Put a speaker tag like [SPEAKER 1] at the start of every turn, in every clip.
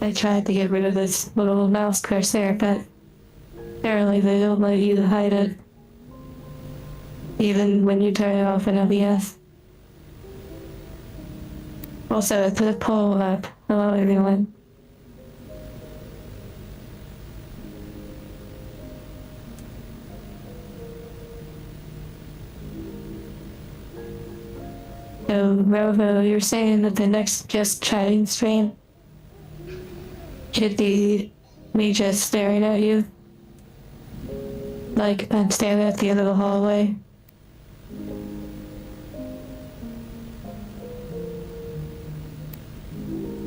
[SPEAKER 1] I tried to get rid of this little mouse cursor, but apparently they don't let you hide it, even when you turn it off in OBS. Also, I put a poll up. Hello, everyone. So, Rovo, you're saying that the next just chatting stream should be me just staring at you? Like, I'm standing at the end of the hallway.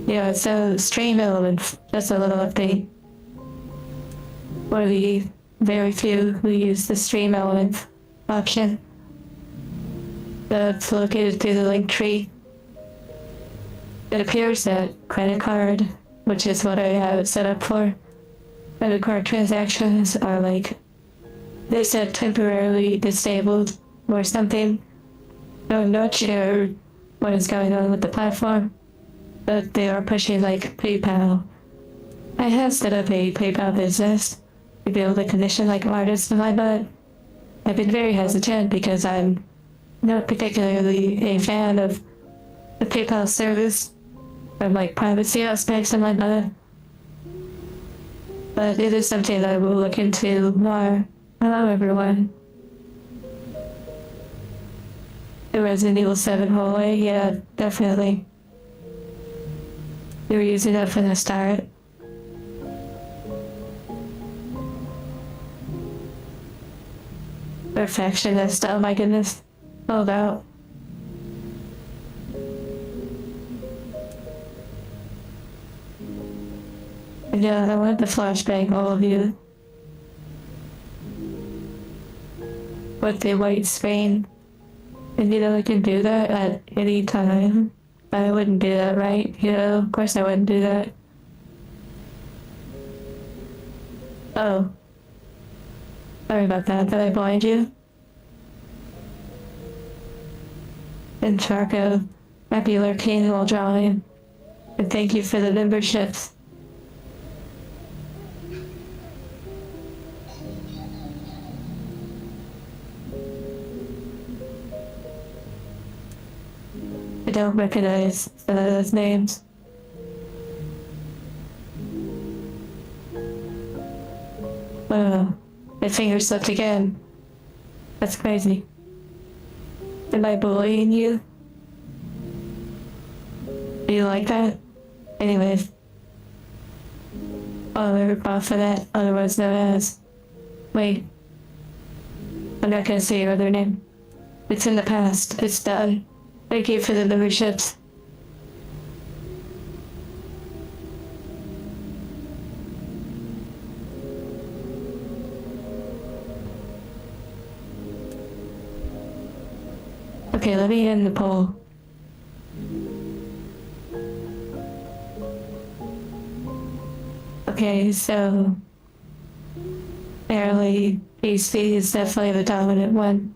[SPEAKER 1] Yeah, so stream elements, just a little update. For the very few who use the stream elements option. That's located through the link tree. It appears that credit card, which is what I have it set up for, credit card transactions are like, they said temporarily disabled or something. So I'm not sure what is going on with the platform, but they are pushing like PayPal. I have set up a PayPal business to be able to commission like artists in my butt. I've been very hesitant because I'm not particularly a fan of the PayPal service from like privacy aspects in my butt. But it is something that I will look into more. Hello everyone. The Resident Evil 7 hallway, yeah, definitely. You were using that from the start. Perfectionist, oh my goodness. Hold out. Yeah, I want to flashbang all of you. With the white screen. And you know, I can do that at any time. I wouldn't do that, right? You know, of course I wouldn't do that. Oh. Sorry about that. Did I blind you? And Charco, happy lurking while drawing. And thank you for the memberships. I don't recognize some of those names. My finger slipped again. That's crazy. Am I bullying you? Do you like that? Anyways. Other Baphomet, otherwise known as... Wait. I'm not gonna say your other name. It's in the past. It's done. Thank you for the memberships. Okay, let me end the poll. Okay, so apparently PC is definitely the dominant one.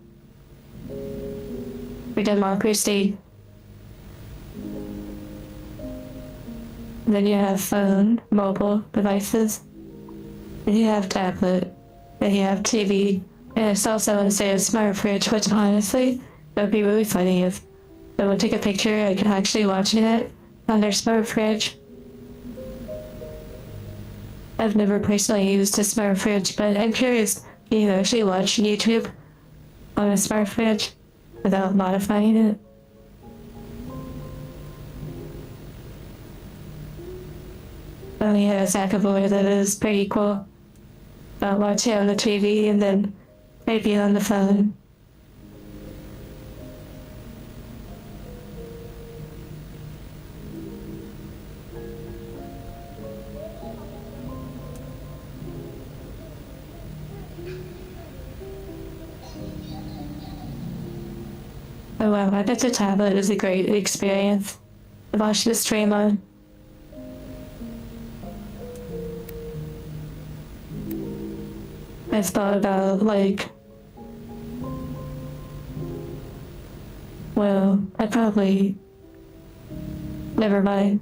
[SPEAKER 1] For democracy. Then you have phone, mobile devices. Then you have tablet. Then you have TV. And it's also want to say a smart fridge, which honestly, that would be really funny if someone took a picture I could actually watch it on their smart fridge. I've never personally used a smart fridge, but I'm curious, can you actually watch YouTube on a smart fridge without modifying it? Oh yeah, Sackavoy, that is pretty cool. I'll watch it on the TV and then maybe on the phone. Oh wow, I bet the tablet is a great experience to watch the stream on. I've thought about, like, well, I probably, never mind.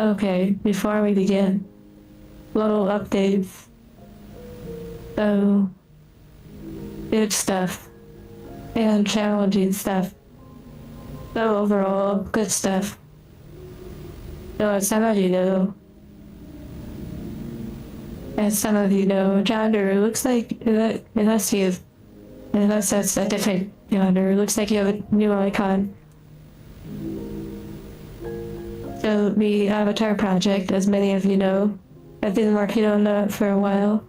[SPEAKER 1] Okay, before we begin, little updates. So, good stuff and challenging stuff. So overall, good stuff. So as some of you know, John looks like, unless that's a different John looks like you have a new icon. So the Avatar project, as many of you know, I've been working on that for a while.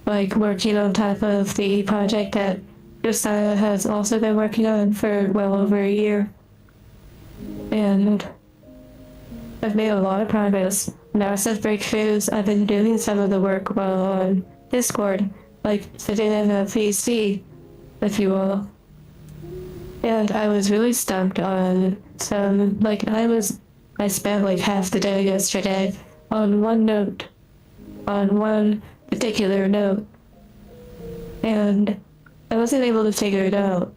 [SPEAKER 1] Like working on top of the project that Josiah has also been working on for well over a year. And I've made a lot of progress. Massive breakthroughs. I've been doing some of the work while on Discord, like sitting in a VC, if you will. And I was really stumped on some, I spent like half the day yesterday on one particular note. And I wasn't able to figure it out.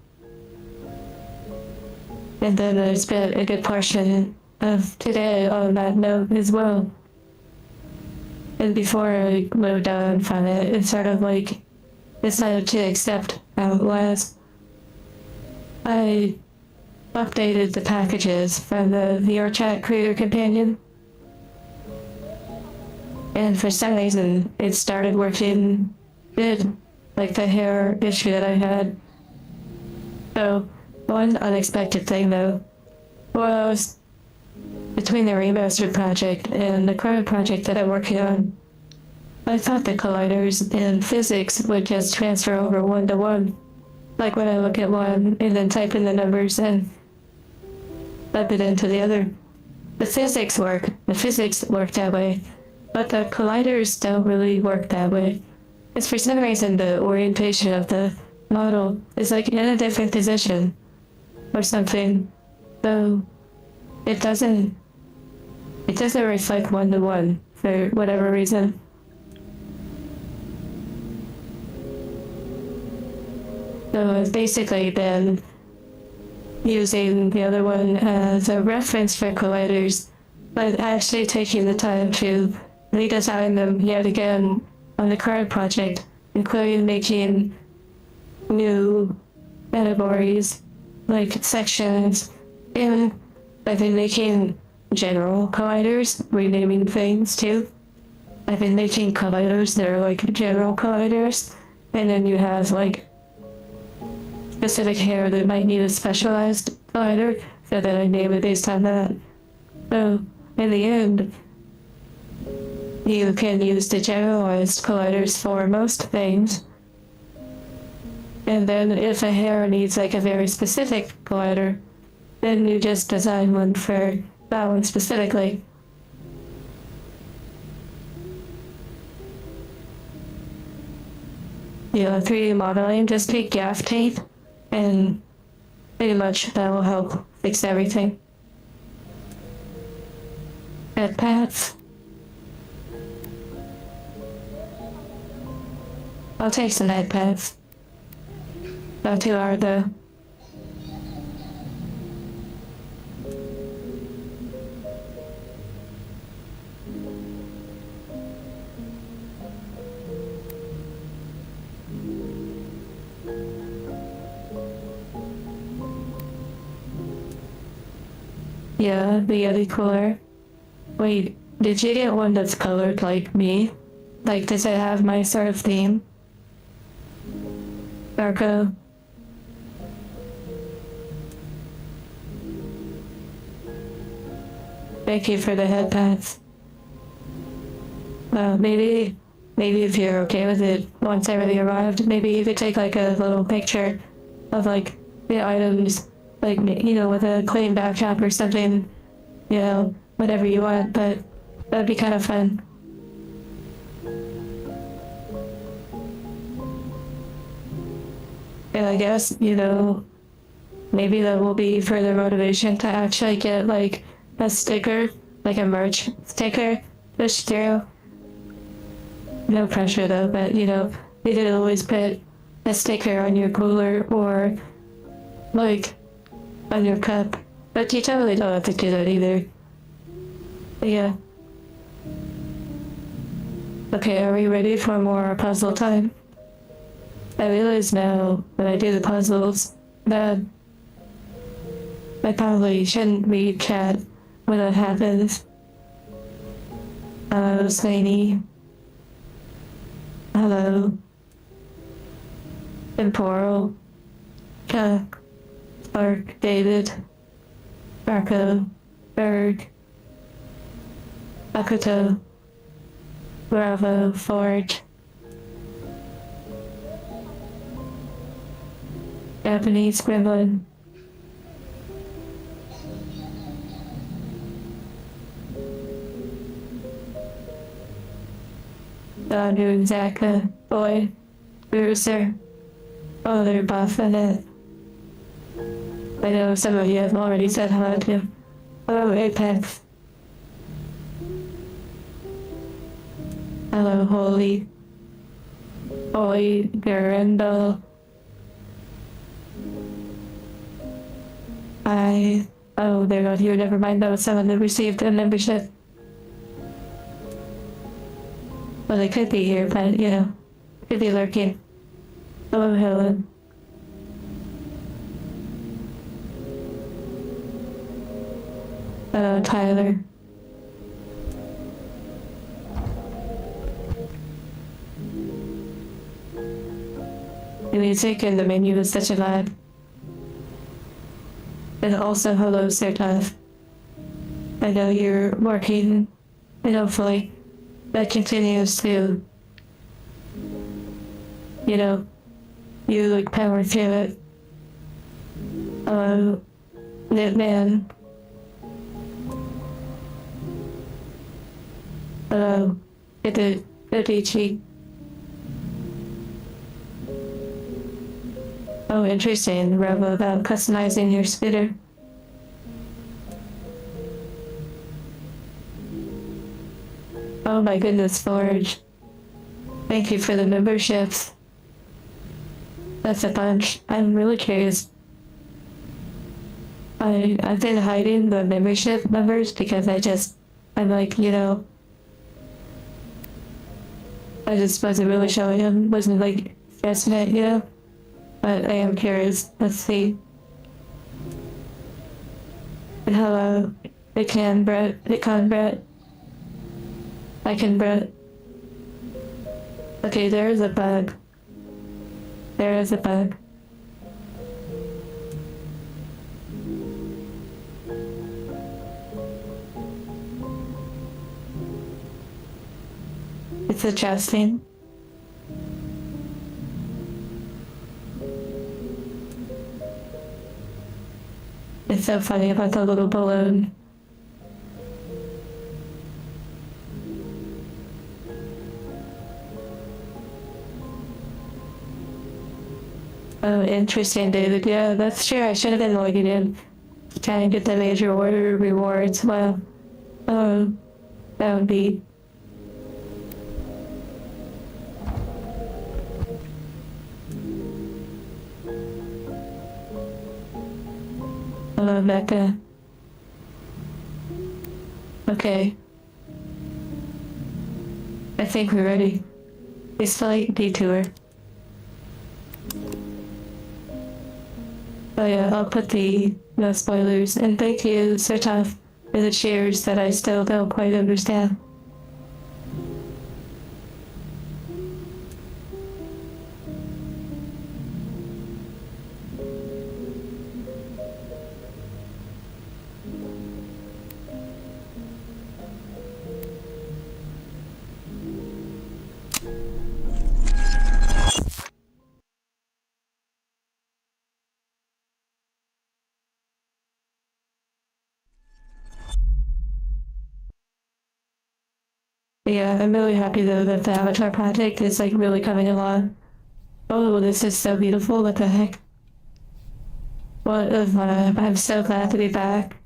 [SPEAKER 1] And then I spent a good portion of today on that note as well. And before I moved on from it, it sort of like decided to accept how it was. I updated the packages from the VRChat Creator Companion. And for some reason, it started working good, like the hair issue that I had. So, one unexpected thing though, was between the remastered project and the current project that I'm working on, I thought the colliders and physics would just transfer over one to one. Like when I look at one and then type in the numbers and type it into the other. The physics work that way, but the colliders don't really work that way. It's for some reason the orientation of the model is like in a different position or something, so it doesn't reflect one to one for whatever reason. So I've basically been using the other one as a reference for colliders, but actually taking the time to redesign them yet again on the current project, including making new categories, like sections, and I've been making general colliders, renaming things too. I've been making colliders that are like general colliders, and then you have like specific hair that might need a specialized collider, so then I name it based on that. So in the end, you can use the generalized colliders for most things. And then if a hair needs like a very specific collider, then you just design one for that one specifically. Yeah, 3D modeling, just take gaff tape, and pretty much that will help fix everything. Head pads. I'll take some head pads. Not too hard though. Yeah, the Yeti cooler. Wait, did you get one that's colored like me? Like, does it have my sort of theme? Darko. Thank you for the head pads. Maybe if you're okay with it, once I really arrived, maybe you could take like a little picture of like the items, like, you know, with a clean backdrop or something, you know, whatever you want, but that'd be kind of fun. And I guess, you know, maybe that will be further motivation to actually get like a sticker, like a merch sticker pushed through. No pressure though, but you know, they did always put a sticker on your cooler or like on your cup, but you totally don't have to do that either. Yeah. Okay, are we ready for more puzzle time? I realize now when I do the puzzles that I probably shouldn't read chat when it happens. Hello, Slaney. Hello. Temporal. Chuck. Spark. David. Marco. Berg. Makoto. Bravo. Forge. Japanese Gremlin. New Zaka. Boy. Bruiser. Oh, they're buffing it. I know some of you have already said hello to. Hello, Apex. Hello, Holy. Holy Garendo. Oh, they're not here. Never mind. That was someone that received a membership. Well, they could be here, but you know, could be lurking. Hello, Helen. Hello, Tyler. The music in the menu is such a vibe. And also, hello, Sertov. I know you're working, and hopefully that continues to, you know, you like power through it. Hello, Knitman. Hello, Itichi. Oh, interesting. Robo about customizing your spitter. Oh my goodness, Forge. Thank you for the memberships. That's a bunch. I'm really curious. I've been hiding the membership numbers because I'm like, you know, I just wasn't really showing them, wasn't like stressing it, you know? But I am curious. Let's see. Hello. It can Brett. I can Brett. Okay, there is a bug. There is a bug. It's adjusting. It's so funny about the little balloon. Oh, interesting, David. Yeah, that's true. I should have been logging in to try and get the major order rewards. Well, that would be. Hello, Becca. Okay. I think we're ready. A slight detour. Oh yeah, I'll put the no spoilers. And thank you, Sertov, for the cheers that I still don't quite understand. Yeah, I'm really happy though that the Avatar project is like really coming along. Oh, this is so beautiful. What the heck? What a vibe. I'm so glad to be back.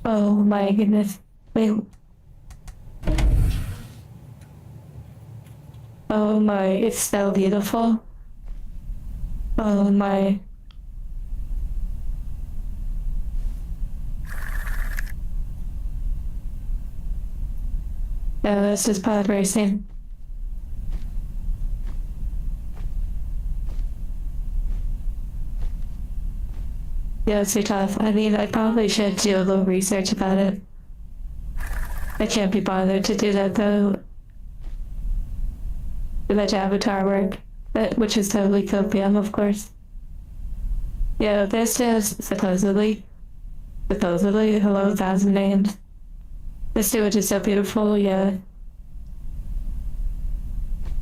[SPEAKER 1] Oh my goodness. Wait. Oh my, it's so beautiful. Oh my. Yeah, this is pod racing. Yeah, it's too tough. I mean, I probably should do a little research about it. I can't be bothered to do that though. Too much avatar work, which is totally copium, of course. Yeah, this is supposedly, hello, thousand names. This dude is so beautiful, yeah.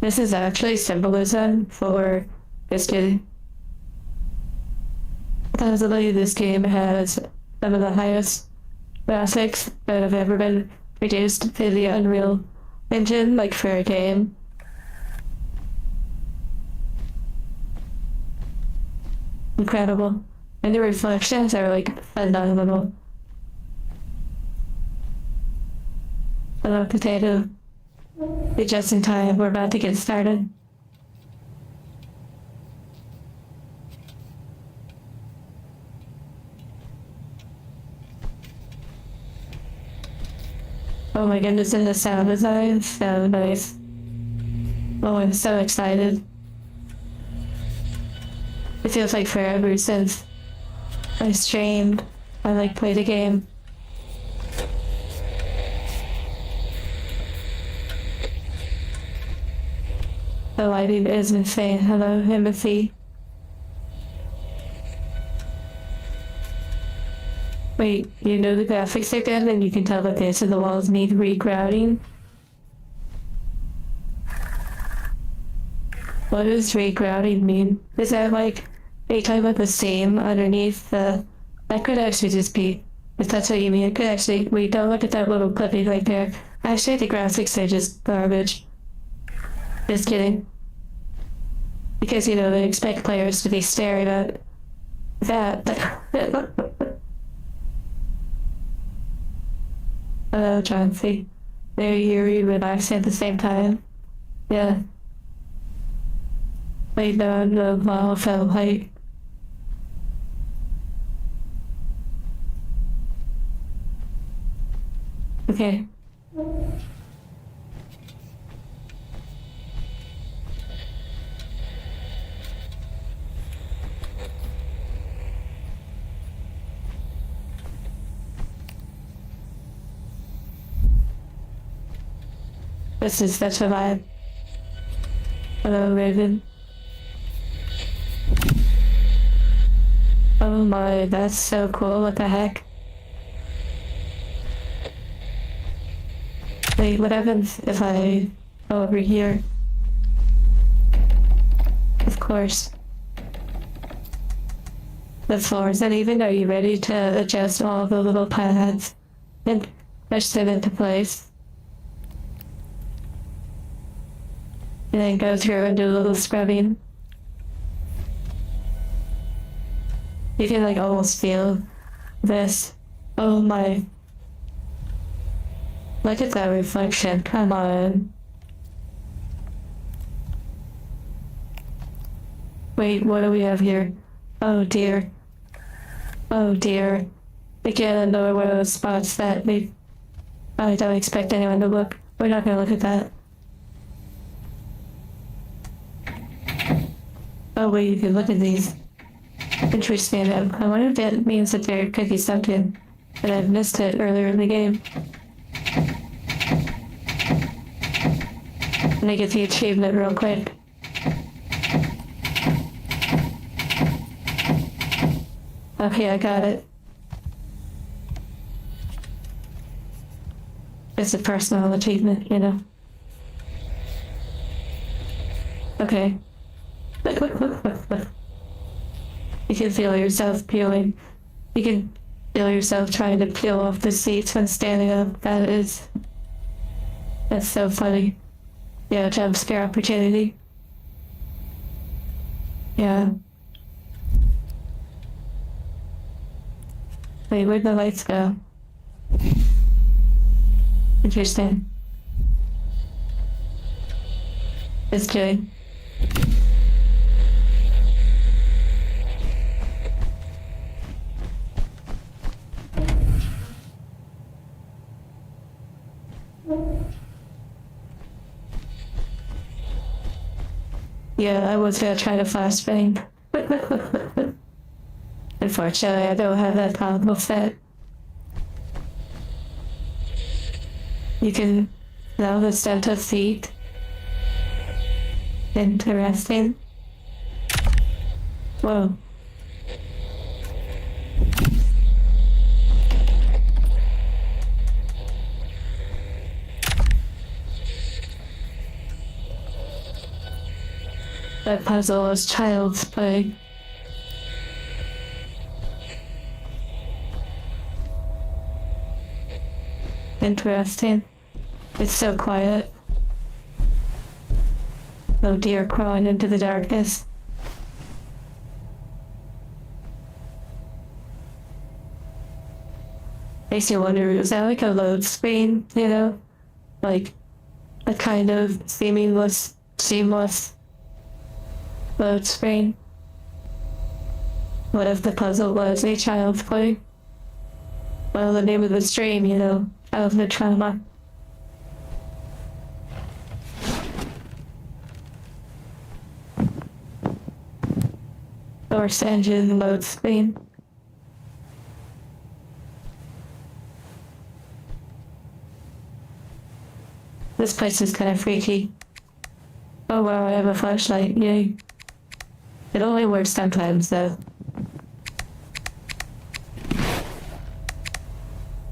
[SPEAKER 1] This is actually symbolism for this game. Supposedly, this game has some of the highest graphics that have ever been produced in the Unreal Engine, like for a game. Incredible. And the reflections are like phenomenal. Hello, potato. Be just in time, we're about to get started. Oh my goodness, and the sound design is so nice. Oh, I'm so excited. It feels like forever since I streamed, I like played a game. The lighting is insane. Hello, Timothy. Wait, you know the graphics are good and you can tell that this and the walls need regrouting? What does regrouting mean? Is that like, are you talking about the seam underneath the... That could actually just be, if that's what you mean, it could actually... Wait, don't look at that little clipping right there. Actually, the graphics are just garbage. Just kidding. Because, you know, they expect players to be staring at that. Hello, Chauncey. There you relax at the same time. Yeah. Wait, no, the wall fell height. Okay. This is such a vibe. Hello, Raven. Oh my, that's so cool. What the heck? Wait, what happens if I go over here? Of course. The floors uneven. Are you ready to adjust all the little pads and push them into place? And then go through and do a little scrubbing. You can like almost feel this. Oh my. Look at that reflection, come on. Wait, what do we have here? Oh dear. Oh dear. Again, another one of those spots that I don't expect anyone to look. We're not gonna look at that. Oh wait, you can look at these. Interesting. I wonder if that means that there could be something that I've missed it earlier in the game. Let me get the achievement real quick. Okay, I got it. It's a personal achievement, you know. Okay. You can feel yourself peeling. You can feel yourself trying to peel off the seats when standing up. That's so funny. Yeah, jump scare opportunity. Yeah. Wait, where'd the lights go? Interesting. Just kidding. Yeah, I was gonna try to flashbang. Unfortunately, I don't have that combo set. You can now the scent of feet. Interesting. Whoa. That puzzle is child's play. Interesting. It's so quiet. No deer crawling into the darkness. Makes you wonder, is that like a load screen, you know? Like a kind of seamless load screen? What if the puzzle was a child's play? Well, the name of the stream, you know, childhood trauma. Source engine load screen. This place is kind of freaky. Oh wow, I have a flashlight, yay. It only works sometimes though.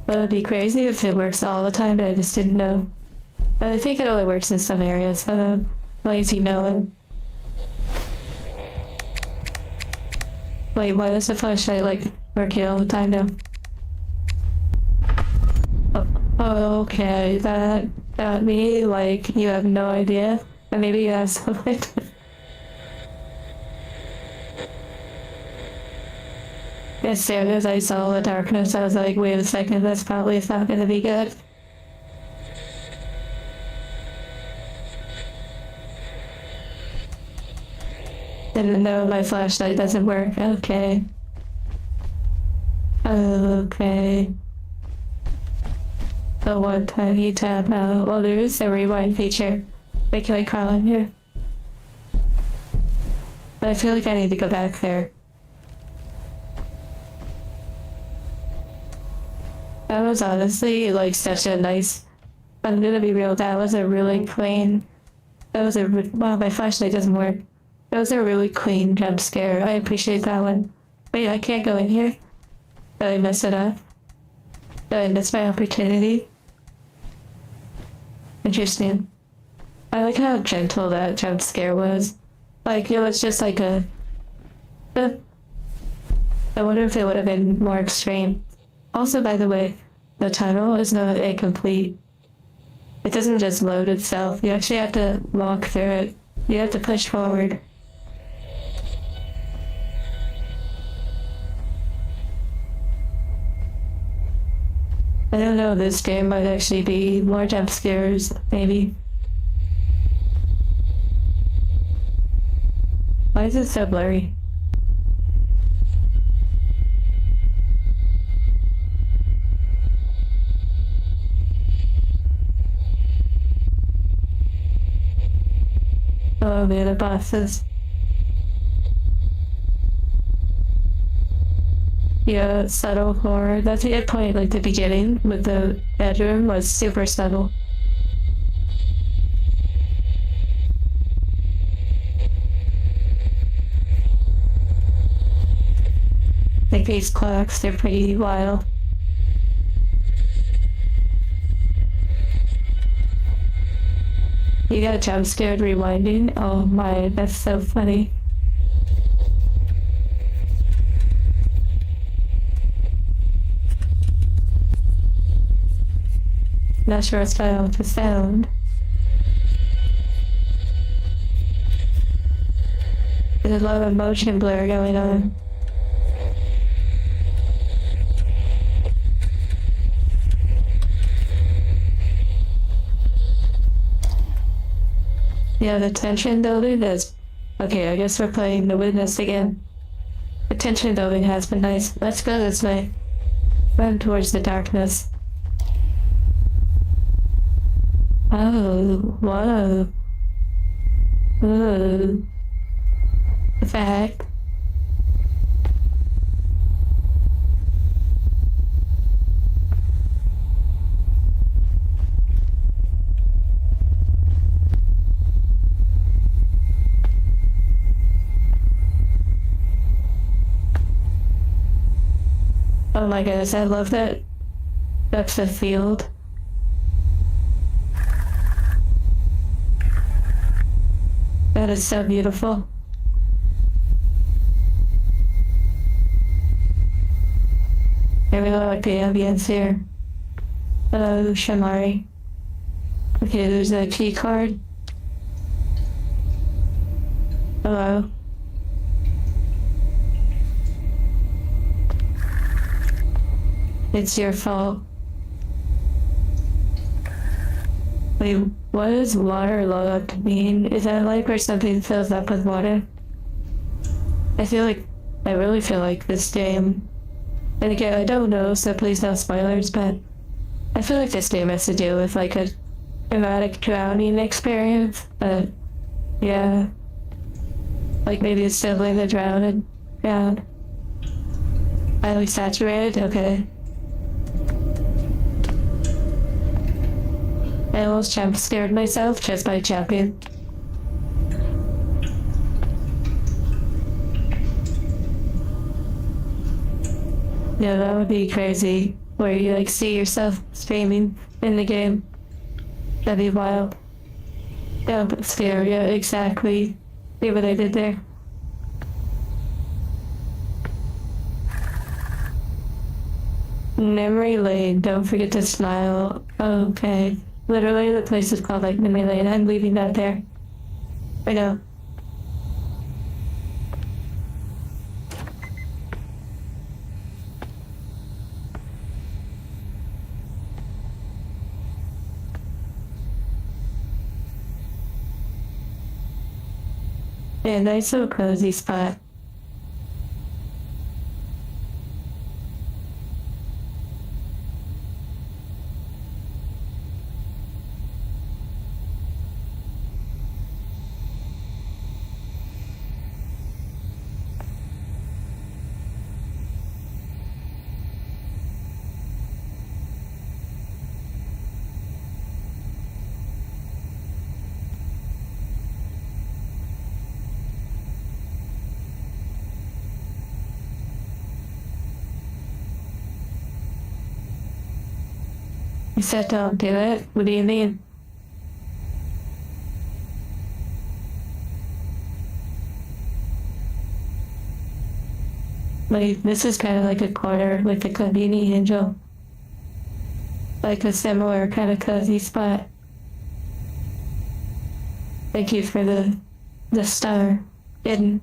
[SPEAKER 1] But it'd be crazy if it works all the time, but I just didn't know. But I think it only works in some areas, lazy knowing. Wait, why does the flashlight like working all the time now? Oh, okay, that me, like, you have no idea. Or maybe you have something. As soon as I saw the darkness, I was like, wait a second, that's probably not gonna be good. Didn't know my flashlight doesn't work. Okay. Okay. The one time you tap out. Well, there is a rewind feature. Wait, can I crawl in here? But I feel like I need to go back there. That was honestly like such a nice. I'm gonna be real. That was a really clean. Wow, my flashlight doesn't work. That was a really clean jump scare. I appreciate that one. Wait, I can't go in here. Did I mess it up? Did I miss my opportunity? Interesting. I like how gentle that jump scare was. Like, it was just like a... I wonder if it would have been more extreme. Also, by the way, the tunnel is not incomplete. It doesn't just load itself. You actually have to walk through it. You have to push forward. I don't know, this game might actually be more jump scares, maybe. Why is it so blurry? Oh, the other bosses. Yeah, subtle horror. That's the point, like the beginning with the bedroom was super subtle. Like these clocks, they're pretty wild. You got jump scared rewinding? Oh my, that's so funny. Not sure it's how to sound. There's a lot of motion blur going on. Yeah, the tension building is... Okay, I guess we're playing The Witness again. The tension building has been nice. Let's go this way. Run towards the darkness. Oh, whoa. Ooh. The fact. Oh my goodness, I love that. That's the field. That is so beautiful. I really like the ambience here. Hello, Shamari. Okay, there's a key card. Hello. It's your fault. Wait, what does waterlogged mean? Is that like where something fills up with water? I really feel like this game, and again, I don't know, so please no spoilers, but I feel like this game has to do with like a dramatic drowning experience, but yeah. Like maybe it's sibling the drowned. Highly saturated, okay. I almost jump scared myself just by jumping. Yeah, that would be crazy. Where you like see yourself streaming in the game. That'd be wild. Yeah, but scary, yeah, exactly. See what I did there? Memory Lane, don't forget to smile. Okay. Literally, the place is called like Memory Lane. I'm leaving that there. I know. Yeah, nice little cozy spot. You said don't do it? What do you mean? Like, this is kind of like a corner with the Conveni Angel. Like a similar kind of cozy spot. Thank you for the star. Hidden.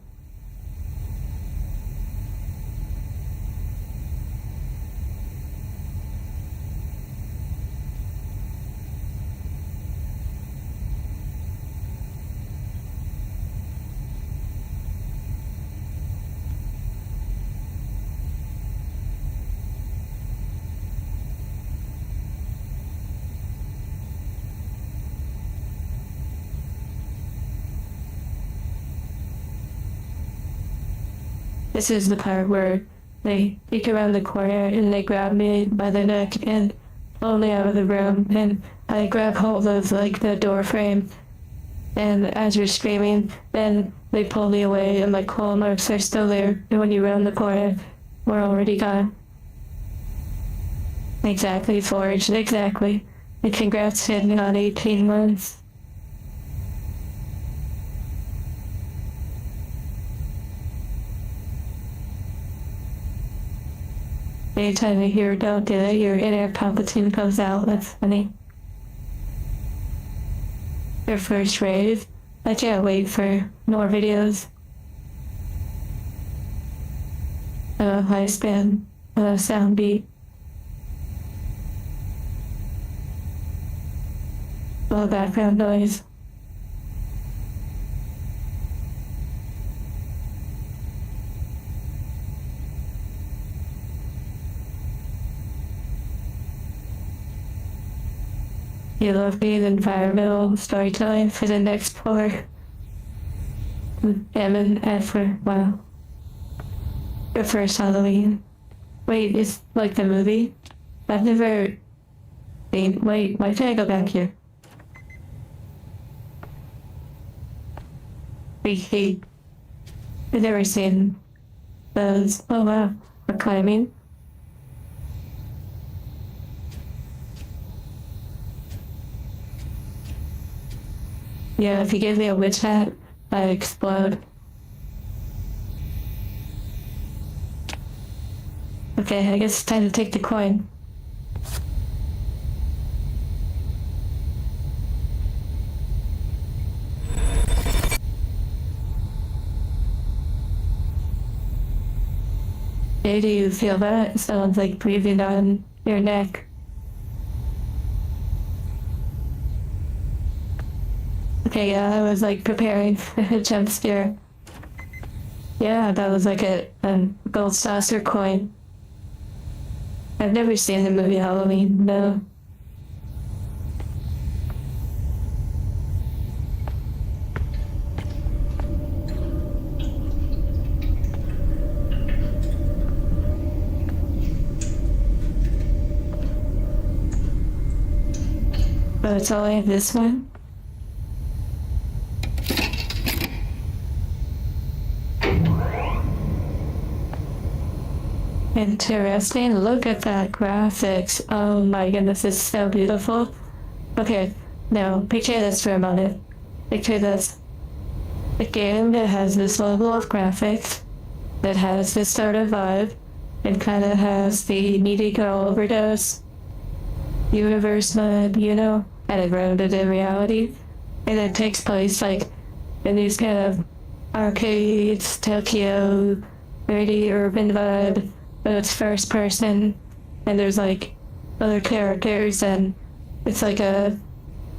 [SPEAKER 1] This is the part where they peek around the corner and they grab me by the neck and pull me out of the room, and I grab hold of like the door frame, and as you're screaming, then they pull me away and my claw marks are still there, and when you round the corner, we're already gone. Exactly, Forge, exactly. And congrats hitting on 18 months. Anytime you hear don't do it, your inner Palpatine comes out. That's funny. Your first rave. I can't wait for more videos. High span, sound beat. Low background noise. You love being environmental storytelling for the next part. M and F for wow. The first Halloween. Wait, it's like the movie? I've never seen. Wait, why can't I go back here? Wait. I've never seen those. Oh wow, we're climbing. Yeah, if you give me a witch hat, I'd explode. Okay, I guess it's time to take the coin. Hey, do you feel that? It sounds like breathing on your neck. Okay, yeah, I was like preparing for a jump scare. Yeah, that was like a gold saucer coin. I've never seen the movie Halloween, no. But it's only this one. Interesting. Look at that graphics. Oh my goodness, it's so beautiful. Okay, now picture this for a moment. Picture this. A game that has this level of graphics, that has this sort of vibe, and kind of has the Meaty Girl Overdose universe vibe, you know, kind of grounded in reality. And it takes place like in these kind of arcades, Tokyo, very urban vibe, but it's first person, and there's like other characters, and it's like a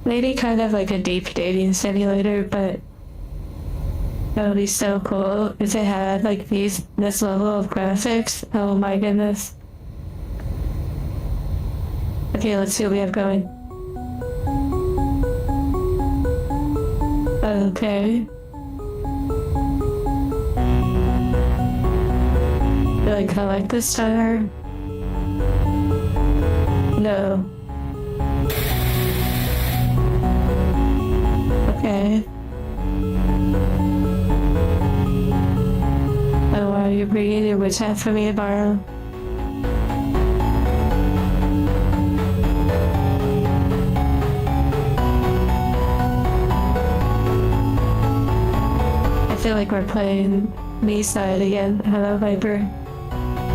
[SPEAKER 1] maybe kind of like a deep dating simulator, but that would be so cool if it had like this level of graphics. Oh my goodness. Okay, let's see what we have going. Okay. Do I collect the star? No. Okay. Oh, are you bringing your witch hat for me to borrow? I feel like we're playing B-side again. Hello, Viper.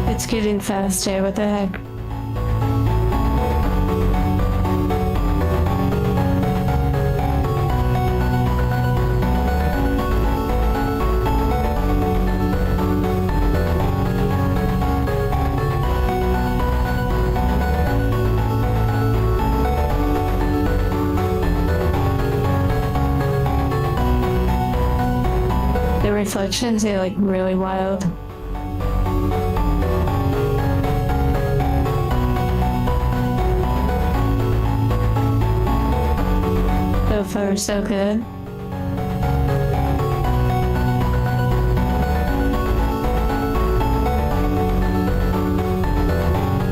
[SPEAKER 1] It's getting faster, what the heck? The reflections are like really wild. So far, so good.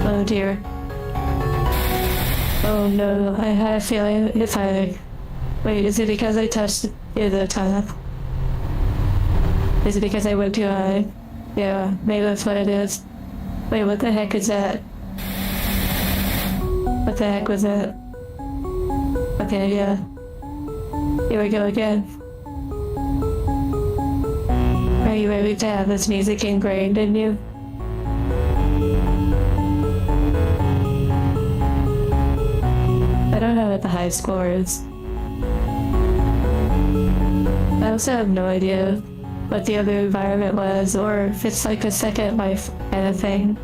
[SPEAKER 1] Oh dear. Oh no, I had a feeling if I... Wait, is it because I touched the top? Is it because I went too high? Yeah, maybe that's what it is. Wait, what the heck is that? What the heck was that? Okay, yeah. Here we go again. Are you ready to have this music ingrained in you? I don't know what the high score is. I also have no idea what the other environment was, or if it's like a second life kind of thing,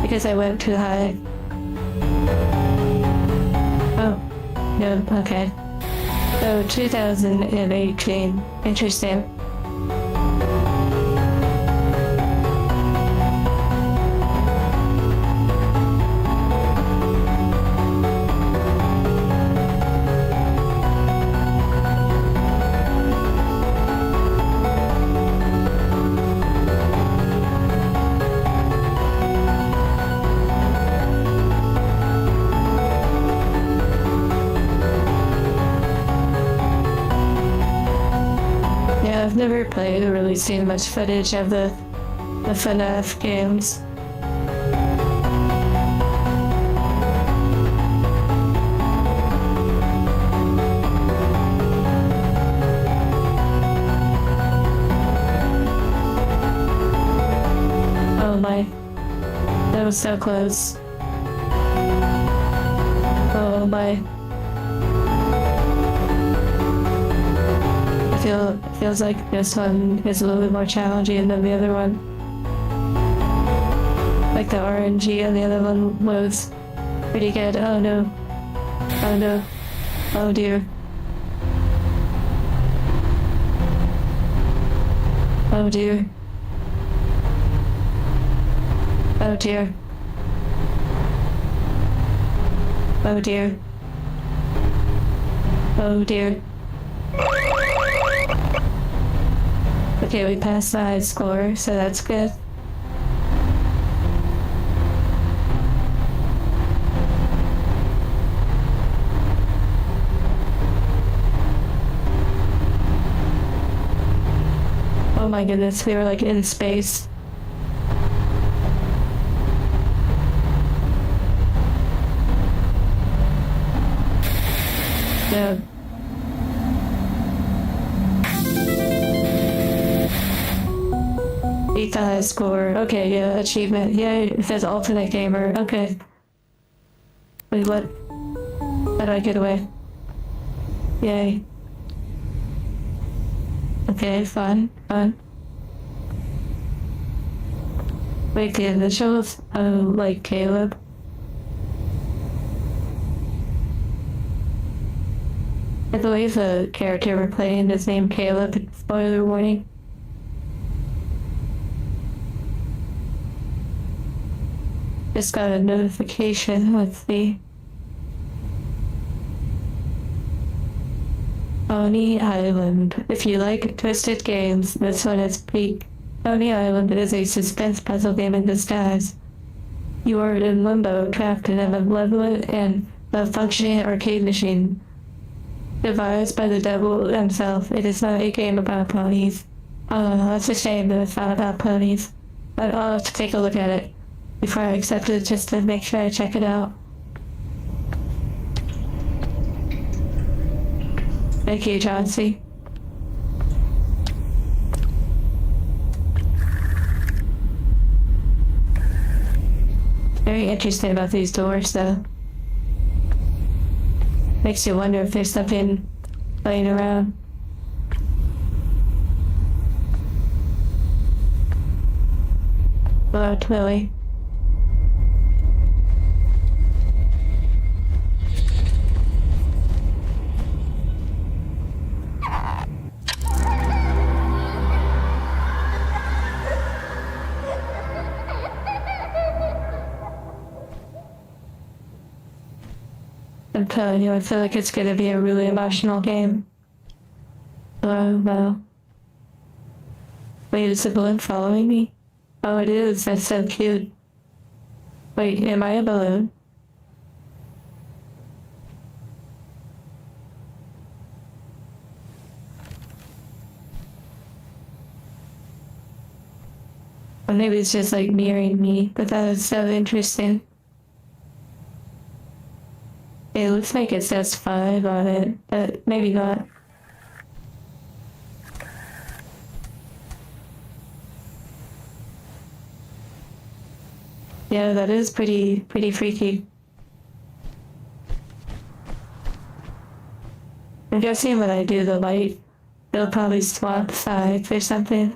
[SPEAKER 1] because I went too high. Oh, no, okay. So 2018, interesting. Yeah, I've never played or really seen much footage of the FNAF games. Oh my, that was so close. Oh my. Feels like this one is a little bit more challenging than the other one. Like the RNG on the other one was pretty good. Oh no. Oh no. Oh dear. Oh dear. Oh dear. Oh dear. Oh dear. Okay, we passed the high score, so that's good. Oh my goodness, we were like in space. Yeah. Beat the high score. Okay, yeah, achievement. Yay, it says alternate gamer. Okay. Wait, what? How do I get away? Yay. Okay, fun. Wait, the initials? Oh, like Caleb? I believe the character we're playing is named Caleb. Spoiler warning. Just got a notification. Let's see. Pony Island. If you like twisted games, this one is peak. Pony Island is a suspense puzzle game in disguise. You are in limbo, trapped in a malevolent and malfunctioning arcade machine. Devised by the devil himself, it is not a game about ponies. Oh, that's a shame that it's not about ponies. But I'll have to take a look at it before I accept it, just to make sure I check it out. Thank you, Chauncey. Very interesting about these doors, though. Makes you wonder if there's something laying around. Hello, Twilly. I'm telling you, I feel like it's gonna be a really emotional game. Hello, Mo. Wait, is the balloon following me? Oh, it is. That's so cute. Wait, am I a balloon? Or maybe it's just like mirroring me, but that is so interesting. It looks like it says 5 on it, but maybe not. Yeah, that is pretty freaky. I'm guessing when I do the light, it'll probably swap sides or something.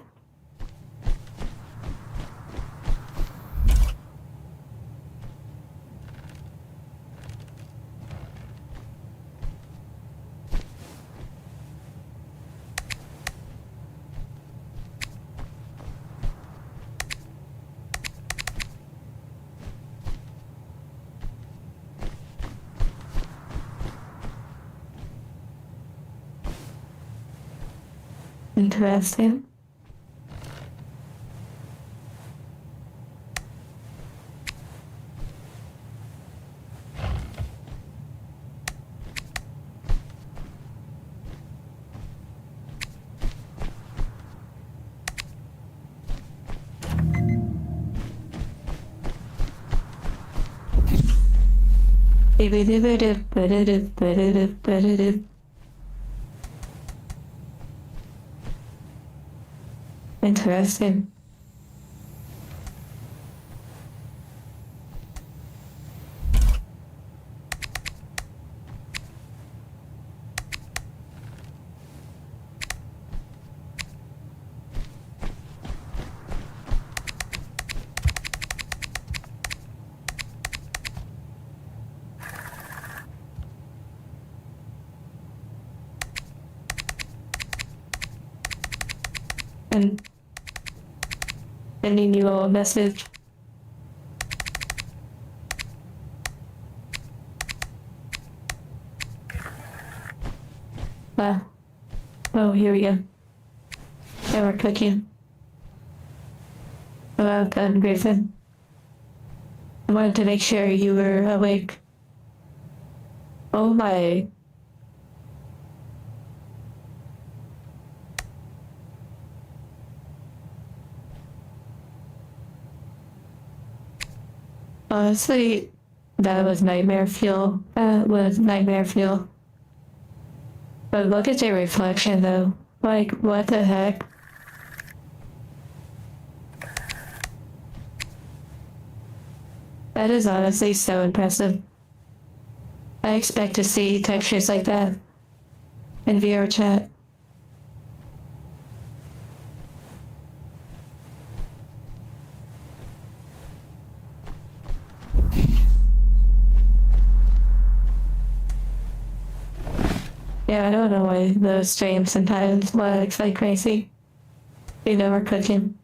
[SPEAKER 1] Interesting. Interesting. And sending you a message. Oh, here we go. Yeah, we're cooking. Well done, Griffin. I wanted to make sure you were awake. Oh my. Honestly, that was nightmare fuel. That was nightmare fuel. But look at your reflection though. Like, what the heck? That is honestly so impressive. I expect to see textures like that in VR chat. Yeah, I don't know why those streams sometimes lags like crazy. You know, we're cooking.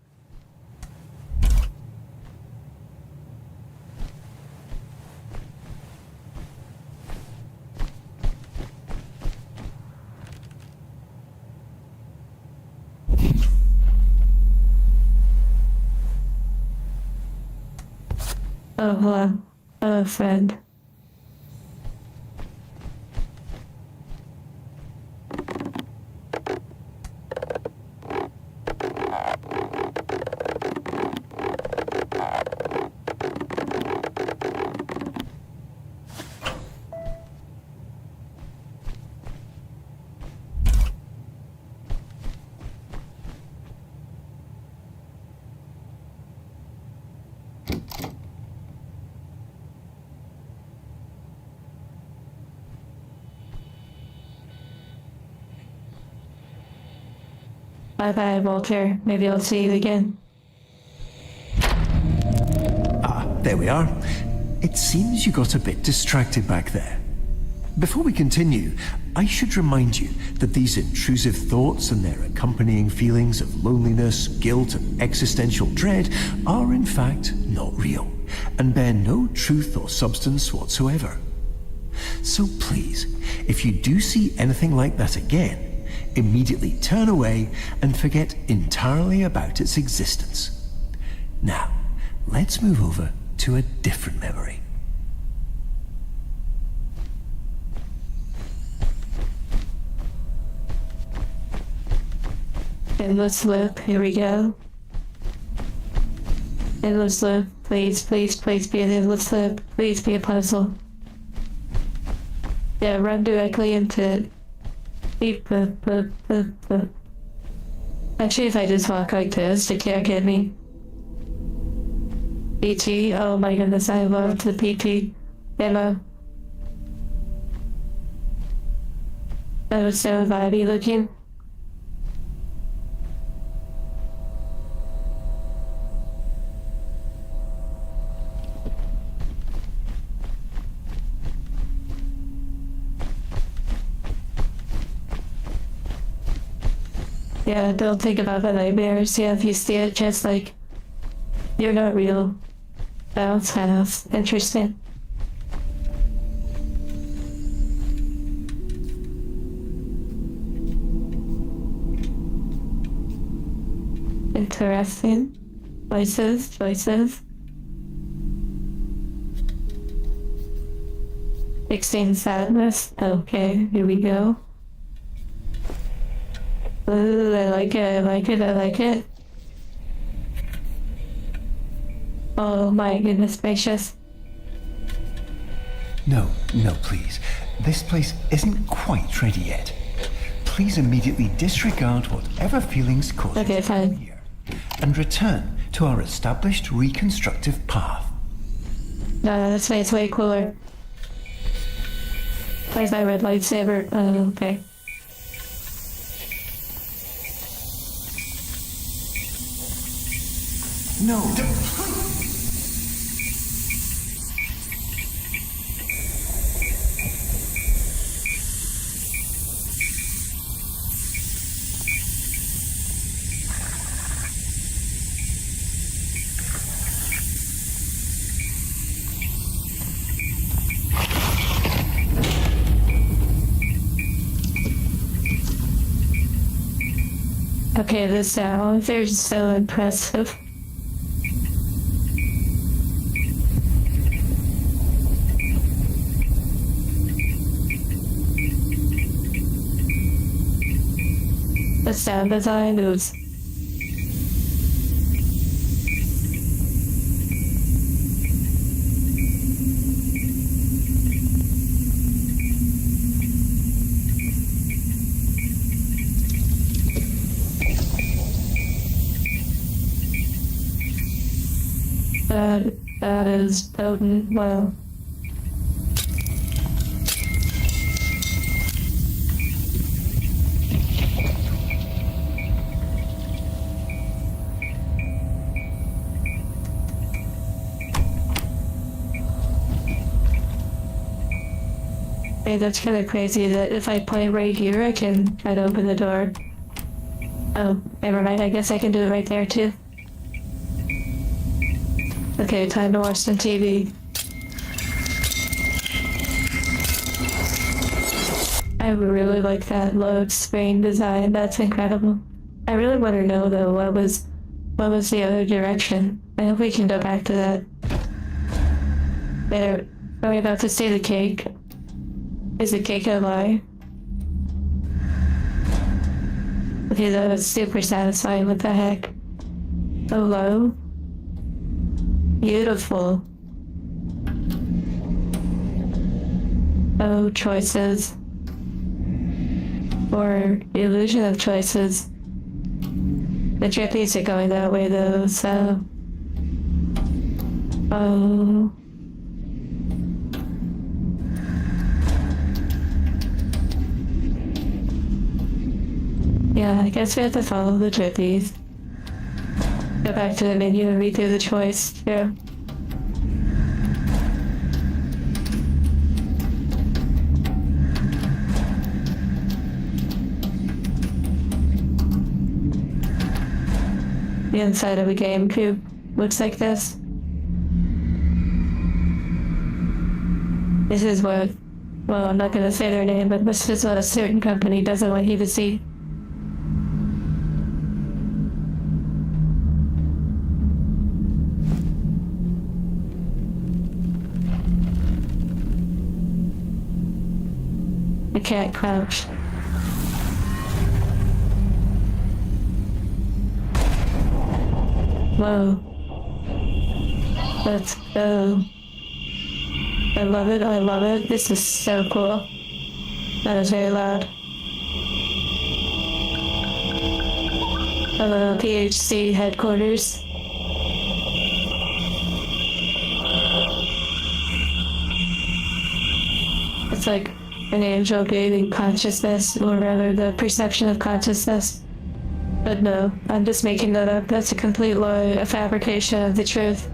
[SPEAKER 1] Oh, hello. Hello, friend. Bye-bye, Walter. Maybe I'll see you again.
[SPEAKER 2] Ah, there we are. It seems you got a bit distracted back there. Before we continue, I should remind you that these intrusive thoughts and their accompanying feelings of loneliness, guilt, and existential dread are in fact not real, and bear no truth or substance whatsoever. So please, if you do see anything like that again, immediately turn away and forget entirely about its existence. Now, let's move over to a different memory.
[SPEAKER 1] Endless loop, here we go. Endless loop, please, please, please be an endless loop. Please be a puzzle. Yeah, run directly into it. Actually, if I just walk like this, it can't get me. PT, oh my goodness, I love the PT demo. That was so vibey looking. Yeah, don't think about the nightmares. Yeah, if you see it, just like, you're not real. That's kind of interesting. Interesting. Voices, voices. 16 sadness. Okay, here we go. Ooh, I like it, I like it, I like it. Oh my goodness gracious.
[SPEAKER 2] No, please. This place isn't quite ready yet. Please immediately disregard whatever feelings cause you
[SPEAKER 1] Okay,
[SPEAKER 2] to come
[SPEAKER 1] fine.
[SPEAKER 2] here and return to our established reconstructive path.
[SPEAKER 1] No, this way it's way cooler. Where's my red lightsaber? Okay.
[SPEAKER 2] No,
[SPEAKER 1] Okay, the sounds are so impressive. The sound design is that is potent. Wow. Hey, that's kind of crazy that if I play right here, I can try to open the door. Oh, never mind. I guess I can do it right there too. Okay, time to watch some TV. I really like that load screen design. That's incredible. I really want to know though what was the other direction. I hope we can go back to that. There. Are we about to see the cake? Is the cake a lie? Okay, that was super satisfying. What the heck? Hello? Beautiful. Oh, choices. Or the illusion of choices. The trippies are going that way though, so... Oh... Yeah, I guess we have to follow the trippies. Go back to the menu and read through the choice. Yeah. The inside of a GameCube looks like this. This is what, well, I'm not gonna say their name, but this is what a certain company doesn't want you to see. I can't crouch. Whoa. Let's go. I love it, I love it. This is so cool. That is very loud. Hello, PHC headquarters. It's like an angel gaining consciousness, or rather the perception of consciousness. But no, I'm just making that up. That's a complete lie, a fabrication of the truth.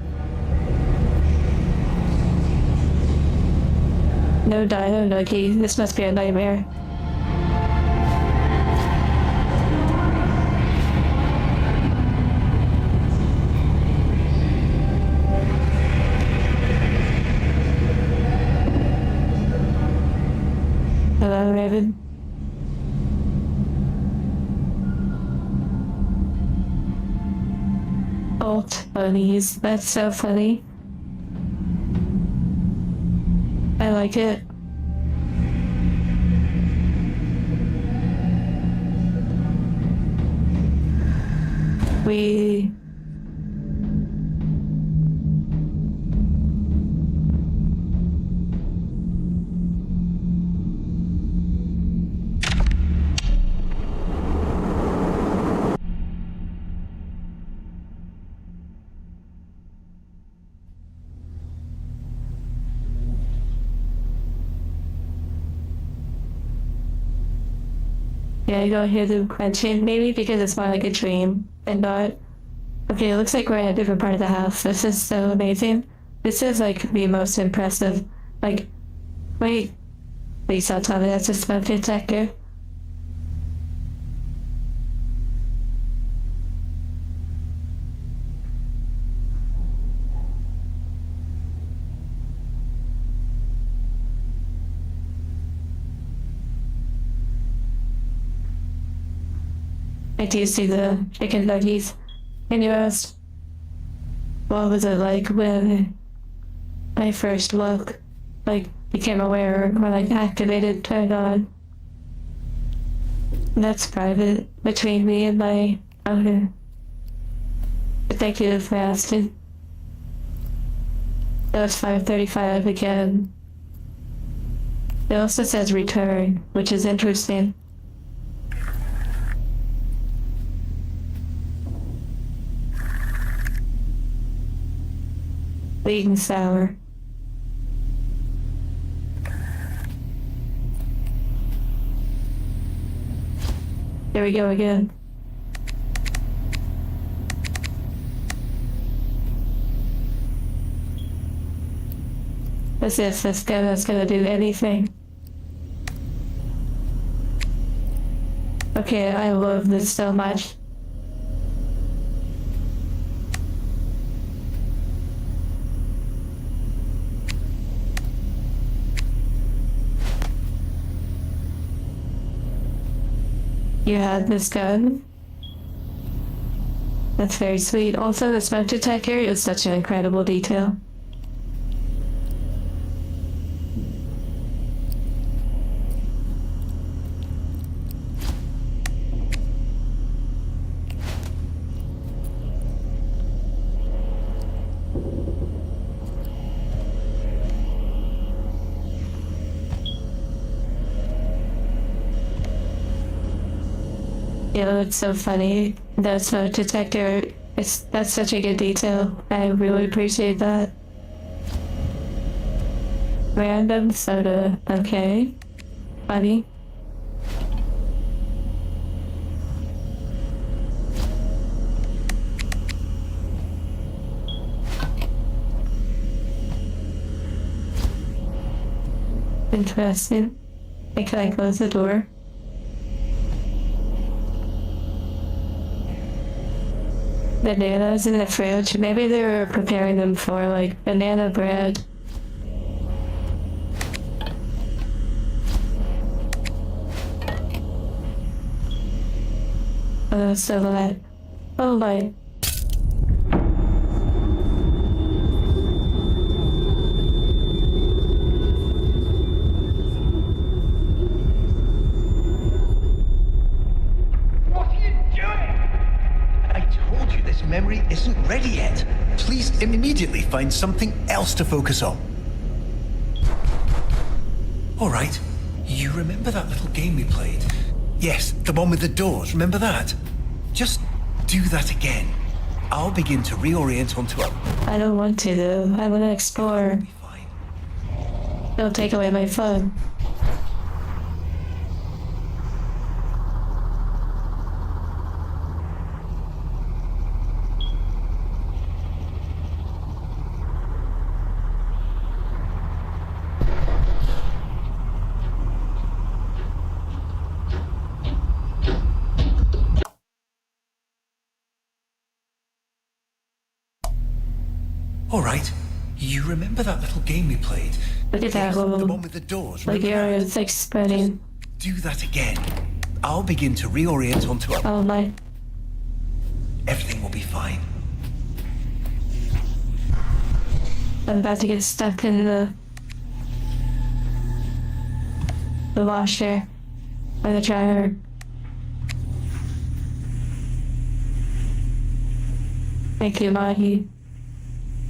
[SPEAKER 1] No dino, no key. This must be a nightmare. Hello, Raven. Alt bunnies. That's so funny. I like it. We... Okay, I don't hear the crunching. Maybe because it's more like a dream and not. Okay, it looks like we're in a different part of the house. This is so amazing. This is like the most impressive. Like, wait, please don't tell me that's a smoke detector. I do see the chicken nuggies in your roast. What was it like when I first looked, like became aware or like activated, turned on? That's private between me and my owner. But thank you for asking. That was 5:35 again. It also says return, which is interesting. Sweet and sour. There we go again. As if this guy's gonna do anything. Okay, I love this so much. You had this gun. That's very sweet. Also, the smoke detector is such an incredible detail. It's so funny. The smoke detector, that's such a good detail. I really appreciate that. Random soda, okay. Funny. Interesting. Hey, can I close the door? Bananas in the fridge. Maybe they were preparing them for like banana bread. So that. Oh my.
[SPEAKER 2] Memory isn't ready yet. Please immediately find something else to focus on. All right. You remember that little game we played? Yes, the one with the doors. Remember that? Just do that again. I'll begin to reorient onto a...
[SPEAKER 1] I don't want to though. I want to explore. Don't take away my fun.
[SPEAKER 2] All right. You remember that little game we played?
[SPEAKER 1] Look at that
[SPEAKER 2] Yes,
[SPEAKER 1] little,
[SPEAKER 2] the one with the doors.
[SPEAKER 1] like area is like spreading.
[SPEAKER 2] Do that again. I'll begin to reorient onto a...
[SPEAKER 1] Oh my.
[SPEAKER 2] Everything will be fine.
[SPEAKER 1] I'm about to get stuck in the washer or the dryer. Thank you, Mahi.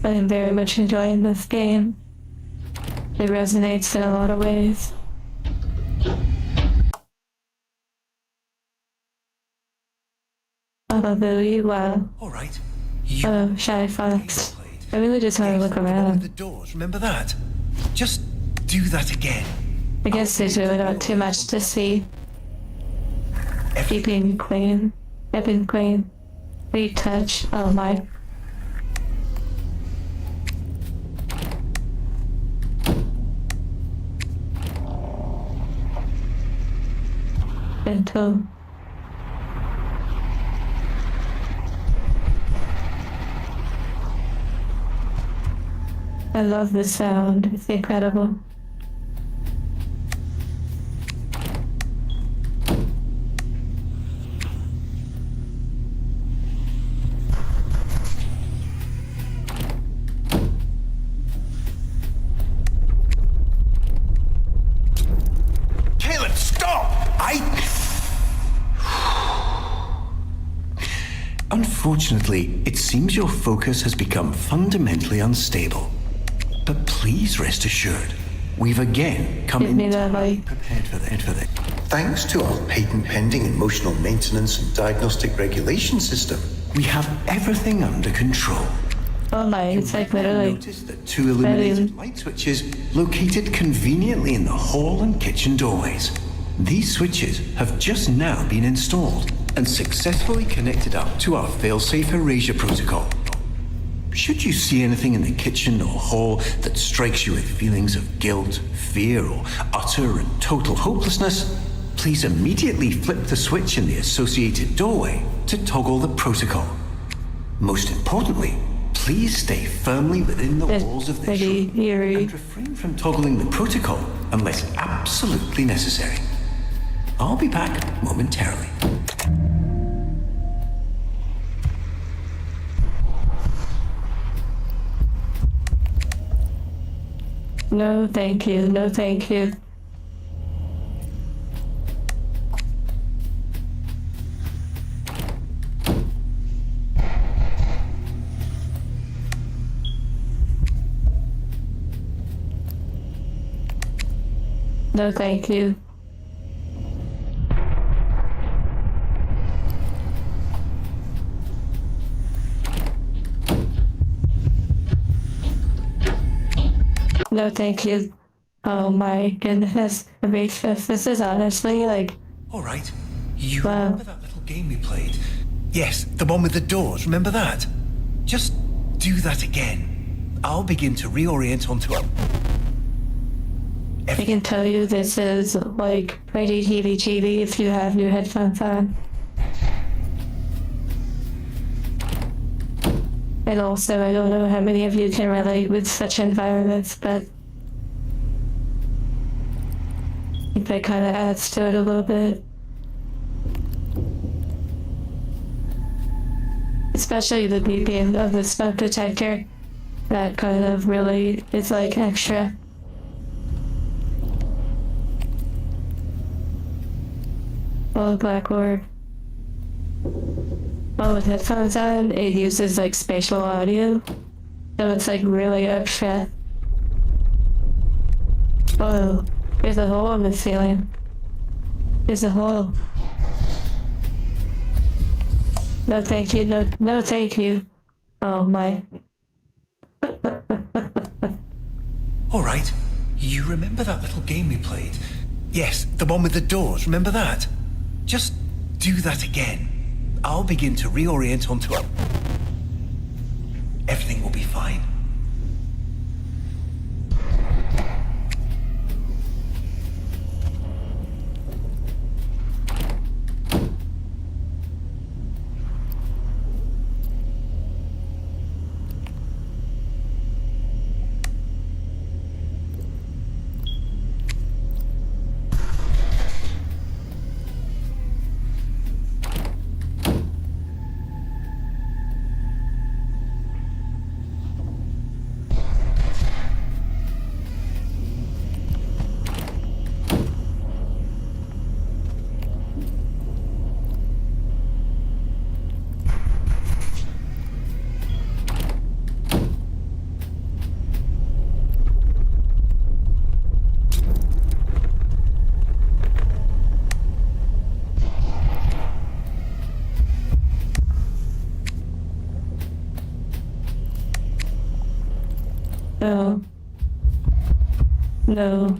[SPEAKER 1] I am very much enjoying this game. It resonates in a lot of ways. Oh, Billy, wow.
[SPEAKER 2] All right.
[SPEAKER 1] Oh, Shy Fox. I really just want to look around.
[SPEAKER 2] The doors. Remember that? Just do that again.
[SPEAKER 1] I guess there's really not too much to see. keeping clean, keeping clean, retouch. Oh my. Gentle. I love the sound. It's incredible.
[SPEAKER 2] Caleb, stop! Unfortunately, it seems your focus has become fundamentally unstable. But please rest assured, we've again come
[SPEAKER 1] Give me that
[SPEAKER 2] entirely
[SPEAKER 1] light.
[SPEAKER 2] prepared for this. Thanks to our patent-pending emotional maintenance and diagnostic regulation system, we have everything under control.
[SPEAKER 1] Oh my, it's like literally.
[SPEAKER 2] Notice the two illuminated light switches located conveniently in the hall and kitchen doorways. These switches have just now been installed and successfully connected up to our fail-safe erasure protocol. Should you see anything in the kitchen or hall that strikes you with feelings of guilt, fear, or utter and total hopelessness, please immediately flip the switch in the associated doorway to toggle the protocol. Most importantly, please stay firmly within the walls of this room and refrain from toggling the protocol unless absolutely necessary. I'll be back momentarily.
[SPEAKER 1] No, thank you. No, thank you. No, thank you. No, thank you. Oh my goodness. This is honestly like,
[SPEAKER 2] All right. You
[SPEAKER 1] wow.
[SPEAKER 2] remember that little game we played? Yes, the one with the doors. Remember that? Just do that again. I'll begin to reorient onto a...
[SPEAKER 1] I can tell you this is like pretty heebie-jeebie if you have your headphones on. And also, I don't know how many of you can relate with such environments, but I think that kind of adds to it a little bit. Especially the beeping of the smoke detector. That kind of really is like extra. Oh, black orb. Oh, with headphones on, it uses like spatial audio. So it's like really extra. Oh, there's a hole in the ceiling. There's a hole. No thank you, no thank you. Oh my.
[SPEAKER 2] All right. You remember that little game we played? Yes, the one with the doors. Remember that? Just do that again. I'll begin to reorient onto a... Everything will be fine.
[SPEAKER 1] No. No.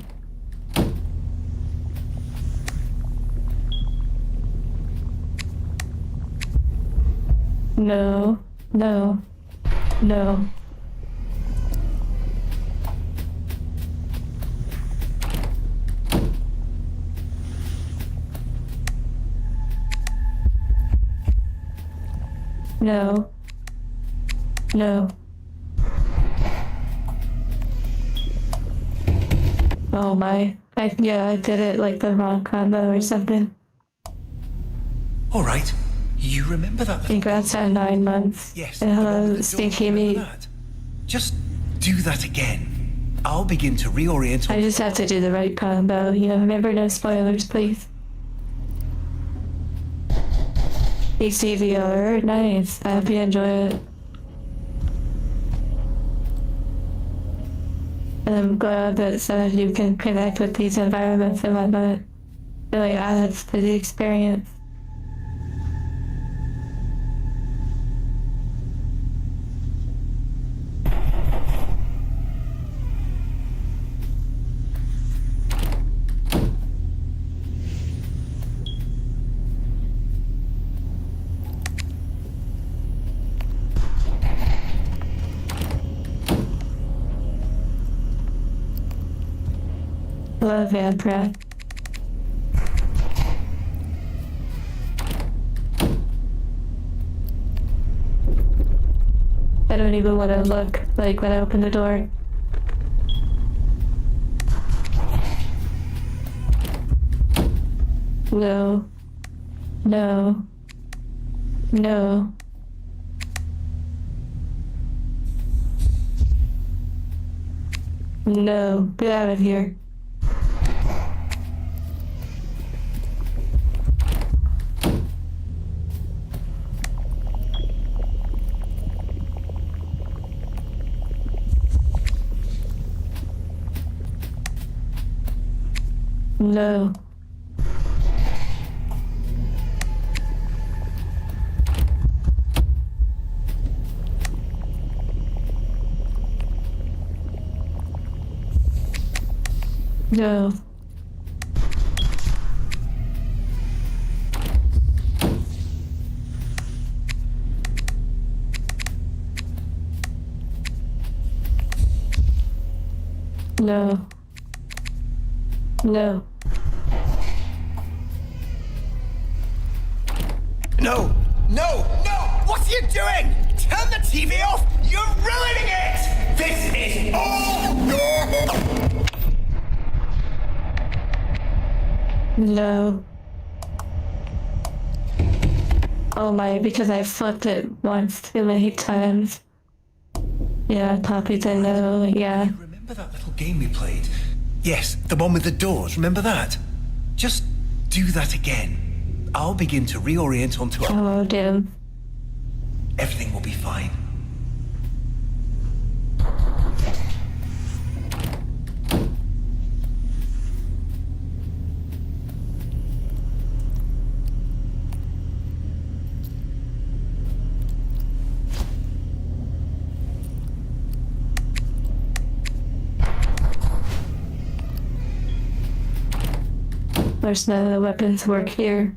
[SPEAKER 1] No. No. No. No. No. Oh my. Yeah, I did it like the wrong combo or something.
[SPEAKER 2] All right. You remember that?
[SPEAKER 1] Congrats on 9 months.
[SPEAKER 2] Yes.
[SPEAKER 1] And
[SPEAKER 2] the one
[SPEAKER 1] hello,
[SPEAKER 2] with the door,
[SPEAKER 1] stinky
[SPEAKER 2] remember
[SPEAKER 1] meat.
[SPEAKER 2] that? Just do that again. I'll begin to reorient.
[SPEAKER 1] I just have to do the right combo. You know, remember no spoilers, please. ECVR, nice. I hope you enjoy it. And I'm glad that some of you can connect with these environments and whatnot. It really adds to the experience. Love Vampire. I don't even want to look, like, when I open the door. No. No. No. No. Get out of here. No. No. No. No.
[SPEAKER 2] No! No! No! What are you doing? Turn the TV off! You're ruining it! This is all
[SPEAKER 1] No. Oh my, because I flipped it once too many times. Yeah, Poppy didn't know, yeah.
[SPEAKER 2] Remember that little game we played? Yes, the one with the doors. Remember that? Just do that again. I'll begin to reorient onto it.
[SPEAKER 1] Oh, damn.
[SPEAKER 2] Everything will be fine.
[SPEAKER 1] There's none of the weapons work here.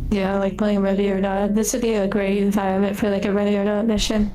[SPEAKER 1] Yeah, like playing Ready or Not. This would be a great environment for like a Ready or Not mission.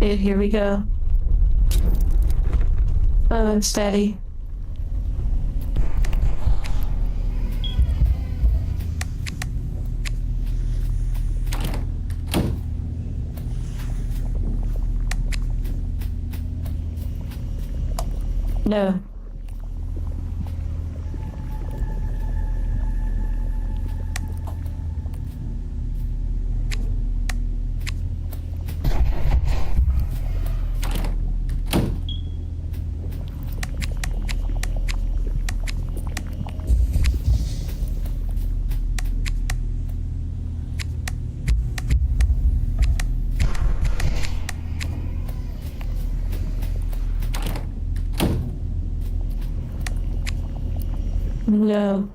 [SPEAKER 1] Dude, here we go. Oh, and steady. No. No.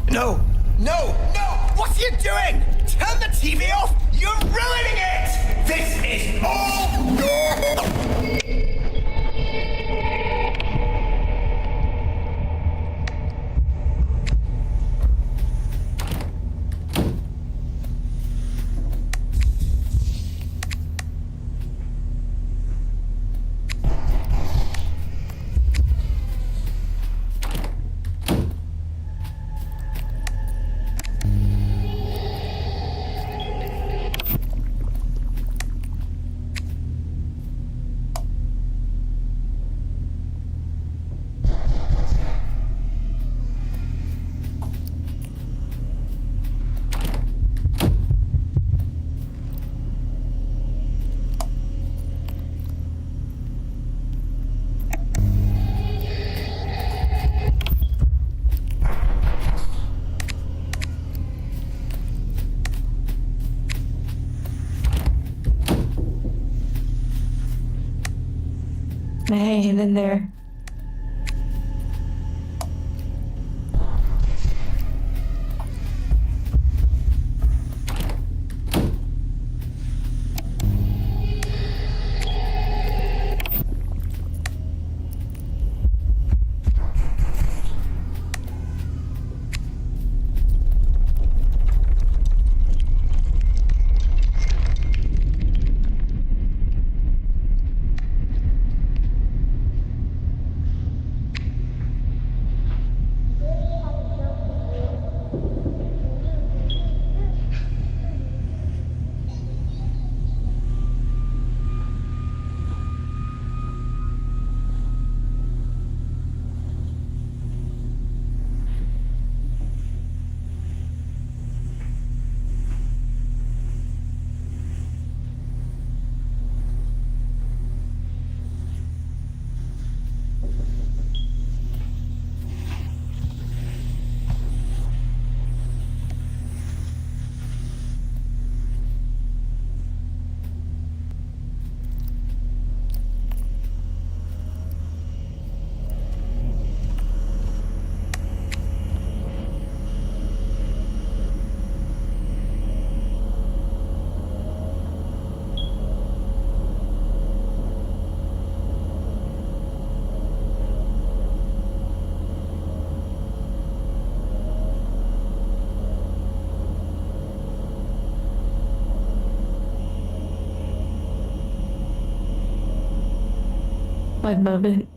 [SPEAKER 3] No! No! No! What are you doing? Turn the TV off! You're ruining it! This is all your...
[SPEAKER 1] Hang in there. One moment.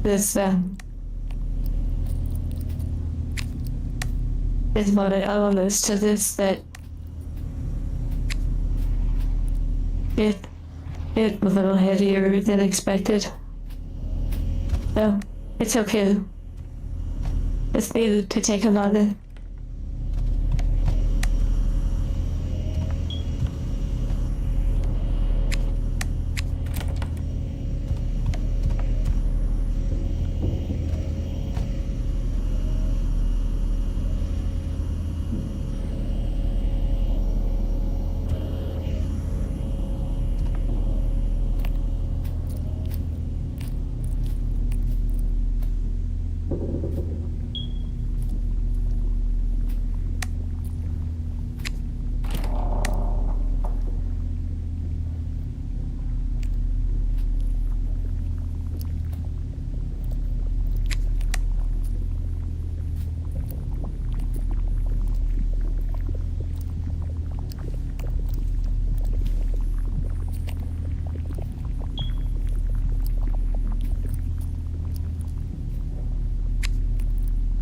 [SPEAKER 1] This is one of the elements to this that it was a little heavier than expected. No, it's okay. Just need to take a moment.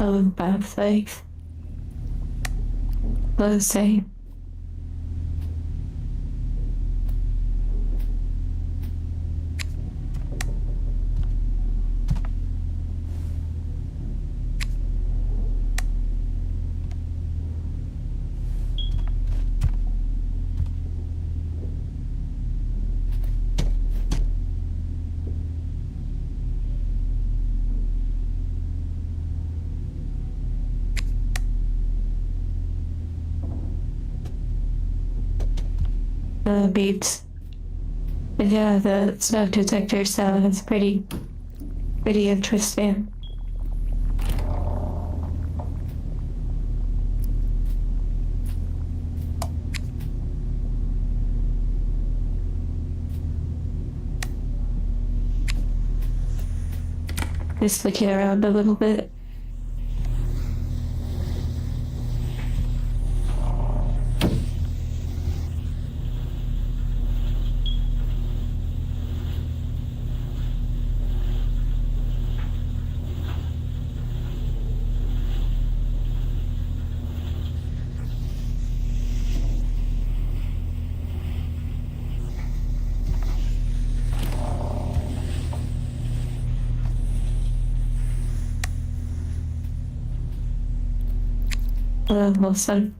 [SPEAKER 1] Oh, bad things. Let's say. Beats. But yeah, the smoke detector sound is pretty interesting. Just looking around a little bit. Awesome.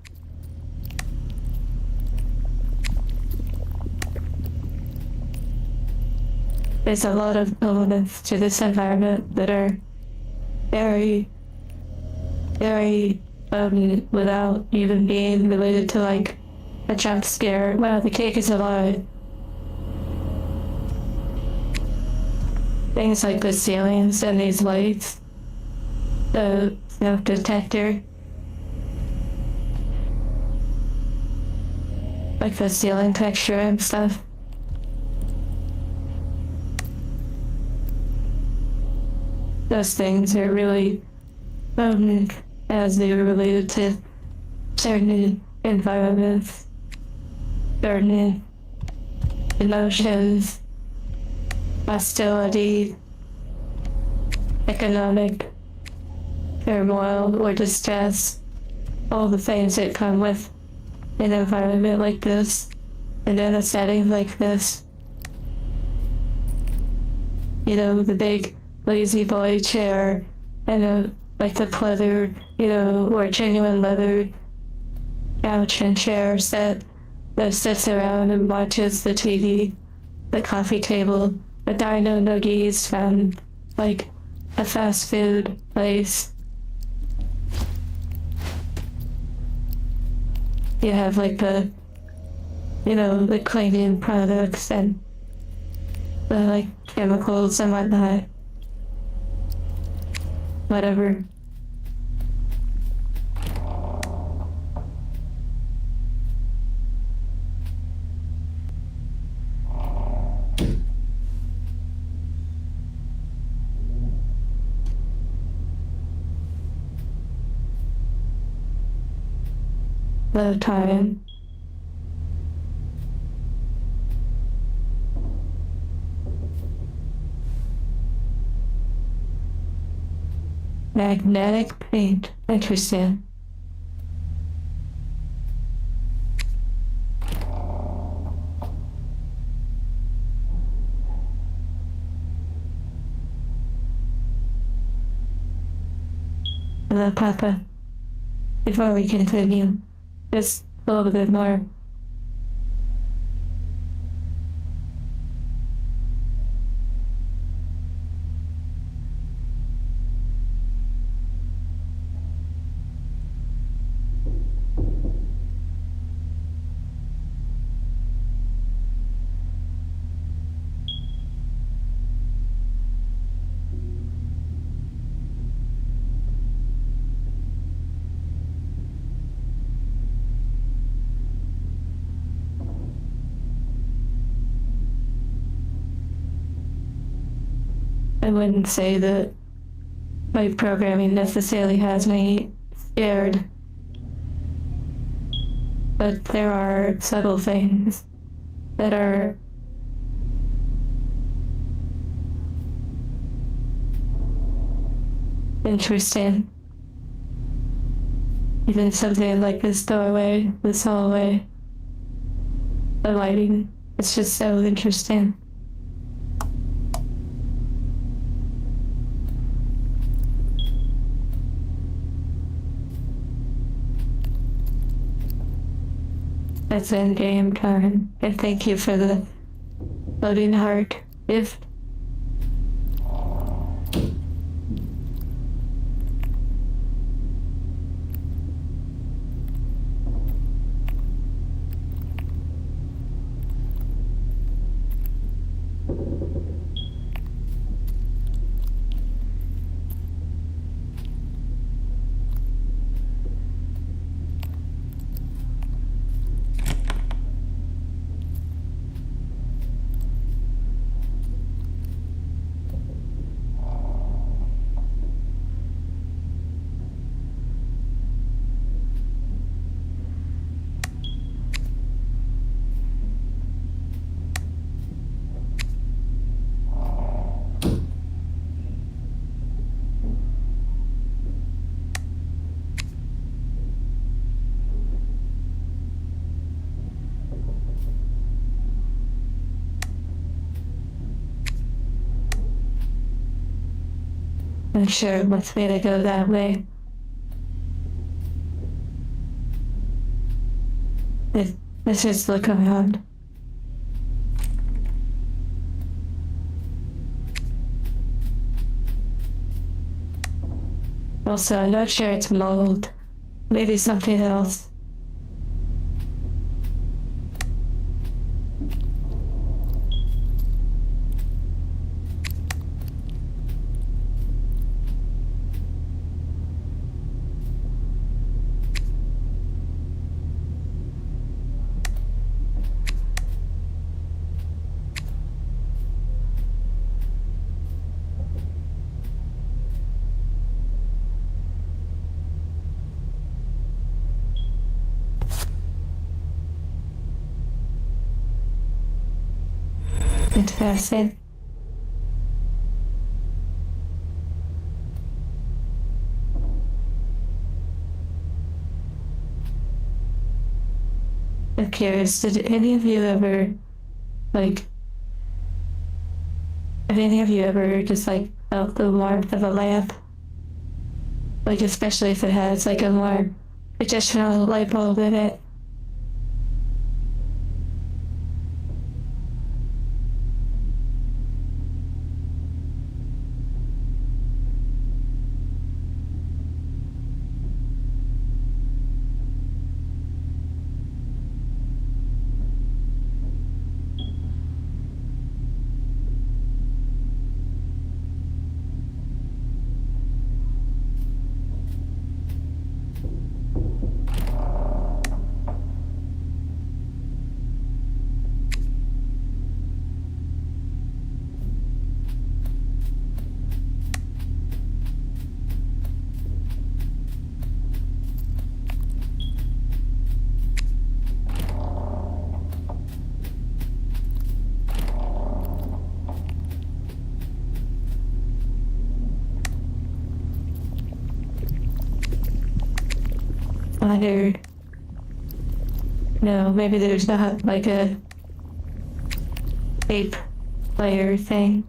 [SPEAKER 1] There's a lot of elements to this environment that are very, very without even being related to like a jump scare. Wow, the cake is alive. Things like the ceilings and these lights, the smoke detector, like the ceiling texture and stuff. Those things are really potent as they are related to certain environments, certain emotions, hostility, economic turmoil or distress, all the things that come with an environment like this, and in a setting like this. You know, the big lazy boy chair, and like the pleather, or genuine leather couch and chair set that sits around and watches the TV, the coffee table, the dino nuggies from like a fast food place. You have like the cleaning products and the like chemicals and whatnot. Whatever. The time. Magnetic paint. Interesting. the Papa before we continue. Just a little bit more. I wouldn't say that my programming necessarily has me scared, but there are subtle things that are interesting. Even something like this doorway, this hallway, the lighting, it's just so interesting. That's in-game time, and thank you for the loading heart gift. I'm sure it wants me to go that way. Let's just look around. Also, I'm not sure it's mold. Maybe something else. Interesting. I'm curious, did any of you ever, like, have any of you ever just, like, felt the warmth of a lamp? Like, especially if it has, like, a more traditional light bulb in it. Wonder, no, maybe there's not like a tape player thing.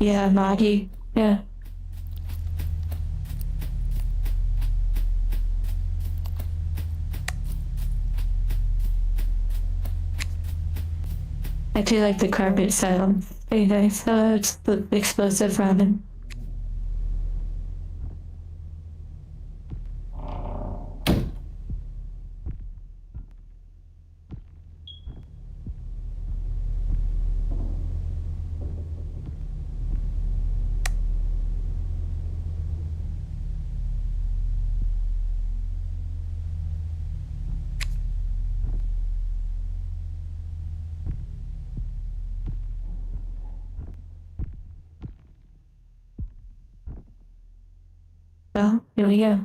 [SPEAKER 1] Yeah, Maggie. Yeah. I do like the carpet sound. Very nice. It's the explosive ramen. Well, here we go.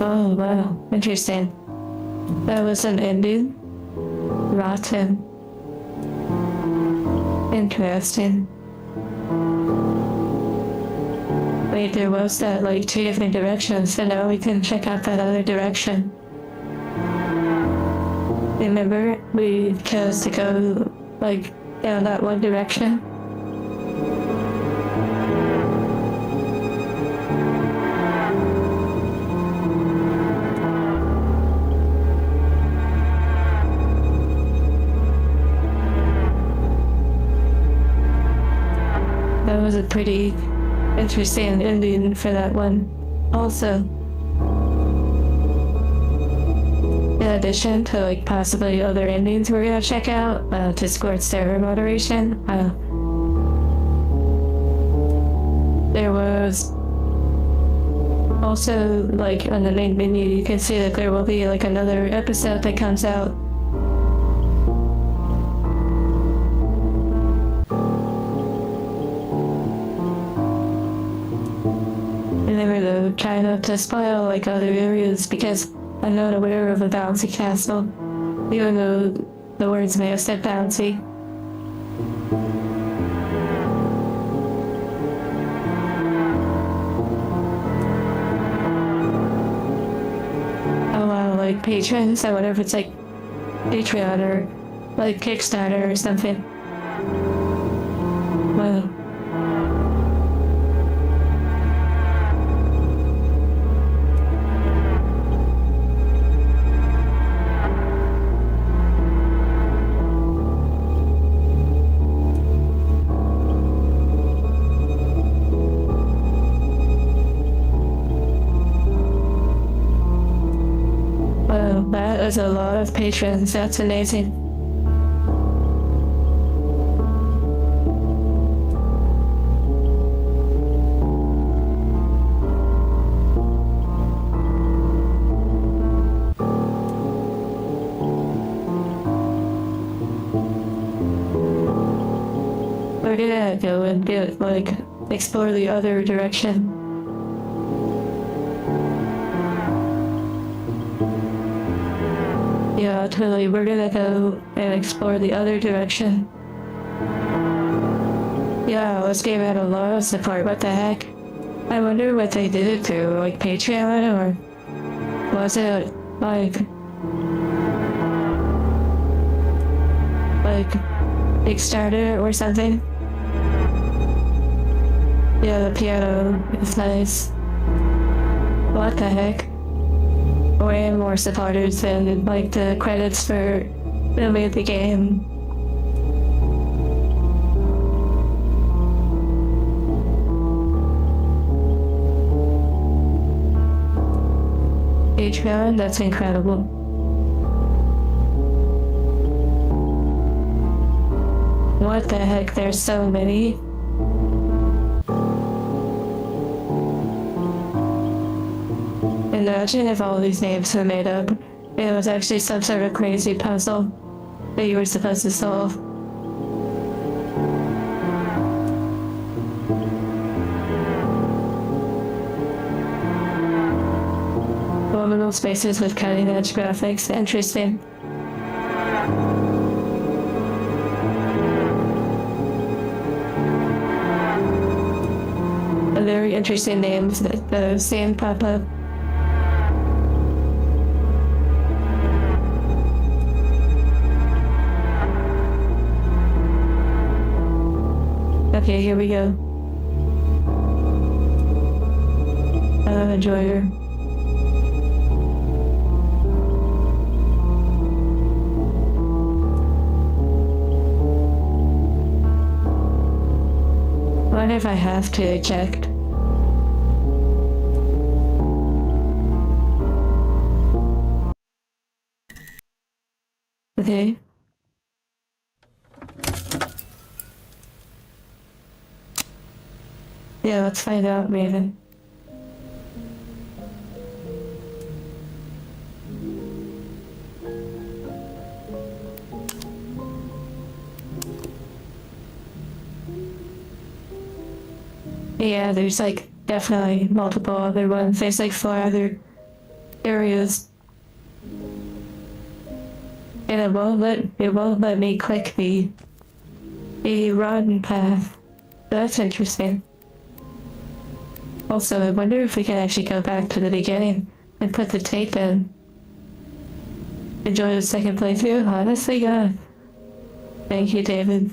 [SPEAKER 1] Oh, wow. Interesting. That was an ending. Rotten. Interesting. Wait, there was that like two different directions, so now we can check out that other direction. Remember, we chose to go like down that one direction? That was a pretty interesting ending for that one. Also, in addition to like possibly other endings we're gonna check out, Discord server moderation, there was also like on the main menu you can see that there will be like another episode that comes out. Remember though, try not to spoil like other areas because I'm not aware of a bouncy castle, even though the words may have said bouncy. Oh wow, like patrons, I wonder if it's like Patreon or like Kickstarter or something. Wow. That is a lot of patrons. That's amazing. We're gonna go and get like explore the other direction. Yeah, totally. We're gonna go and explore the other direction. Yeah, this game had a lot of support. What the heck? I wonder what they did it through, like Patreon, or was it like Kickstarter or something? Yeah, the piano is nice. What the heck? Way more supporters than like the credits for the made the game. Patreon, that's incredible. What the heck, there's so many. Imagine if all these names were made up. It was actually some sort of crazy puzzle that you were supposed to solve. liminal spaces with cutting edge graphics. Interesting. A very interesting names that I've seen pop up. Okay, here we go. Enjoyer. What if I have to eject? Okay. Yeah, let's find out, Raven. Yeah, there's like definitely multiple other ones. There's like 4 other areas. And it won't let me click the run path. That's interesting. Also, I wonder if we can actually go back to the beginning and put the tape in. Enjoy the second playthrough? Honestly, God. Thank you, David.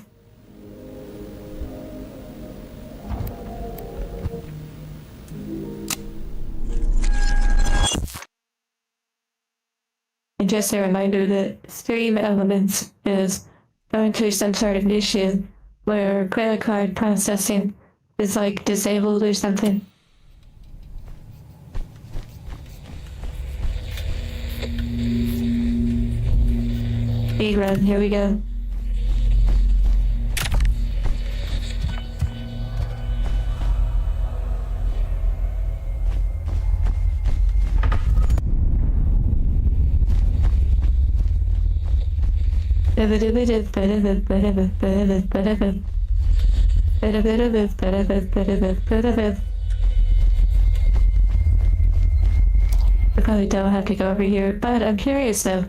[SPEAKER 1] And just a reminder that Stream Elements is going through some sort of issue where credit card processing is like disabled or something. Speed run, here we go. I probably don't have to go over here, but I'm curious though.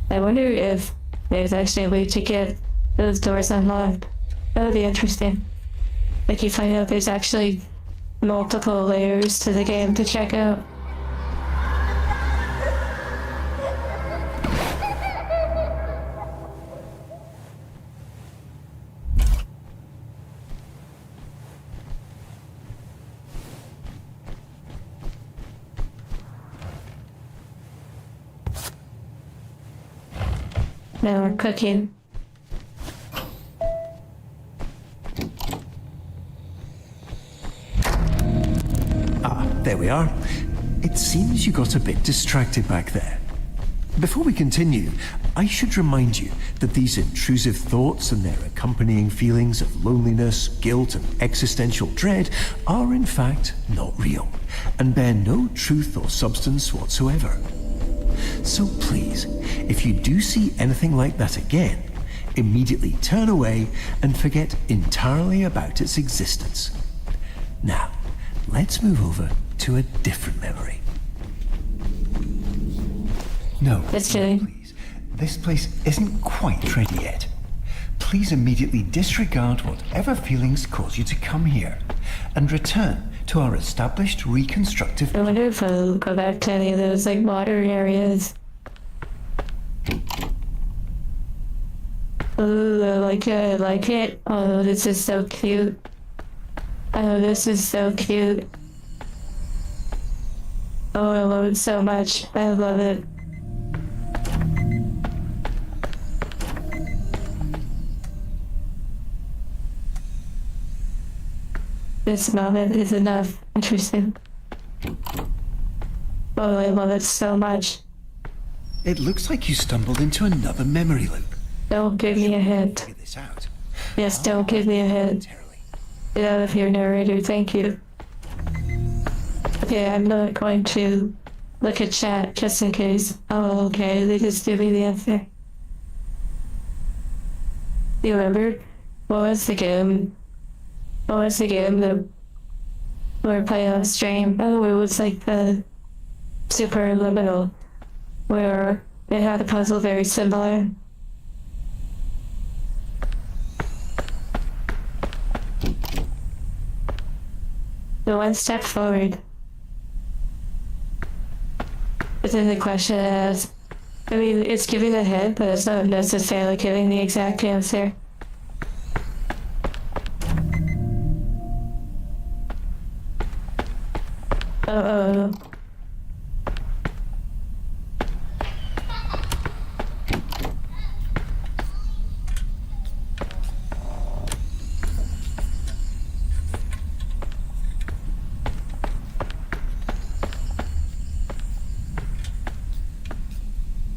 [SPEAKER 1] I wonder if there's actually a way to get those doors unlocked. That would be interesting. Like you find out there's actually multiple layers to the game to check out. Now we're cooking.
[SPEAKER 2] There we are. It seems you got a bit distracted back there. Before we continue, I should remind you that these intrusive thoughts and their accompanying feelings of loneliness, guilt, and existential dread are in fact not real, and bear no truth or substance whatsoever. So please, if you do see anything like that again, immediately turn away and forget entirely about its existence. Now, let's move over to a different memory. No, please. This place isn't quite ready yet. Please immediately disregard whatever feelings cause you to come here and return to our established reconstructive...
[SPEAKER 1] I wonder if I'll go back to any of those like water areas. Ooh, I like it. Oh, this is so cute. Oh, this is so cute. Oh, I love it so much. I love it. This moment is enough. Interesting. Oh, I love it so much.
[SPEAKER 2] It looks like you stumbled into another memory loop.
[SPEAKER 1] Don't give me a hint. Yes, don't give me a hint. Get out of here, narrator. Thank you. Okay, I'm not going to look at chat just in case. Oh, okay. They just give me the answer. Do you remember? What was the game? What was the game that we were playing on stream? Oh, it was like the Subliminal, where it had a puzzle very similar. The one step forward. But then the question is, I mean, it's giving a hint, but it's not necessarily giving the exact answer. Uh-oh.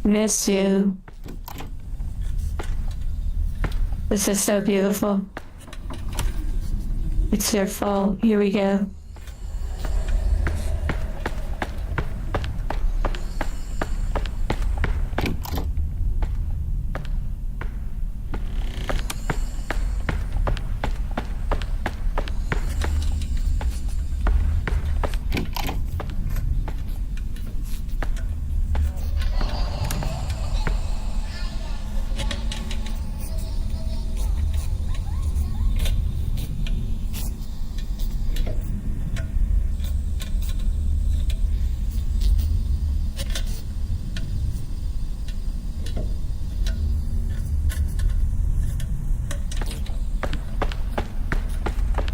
[SPEAKER 1] Miss you. This is so beautiful. It's your fault. Here we go.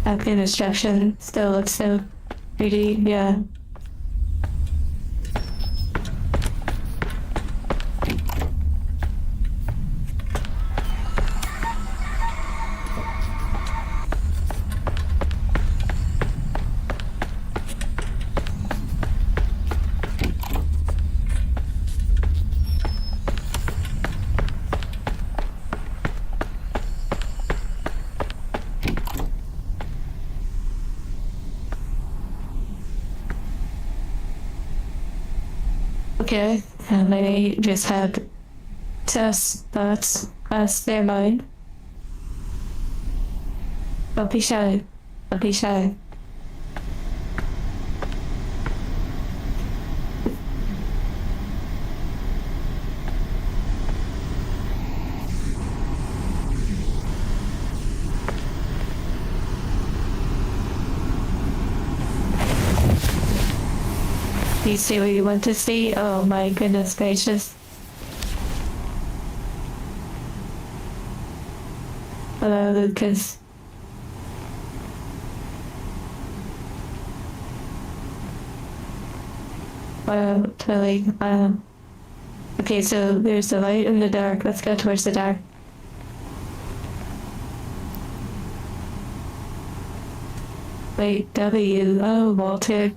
[SPEAKER 1] Happy instruction still looks so pretty, yeah. Okay, and they just had test thoughts pass their mind. Don't be shy. Don't be shy. You see what you want to see? Oh my goodness gracious. Hello, Lucas. Wow, totally. Okay, so there's the light and the dark. Let's go towards the dark. Wait, W. Oh, Walter.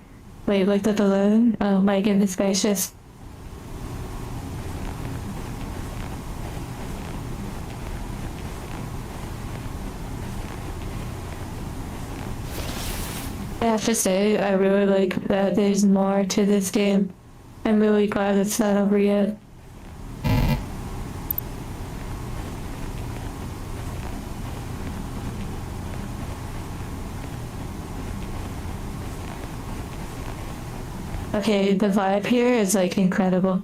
[SPEAKER 1] Wait, like the balloon? Oh my goodness gracious. I have to say, I really like that there's more to this game. I'm really glad it's not over yet. Okay, the vibe here is like incredible.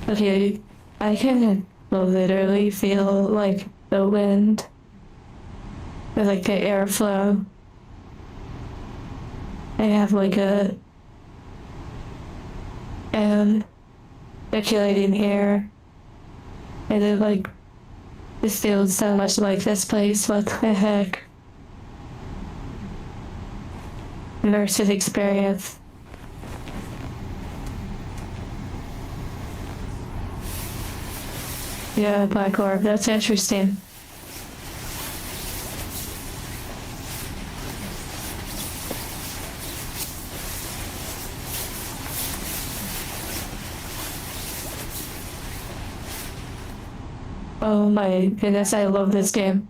[SPEAKER 1] Okay, I can literally feel like the wind, or like the airflow. I have like a circulating air, and it like this feels so much like this place. What the heck? Immersive experience. Yeah, Black Orb, that's interesting. Oh my goodness, I love this game.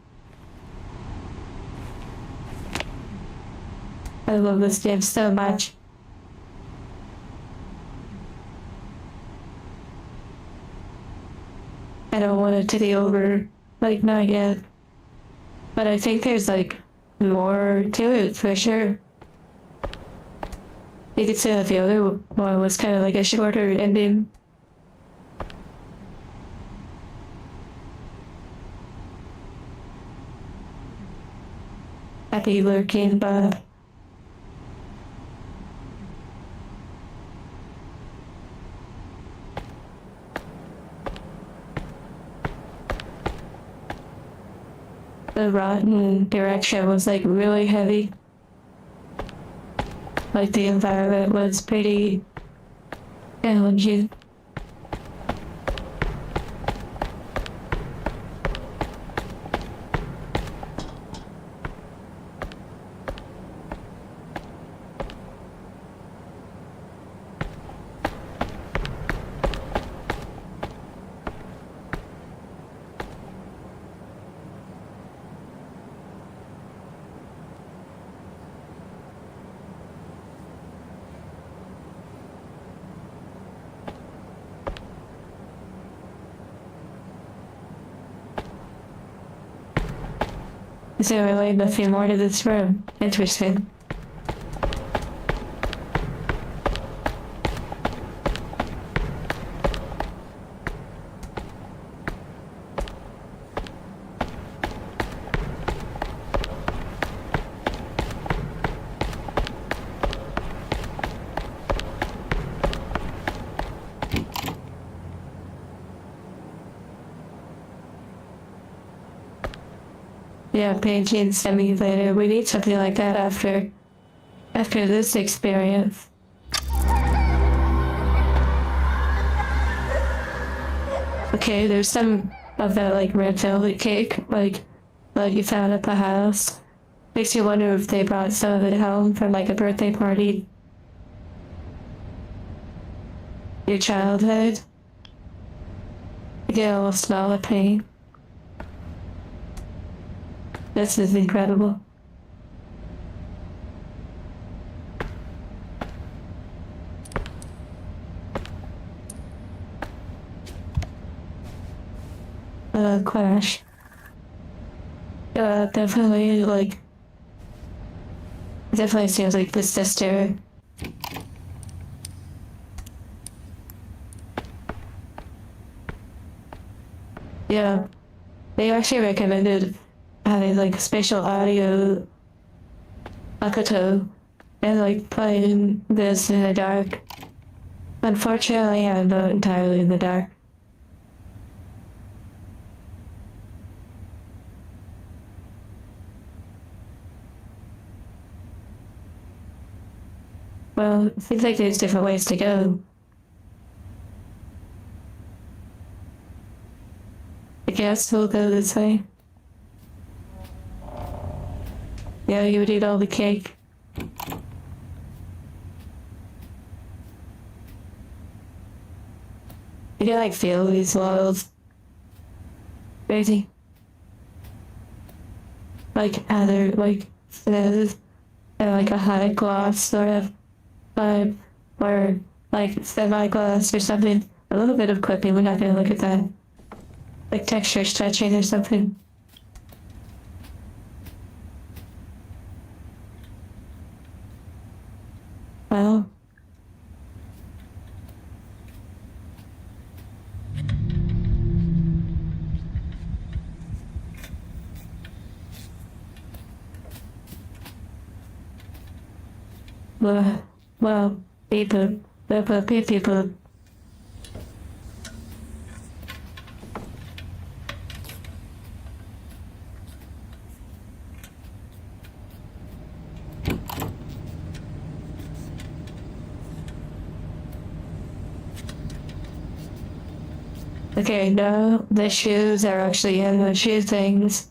[SPEAKER 1] I love this game so much. I don't want it to be over, like, not yet. But I think there's, like, more to it, for sure. You could say that the other one was kind of like a shorter ending. Happy lurking, but... the rotten direction was like really heavy. Like the environment was pretty challenging. Is there really nothing more to this room? Interesting. Yeah, painting simulator. We need something like that after this experience. Okay, there's some of that like red velvet cake, like you found at the house. Makes you wonder if they brought some of it home from like a birthday party. Your childhood. You get a little smell of pain. This is incredible. Crash. Definitely like. Definitely seems like the sister. Yeah, they actually recommended having like spatial audio Makoto and like playing this in the dark. Unfortunately, I'm not entirely in the dark. Well, it seems like there's different ways to go. I guess we'll go this way. Yeah, you would eat all the cake. You can like feel these walls. Crazy. Like other like smooth and like a high gloss sort of vibe or like semi-gloss or something. A little bit of clipping, we're not gonna look at that. Like texture stretching or something. Well. Well, people, people. Okay, no, the shoes are actually in the shoe things.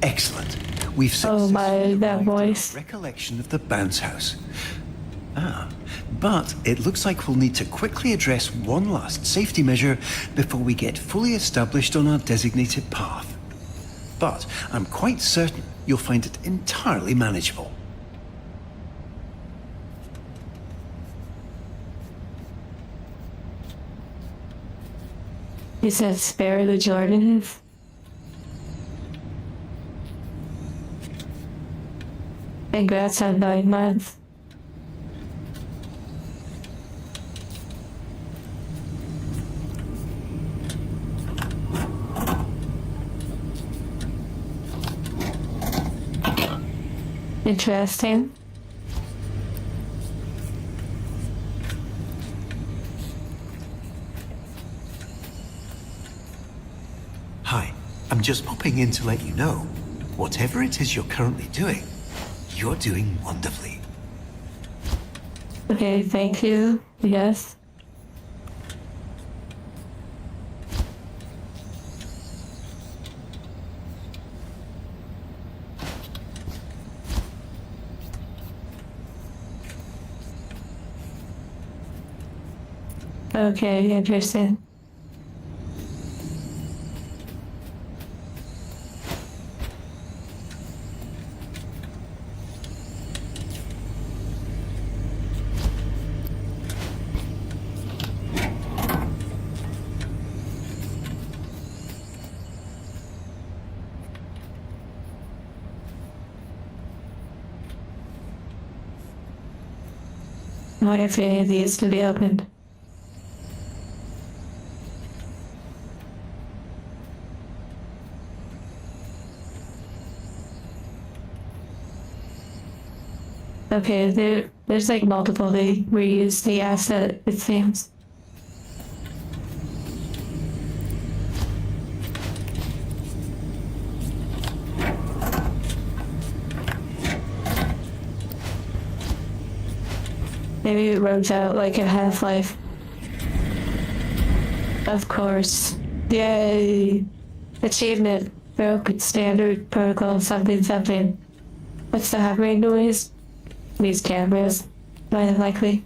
[SPEAKER 2] Excellent. We've
[SPEAKER 1] Oh my,
[SPEAKER 2] successfully
[SPEAKER 1] that
[SPEAKER 2] arrived at a
[SPEAKER 1] voice.
[SPEAKER 2] recollection of the bounce house. But it looks like we'll need to quickly address one last safety measure before we get fully established on our designated path. But I'm quite certain you'll find it entirely manageable.
[SPEAKER 1] He says spare the Jordans. Congrats on 9 months. Interesting.
[SPEAKER 2] Hi, I'm just popping in to let you know, whatever it is you're currently doing, you're doing wonderfully.
[SPEAKER 1] Okay, thank you. Yes. Okay, interesting. What if any of these to be opened? Okay, there's like multiple. They reuse the asset, it seems. Maybe it runs out like a Half-Life. Of course. Yay! Achievement. Broke standard protocol something something. What's the hovering noise? These cameras. More than likely.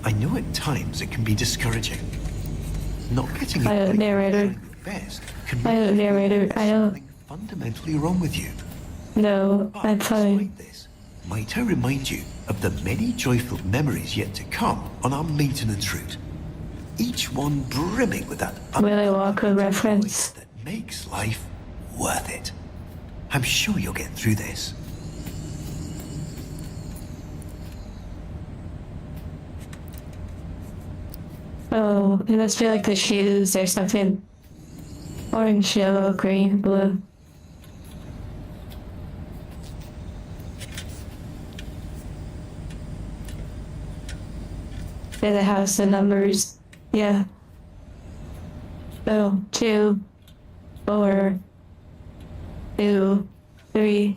[SPEAKER 2] I know at times it can be discouraging. Not getting
[SPEAKER 1] I don't, narrator.
[SPEAKER 2] best can
[SPEAKER 1] I don't, narrator. I don't.
[SPEAKER 2] something fundamentally wrong with you.
[SPEAKER 1] No,
[SPEAKER 2] But
[SPEAKER 1] I'm fine.
[SPEAKER 2] despite this, might I remind you of the many joyful memories yet to come on our maintenance route? Each one brimming with that
[SPEAKER 1] Willy Wonka reference.
[SPEAKER 2] that makes life worth it. I'm sure you'll get through this.
[SPEAKER 1] Oh, it must be like the shoes or something. Orange, yellow, green, blue. Yeah, the house, the numbers. Yeah. Oh, 2, 4, 2, 3.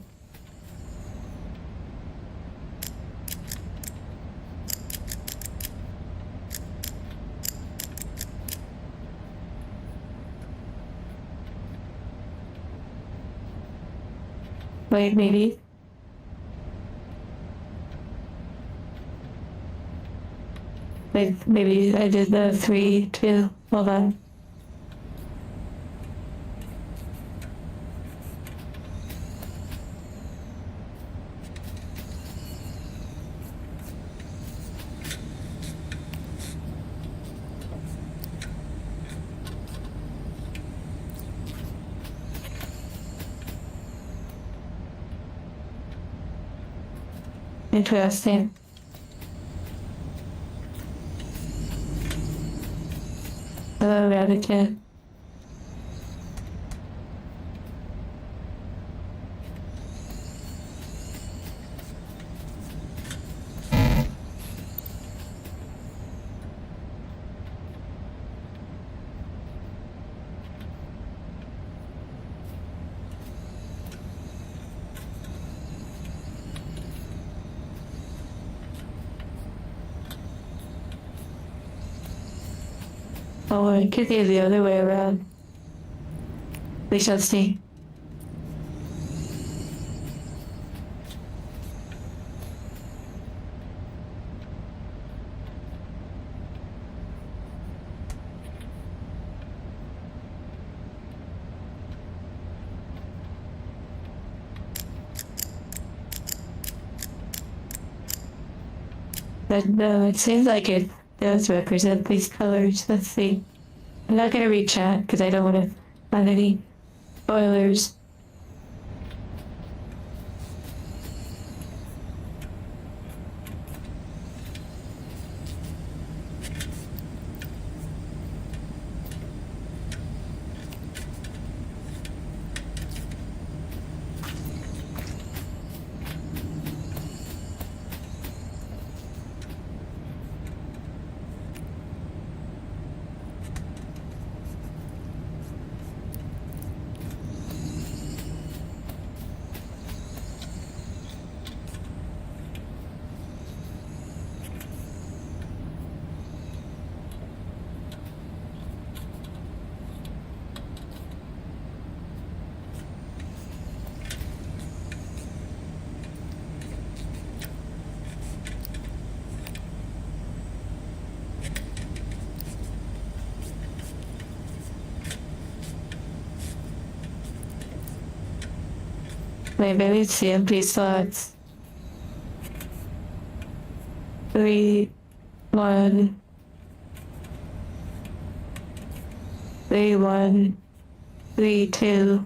[SPEAKER 1] Wait, maybe. Wait, maybe I did the 3, 2. Hold on. Interesting. Hello, Rabbit. Oh, it could be the other way around. We shall see. But no, it seems like it does represent these colors. Let's see. I'm not gonna read chat because I don't want to find any spoilers. Maybe it's the empty slots. 3, 1, 3, 1, 3, 2.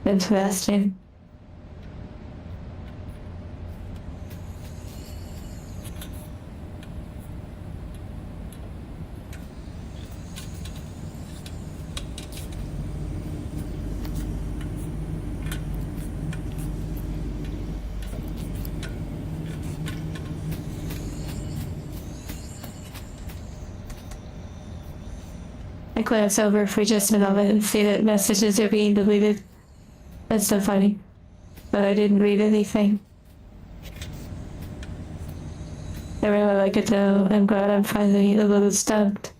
[SPEAKER 1] Interesting. I glance over for just a moment and see that messages are being deleted. That's so funny. But I didn't read anything. I really like it though. I'm glad I'm finally a little stumped.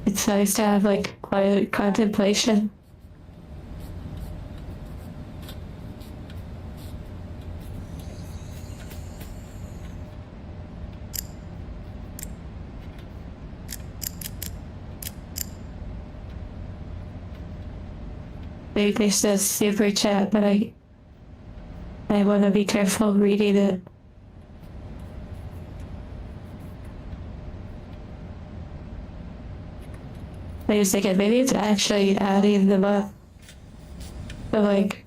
[SPEAKER 1] It's nice to have like quiet contemplation. Maybe it's just super chat, but I want to be careful reading it. I was thinking maybe it's actually adding them up. But like,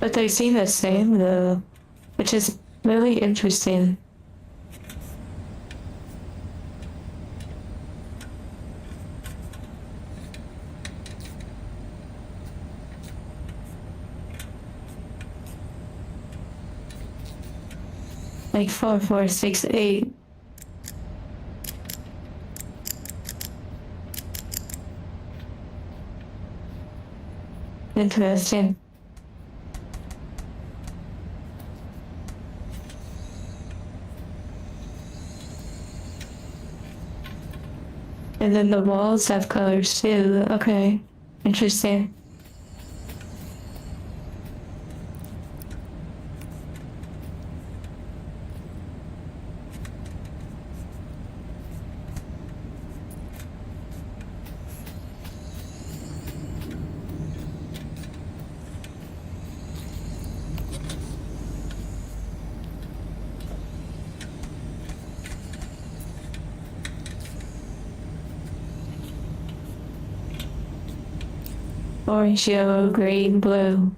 [SPEAKER 1] but they seem the same though, which is really interesting. Like 4, 4, 6, 8. Interesting. And then the walls have colors too. Okay. Interesting. Orange, yellow, green, blue.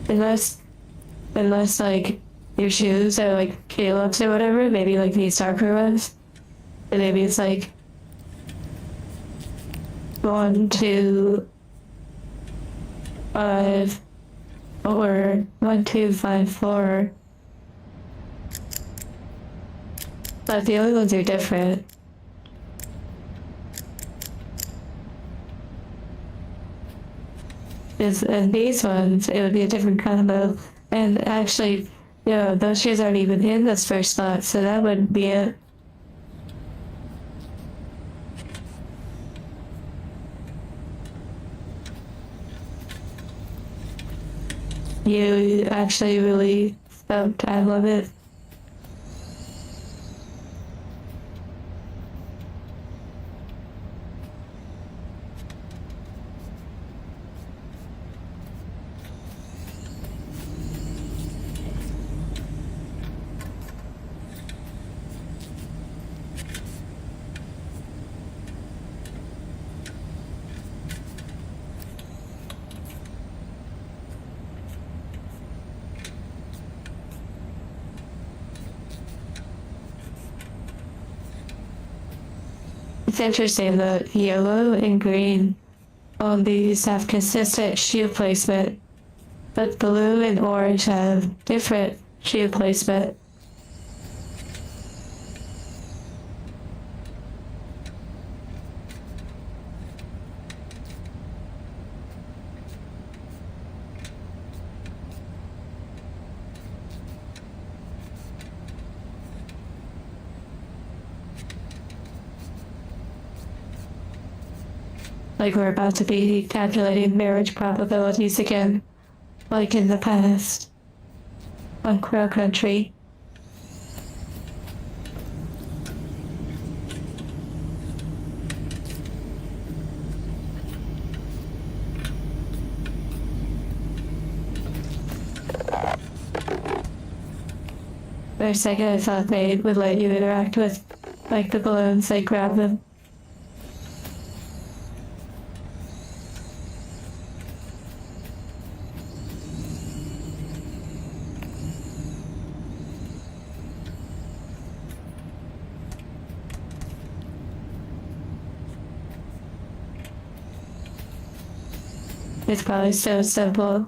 [SPEAKER 1] Unless like your shoes are like Caleb's or whatever, maybe like these darker ones. And maybe it's like 1, 2, 5, or 1, 2, 5, 4. But the other ones are different. And these ones, it would be a different combo. And actually, those shoes aren't even in this first slot, so that wouldn't be it. you actually really spent time on it. It's interesting that yellow and green on these have consistent shoe placement, but blue and orange have different shoe placement. Like we're about to be calculating marriage probabilities again, like in the past. On Crow Country. For a second I thought they would let you interact with, like, the balloons, like grab them. It's probably so simple.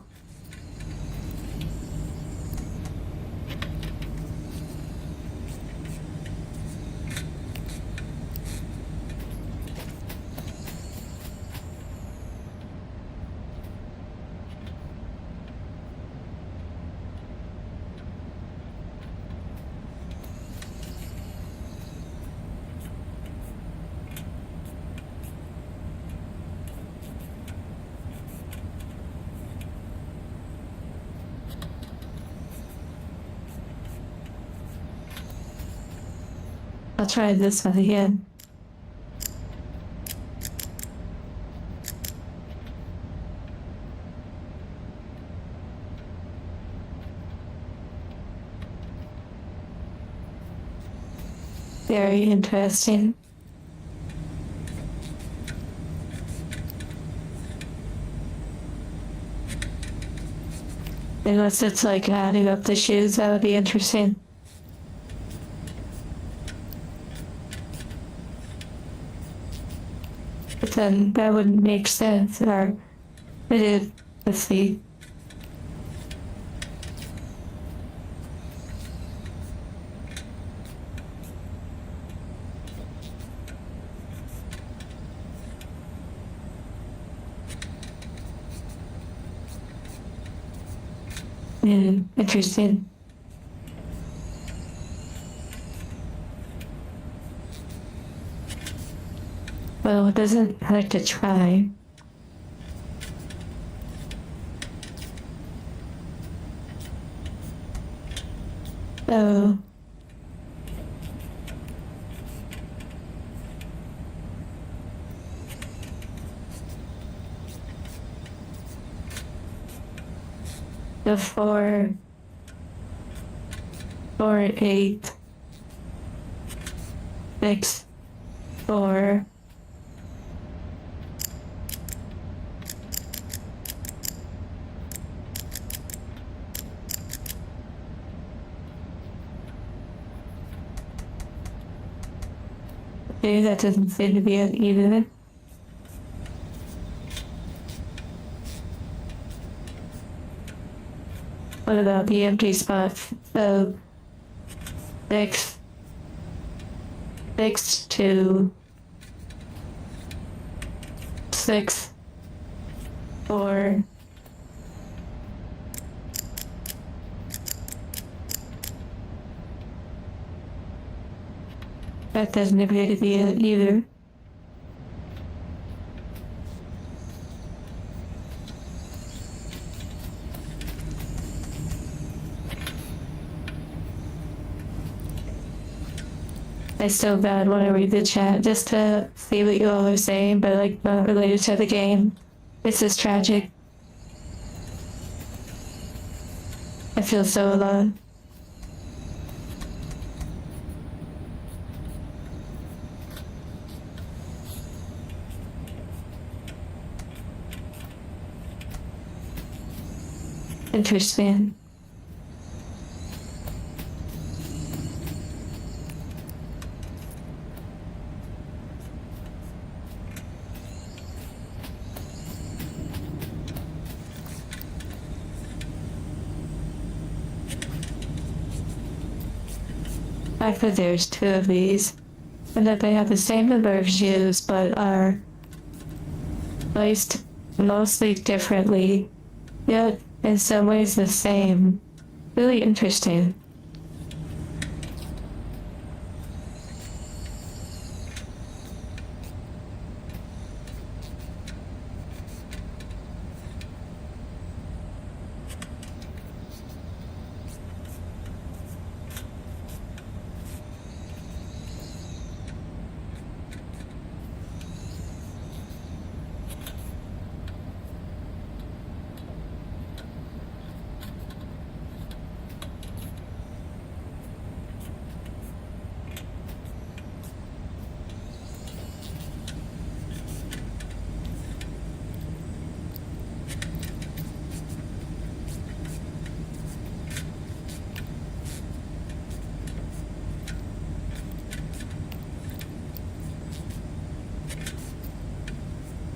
[SPEAKER 1] I'll try this one again. Very interesting. Unless it's like adding up the shoes, that would be interesting. But then that wouldn't make sense, or it is. Let's see. Interesting. Well, it doesn't hurt to try. So, the 4, 8, 6, 4. Okay, that doesn't seem to be an even. What about the empty spots? So 6, 2, 6, 4. That doesn't appear to be it either. I so bad want to read the chat just to see what you all are saying, but like not related to the game. This is tragic. I feel so alone. Interesting. I fact there's two of these, and that they have the same number of shoes but are placed mostly differently, yet in some ways the same. Really interesting.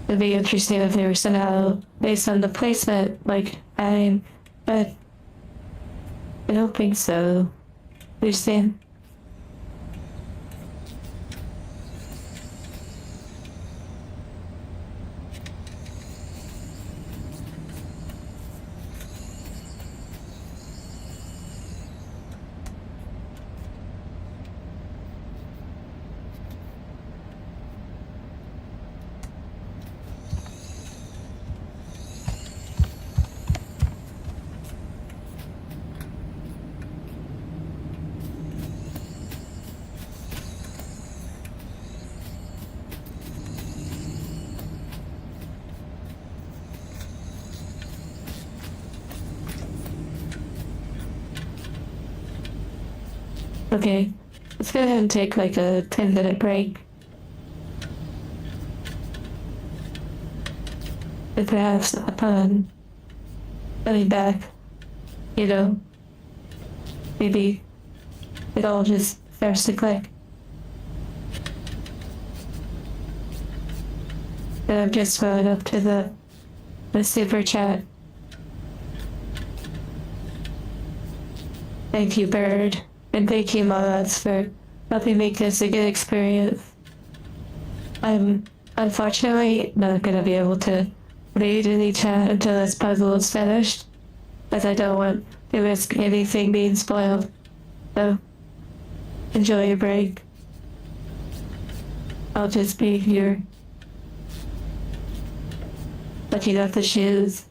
[SPEAKER 1] It'd be interesting if they were somehow based on the placement, like adding, but I don't think so. Understand? Okay, let's go ahead and take like a 10-minute break. And perhaps upon coming back, you know, maybe it all just starts to click. And I'm just going up to the super chat. Thank you, Bird. And thank you, mods, for helping make this a good experience. I'm unfortunately not gonna be able to read any chat until this puzzle is finished, as I don't want to risk anything being spoiled. So, enjoy your break. I'll just be here, looking at the shoes.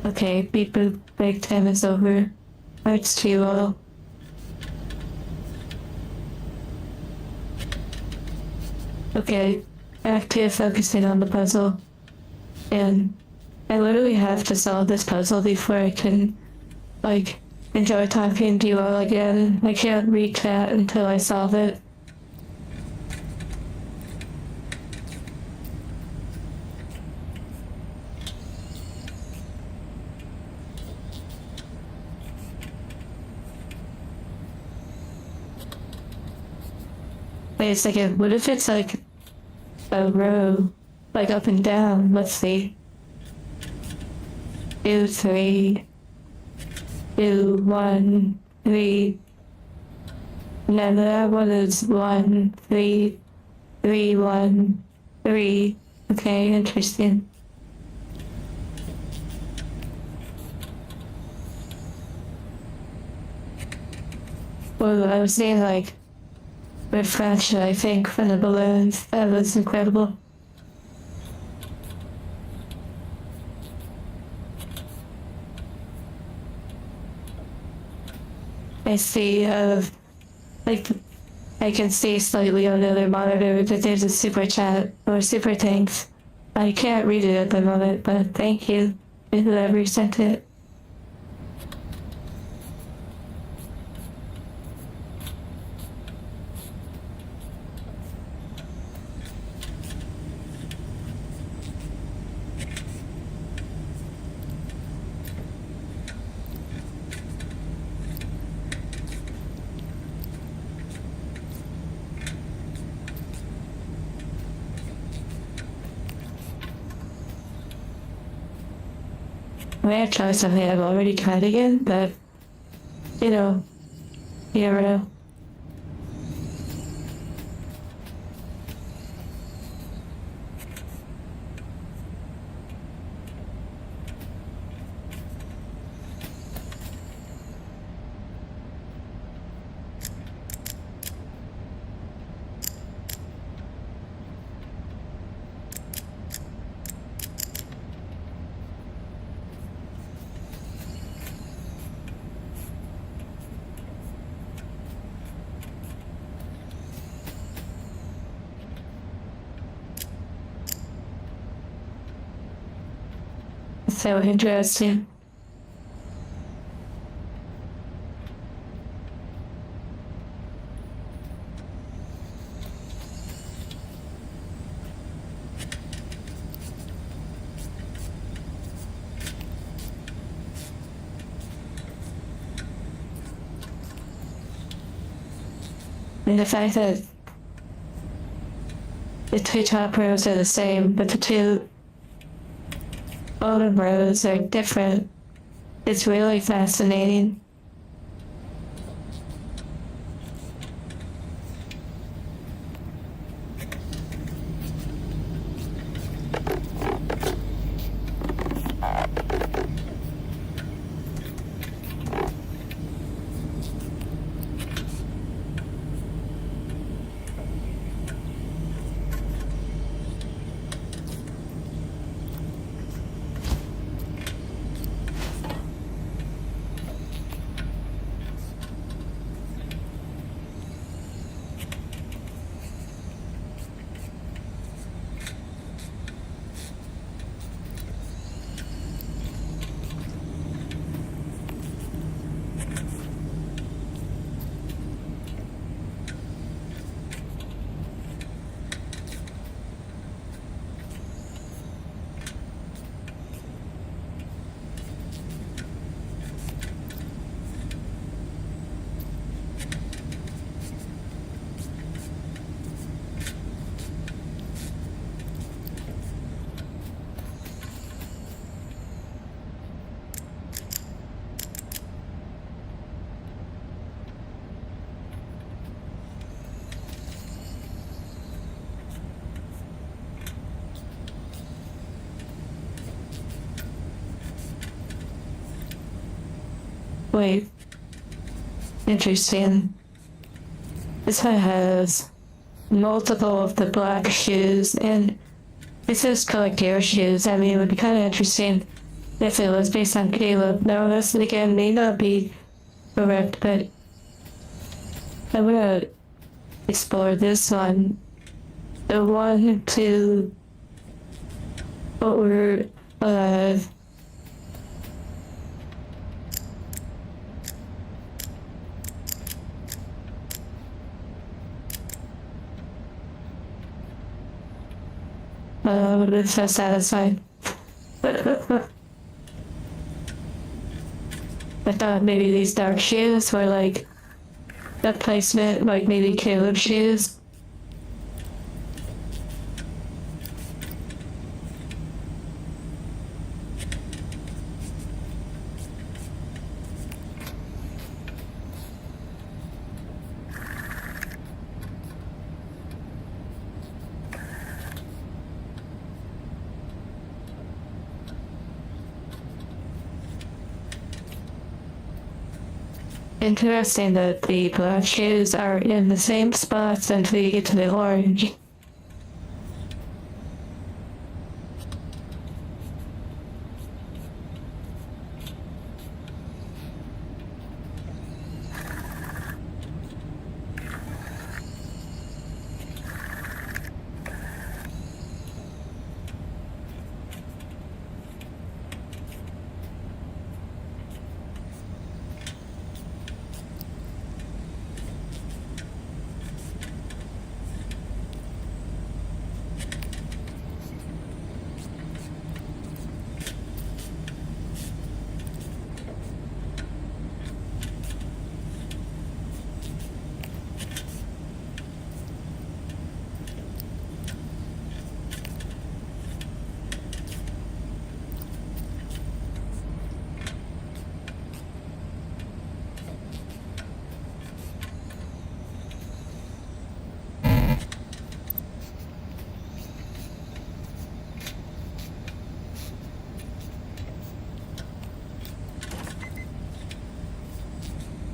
[SPEAKER 1] Okay, beep boop, break time is over. Arts too low. Okay, back to focusing on the puzzle. And I literally have to solve this puzzle before I can, like, enjoy talking to you all again. I can't read chat until I solve it. Wait a second, what if it's like a row, like up and down? Let's see. 2, 3, 2, 1, 3. No, that one is 1, 3, 3, 1, 3. Okay, interesting. Well, I was saying like reflection, I think, from the balloons. That was incredible. I see, like, I can see slightly on the other monitor that there's a super chat or super thanks. I can't read it at the moment, but thank you to whoever sent it. I'm gonna try something I've already tried again, but, you know, you never know. So interesting. And the fact that the two top rows are the same, but the two bottom rows are different. It's really fascinating. Wait. Interesting. This one has multiple of the black shoes, and it says collect your shoes. I mean, it would be kind of interesting if it was based on Caleb. Now this again may not be correct, but I'm gonna explore this one. The one to over it's so satisfied. I thought maybe these dark shoes were like the placement, like maybe Caleb shoes. Interesting that the black shoes are in the same spots until you get to the orange.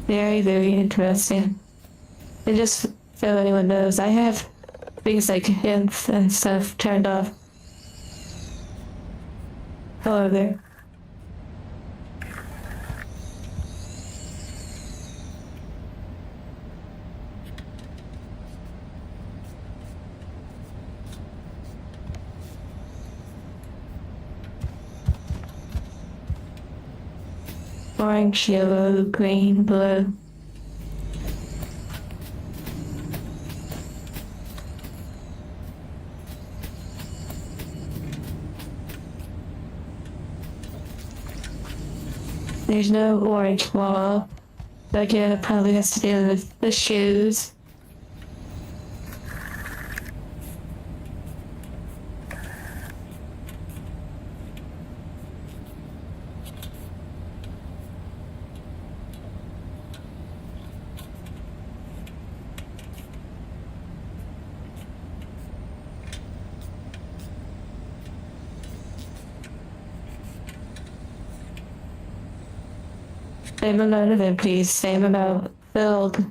[SPEAKER 1] Very, very interesting. I just so anyone knows, I have things like hints and stuff turned off. Hello there. Orange, yellow, green, blue. There's no orange wall. Again, it probably has to do with the shoes. Same amount of empties, same amount filled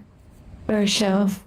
[SPEAKER 1] per shelf.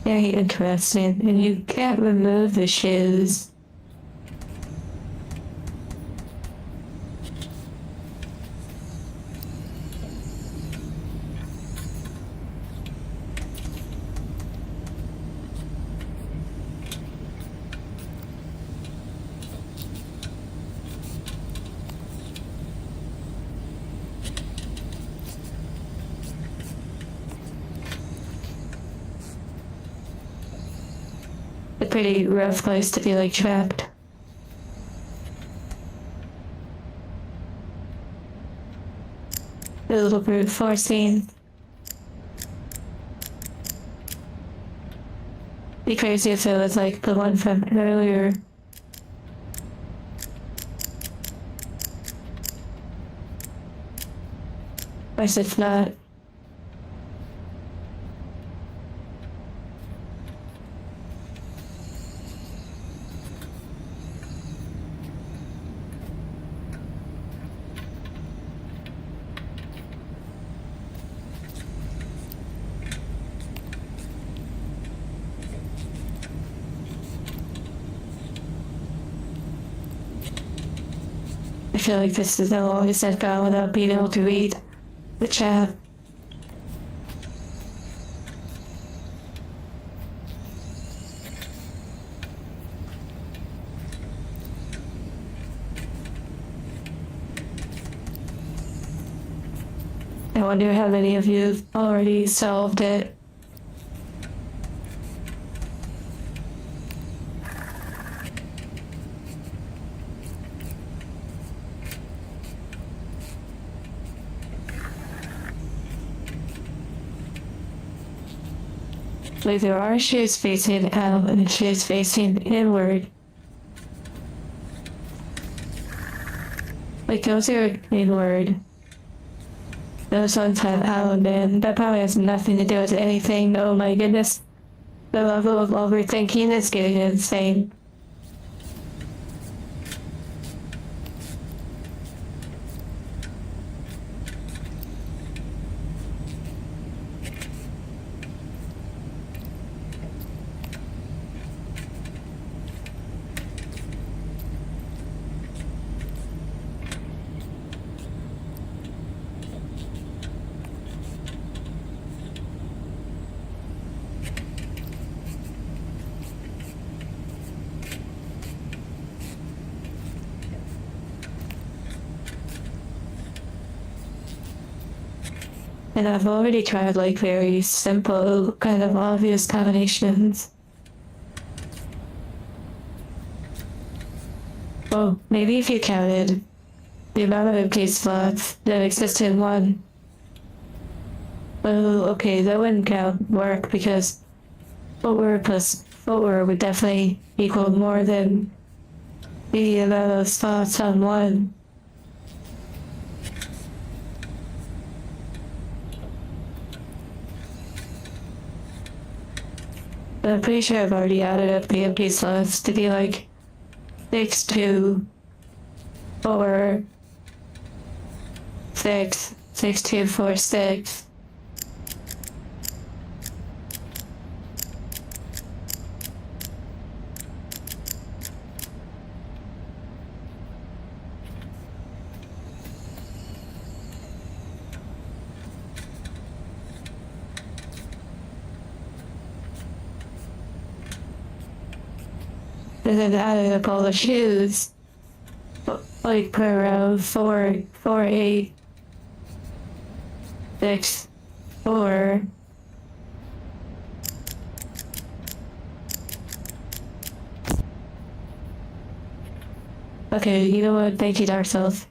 [SPEAKER 1] Very interesting, and you can't remove the shoes. A pretty rough place to be like trapped. The little brute forcing. Be crazy if it was like the one from earlier. Guess it's not. I feel like this is the longest I've gone without being able to read the chat. I wonder how many of you already solved it. Like there are shoes facing out and shoes facing inward. Like those are inward. Those ones have out, and that probably has nothing to do with anything. Oh my goodness. The level of overthinking is getting insane. And I've already tried like very simple, kind of obvious combinations. Well, maybe if you counted the amount of empty slots that exist in one. Well, okay, that wouldn't count work because footwear plus footwear would definitely equal more than the amount of spots on one. But I'm pretty sure I've already added up the empty slots to be like 6, 2, 4, 6, 6, 2, 4, 6. And then added up all the shoes, like per row, 4, 4, 8, 6, 4. Okay, you know what? Thank you, Dark Souls.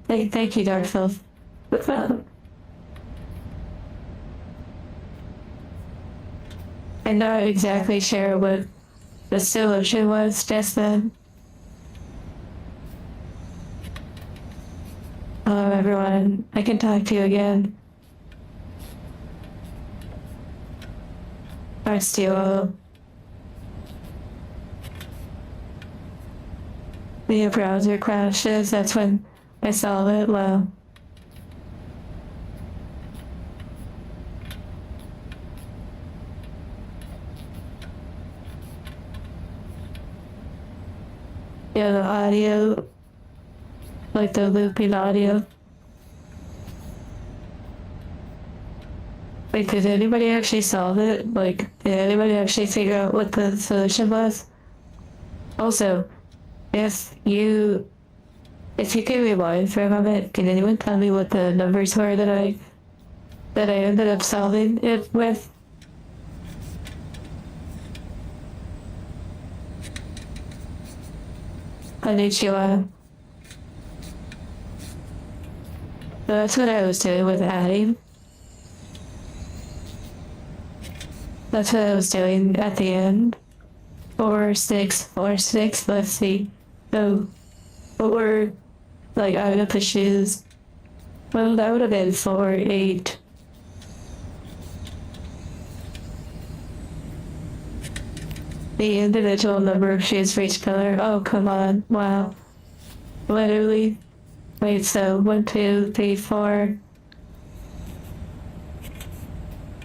[SPEAKER 1] Thank you, Dark Souls. I'm not exactly sure what the solution was just then. Hello everyone, I can talk to you again. Arstio. The browser crashes, that's when I solve it. Well, yeah, the audio, like the looping audio. Wait, did anybody actually solve it? Like, did anybody actually figure out what the solution was? Also, if you could rewind for a moment, can anyone tell me what the numbers were that I ended up solving it with? Konnichiwa. So that's what I was doing with adding. That's what I was doing at the end. 4, 6, 4, 6, let's see. So, what were, like, out of the shoes. Well, that would have been 4, 8. The individual number of shoes for each color. Oh, come on. Wow. Literally. Wait, so 1, 2, 3, 4,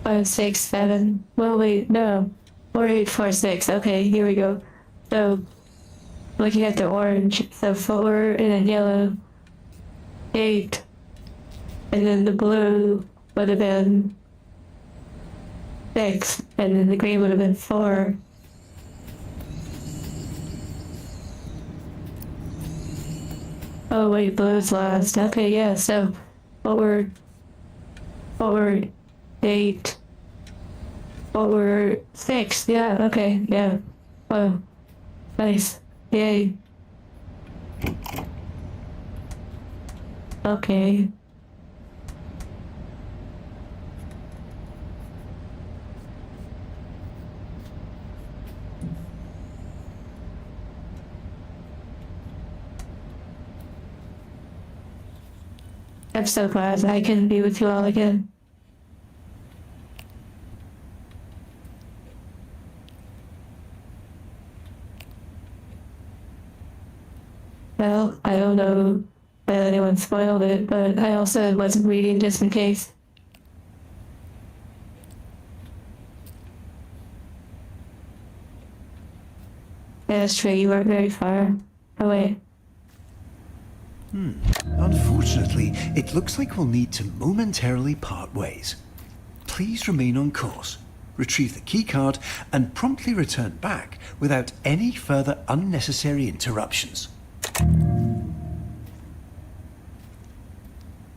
[SPEAKER 1] 5, 6, 7. Well, wait, no. 4, 8, 4, 6. Okay, here we go. So, looking at the orange, so 4 and then yellow, 8, and then the blue would have been 6, and then the green would have been 4. Oh wait, blue's last. Okay, yeah, so what were 8, what were 6, yeah, okay, yeah. Wow. Nice. Yay. Okay. I'm so glad I can be with you all again. Well, I don't know that anyone spoiled it, but I also wasn't reading just in case. Yeah, that's true, you weren't very far away.
[SPEAKER 2] Unfortunately, it looks like we'll need to momentarily part ways. Please remain on course, retrieve the keycard, and promptly return back without any further unnecessary interruptions.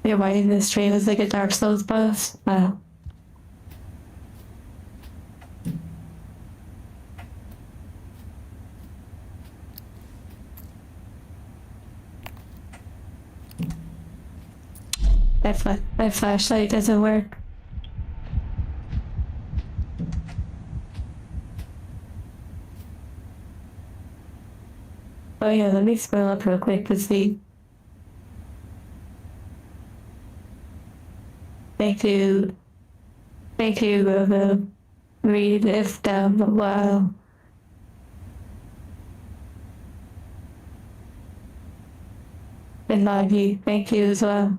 [SPEAKER 1] You're writing this train as like a Dark Souls boss? Wow. That flashlight doesn't work. Oh yeah, let me scroll up real quick to see. Thank you, read if down a while. And Maggie, thank you as well.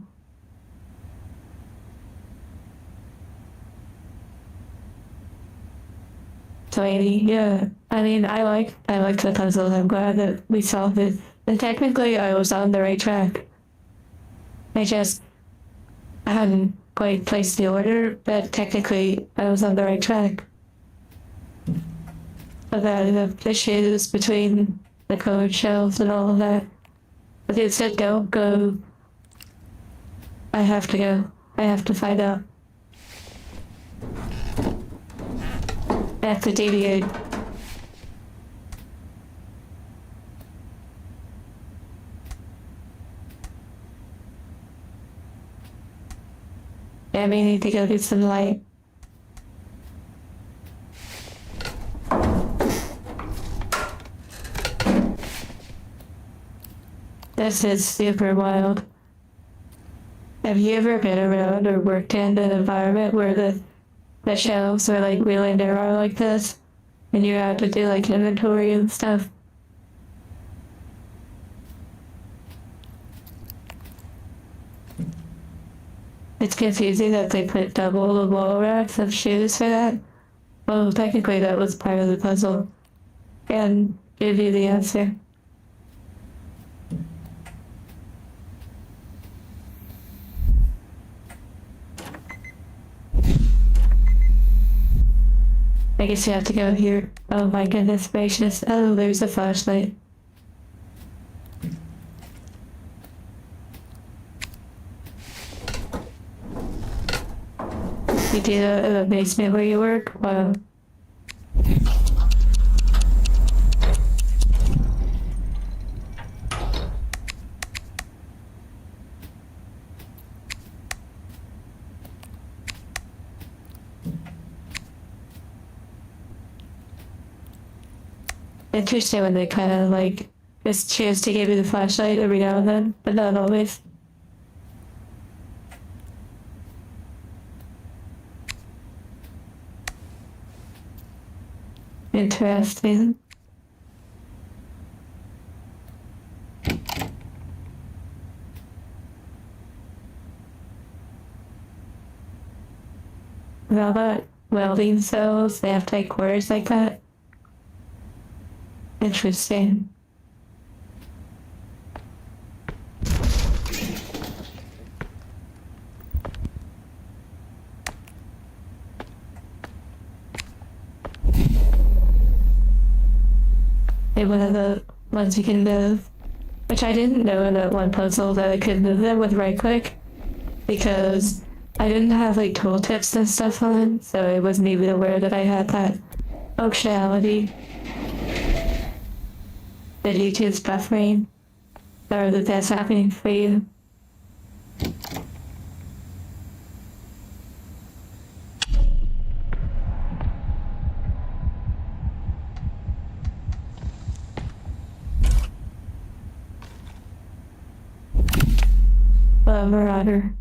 [SPEAKER 1] Twenty, yeah. I mean, I like the puzzle. I'm glad that we solved it. And technically, I was on the right track. I hadn't quite placed the order, but technically, I was on the right track. About the issues between the code shells and all of that. But it said don't go. I have to go. I have to find out. I have to deviate. Yeah, we need to go get some light. This is super wild. Have you ever been around or worked in an environment where the shelves are like wheel and arrow like this, and you have to do like inventory and stuff? It's confusing that they put double the wall racks of shoes for that. Well, technically that was part of the puzzle. And give you the answer. I guess you have to go here. Oh my goodness gracious. Oh, there's a flashlight. You do that in the basement where you work? Wow. Interesting when they kind of like just choose to give you the flashlight every now and then, but not always. Interesting. Well, about welding cells, they have tight quarters like that. Interesting. They one of the ones you can move, which I didn't know in that one puzzle that I could move them with right click because I didn't have like tooltips and stuff on, so I wasn't even aware that I had that functionality. That YouTube's buffering, or that that's happening for you. Marauder.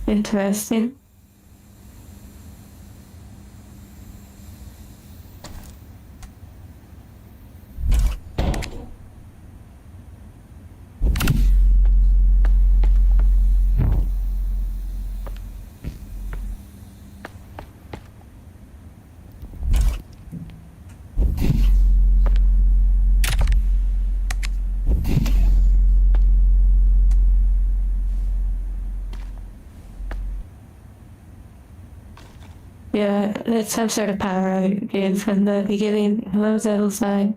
[SPEAKER 1] Interesting. Yeah, that's some sort of power I gained from the beginning. Hello, Zettelstein.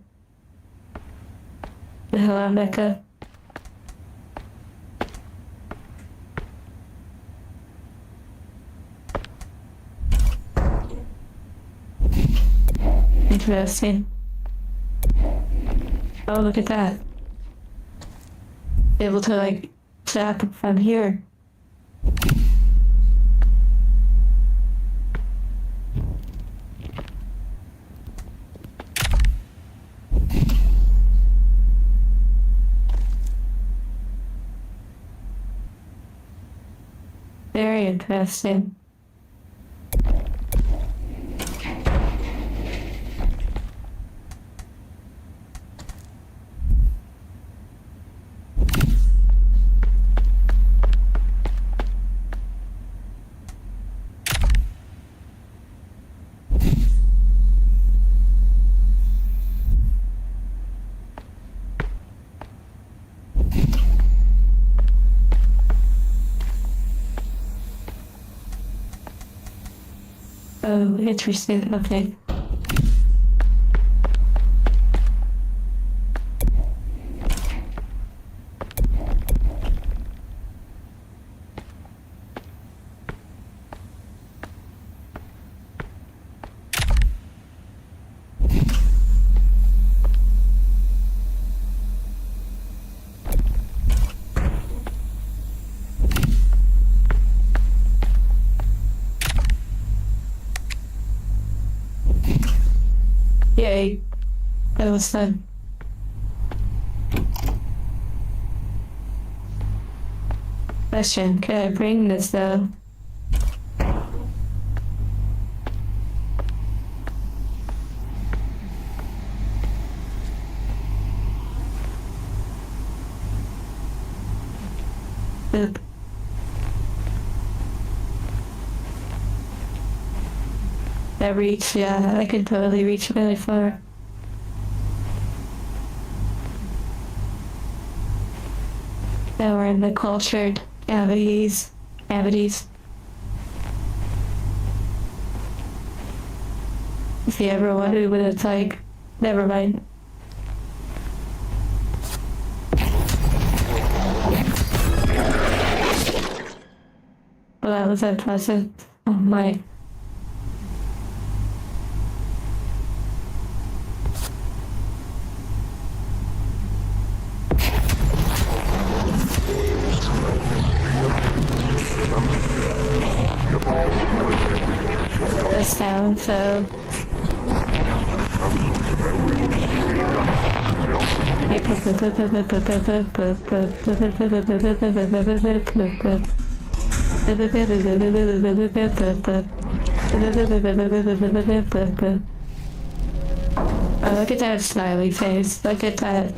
[SPEAKER 1] Hello, Mecca. Interesting. Oh, look at that. Able to, like, zap from here. Very interesting. Oh, interesting. Okay. Yay. That was fun. Question, can I bring this though? Oop. That reach, yeah, I can totally reach really far. Now we're in the cultured cavities. If you ever wondered what it's like, never mind. Well, that was unpleasant. Oh my. this down, so... Oh, look at that smiley face. Look at that.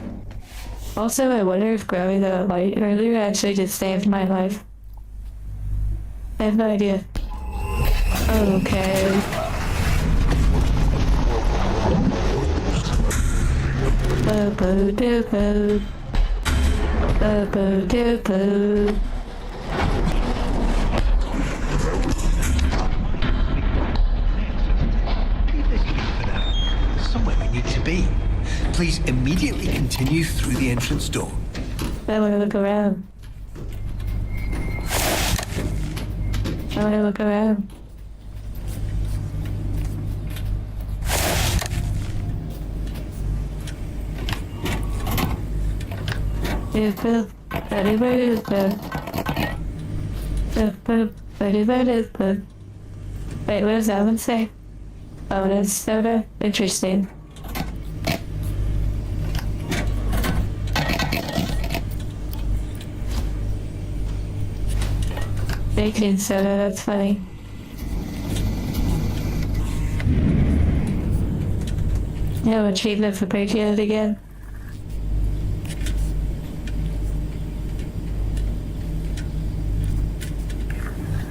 [SPEAKER 1] Also, I wonder if growing a light earlier actually just saved my life. I have no idea. Okay. Bo-bo-do-bo. Bo-bo-do-bo.
[SPEAKER 2] Somewhere we need to be. Please immediately continue through the entrance door.
[SPEAKER 1] I want to look around. I want to look around. Wait, what does that one say? Oh, that's soda? Interesting. Baking soda, that's funny. No achievement for breaking it again.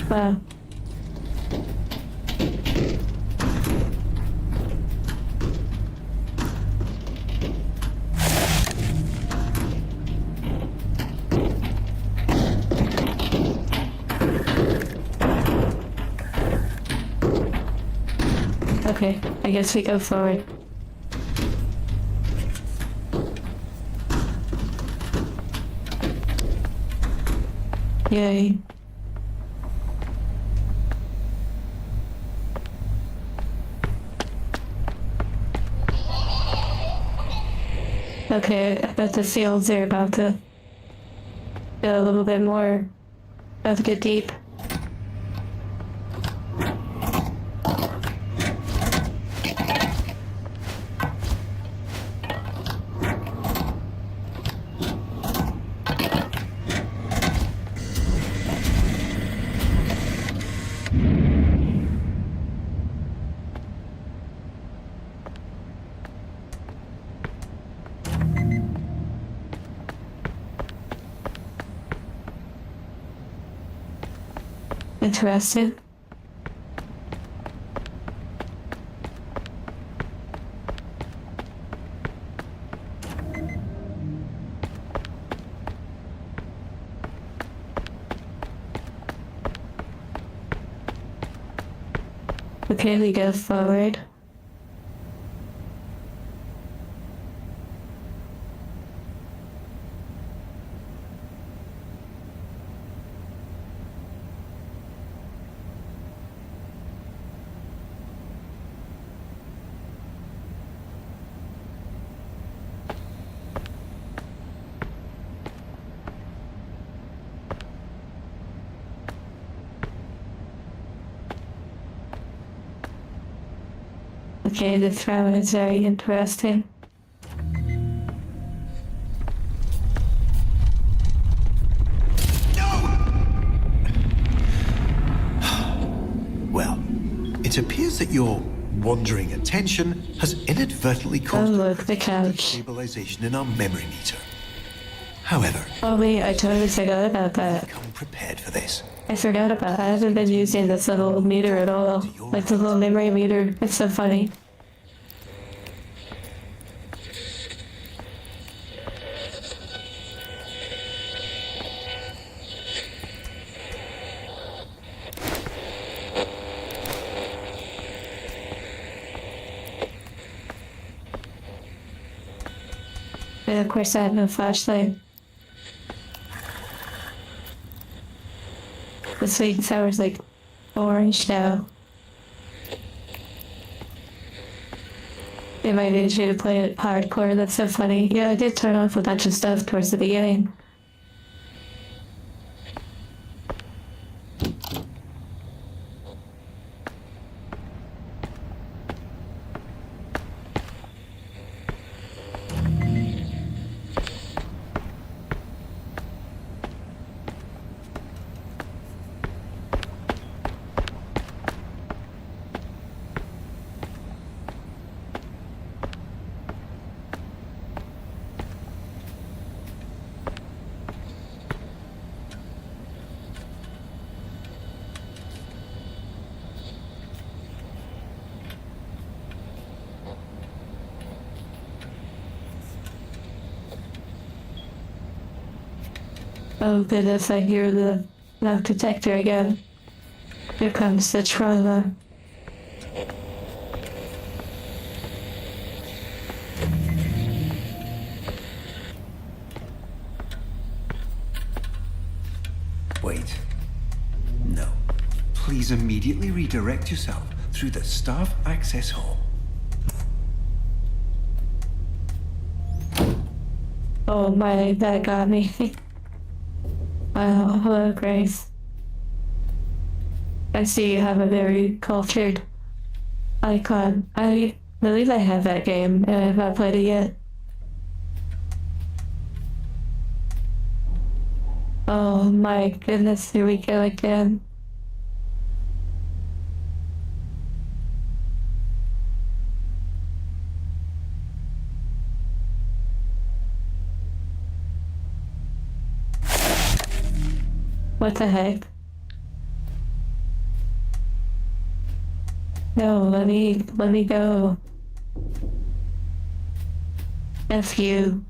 [SPEAKER 1] Wow. Okay, I guess we go forward. Yay. Okay, I bet the fields are about to get a little bit more, about to get deep. Interesting. Okay, we go forward. Okay, this round is very interesting.
[SPEAKER 2] Well, it appears that your wandering attention has inadvertently
[SPEAKER 1] Oh
[SPEAKER 2] caused
[SPEAKER 1] look, the couch.
[SPEAKER 2] stabilization in our memory meter. However,
[SPEAKER 1] Oh wait, I totally forgot about that.
[SPEAKER 2] come prepared for this.
[SPEAKER 1] I forgot about I haven't been using this little meter at all. Like the little memory meter. It's so funny. And of course I have no flashlight. The sweet and sour's like orange now. They might need you to play it hardcore, that's so funny. Yeah, I did turn off a bunch of stuff towards the beginning. Oh goodness, I hear the knock detector again. Here comes the trauma.
[SPEAKER 2] Wait. No. Please immediately redirect yourself through the staff access hall.
[SPEAKER 1] Oh my, that got me. Wow, hello Grace. I see you have a very cultured icon. I believe I have that game and I have not played it yet. Oh my goodness, here we go again. What the heck? No, let me go. F you.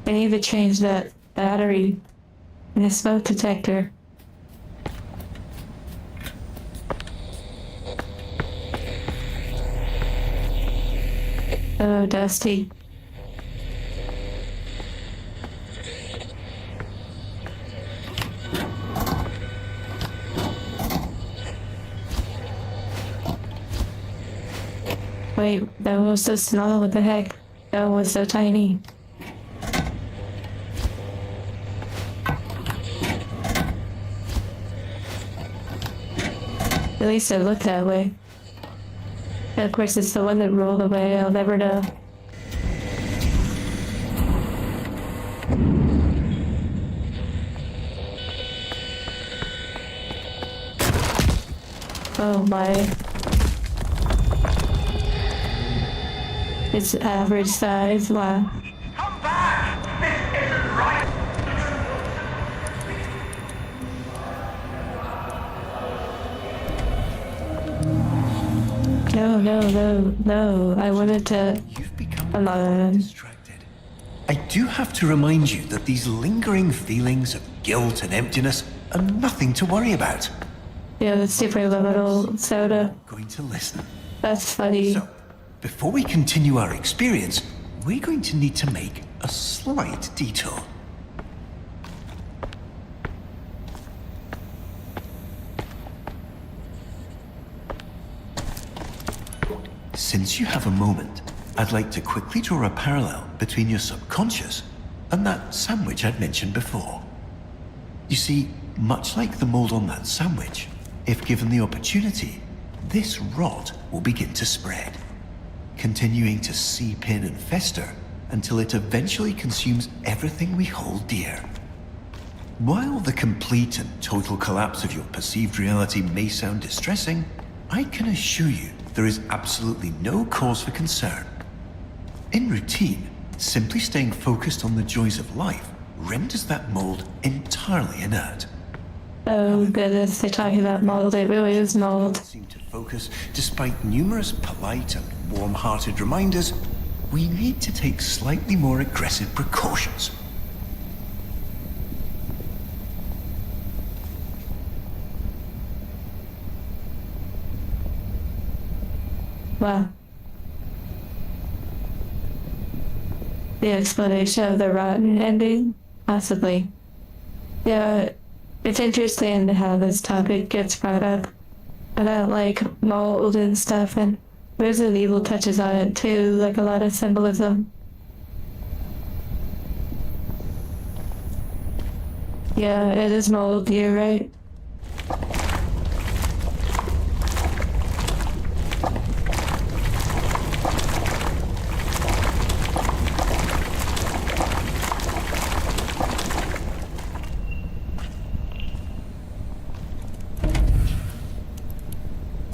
[SPEAKER 1] I need to change that battery in the smoke detector. Oh, Dusty. Wait, that was so small, what the heck? That was so tiny. At least it looked that way. And of course it's the one that rolled away, I'll never know. Oh my. It's average size, wow.
[SPEAKER 3] Come back! This isn't right!
[SPEAKER 1] No, I wanted to...
[SPEAKER 2] You've become
[SPEAKER 1] Alone.
[SPEAKER 2] distracted. I do have to remind you that these lingering feelings of guilt and emptiness are nothing to worry about.
[SPEAKER 1] Yeah, the subliminal soda.
[SPEAKER 2] Going to listen.
[SPEAKER 1] That's funny.
[SPEAKER 2] So, before we continue our experience, we're going to need to make a slight detour. Since you have a moment, I'd like to quickly draw a parallel between your subconscious and that sandwich I'd mentioned before. You see, much like the mold on that sandwich, if given the opportunity, this rot will begin to spread, continuing to seep in and fester until it eventually consumes everything we hold dear. While the complete and total collapse of your perceived reality may sound distressing, I can assure you there is absolutely no cause for concern. In routine, simply staying focused on the joys of life renders that mold entirely inert.
[SPEAKER 1] Oh goodness, they're talking about mold, it really is mold.
[SPEAKER 2] Seem to focus despite numerous polite and warm-hearted reminders. We need to take slightly more aggressive precautions.
[SPEAKER 1] Wow. The explanation of the rotten ending? Possibly. Yeah, it's interesting how this topic gets brought up about like mold and stuff, and Resident Evil touches on it too, like a lot of symbolism. Yeah, it is mold, you're right.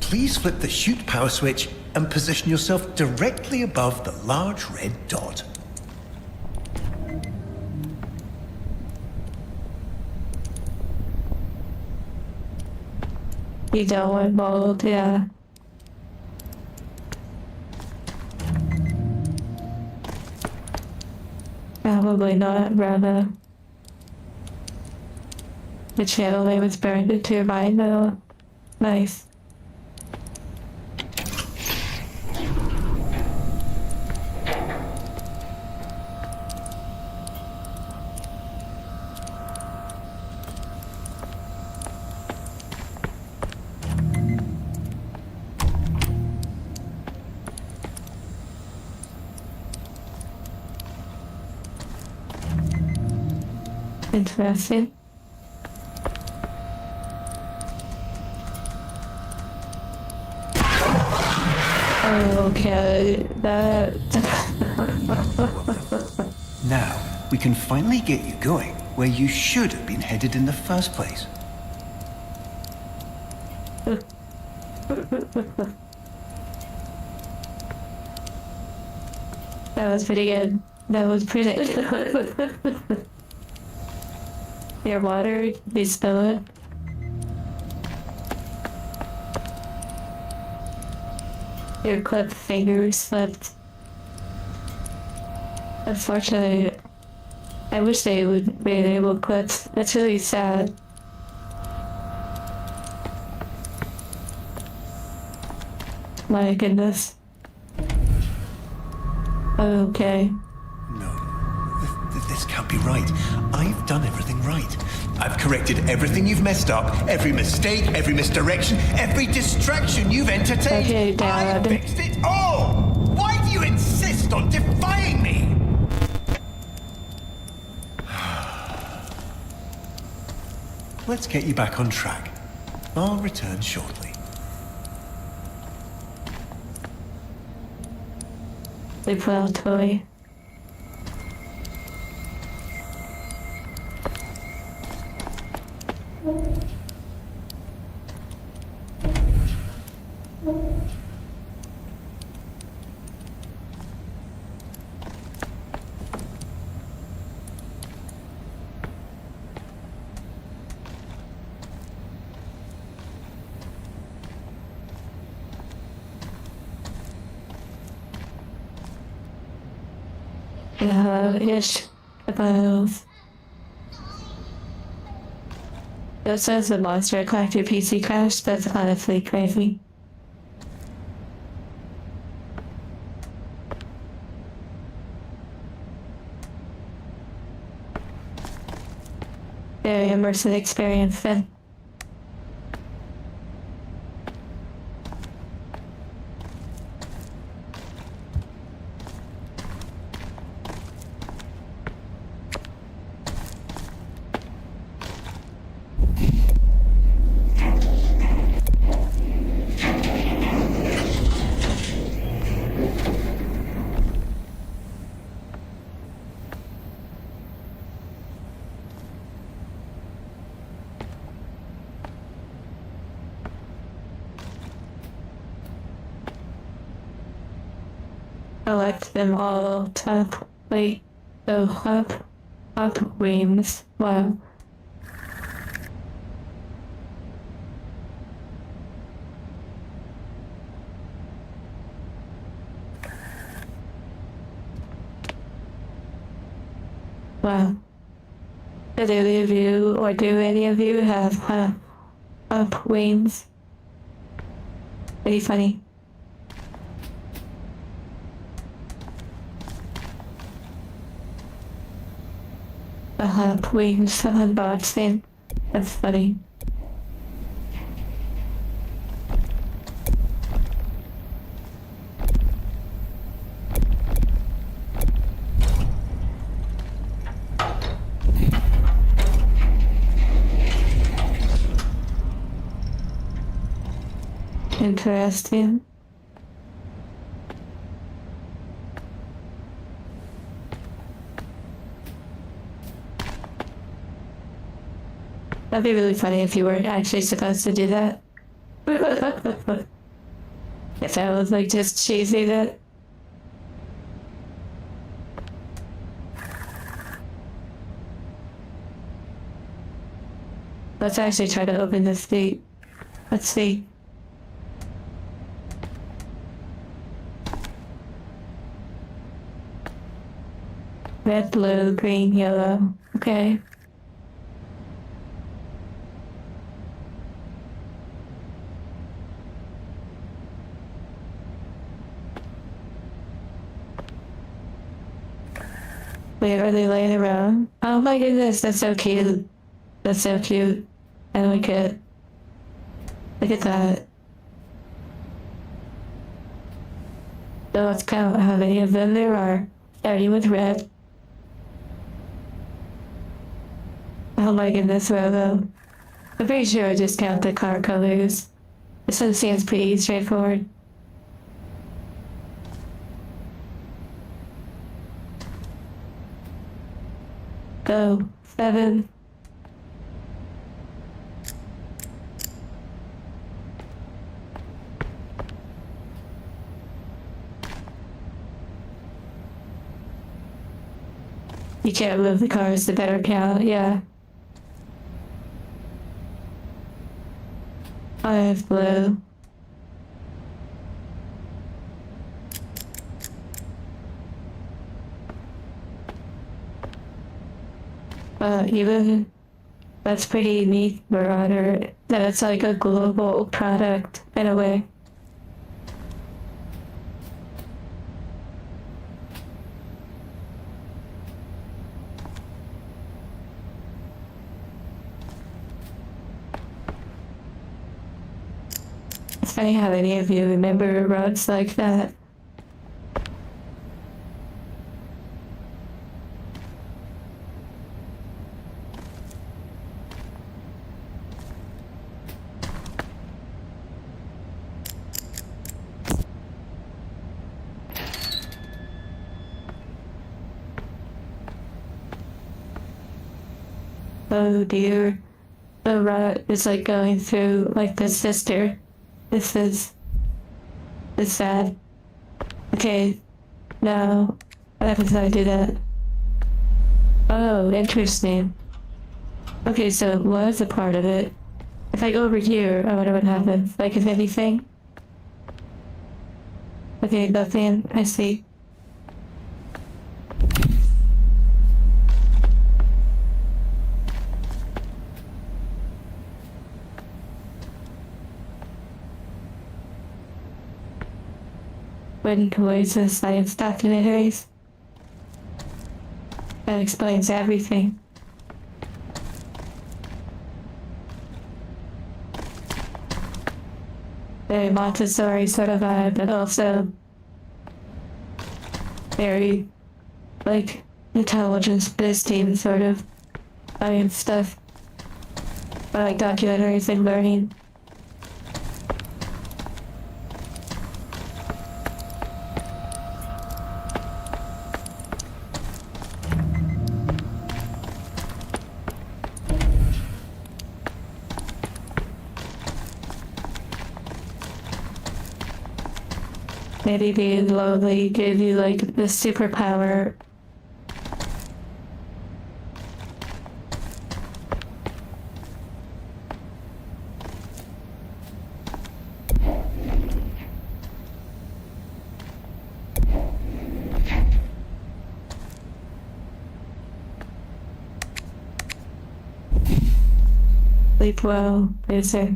[SPEAKER 3] please flip the chute power switch and position yourself directly above the large red dot.
[SPEAKER 1] You don't want mold, yeah. Probably not, rather. The channel name was burned into your mind though. Nice. Interesting. Okay, that...
[SPEAKER 3] Now, we can finally get you going where you should have been headed in the first place.
[SPEAKER 1] That was pretty good. That was pretty... Your water, you spill it. Your clipped fingers slipped. Unfortunately, I wish they would be able to clip. That's really sad. My goodness. Okay.
[SPEAKER 3] No, this can't be right. I've done everything right. I've corrected everything you've messed up, every mistake, every misdirection, every distraction you've entertained.
[SPEAKER 1] Okay, Dad.
[SPEAKER 3] I fixed it all! Why do you insist on defying me? Let's get you back on track. I'll return shortly.
[SPEAKER 1] They put out toy. Yes, about... It says the monster attacked your PC crash. That's honestly crazy. Very immersive experience then. Collect them all, top, wait, so up wings, wow. Wow. Did any of you, or do any of you have, up wings? Pretty funny. Wings unboxing. That's funny. Interesting. That'd be really funny if you were actually supposed to do that. If I was like just chasing it. Let's actually try to open this gate. Let's see. Red, blue, green, yellow. Okay. Wait, are they laying around? Oh my goodness, that's so cute. That's so cute. I like it. Look at that. So let's count how many of them there are. Starting with red. Oh my goodness, Robo. I'm pretty sure I just count the car colors. This one seems pretty straightforward. Go. 7. You can't move the cars to better count, yeah. 5, blue. Even that's pretty unique, Marauder. That it's like a global product in a way. It's funny how any of you remember roads like that. Oh dear. The route is like going through like the sister. It's sad. Okay, now what happens if I do that? Oh, interesting. Okay, so it was a part of it. If I go over here, I wonder what happens. Like, if anything. Okay, nothing. I see. When toys and science documentaries. That explains everything. Very Montessori sort of vibe, but also very, like, intelligence boosting sort of science stuff. Or like documentaries and learning. Maybe being lonely gave you like the superpower. Sleep well, Loser.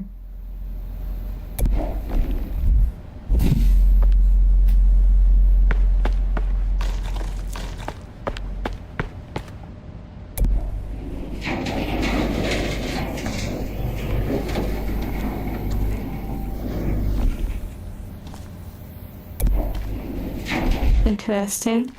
[SPEAKER 1] Interesting.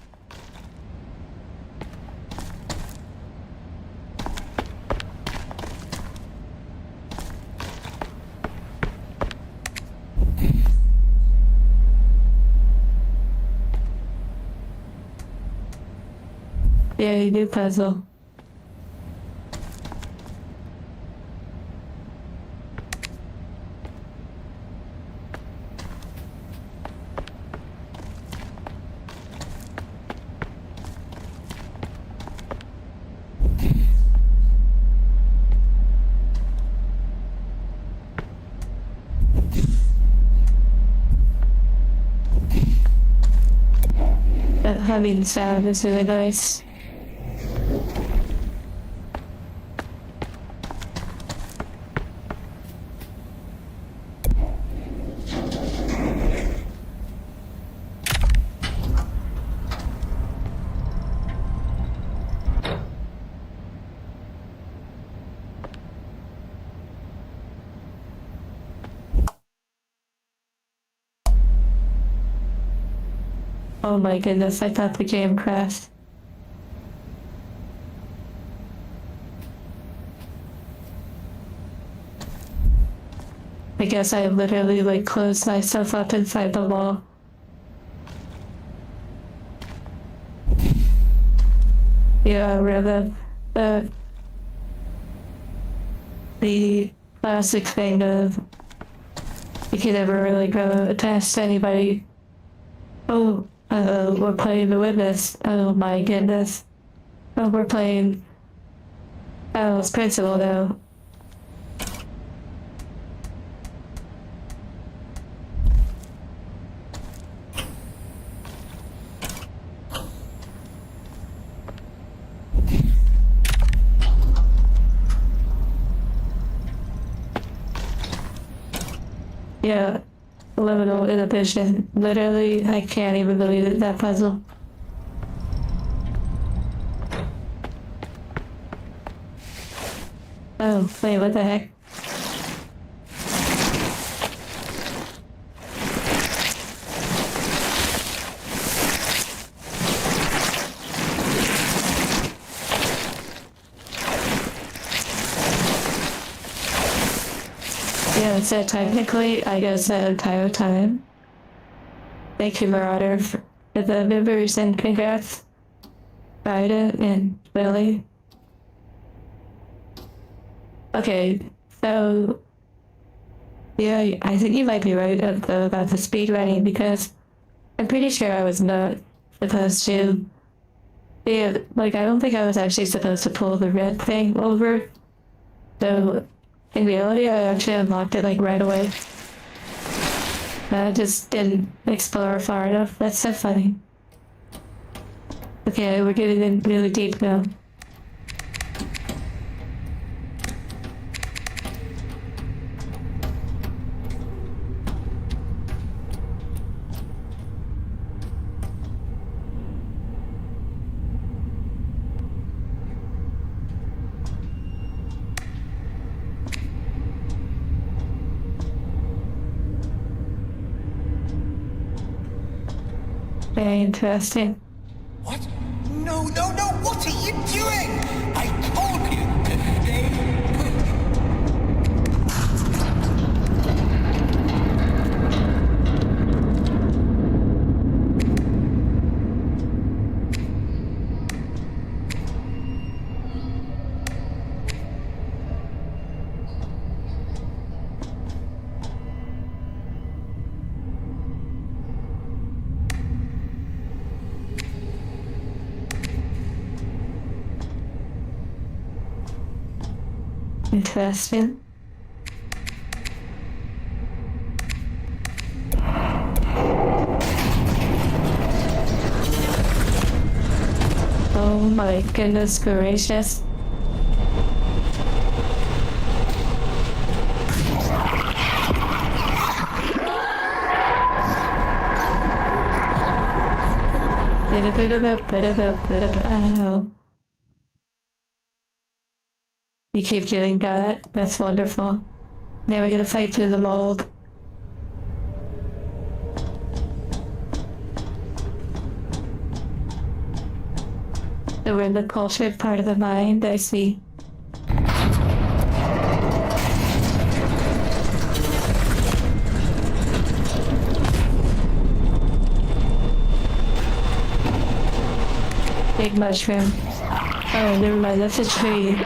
[SPEAKER 1] Yeah, you do puzzle. humming sound is really nice. Oh my goodness, I thought the game crashed. I guess I literally like closed myself up inside the wall. Yeah, really. The classic thing of you can never really go attach to anybody. Oh, we're playing The Witness. Oh my goodness. Oh, we're playing Alice Principal now. Yeah, Subliminal inhibition. Literally, I can't even believe it, that puzzle. Oh, wait, what the heck? Yeah, so technically, I guess the entire time. Thank you, Marauder, for the members and congrats. Biden and Lily. Okay, so yeah, I think you might be right about the speed running because I'm pretty sure I was not supposed to. Yeah, like I don't think I was actually supposed to pull the red thing over. So in reality, I actually unlocked it like right away. I just didn't explore far enough. That's so funny. Okay, we're getting in really deep now. Very interesting.
[SPEAKER 3] What? No, no, no! What are you doing? I told you to stay put.
[SPEAKER 1] Interesting. Oh my goodness gracious. Ow. You keep doing that. That's wonderful. Now we're gonna fight through the mold. So we're in the cultured part of the mind, I see. Big mushroom. Oh, never mind, that's a tree.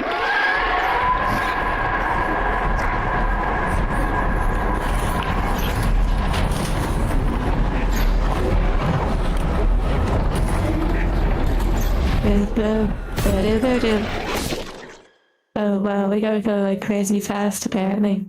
[SPEAKER 1] Oh wow, we gotta go like crazy fast apparently.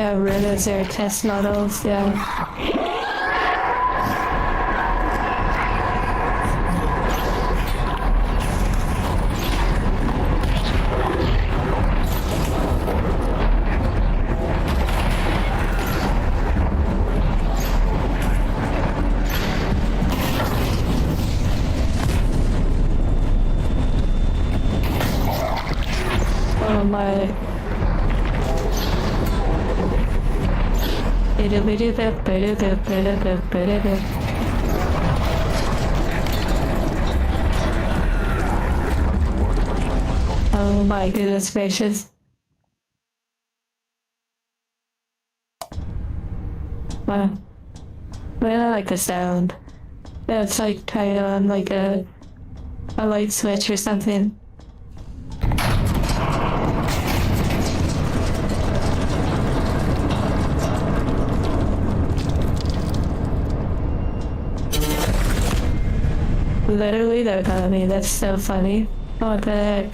[SPEAKER 1] Yeah, rumors are test models, yeah. Oh my. Oh my goodness gracious. Wow. Man, I like the sound. It's like turning on like a light switch or something. Literally, they're telling me. That's so funny. What the heck?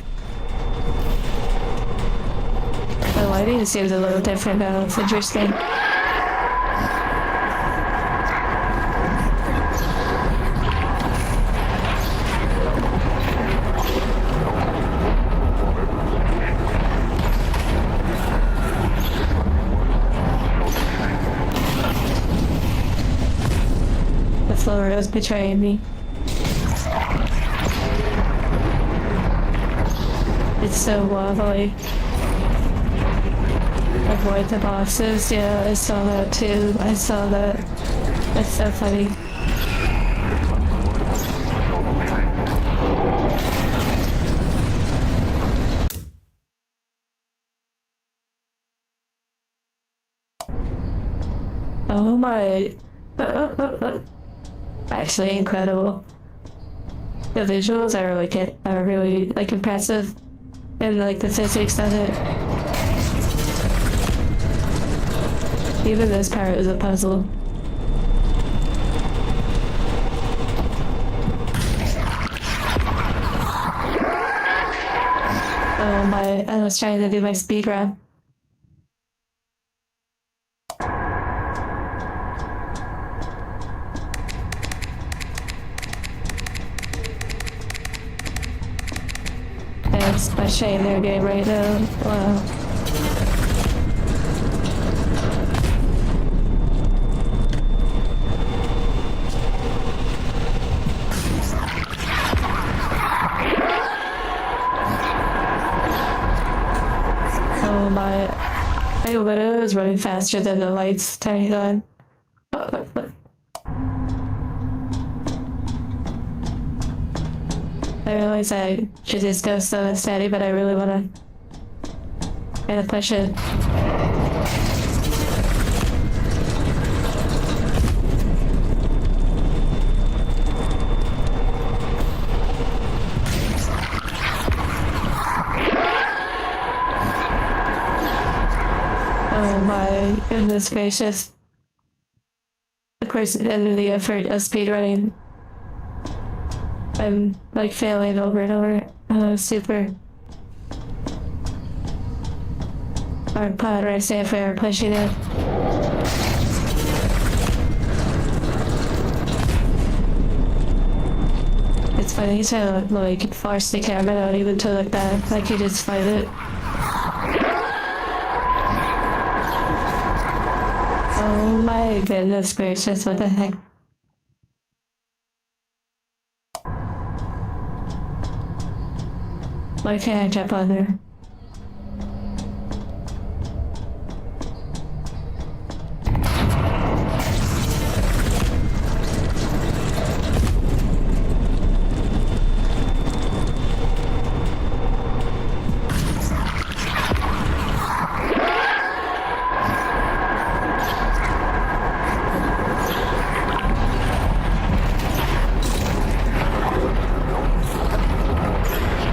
[SPEAKER 1] The lighting seems a little different now. It's interesting. The floor is betraying me. It's so wobbly. Avoid the bosses. Yeah, I saw that too. I saw that. That's so funny. Oh my. Actually incredible. The visuals are really like impressive. And like the physics of it. Even this part is a puzzle. Oh my, I was trying to do my speed run. It's my shame their game right now. Wow. Oh my. I literally was running faster than the lights turning on. I realize I should just go slow and steady, but I really want to push it. Oh my goodness gracious. Of course, at the end of the effort of speedrunning, I'm like failing over and over. Super. Hard pod right there for pushing it. It's funny to like force the camera not even to look back, like you just find it. Oh my goodness gracious, what the heck? Why can't I jump on there?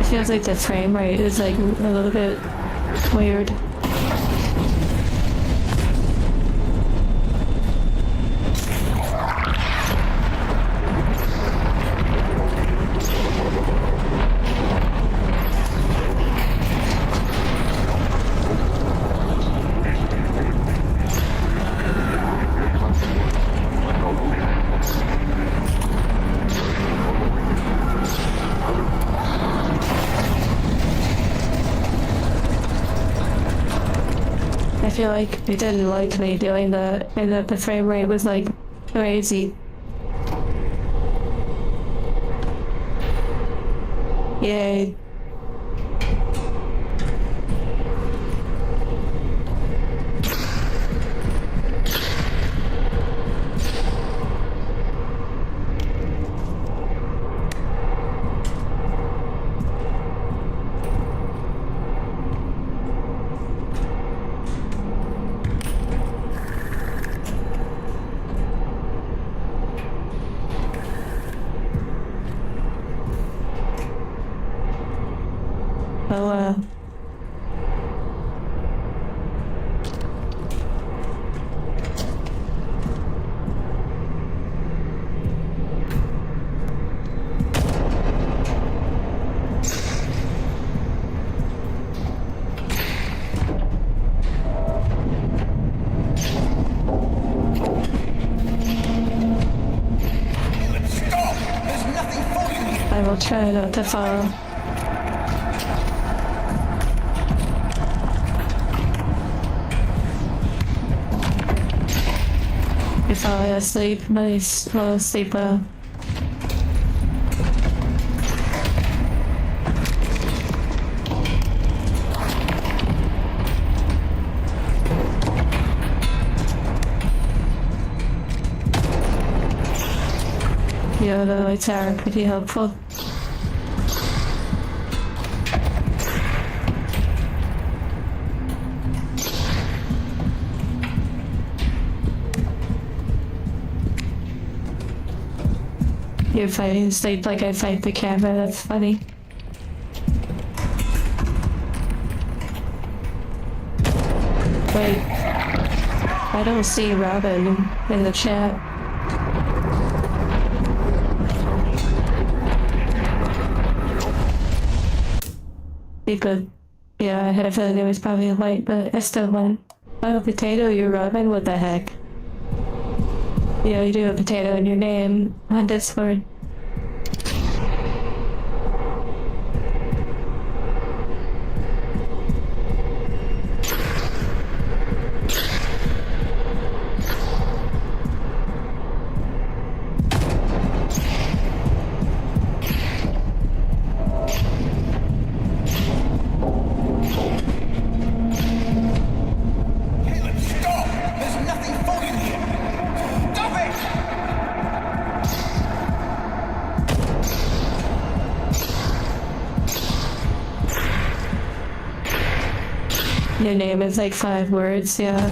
[SPEAKER 1] Feels like the frame rate is like a little bit weird. feel like it didn't like me doing that, and that the frame rate was like crazy. Yay. Oh,
[SPEAKER 3] Stop! There's nothing for you here!
[SPEAKER 1] I will try not to fall. If I fall asleep, nice, fall asleep well. Yeah, the lights are pretty helpful. You're fighting sleep like I fight the camera, that's funny. Wait, I don't see Robin in the chat. Be good. Yeah, I had a feeling it was probably light, but I still won. Oh, potato, you're Robin? What the heck? Yeah, you do have potato in your name on Discord.
[SPEAKER 3] Caleb, stop! There's nothing for you here! Stop it!
[SPEAKER 1] Your name is like 5 words, yeah.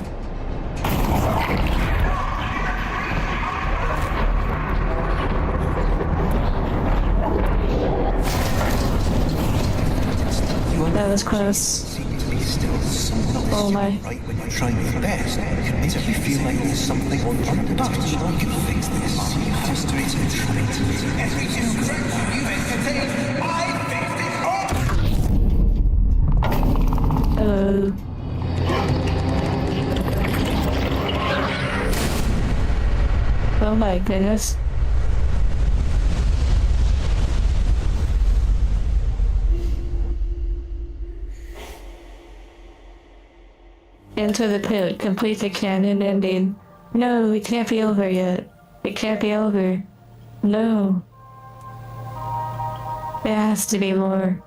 [SPEAKER 1] That was close.
[SPEAKER 3] Seem to be still something
[SPEAKER 1] Oh my.
[SPEAKER 3] right when you're trying your best. It can make you feel like there's something on under. But you can fix this. You have to try to every distraction you've entertained, I fixed it all!
[SPEAKER 1] Hello. Oh my goodness. Into the pit, complete the canon ending. No, it can't be over yet. It can't be over. No. There has to be more.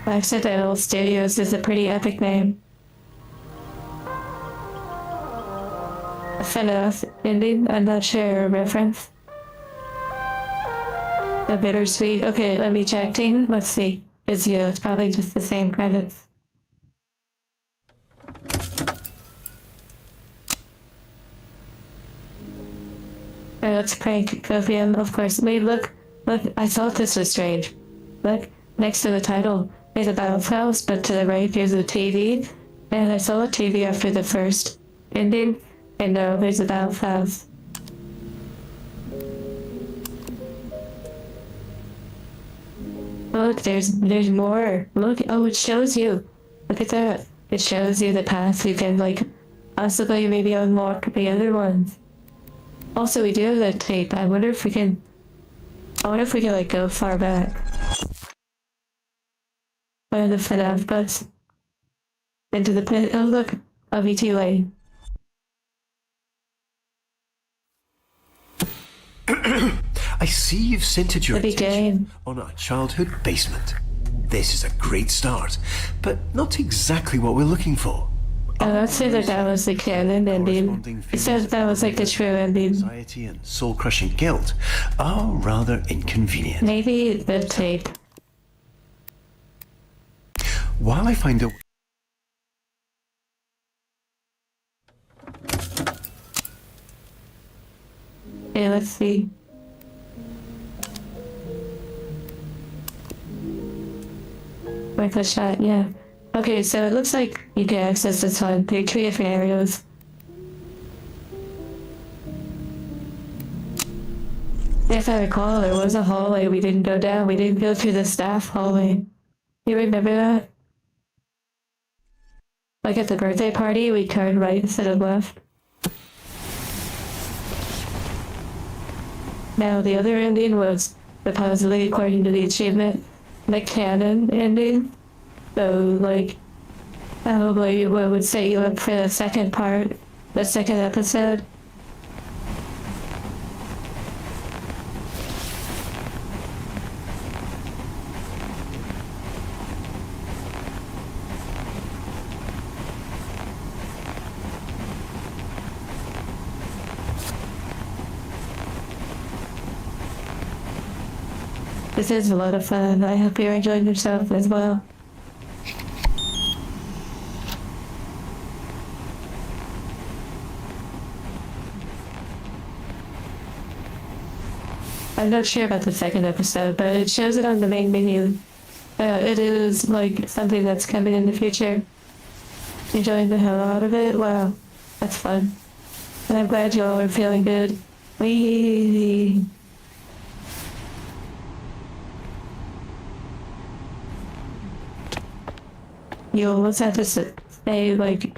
[SPEAKER 1] Accidental Studios is a pretty epic name. A FNAF ending, I'm not sure, a reference. A bittersweet. Okay, let me check. Team, let's see. It's you. It's probably just the same credits. Alright, let's prank Copium, of course. Wait, look. Look, I thought this was strange. Look, next to the title is a bathhouse, but to the right there's a TV. And I saw a TV after the first ending, and now there's a bathhouse. Look, there's more. Look, oh, it shows you. Look at that. It shows you the path you can, like, possibly maybe unlock the other ones. Also, we do have that tape. I wonder if we can, like, go far back. by the FNAF bus into the pit. Oh look, LVT lane.
[SPEAKER 2] I see you've centered your
[SPEAKER 1] The
[SPEAKER 2] attention
[SPEAKER 1] game.
[SPEAKER 2] on our childhood basement. This is a great start, but not exactly what we're looking for.
[SPEAKER 1] I don't say that that was the canon ending. It says that was like the true ending.
[SPEAKER 2] Anxiety and soul-crushing guilt are rather inconvenient.
[SPEAKER 1] Maybe the tape.
[SPEAKER 2] While I find a
[SPEAKER 1] Okay, let's see. With a shot, yeah. Okay, so it looks like you can access this on 3 different areas. If I recall, there was a hallway we didn't go down. We didn't go through the staff hallway. You remember that? Like at the birthday party, we turned right instead of left. Now, the other ending was supposedly, according to the achievement, the canon ending. So, like, probably what would set you up for the second part, the second episode. This is a lot of fun. I hope you're enjoying yourself as well. I'm not sure about the second episode, but it shows it on the main menu. It is like something that's coming in the future. Enjoying the hell out of it? Wow, that's fun. And I'm glad you all are feeling good. Wee. You almost have to say like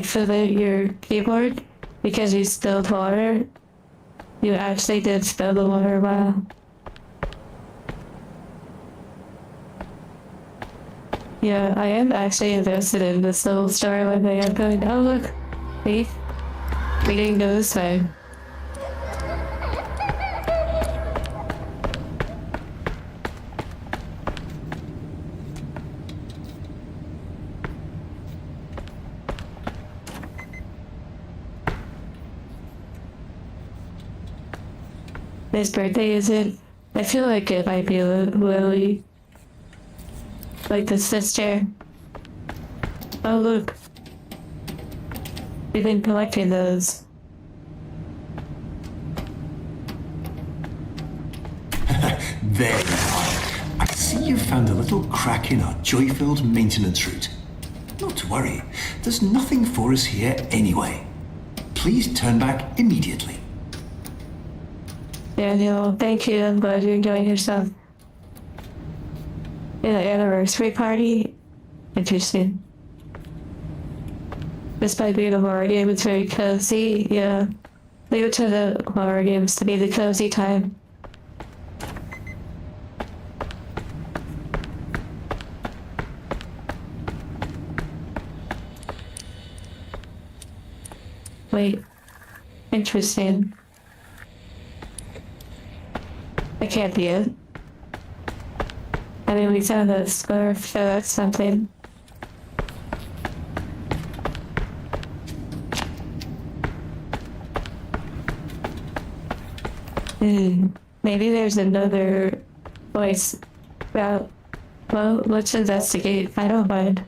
[SPEAKER 1] fill out your keyboard because you spilled water. You actually did spill the water, wow. Yeah, I am actually invested in this little storyline thing. I'm going, oh look, see? We didn't go this way. His birthday isn't. I feel like it might be Lily. Like the sister. Oh look. We've been collecting those.
[SPEAKER 2] There you are. I see you found a little crack in our joy-filled maintenance route. Not to worry, there's nothing for us here anyway. Please turn back immediately.
[SPEAKER 1] Daniel, thank you. I'm glad you're enjoying yourself. In an anniversary party? Interesting. Despite being a horror game, it's very cozy. Yeah. Leave it to the horror games to be the cozy time. Wait. Interesting. I can't be it. I mean, we found a scarf, so that's something. Maybe there's another voice. Well, let's investigate. I don't mind.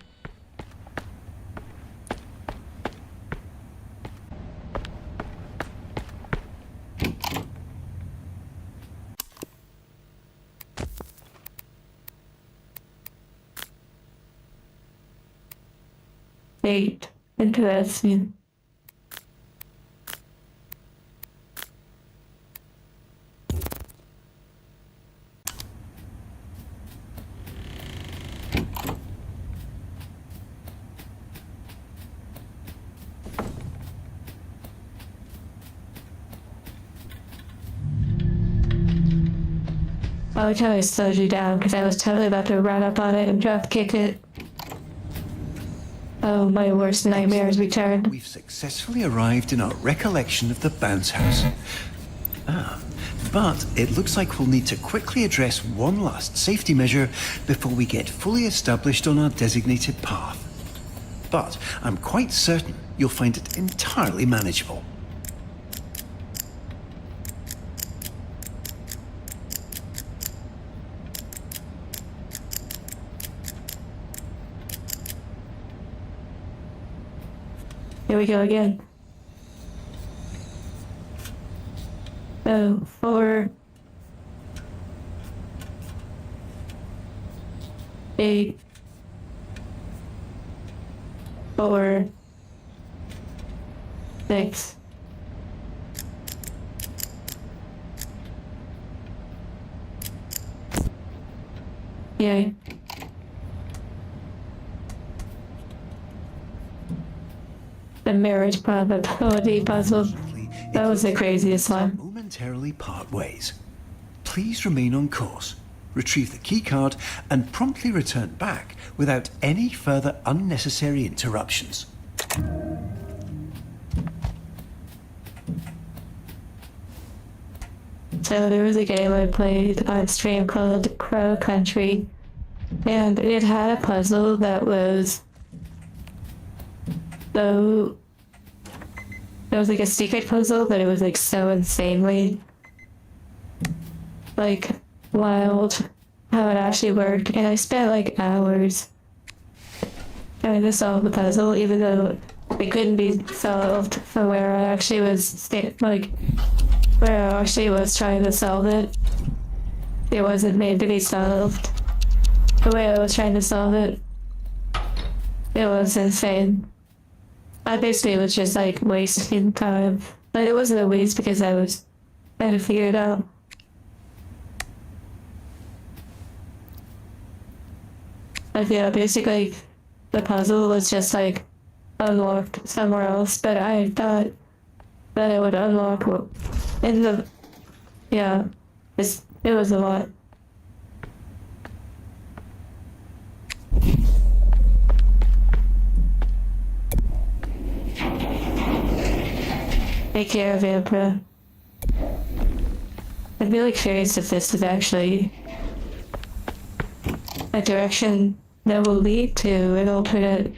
[SPEAKER 1] Wait, interesting. I totally slowed you down because I was totally about to run up on it and drop kick it. Oh, my worst nightmares returned.
[SPEAKER 2] We've successfully arrived in our recollection of the bounce house. But it looks like we'll need to quickly address one last safety measure before we get fully established on our designated path. But I'm quite certain you'll find it entirely manageable.
[SPEAKER 1] Here we go again. Oh, 4, 8, 4, 6. Yay. The marriage probability puzzle. That was the craziest one.
[SPEAKER 2] Momentarily part ways. Please remain on course, retrieve the keycard, and promptly return back without any further unnecessary interruptions.
[SPEAKER 1] So there was a game I played on stream called Crow Country, and it had a puzzle that was so. It was like a secret puzzle, but it was like so insanely like wild how it actually worked, and I spent like hours trying to solve the puzzle, even though it couldn't be solved from where I actually was where I actually was trying to solve it. It wasn't made to be solved. The way I was trying to solve it, it was insane. I basically was just like wasting time. But it wasn't a waste because I was trying to figure it out. But yeah, basically the puzzle was just like unlocked somewhere else, but I thought that it would unlock in the, yeah, it was a lot. Take care of Emperor. I'm really curious if this is actually a direction that will lead to an alternate.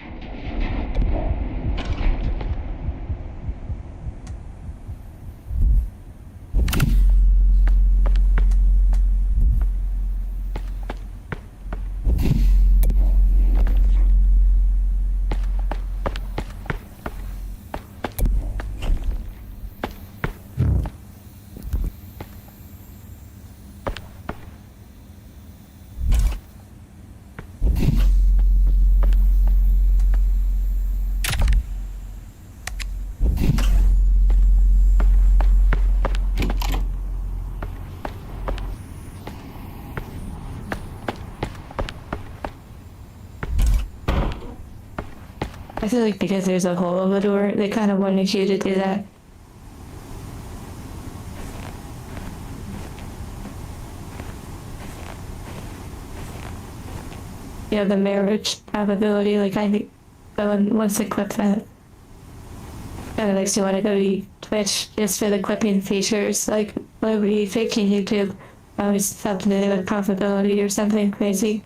[SPEAKER 1] I feel like because there's a hole in the door, they kind of wanted you to do that. Yeah, the marriage probability, like I think someone wants to clip that. Kind of makes you want to go to Twitch just for the clipping features, like nobody faking YouTube. Always something to do with probability or something crazy.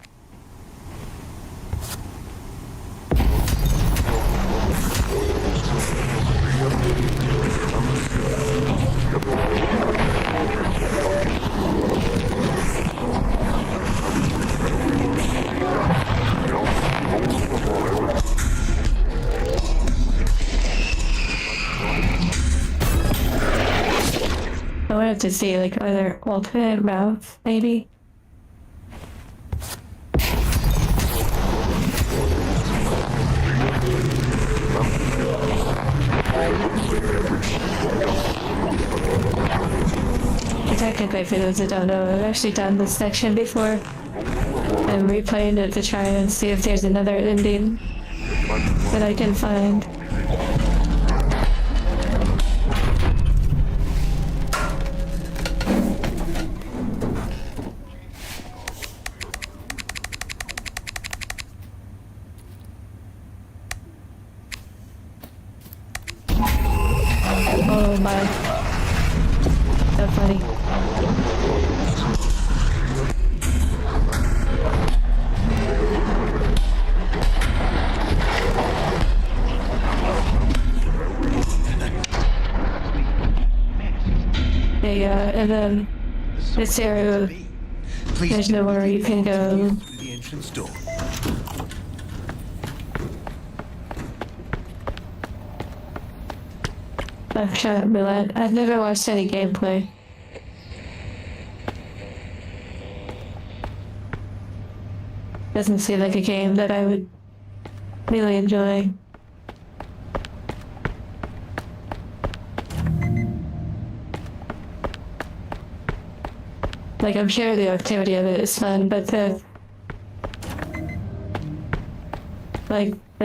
[SPEAKER 1] I wanted to see, like, are there alternate routes, maybe? Technically, for those that don't know, I've actually done this section before. I'm replaying it to try and see if there's another ending that I can find. Oh my. So funny. Yeah, and then this area,
[SPEAKER 2] Please
[SPEAKER 1] there's nowhere you can go.
[SPEAKER 2] through the entrance door.
[SPEAKER 1] Oh, shut up, Milan. I've never watched any gameplay. Doesn't seem like a game that I would really enjoy. Like, I'm sure the activity of it is fun, but the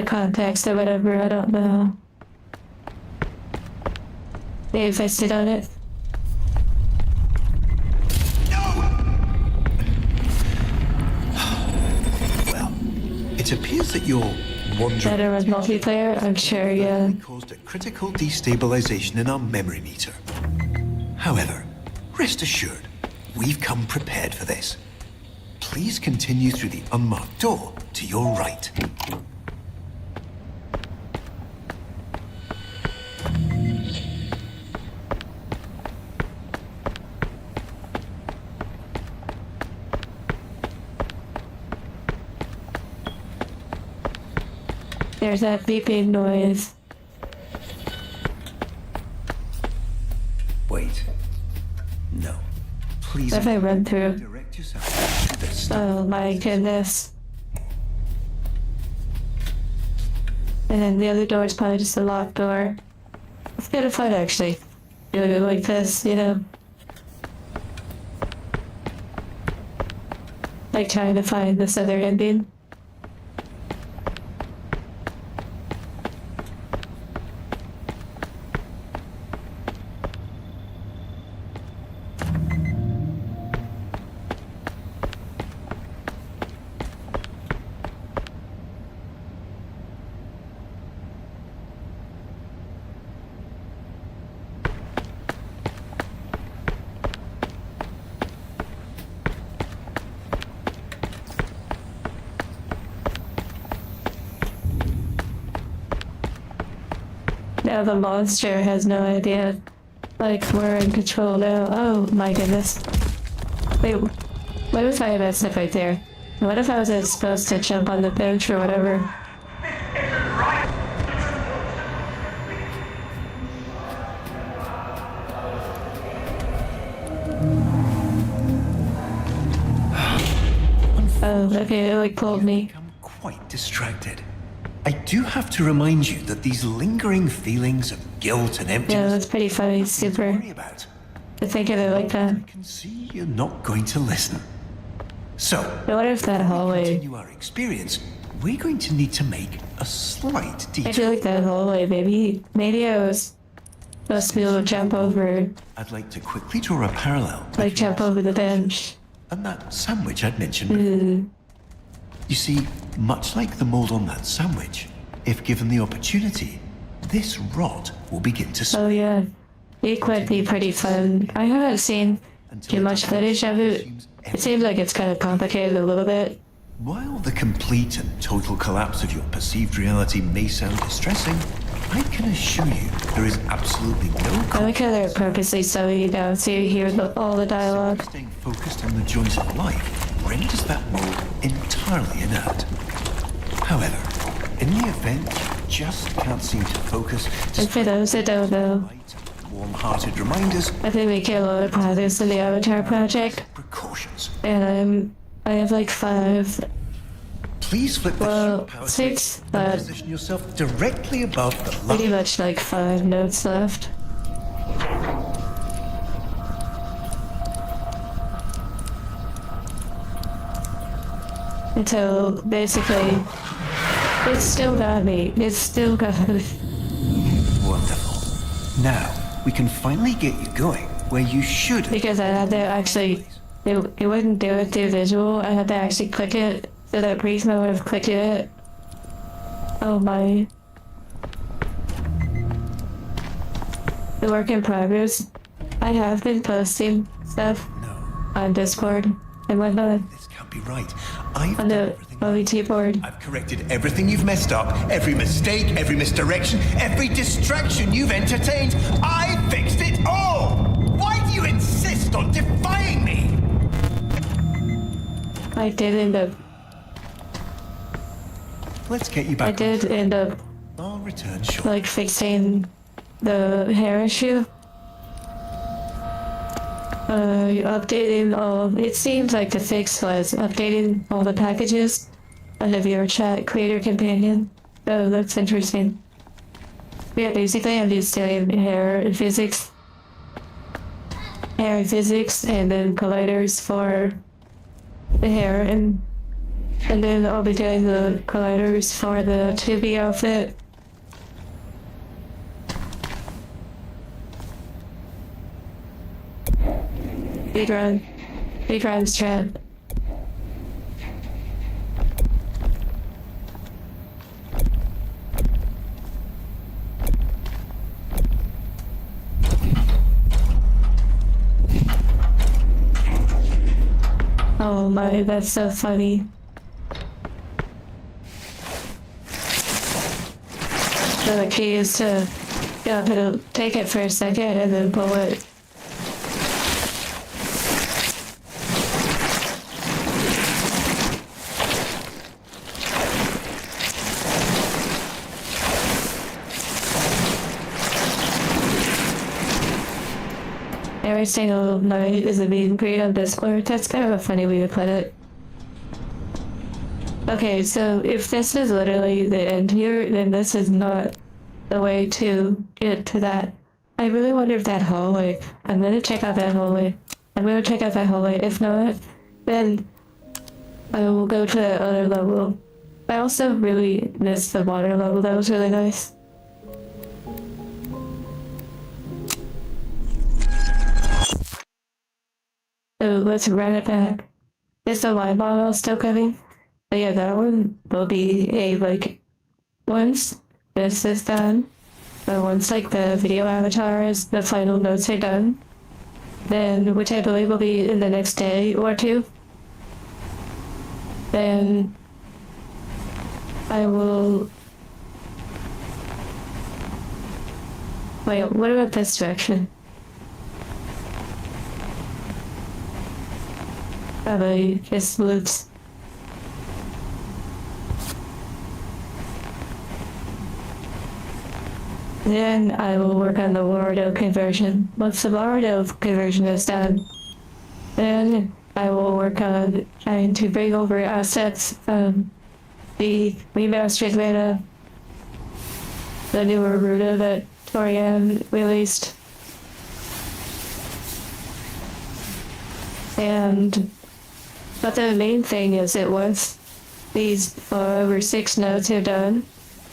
[SPEAKER 1] context or whatever, I don't know. Maybe if I sit on it.
[SPEAKER 2] Well, it appears that your wandering
[SPEAKER 1] Better with multiplayer, I'm sure, yeah.
[SPEAKER 2] caused a critical destabilization in our memory meter. However, rest assured, we've come prepared for this. Please continue through the unmarked door to your right.
[SPEAKER 1] There's that beeping noise.
[SPEAKER 2] Wait. No. Please
[SPEAKER 1] What if I run through?
[SPEAKER 2] direct yourself to this.
[SPEAKER 1] Oh my goodness. And then the other door is probably just a locked door. It's kind of fun actually. Doing it like this, you know? Like trying to find this other ending. Now the monster has no idea. Like, we're in control now. Oh my goodness. Wait, what if I messed up right there? What if I was supposed to jump on the bench or whatever? Oh, okay, it like pulled me.
[SPEAKER 2] Become quite distracted. I do have to remind you that these lingering feelings of guilt and
[SPEAKER 1] Yeah,
[SPEAKER 2] emptiness
[SPEAKER 1] that's pretty funny,
[SPEAKER 2] to
[SPEAKER 1] super.
[SPEAKER 2] worry about.
[SPEAKER 1] To think of it like that.
[SPEAKER 2] I can see you're not going to listen. So,
[SPEAKER 1] But what if that
[SPEAKER 2] to
[SPEAKER 1] hallway?
[SPEAKER 2] continue our experience, we're going to need to make a slight
[SPEAKER 1] I
[SPEAKER 2] detour.
[SPEAKER 1] feel like that hallway, maybe I was supposed to be able to jump over,
[SPEAKER 2] I'd like to quickly draw a parallel
[SPEAKER 1] like jump over the bench.
[SPEAKER 2] and that sandwich I'd mentioned before. You see, much like the mold on that sandwich, if given the opportunity, this rot will begin to
[SPEAKER 1] Oh yeah, it could be pretty fun. I haven't seen too much footage of it. It seems like it's kind of complicated a little bit.
[SPEAKER 2] While the complete and total collapse of your perceived reality may sound distressing, I can assure you there is absolutely no
[SPEAKER 1] I like how they're purposely slowing you down so you hear all the dialogue.
[SPEAKER 2] Staying focused on the joys of life renders that mold entirely inert. However, in the event you just can't seem to focus,
[SPEAKER 1] And for those that don't know,
[SPEAKER 2] light, warm-hearted reminders,
[SPEAKER 1] I've been making a lot of progress in the Avatar project,
[SPEAKER 2] precautions.
[SPEAKER 1] and I have like 5,
[SPEAKER 2] Please flip the
[SPEAKER 1] well,
[SPEAKER 2] ship power
[SPEAKER 1] 6,
[SPEAKER 2] switch and
[SPEAKER 1] but
[SPEAKER 2] position yourself directly above the
[SPEAKER 1] pretty
[SPEAKER 2] light.
[SPEAKER 1] much like 5 notes left. Until basically, it's still got me. It's still got me.
[SPEAKER 2] Wonderful. Now, we can finally get you going where you should.
[SPEAKER 1] Because I had to actually, it wouldn't do it through visual. I had to actually click it so that Prisma would have clicked it. Oh my. the work in progress. I have been posting stuff on Discord and whatnot
[SPEAKER 3] This can't be right. I've
[SPEAKER 1] on
[SPEAKER 3] done
[SPEAKER 1] the
[SPEAKER 3] everything.
[SPEAKER 1] OET board.
[SPEAKER 3] I've corrected everything you've messed up, every mistake, every misdirection, every distraction you've entertained. I fixed it all! Why do you insist on defying me?
[SPEAKER 1] I did end up.
[SPEAKER 3] Let's get you
[SPEAKER 1] I
[SPEAKER 3] back.
[SPEAKER 1] did end up
[SPEAKER 3] I'll return shortly.
[SPEAKER 1] like fixing the hair issue. Updating all. It seems like the fix was updating all the packages on the VR chat creator companion. Oh, that's interesting. Yeah, basically I'm just doing hair and physics, and then colliders for the hair, and then I'll be doing the colliders for the 2B outfit. Big runs chat. Oh my, that's so funny. So the key is to take it for a second and then pull it. Every single night is a meet and greet on Discord. That's kind of a funny way to put it. Okay, so if this is literally the end here, then this is not the way to get to that. I really wonder if that hallway. I'm gonna check out that hallway. If not, then I will go to the other level. I also really missed the water level. That was really nice. So let's run it back. Is the live model still coming? But yeah, that one will be a once this is done, but once the video avatars, the final notes are done, then which I believe will be in the next day or two, then I will. Wait, what about this direction? Probably just loops. Then I will work on the Wardo conversion. Once the Wardo conversion is done, then I will work on trying to bring over assets from the remastered beta, the newer Ruta that Torian released. But the main thing is once these over 6 nodes are done,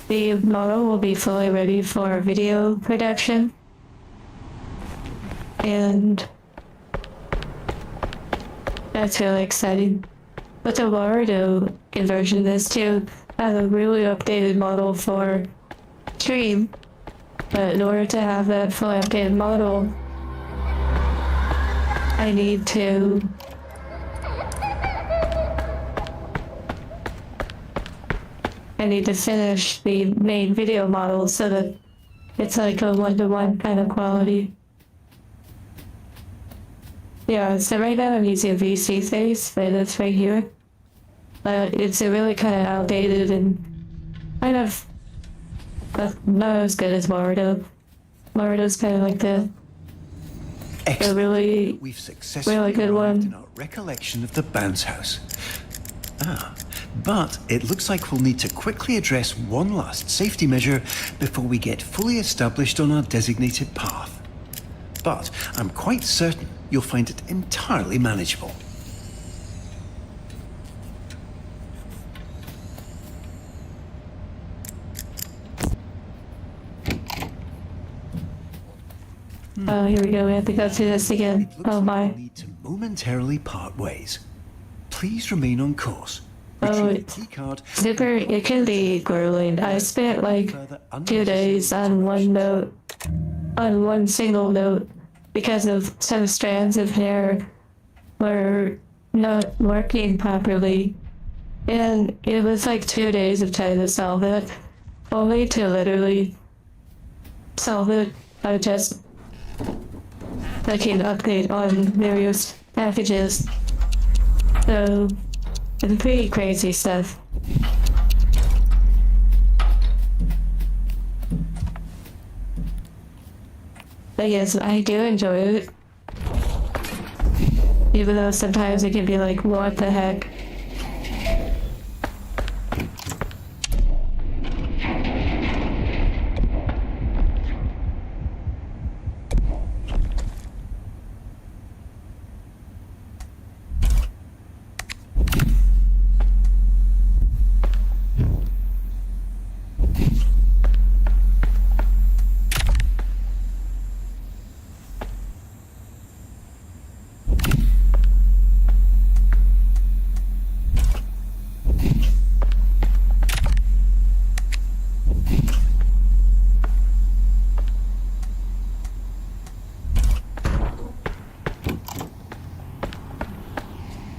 [SPEAKER 1] the model will be fully ready for video production. And that's really exciting. But the Wardo conversion is to have a really updated model for stream. But in order to have that fully updated model, I need to finish the main video model so that it's like a one-to-one kind of quality. Yeah, so right now I'm using VC face, but that's right here. But it's a really kind of outdated and kind of not as good as Wardo. Wardo's kind of like the really,
[SPEAKER 3] We've successfully
[SPEAKER 1] really good
[SPEAKER 3] arrived
[SPEAKER 1] one.
[SPEAKER 3] in our recollection of the bounce house. But it looks like we'll need to quickly address one last safety measure before we get fully established on our designated path. But I'm quite certain you'll find it entirely manageable.
[SPEAKER 1] Oh, here we go. We have to go through this again.
[SPEAKER 3] It looks
[SPEAKER 1] Oh
[SPEAKER 3] like
[SPEAKER 1] my.
[SPEAKER 3] we'll need to momentarily part ways. Please remain on course.
[SPEAKER 1] Oh,
[SPEAKER 3] Retrieve
[SPEAKER 1] it's
[SPEAKER 3] the keycard.
[SPEAKER 1] super. It can be grueling. I spent like 2 days on one note on one single note because of some strands of hair were not working properly. And it was like 2 days of trying to solve it, only to literally solve it by just clicking update on various packages. So it's pretty crazy stuff. But yes, I do enjoy it. Even though sometimes it can be like, what the heck?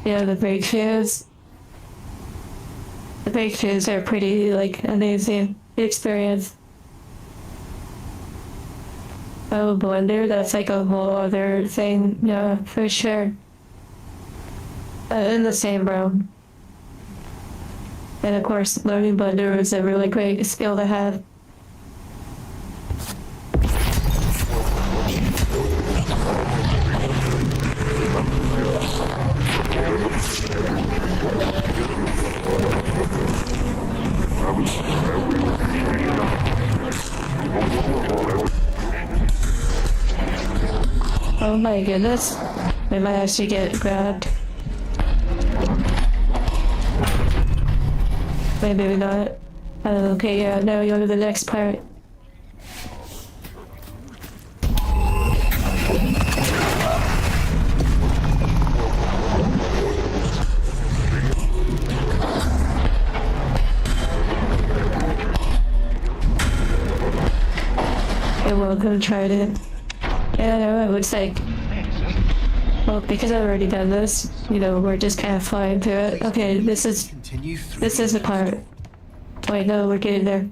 [SPEAKER 1] Yeah, the breakthroughs. The breakthroughs are pretty, like, amazing experience. Oh, Blender, that's like a whole other thing, yeah, for sure. In the same realm. And of course, learning Blender is a really great skill to have. Oh my goodness, we might actually get grabbed. Maybe not. Okay, yeah, now we go to the next part. You're welcome, tried it. Yeah, no, it looks like, well, because I've already done this, you know, we're just kind of flying through it. Okay, this is the part. Wait, no, we're getting there.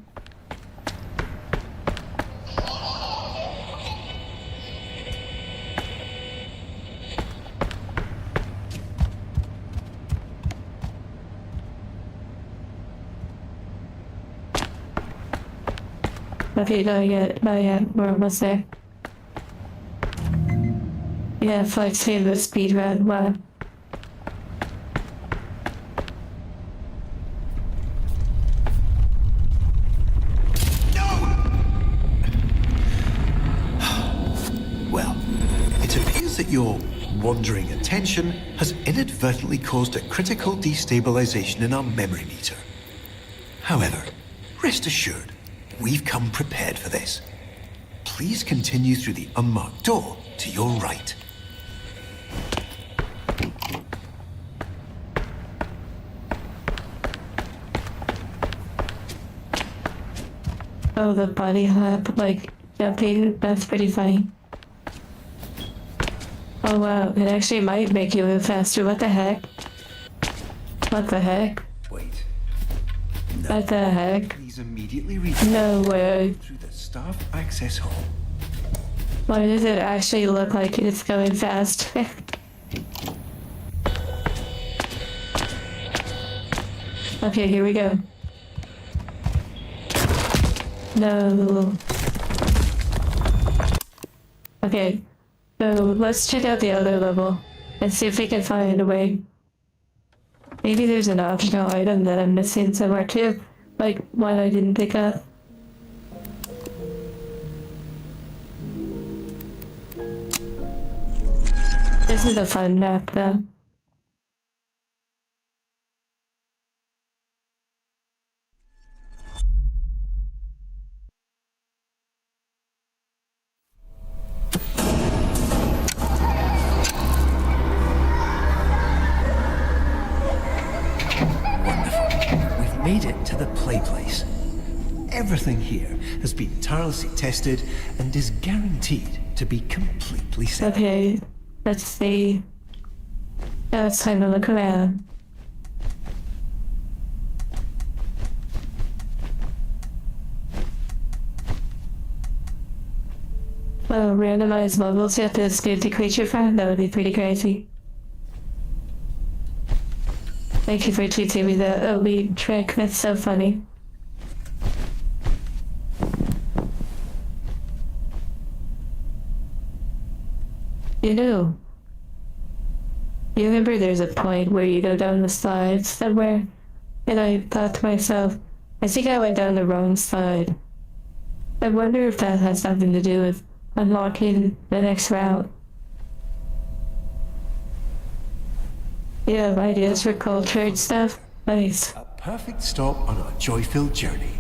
[SPEAKER 1] Okay, not yet, we're almost there. Yeah, Flex made the speed run, wow.
[SPEAKER 3] Well, it appears that your wandering attention has inadvertently caused a critical destabilization in our memory meter. However, rest assured, we've come prepared for this. Please continue through the unmarked door to your right.
[SPEAKER 1] Oh, the body hop, like, jumping, that's pretty funny. Oh wow, it actually might make you move faster, what the heck? What the heck?
[SPEAKER 3] Wait. No.
[SPEAKER 1] What the heck?
[SPEAKER 3] Please immediately read
[SPEAKER 1] No way.
[SPEAKER 3] through the staff access hall.
[SPEAKER 1] Why does it actually look like it's going fast? Okay, here we go. No. Okay, so let's check out the other level and see if we can find a way. Maybe there's an optional item that I'm missing somewhere too, like one I didn't pick up. This is a fun map though.
[SPEAKER 2] Wonderful. We've made it to the play place. Everything here has been tirelessly tested and is guaranteed to be completely safe.
[SPEAKER 1] Okay, let's see. Now it's time to look around. Well, randomized levels you have to escape the creature farm? That would be pretty crazy. Thank you for teaching me that elite trick. That's so funny. You know, you remember there's a point where you go down the slide somewhere, and I thought to myself, I think I went down the wrong slide. I wonder if that has something to do with unlocking the next route. You have ideas for culture and stuff? Nice.
[SPEAKER 2] A perfect stop on our joy-filled journey.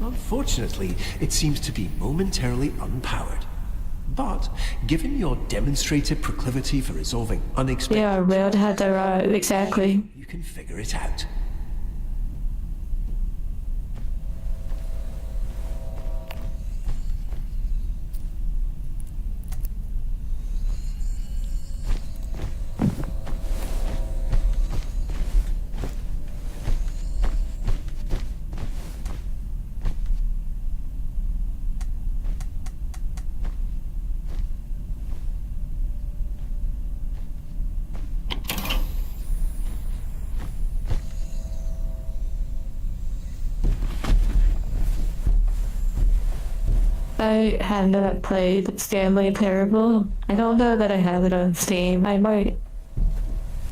[SPEAKER 2] Unfortunately, it seems to be momentarily unpowered. But, given your demonstrated proclivity for resolving unexpected...
[SPEAKER 1] Yeah, Railed had the right, exactly.
[SPEAKER 2] You can figure it out.
[SPEAKER 1] I have not played Stanley Parable. I don't know that I have it on Steam. I might.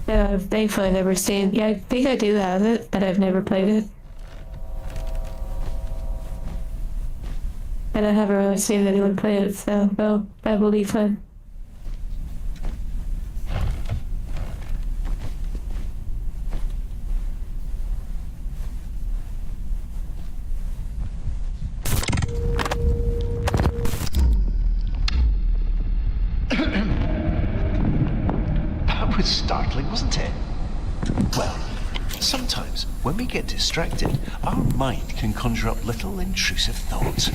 [SPEAKER 1] Yeah, I've thankfully never seen. Yeah, I think I do have it, but I've never played it. And I haven't really seen anyone play it, so well, that will be fun.
[SPEAKER 2] That was startling, wasn't it? Well, sometimes when we get distracted, our mind can conjure up little intrusive thoughts.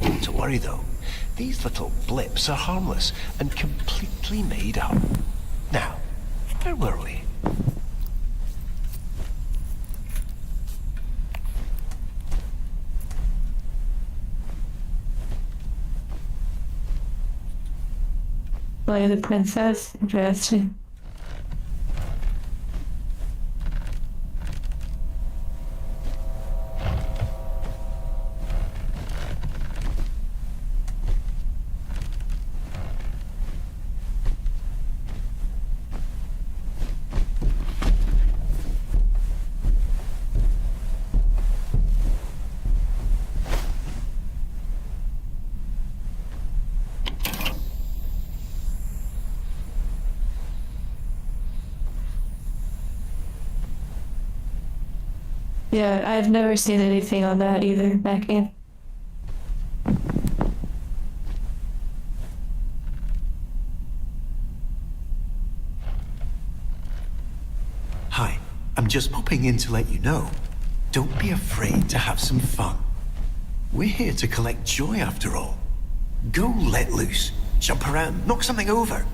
[SPEAKER 2] Not to worry though, these little blips are harmless and completely made up. Now, where were we?
[SPEAKER 1] Play the princess? Interesting. Yeah, I've never seen anything on that either back in.
[SPEAKER 2] Hi, I'm just popping in to let you know. Don't be afraid to have some fun. We're here to collect joy after all. Go let loose, jump around, knock something over.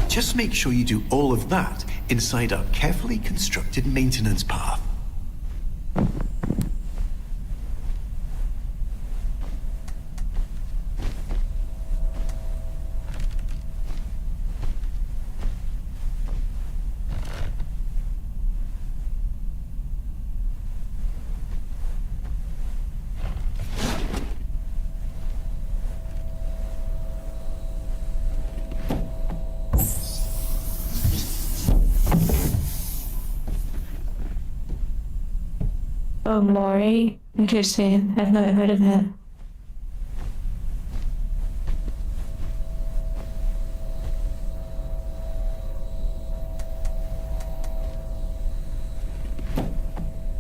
[SPEAKER 2] Just make sure you do all of that inside our carefully constructed maintenance path.
[SPEAKER 1] Oh, Maury. Interesting. I've not heard of that.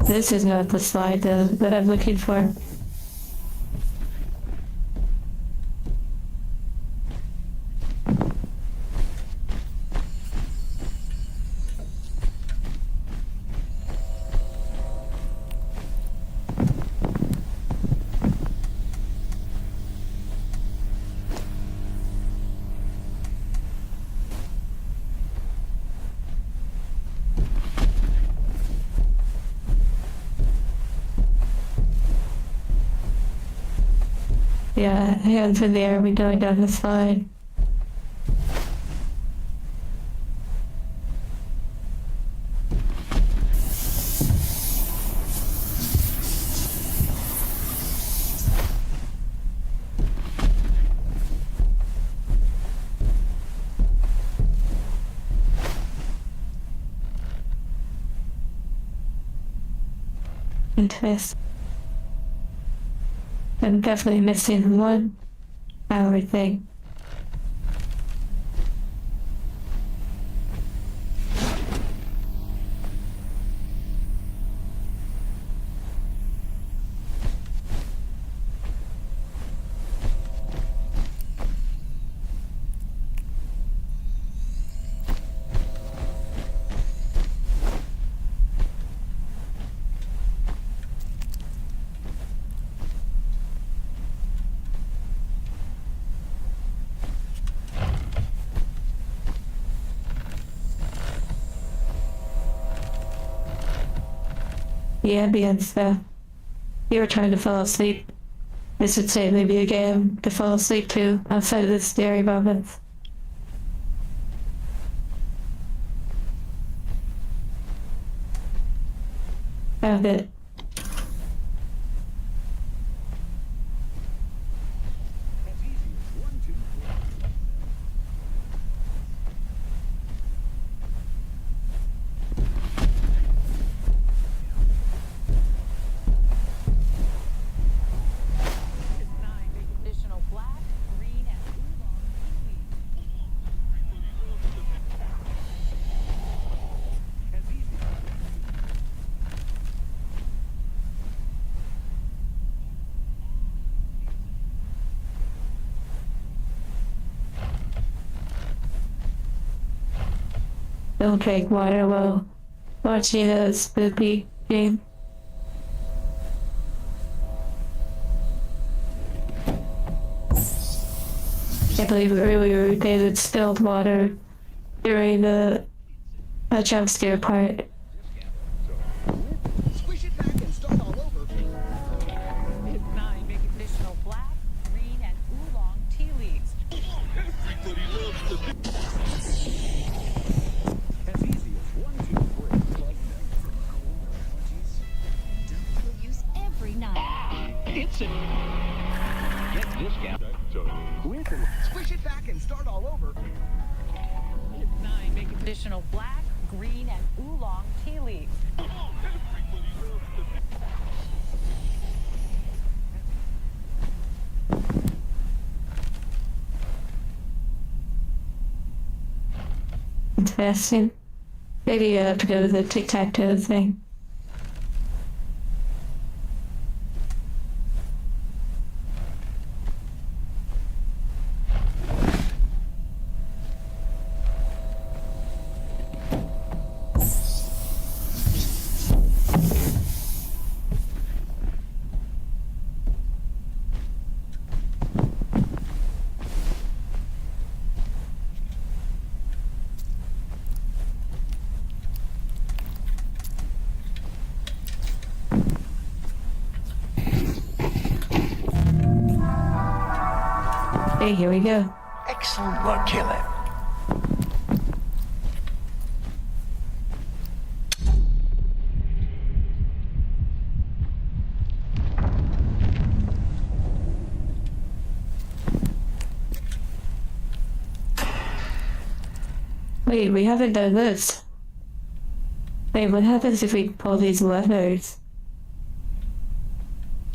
[SPEAKER 1] This is not the slide though, that I'm looking for. Yeah, hands in the air, we going down the slide. Interesting. I'm definitely missing 1 hour thing. The ambient stuff. You were trying to fall asleep. This would say maybe a game to fall asleep to outside of the scary moments. Found it.
[SPEAKER 4] Additional black, green, and oolong tea
[SPEAKER 1] Don't drink water while watching a spooky game. I believe earlier they distilled water during the jump scare part.
[SPEAKER 3] Squish it back and start all over.
[SPEAKER 4] Hit 9, make additional black, green, and oolong tea leaves.
[SPEAKER 3] Everybody loves the
[SPEAKER 5] As easy as 1, 2, 3.
[SPEAKER 4] We'll use every night.
[SPEAKER 5] It's a get discount.
[SPEAKER 3] Squish it back and start all over.
[SPEAKER 4] Hit 9, make additional black, green, and oolong tea leaves.
[SPEAKER 1] Interesting. Maybe I have to go to the tic-tac-toe thing. Hey, here we go.
[SPEAKER 3] Excellent work, killer.
[SPEAKER 1] Wait, we haven't done this. Wait, what happens if we pull these levers?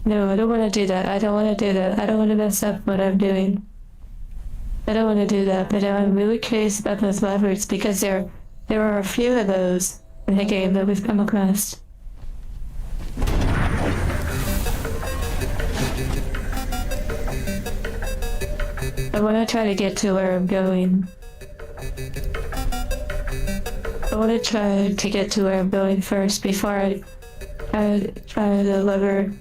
[SPEAKER 1] No, I don't want to do that. I don't want to do that. I don't want to mess up what I'm doing. I don't want to do that, but I'm really curious about those levers because there are a few of those in the game that we've come across. I want to try to get to where I'm going. I want to try to get to where I'm going first before I try the lever.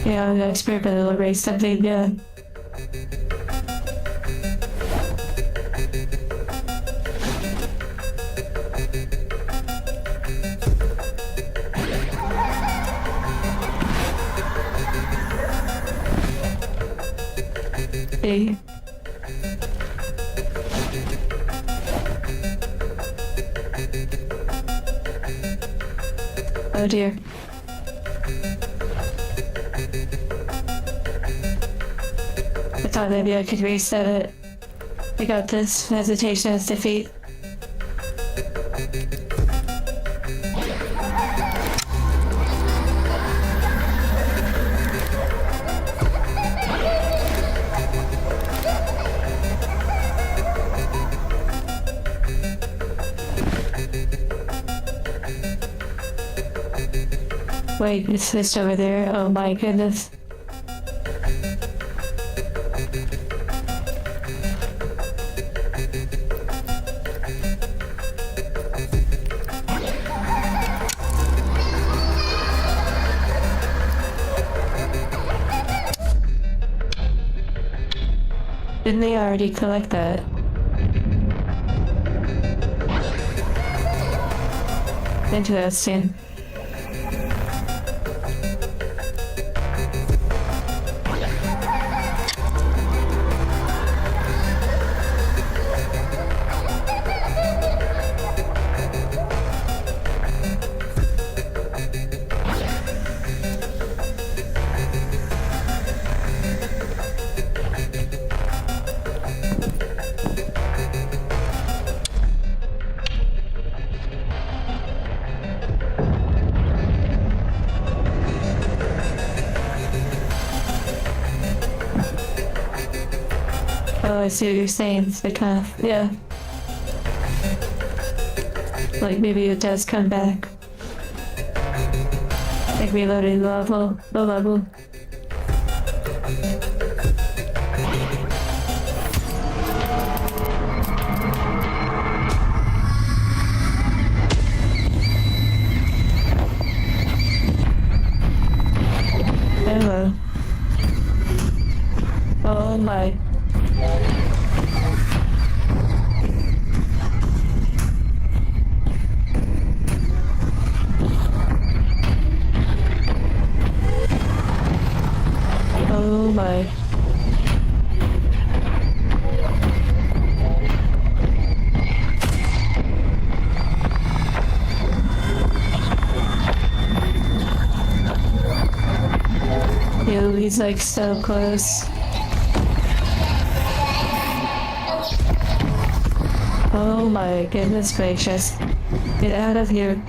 [SPEAKER 1] Yeah, I'm an experimental erase something, yeah. see. Oh dear. I thought maybe I could reset it. I got this. Hesitation is defeat. Wait, it's switched over there. Oh my goodness. Didn't they already collect that? Interesting. Oh, I see what you're saying. It's kind of, yeah. Like maybe it does come back. Like reloading the level. Hello. Oh my. Oh my. Ew, he's like so close. Oh my goodness gracious. Get out of here.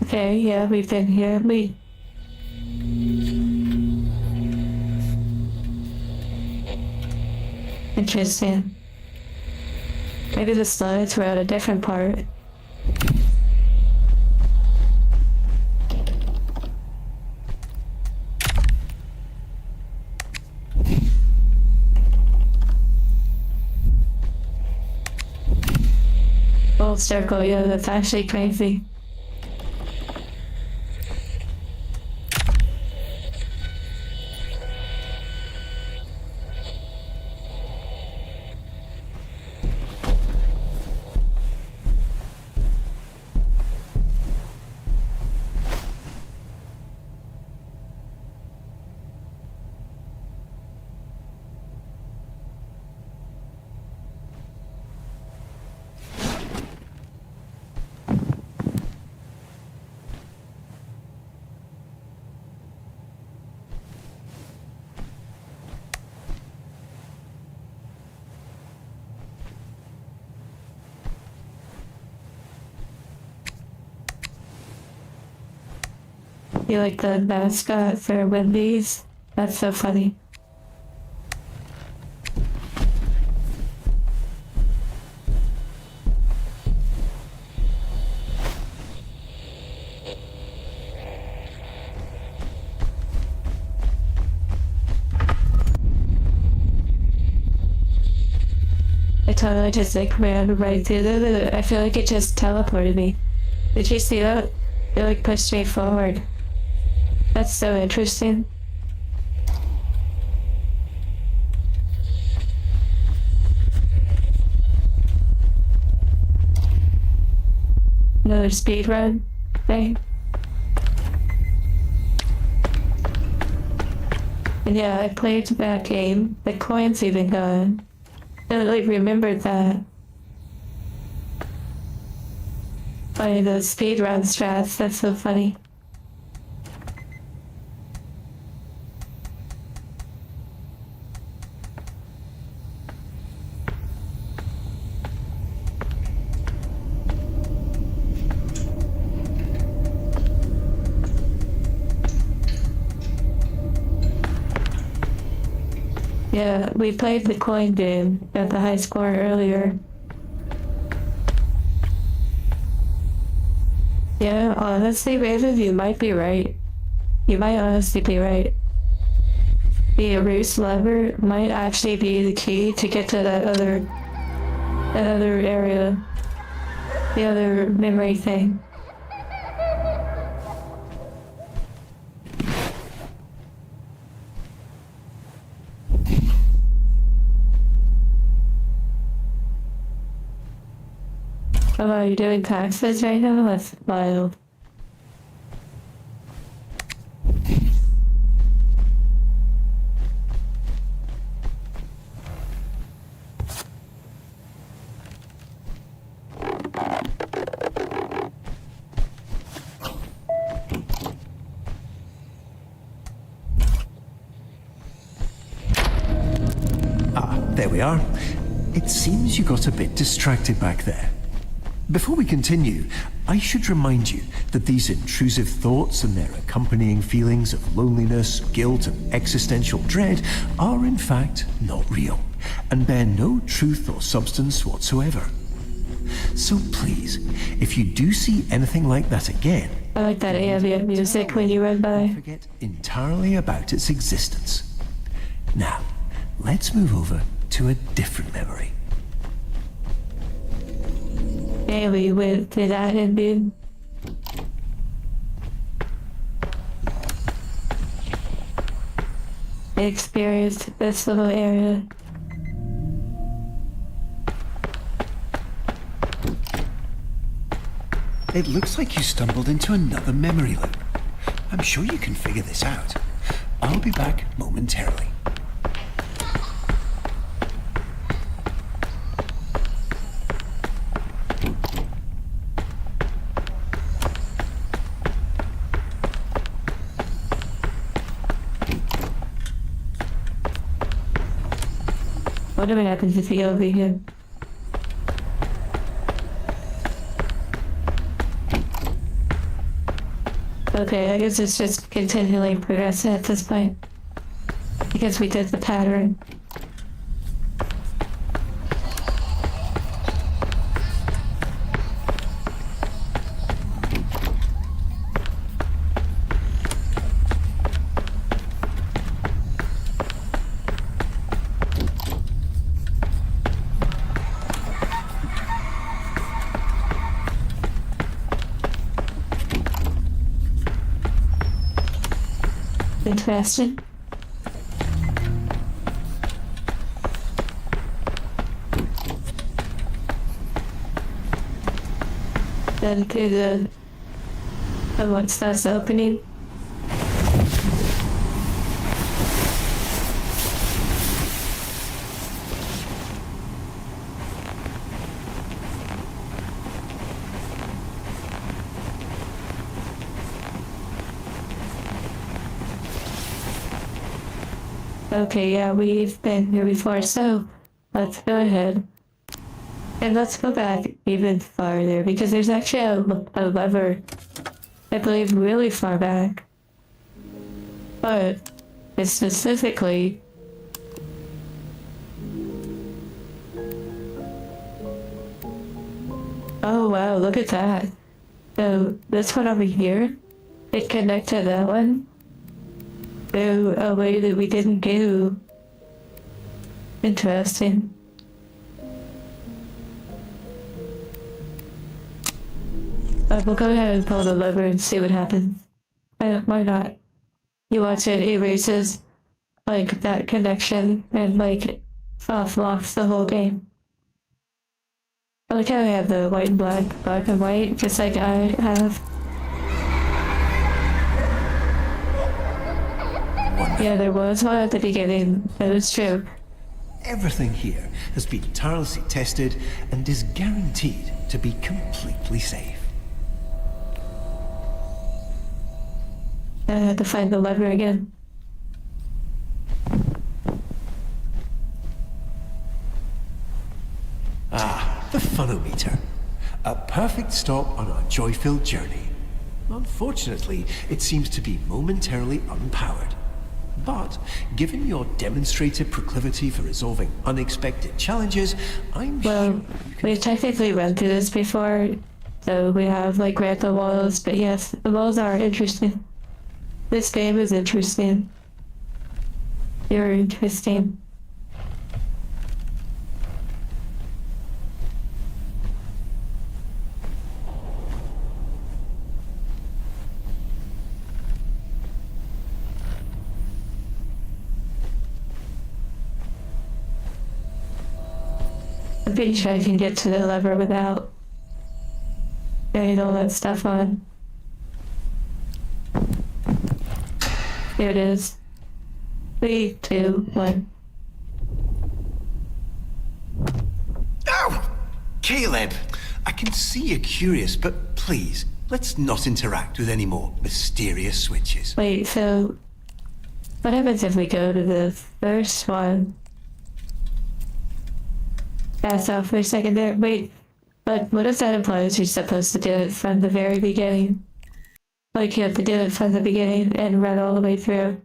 [SPEAKER 1] Okay, yeah, we've been here. Interesting. Maybe the slides were at a different part. Full circle, yeah, that's actually crazy. You like the mascot for Wendy's? That's so funny. I totally just like ran right through there. I feel like it just teleported me. Did you see that? It like pushed me forward. That's so interesting. another speed run thing. And yeah, I played that game. The coin's even gone. I like remembered that. By the speed run strats, that's so funny. Yeah, we played the coin game at the high score earlier. Yeah, honestly, Raven, you might be right. You might honestly be right. The erase lever might actually be the key to get to that other area. The other memory thing. Oh, are you doing taxes right now? That's wild.
[SPEAKER 2] There we are. It seems you got a bit distracted back there. Before we continue, I should remind you that these intrusive thoughts and their accompanying feelings of loneliness, guilt, and existential dread are in fact not real, and bear no truth or substance whatsoever. So please, if you do see anything like that again,
[SPEAKER 1] I like that ambient music when you run by.
[SPEAKER 2] forget entirely about its existence. Now, let's move over to a different memory.
[SPEAKER 1] Yeah, we went to that ending. I experienced this little area.
[SPEAKER 3] It looks like you stumbled into another memory loop. I'm sure you can figure this out. I'll be back momentarily.
[SPEAKER 1] Whatever happens if you over here. Okay, I guess it's just continually progressing at this point. Because we did the pattern. Interesting. Then to the what's that opening? Okay, yeah, we've been here before, so let's go ahead. And let's go back even farther, because there's actually a lever, I believe, really far back. But, it's specifically... Oh wow, look at that. So, this one over here, it connected that one through a way that we didn't do. Interesting. We'll go ahead and pull the lever and see what happens. Why not? You watch it erases like that connection and like soft locks the whole game. I like how I have the white and black and white, just like I have.
[SPEAKER 2] Wonderful.
[SPEAKER 1] Yeah, there was one at the beginning. That is true.
[SPEAKER 2] Everything here has been tirelessly tested and is guaranteed to be completely safe.
[SPEAKER 1] I had to find the lever again.
[SPEAKER 2] The funometer. A perfect stop on our joy-filled journey. Unfortunately, it seems to be momentarily unpowered. But, given your demonstrated proclivity for resolving unexpected challenges, I'm
[SPEAKER 1] Well,
[SPEAKER 2] sure...
[SPEAKER 1] we've technically went through this before, so we have like read the walls, but yes, the walls are interesting. This game is interesting. You're interesting. I'm pretty sure I can get to the lever without getting all that stuff on. Here it is. 3, 2, 1.
[SPEAKER 2] Ow! Caleb! I can see you're curious, but please, let's not interact with any more mysterious switches.
[SPEAKER 1] Wait, so what happens if we go to the first one? Pass off for a second there. Wait, but what if that implies you're supposed to do it from the very beginning? Like you have to do it from the beginning and run all the way through.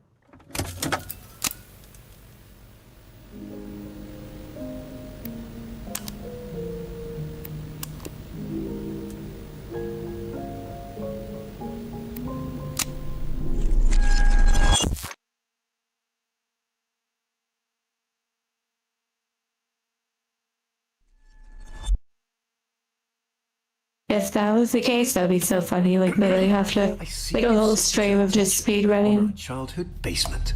[SPEAKER 1] If that was the case, that'd be so funny. Like literally have to like a whole stream of just speed running.
[SPEAKER 2] Childhood basement.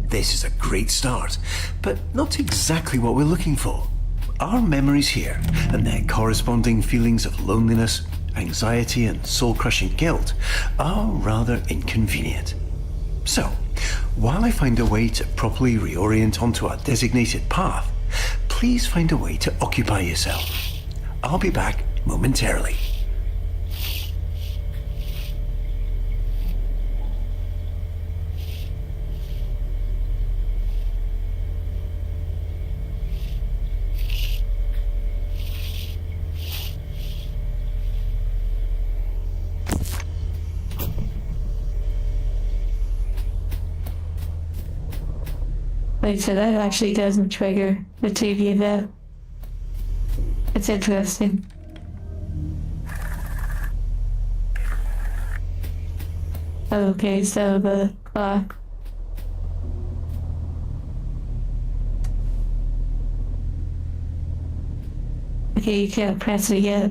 [SPEAKER 2] This is a great start, but not exactly what we're looking for. Our memories here and their corresponding feelings of loneliness, anxiety, and soul-crushing guilt are rather inconvenient. So, while I find a way to properly reorient onto our designated path, please find a way to occupy yourself. I'll be back momentarily.
[SPEAKER 1] Wait, so that actually doesn't trigger the TV though. It's interesting. Okay, so the clock. Okay, you can't press it yet.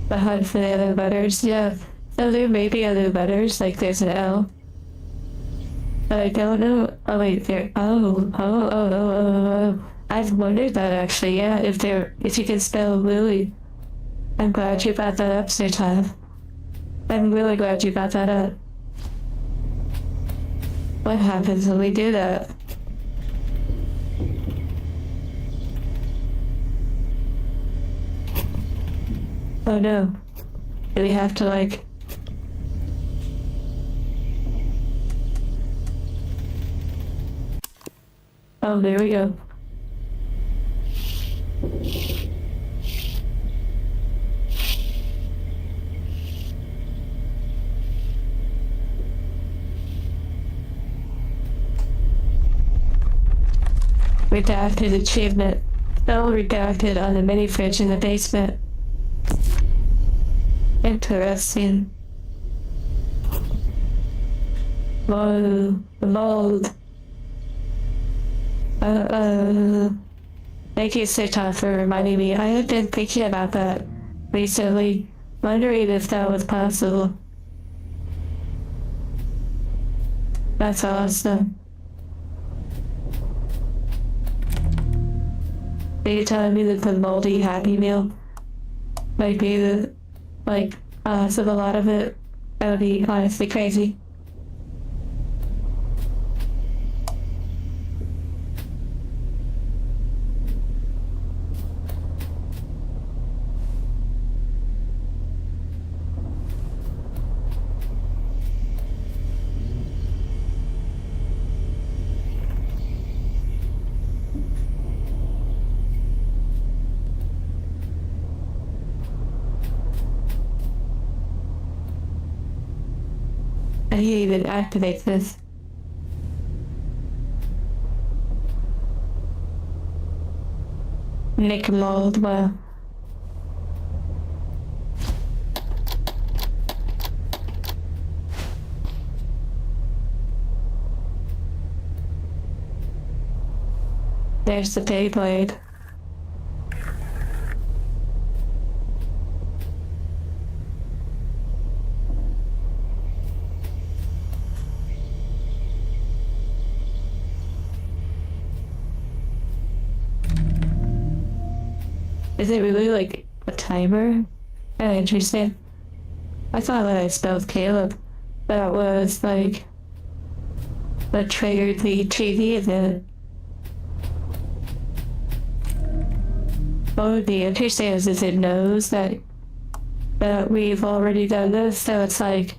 [SPEAKER 1] The HUD for the other letters, yeah. So there may be other letters, like there's an L. But I don't know. Oh wait, there. I've wondered that actually, yeah. If you can spell Lily. I'm glad you brought that up, Sir Clive. I'm really glad you brought that up. What happens when we do that? Oh no. Do we have to like... Oh, there we go. Redacted achievement. Still redacted on the mini fridge in the basement. Interesting. mold. Thank you so much for reminding me. I have been thinking about that recently, wondering if that was possible. That's awesome. Are you telling me that the moldy Happy Meal might be the, like, so a lot of it? That would be honestly crazy. And he even activates this. Nick mold, well. There's the Beyblade. Is it really like a timer? Interesting. I thought when I spelled Caleb, that was like what triggered the TV event. What would be interesting is if it knows that we've already done this, so it's like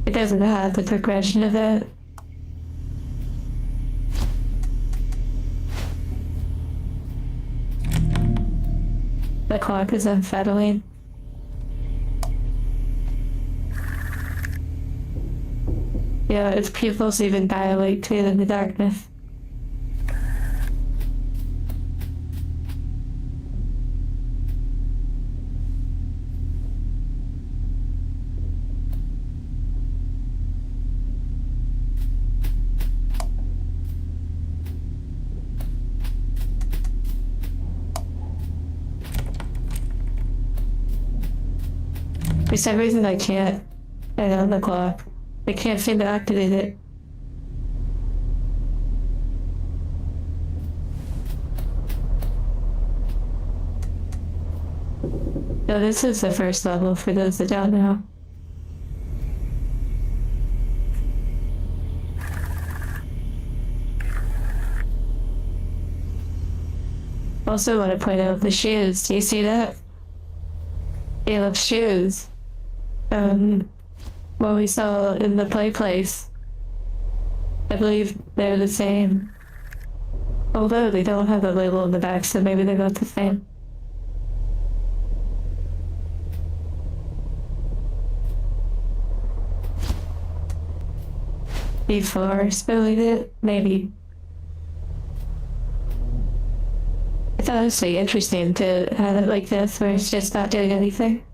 [SPEAKER 1] it doesn't have the progression of it. The clock is unsettling. Yeah, its pupils even dilate too in the darkness. For some reason I can't turn on the clock. I can't seem to activate it. So this is the first level for those that don't know. Also want to point out the shoes. Do you see that? Caleb's shoes. What we saw in the play place. I believe they're the same. Although they don't have a label in the back, so maybe they're not the same. Before spilling it, maybe. It's honestly interesting to have it like this, where it's just not doing anything.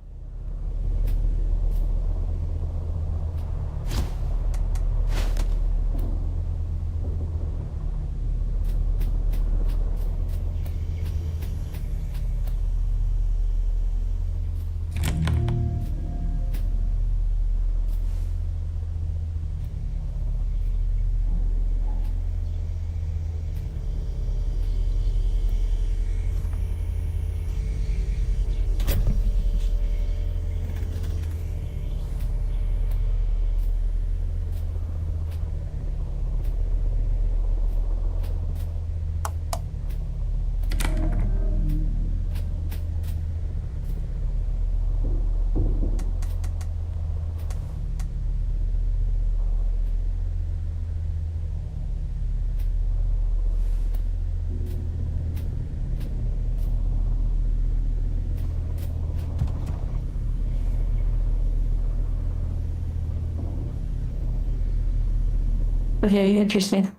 [SPEAKER 1] Okay, interesting.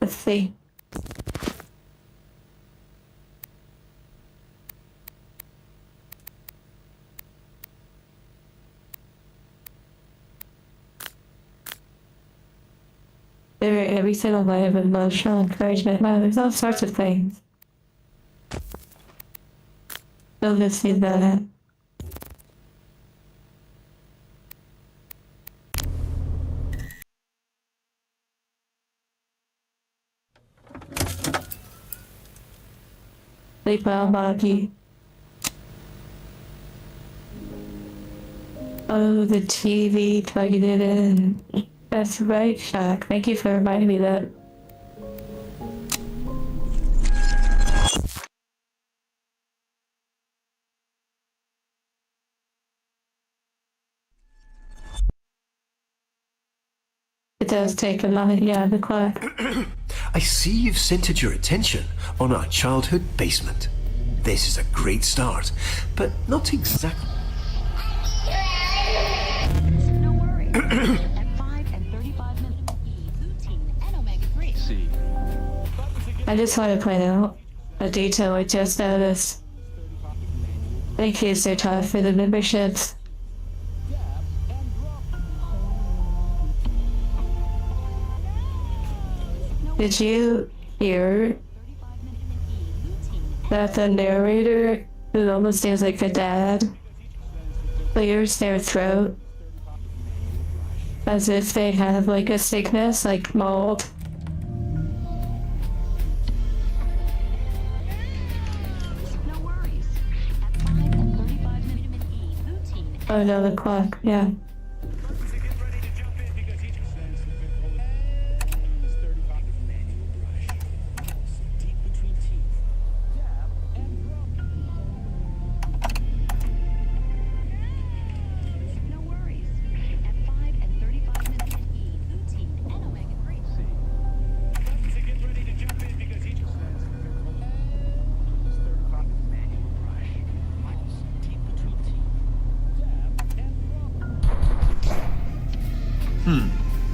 [SPEAKER 1] Let's see. every single way of emotional encouragement. Wow, there's all sorts of things. You'll just see that. Sleep well, Bobby. Oh, the TV plugging it in. That's right, Shaq. Thank you for reminding me that. It does take a lot, yeah, the clock.
[SPEAKER 2] I see you've centered your attention on our childhood basement. This is a great start, but not exactly.
[SPEAKER 4] No worries. At 5 and 35 minutes, lutein and omega-3.
[SPEAKER 5] C.
[SPEAKER 1] I just want to point out a detail I just noticed. Thank you, Sir Todd, for the memberships. Did you hear that the narrator, who almost sounds like a dad, clears their throat as if they have like a sickness, like mold?
[SPEAKER 4] No worries. At 5 and 35 vitamin E, lutein.
[SPEAKER 1] Oh no, the clock, yeah.
[SPEAKER 4] No worries. At 5 and 35 vitamin E, lutein and omega-3.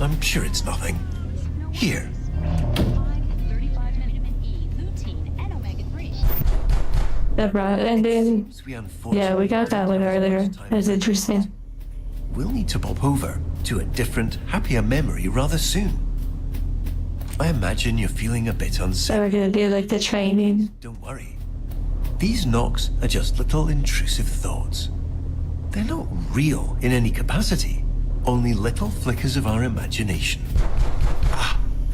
[SPEAKER 2] I'm sure it's nothing. Here.
[SPEAKER 4] 5 and 35 vitamin E, lutein and omega-3.
[SPEAKER 1] The broad ending. Yeah, we got that one earlier. That's interesting.
[SPEAKER 2] We'll need to pop over to a different, happier memory rather soon. I imagine you're feeling a bit
[SPEAKER 1] So
[SPEAKER 2] unsettled.
[SPEAKER 1] we're gonna do like the training.
[SPEAKER 2] Don't worry. These knocks are just little intrusive thoughts. They're not real in any capacity, only little flickers of our imagination.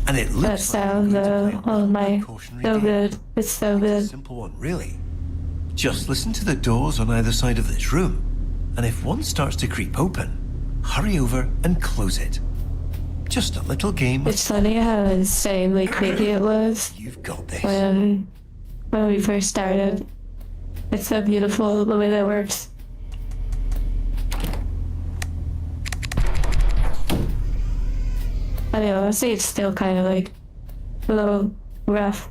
[SPEAKER 2] And it
[SPEAKER 1] That
[SPEAKER 2] looks
[SPEAKER 1] sound
[SPEAKER 2] like we're going to
[SPEAKER 1] though,
[SPEAKER 2] play
[SPEAKER 1] oh
[SPEAKER 2] a
[SPEAKER 1] my,
[SPEAKER 2] cautionary
[SPEAKER 1] so
[SPEAKER 2] game.
[SPEAKER 1] good. It's so good.
[SPEAKER 2] Simple one, really. Just listen to the doors on either side of this room, and if one starts to creep open, hurry over and close it. Just a little game.
[SPEAKER 1] It's funny how insanely creepy it was
[SPEAKER 2] You've got this.
[SPEAKER 1] when we first started. It's so beautiful the way that works. I mean, honestly, it's still kind of like a little rough.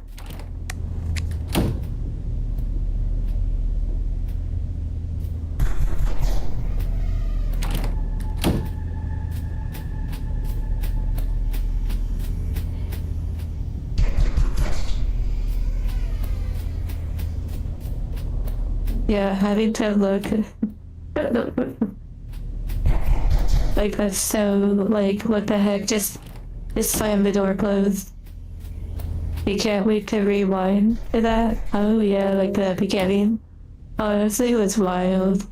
[SPEAKER 1] Yeah, having to look like that's so like what the heck, just slam the door closed. You can't wait to rewind to that. Oh yeah, like the beginning. Honestly, it was wild.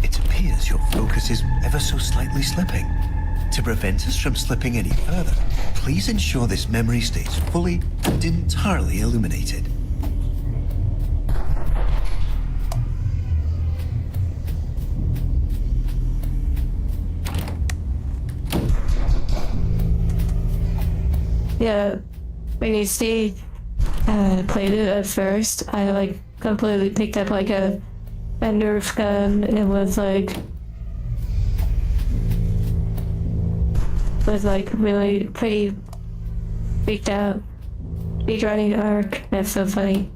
[SPEAKER 2] It appears your focus is ever so slightly slipping. To prevent us from slipping any further, please ensure this memory stays fully and entirely illuminated.
[SPEAKER 1] Yeah, when you see played it at first, I like completely picked up like a Nerf gun and was like really pretty freaked out. Speed running arc, that's so funny.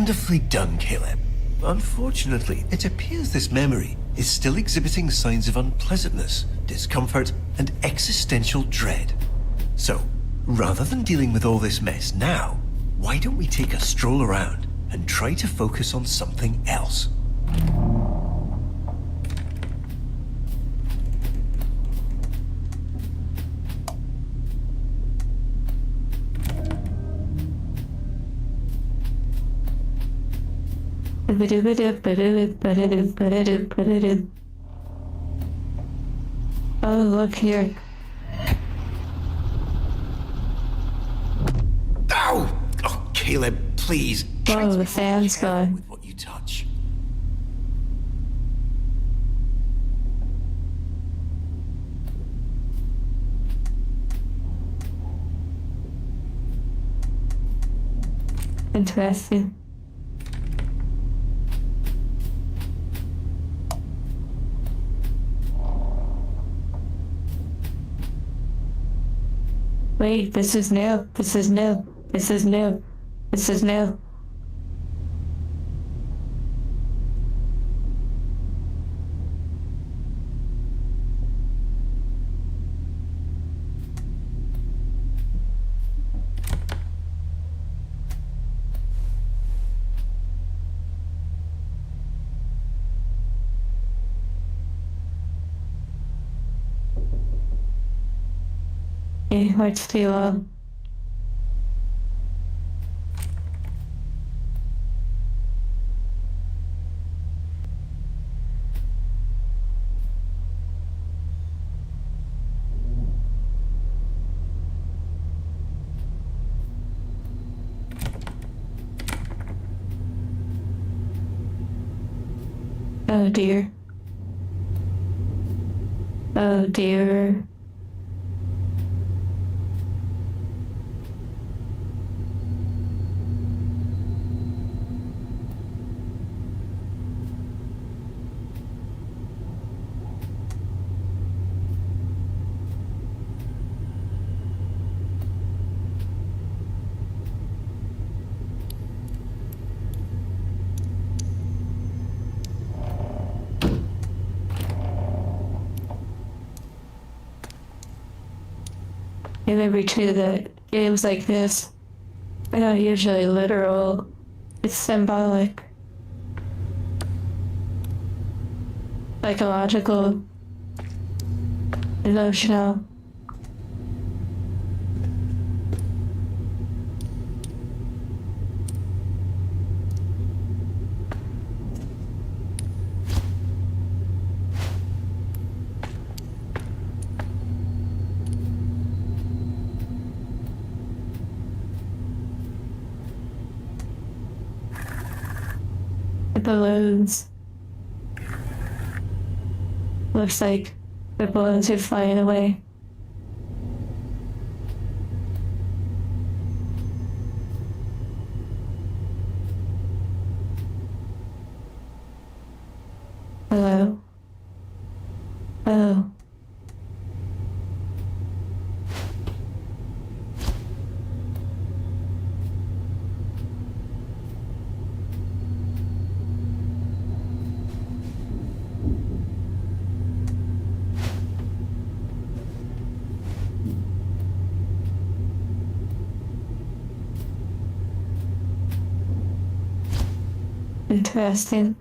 [SPEAKER 2] Wonderfully done, Caleb. Unfortunately, it appears this memory is still exhibiting signs of unpleasantness, discomfort, and existential dread. So, rather than dealing with all this mess now, why don't we take a stroll around and try to focus on something else?
[SPEAKER 1] Oh, look here.
[SPEAKER 2] Ow! Oh, Caleb, please. Try
[SPEAKER 1] Whoa,
[SPEAKER 2] to
[SPEAKER 1] the
[SPEAKER 2] be
[SPEAKER 1] fan's
[SPEAKER 2] careful
[SPEAKER 1] gone.
[SPEAKER 2] with what you touch.
[SPEAKER 1] Interesting. Wait, this is new. This is new. This is new. This is new. Okay, what's too long? Oh dear. Oh dear. And every two that games like this are not usually literal. It's symbolic. Psychological. Emotional. The balloons. Looks like the balloons are flying away. Hello? Oh. Interesting.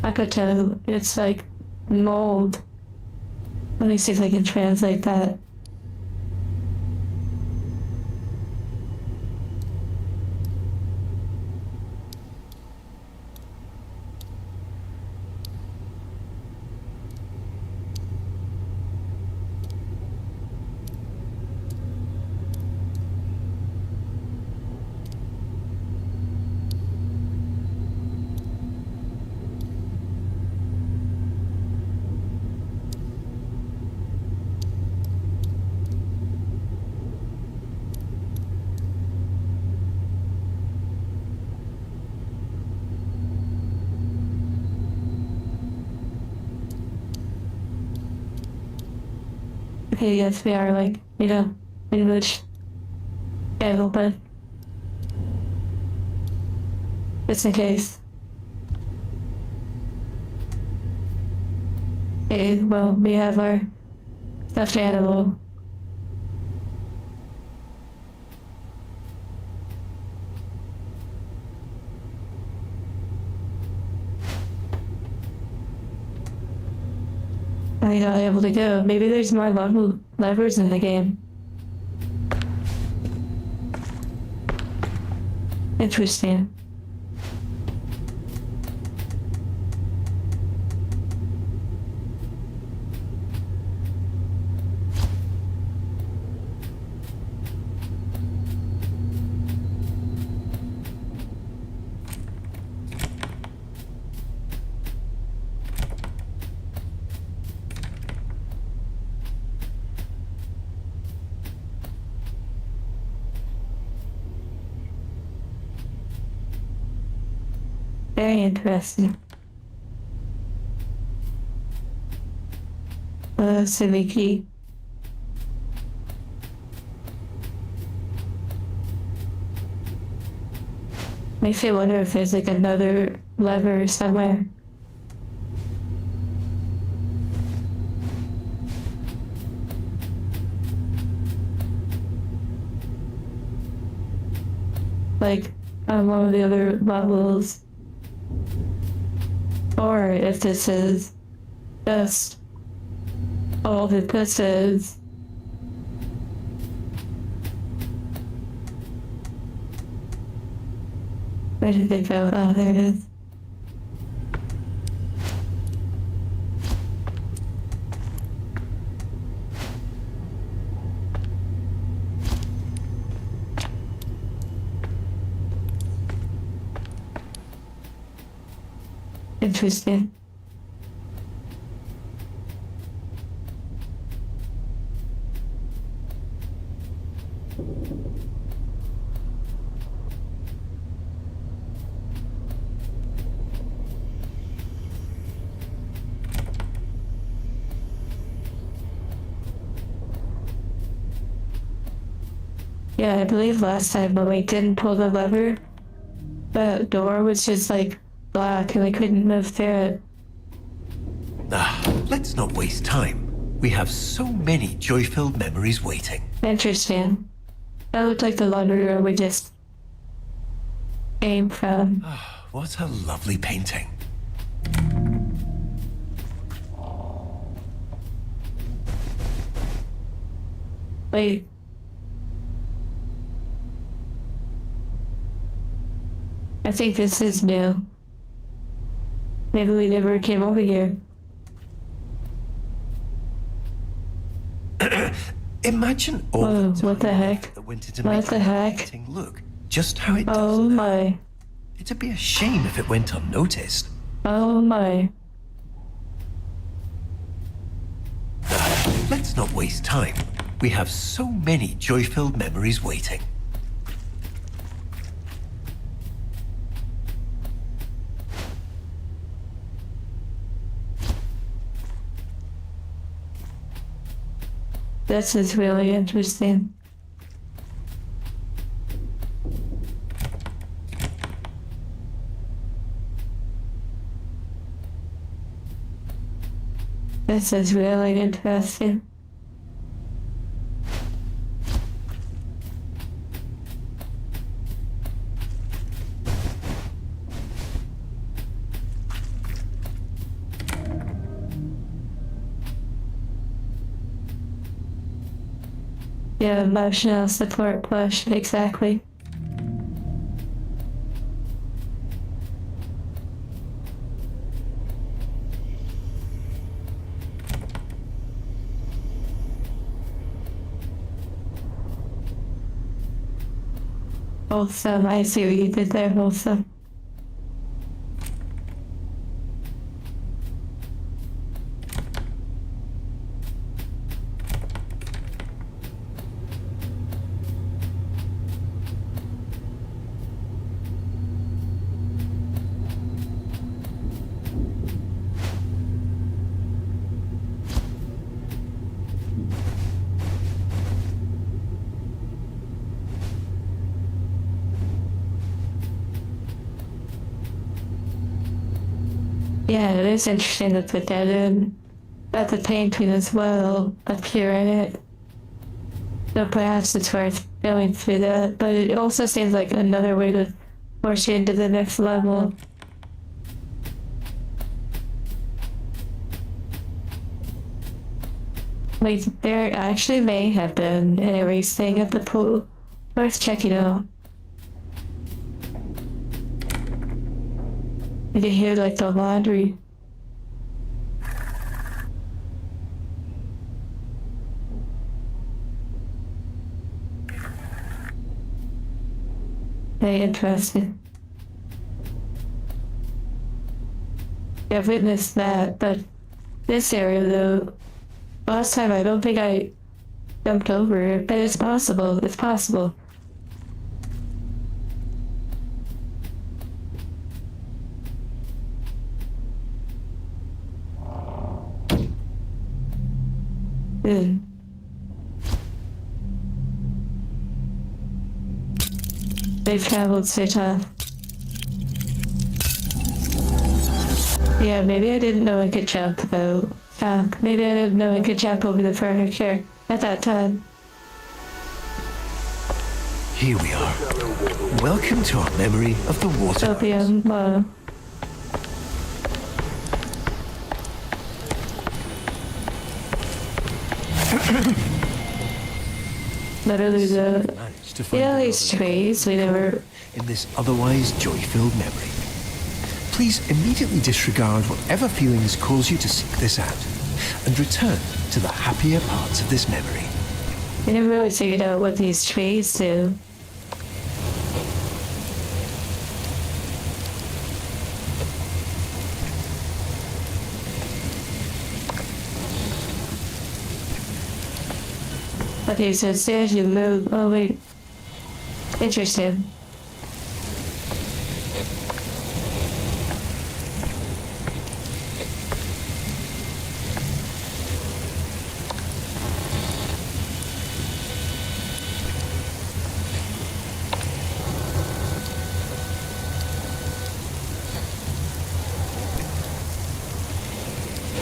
[SPEAKER 1] I could tell it's like mold. Let me see if I can translate that. Okay, yes, we are like, English. Yeah, open. Just in case. Okay, well, we have our stuffed animal. I'm not able to go. Maybe there's more levers in the game. Interesting. Very interesting. Silly key. Makes me wonder if there's like another lever somewhere. Like on one of the other levels. Or if this is just all that this is. Where did they go? Oh, there it is. Interesting. Yeah, I believe last time when we didn't pull the lever, the door was just like black and we couldn't move through it.
[SPEAKER 2] Let's not waste time. We have so many joy-filled memories waiting.
[SPEAKER 1] Interesting. That looked like the laundry room we just came from.
[SPEAKER 2] What a lovely painting.
[SPEAKER 1] Wait. I think this is new. Maybe we never came over here.
[SPEAKER 2] Imagine all
[SPEAKER 1] Whoa,
[SPEAKER 2] the
[SPEAKER 1] what the
[SPEAKER 2] time
[SPEAKER 1] heck?
[SPEAKER 2] that went into
[SPEAKER 1] What
[SPEAKER 2] making
[SPEAKER 1] the
[SPEAKER 2] that
[SPEAKER 1] heck?
[SPEAKER 2] painting look just how it does
[SPEAKER 1] Oh
[SPEAKER 2] now.
[SPEAKER 1] my.
[SPEAKER 2] It'd be a shame if it went unnoticed.
[SPEAKER 1] Oh my.
[SPEAKER 2] Let's not waste time. We have so many joy-filled memories waiting.
[SPEAKER 1] This is really interesting. This is really interesting. Yeah, emotional support push, exactly. Wholesome, I see what you did there, wholesome. Yeah, it is interesting to put that in. But the painting as well appear in it. So perhaps it's worth going through that. But it also seems like another way to force you into the next level. Like, there actually may have been an erasing at the pool. Worth checking out. You can hear like the laundry. Very interesting. Yeah, I've witnessed that, but this area though, last time I don't think I jumped over it, but it's possible. It's possible. Mm. They've traveled so tough. Yeah, maybe I didn't know I could jump though. Maybe I didn't know I could jump over the furniture at that time.
[SPEAKER 2] Here we are. Welcome to our memory of the water.
[SPEAKER 1] Opium, literally the,
[SPEAKER 2] Managed to find
[SPEAKER 1] these
[SPEAKER 2] another
[SPEAKER 1] trees, we never,
[SPEAKER 2] in this otherwise joy-filled memory. Please immediately disregard whatever feelings cause you to seek this out and return to the happier parts of this memory.
[SPEAKER 1] we never really figured out what these trees do. Okay, so as soon as you move, oh wait, interesting.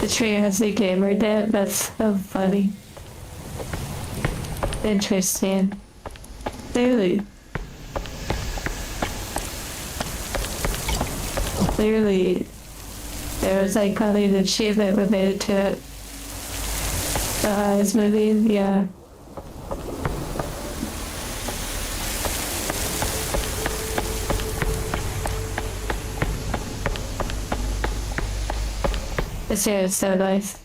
[SPEAKER 1] The tree has a gamer there, that's so funny. Interesting. Clearly, there was like probably an achievement related to it. The eyes moving, yeah. This here is so nice.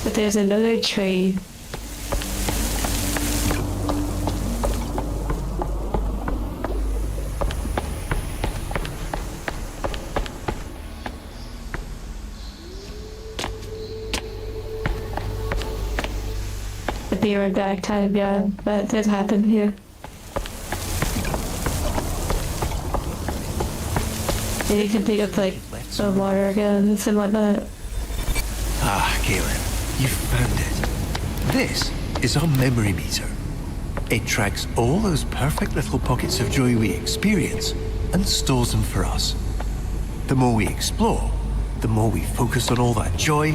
[SPEAKER 1] But there's another tree. The beaver back time, yeah, that did happen here. And you can pick up like the water guns and whatnot.
[SPEAKER 2] Ah, Galen, you found it. This is our memory meter. It tracks all those perfect little pockets of joy we experience and stores them for us. The more we explore, the more we focus on all that joy,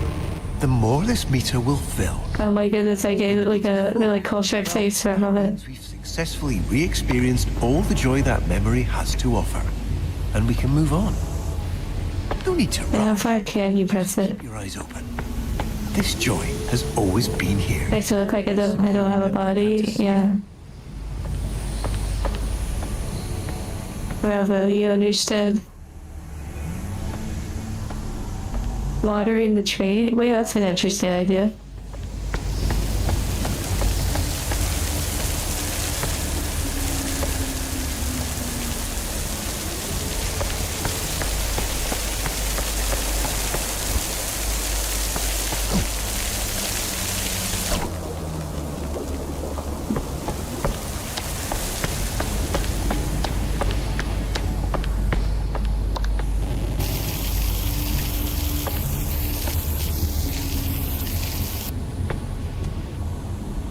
[SPEAKER 2] the more this meter will fill.
[SPEAKER 1] Oh my goodness, I gave it like a really cultured face for a moment.
[SPEAKER 2] We've successfully re-experienced all the joy that memory has to offer, and we can move on. No need to
[SPEAKER 1] And how
[SPEAKER 2] rush.
[SPEAKER 1] far can you press it?
[SPEAKER 2] Keep your eyes open. This joy has always been here.
[SPEAKER 1] Makes it look like I don't have a body, yeah. Bravo, you understood. Watering the tree? Wait, that's an interesting idea.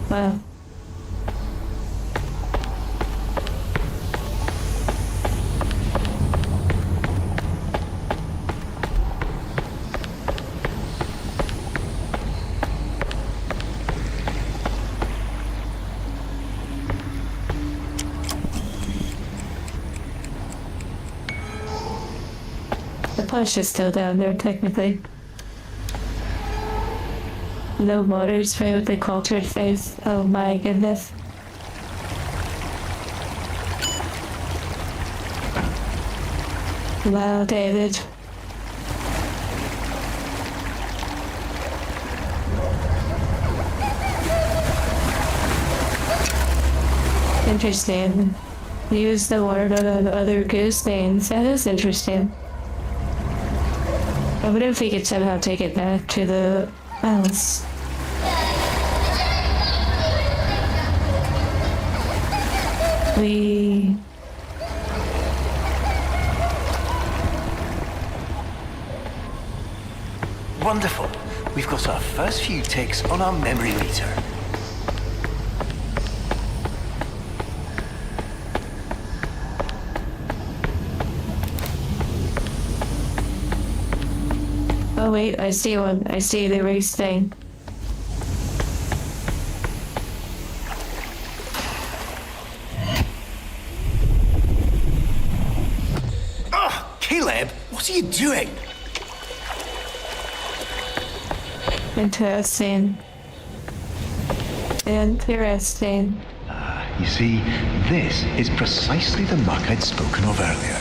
[SPEAKER 1] Wow. plush is still down there, technically. No motors for the culture face. Oh my goodness. Wow, David. Interesting. Use the word on other goose things. That is interesting. I wonder if we could somehow take it back to the house. We...
[SPEAKER 3] Wonderful. We've got our first few ticks on our memory meter.
[SPEAKER 1] Oh wait, I see one. I see the race thing.
[SPEAKER 3] Oh, Caleb, what are you doing?
[SPEAKER 1] Interesting. Interesting.
[SPEAKER 2] You see, this is precisely the muck I'd spoken of earlier.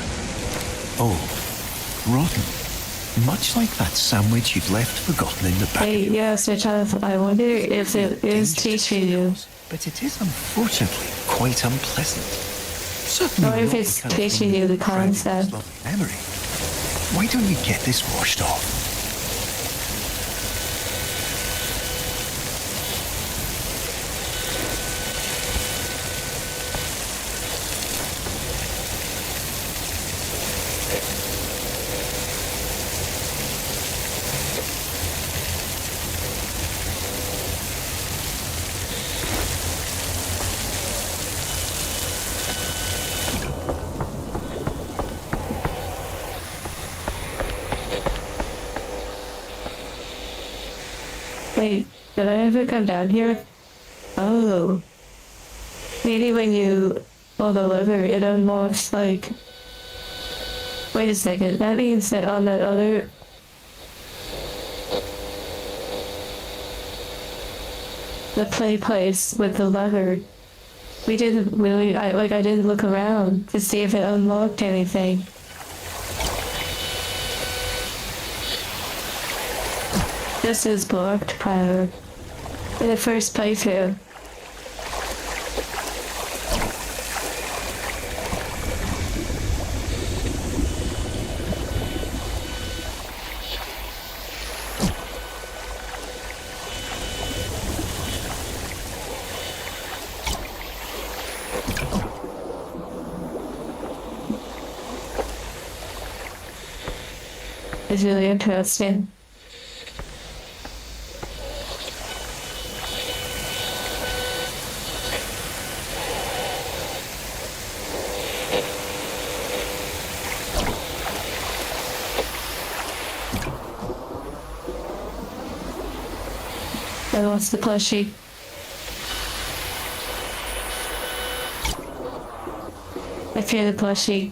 [SPEAKER 2] Oh, rotten. Much like that sandwich you'd left forgotten in the back
[SPEAKER 1] Hey,
[SPEAKER 2] of your...
[SPEAKER 1] yes, Richard, I wonder if it is teaching you.
[SPEAKER 2] But it is unfortunately quite unpleasant. Certainly
[SPEAKER 1] Or if
[SPEAKER 2] not
[SPEAKER 1] it's
[SPEAKER 2] the kind of
[SPEAKER 1] teaching
[SPEAKER 2] thing
[SPEAKER 1] you the
[SPEAKER 2] that would credit
[SPEAKER 1] concept.
[SPEAKER 2] this lovely memory. Why don't you get this washed off?
[SPEAKER 1] Wait, did I ever come down here? Oh. Maybe when you pull the lever, it unlocks, like... Wait a second, that means that on that other... The play place with the lever, we didn't really, I didn't look around to see if it unlocked anything. This is blocked power. In the first playthrough. It's really interesting. I lost the plushie. I fear the plushie.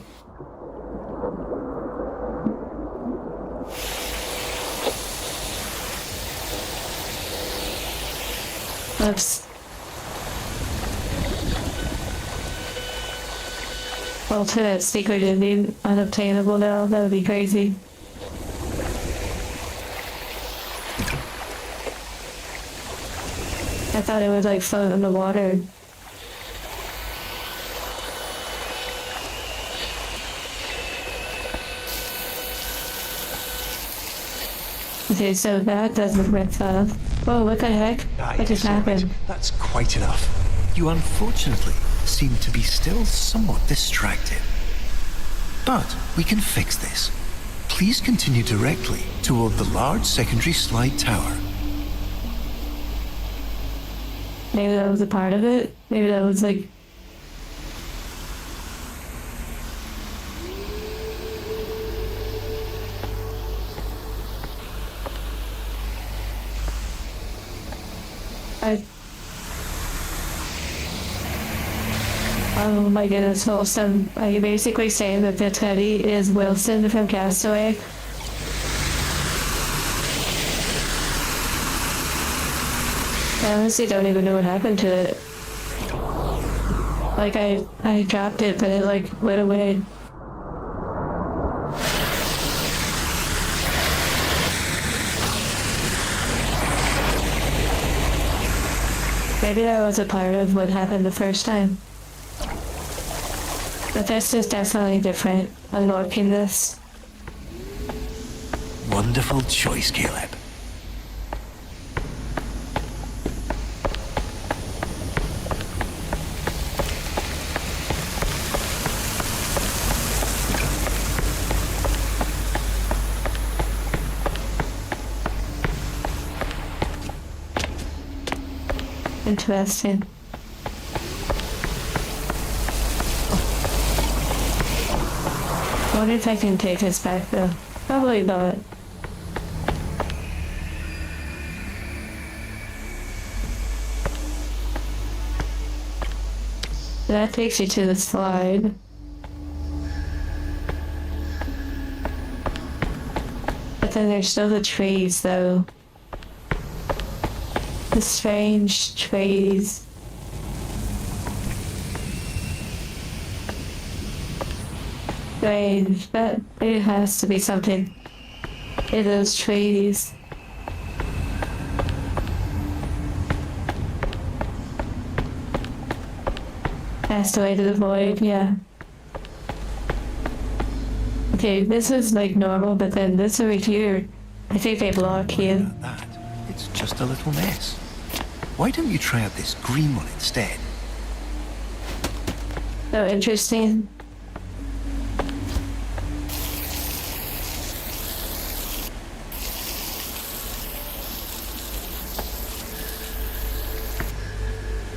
[SPEAKER 1] Oops. Alternate secret ending unobtainable now. That would be crazy. I thought it would like float in the water. Okay, so that doesn't rip off. Whoa, what the heck? What just happened?
[SPEAKER 2] That's quite enough. You unfortunately seem to be still somewhat distracted. But we can fix this. Please continue directly toward the large secondary slide tower.
[SPEAKER 1] Maybe that was a part of it. Maybe that was like... Oh my goodness, Wilson. Are you basically saying that the Teddy is Wilson from Castaway? honestly don't even know what happened to it. Like I dropped it, but it like went away. Maybe that was a part of what happened the first time. But this is definitely different. Unlocking this.
[SPEAKER 2] Wonderful choice, Caleb.
[SPEAKER 1] Interesting. I wonder if I can take us back though. Probably not. That takes you to the slide. But then there's still the trees though. The strange trees. Strange, but it has to be something in those trees. Passed away to the void, yeah. Okay, this is like normal, but then this over here, I think they block you.
[SPEAKER 2] That, it's just a little mess. Why don't you try out this green one instead?
[SPEAKER 1] So interesting.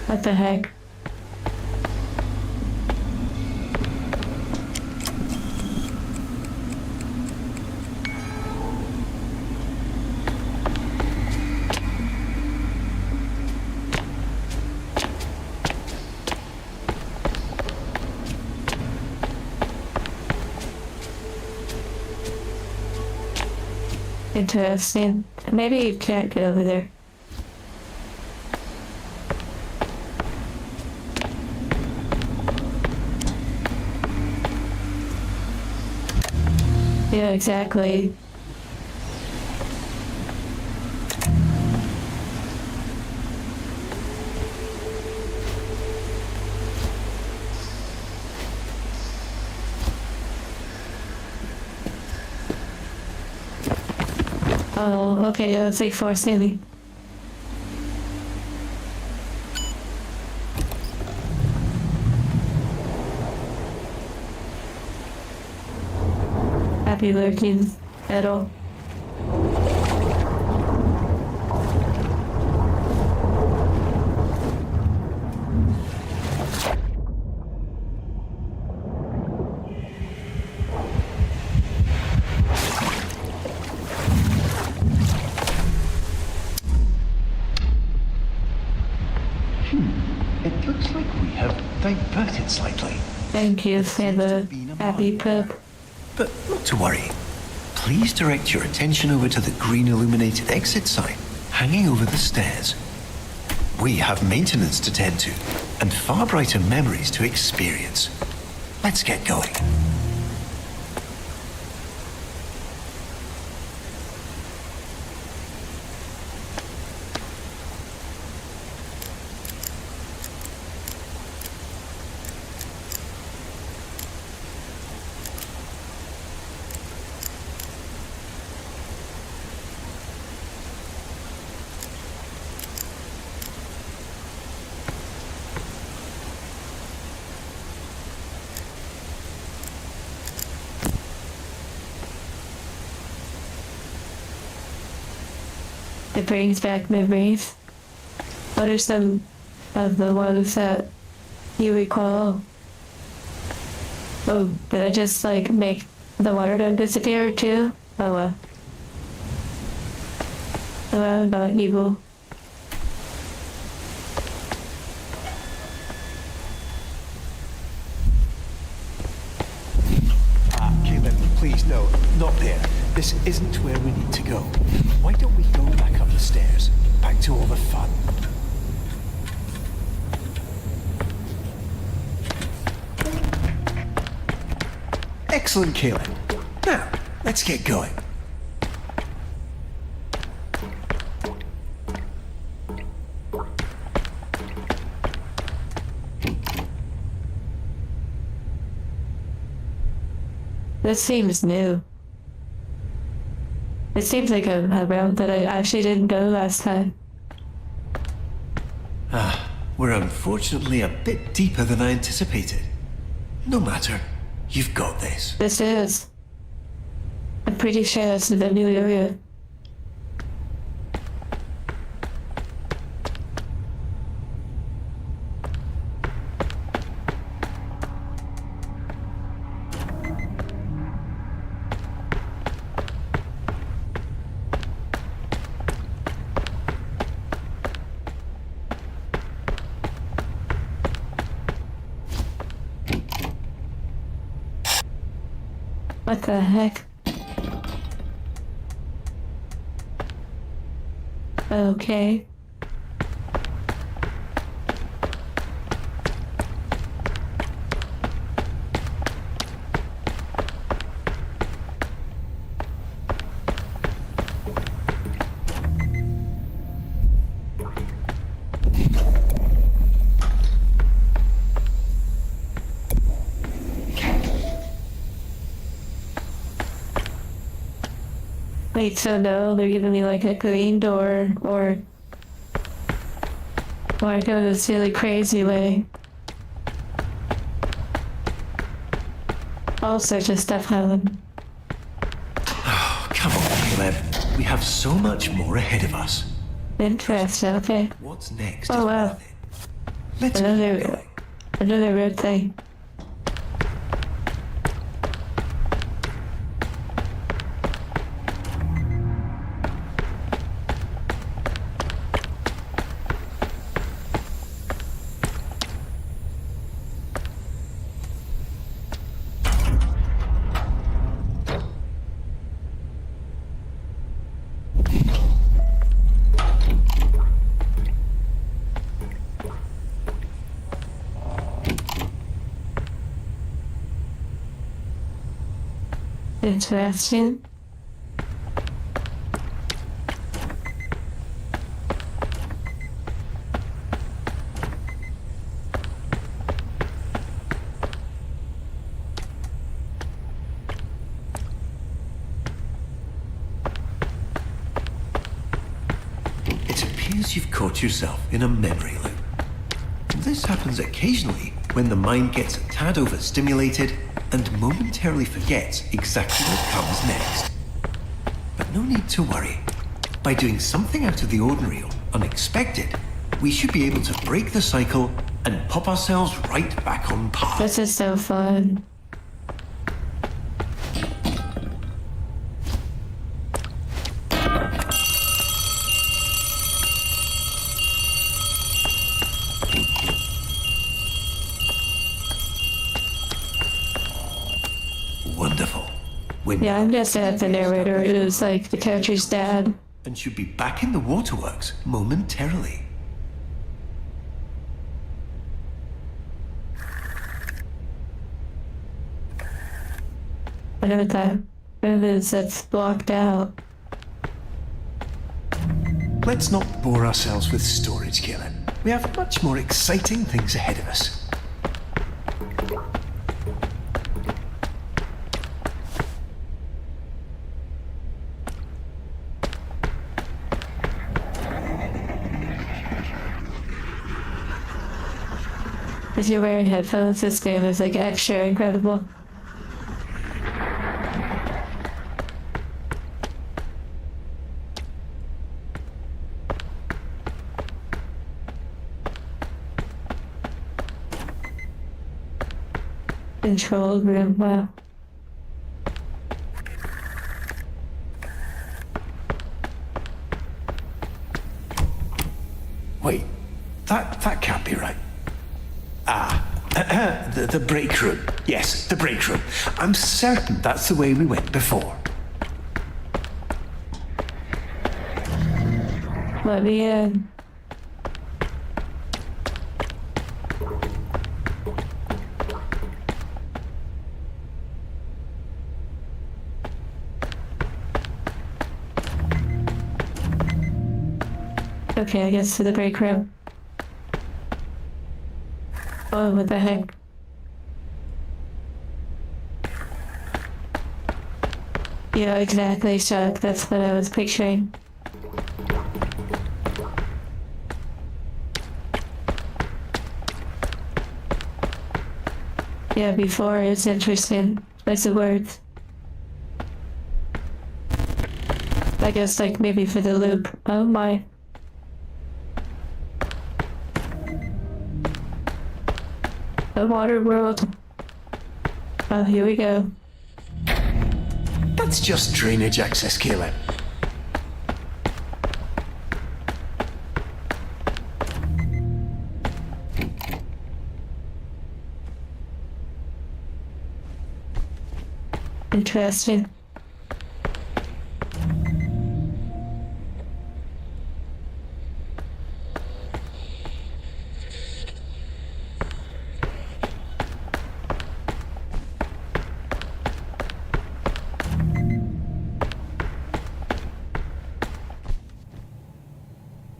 [SPEAKER 1] What the heck? Interesting. Maybe you can't get over there. Yeah, exactly. Oh, okay, it's like force nearly. Happy lurking at all.
[SPEAKER 3] It looks like we have diverted slightly.
[SPEAKER 1] Thank you for the happy poop.
[SPEAKER 2] But not to worry. Please direct your attention over to the green illuminated exit sign hanging over the stairs. We have maintenance to tend to and far brighter memories to experience. Let's get going.
[SPEAKER 1] It brings back memories. What are some of the ones that you recall? Oh, did I just like make the water dome disappear too? Oh well. Oh well, not evil.
[SPEAKER 2] Caleb, please, no, not there. This isn't where we need to go. Why don't we go back up the stairs? Back to all the fun. Excellent, Kaelin. Now, let's get going.
[SPEAKER 1] This seems new. It seems like a route that I actually didn't go last time.
[SPEAKER 2] We're unfortunately a bit deeper than I anticipated. No matter. You've got this.
[SPEAKER 1] This is. I'm pretty sure this is the new area. What the heck? Okay. Wait, so no, they're giving me like a green door or I go this really crazy way. All sorts of stuff happen.
[SPEAKER 2] Oh, come on, Caleb. We have so much more ahead of us.
[SPEAKER 1] Interesting, okay.
[SPEAKER 2] What's next?
[SPEAKER 1] Oh,
[SPEAKER 2] is
[SPEAKER 1] wow.
[SPEAKER 2] worth it. Let's keep going.
[SPEAKER 1] Another road thing. Interesting.
[SPEAKER 2] It appears you've caught yourself in a memory loop. This happens occasionally when the mind gets a tad overstimulated and momentarily forgets exactly what comes next. But no need to worry. By doing something out of the ordinary or unexpected, we should be able to break the cycle and pop ourselves right back on path.
[SPEAKER 1] This is so fun.
[SPEAKER 2] Wonderful. When
[SPEAKER 1] Yeah, I'm just at the narrator who's like the character's dad.
[SPEAKER 2] and should be back in the waterworks momentarily.
[SPEAKER 1] Whatever that it is that's blocked out.
[SPEAKER 2] Let's not bore ourselves with storage, Kaelin. We have much more exciting things ahead of us.
[SPEAKER 1] If you're wearing headphones, this game is like extra incredible. Control room, wow.
[SPEAKER 2] Wait, that can't be right. The break room. Yes, the break room. I'm certain that's the way we went before.
[SPEAKER 1] Let me in. Okay, I guess to the break room. Oh, what the heck? Yeah, exactly, Chuck. That's what I was picturing. Yeah, before it's interesting. Like the words. I guess like maybe for the loop. Oh my. The water world. Oh, here we go.
[SPEAKER 2] That's just drainage access, Caleb.
[SPEAKER 1] Interesting.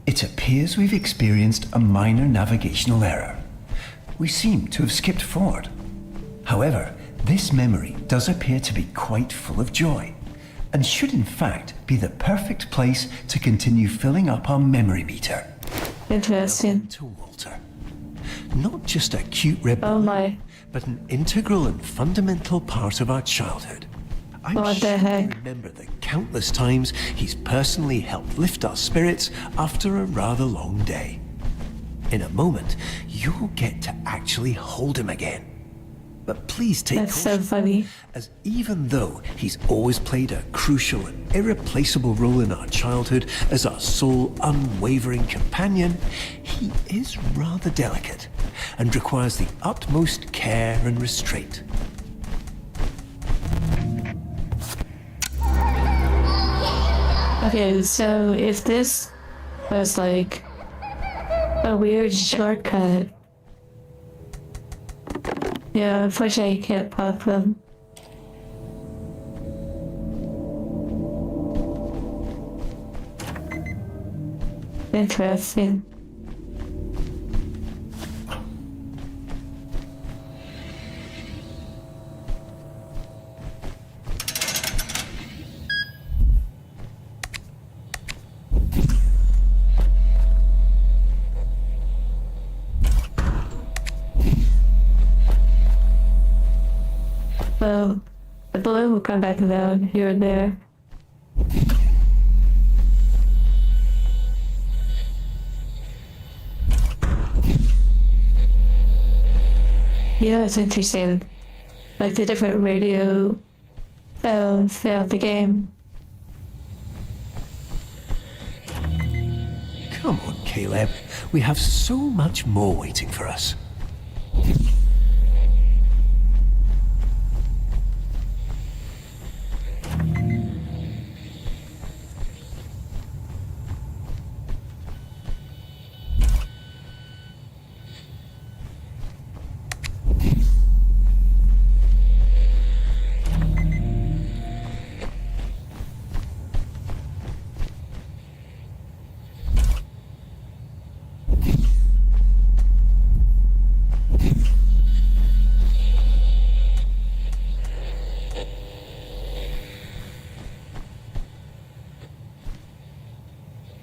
[SPEAKER 2] It appears we've experienced a minor navigational error. We seem to have skipped forward. However, this memory does appear to be quite full of joy, and should in fact be the perfect place to continue filling up our memory meter.
[SPEAKER 1] Interesting.
[SPEAKER 2] To Walter. Not just a cute rebel,
[SPEAKER 1] Oh my.
[SPEAKER 2] but an integral and fundamental part of our childhood. I'm
[SPEAKER 1] What the
[SPEAKER 2] sure
[SPEAKER 1] heck?
[SPEAKER 2] you remember the countless times he's personally helped lift our spirits after a rather long day. In a moment, you'll get to actually hold him again. But please take
[SPEAKER 1] That's so
[SPEAKER 2] caution,
[SPEAKER 1] funny.
[SPEAKER 2] as even though he's always played a crucial and irreplaceable role in our childhood as our sole unwavering companion, he is rather delicate and requires the utmost care and restraint.
[SPEAKER 1] Okay, so if this was like a weird shortcut. Yeah, unfortunately I can't pop them. Interesting. Well, the balloon will come back down here and there. Yeah, it's interesting. Like the different radio sounds throughout the game.
[SPEAKER 2] Come on, Caleb. We have so much more waiting for us.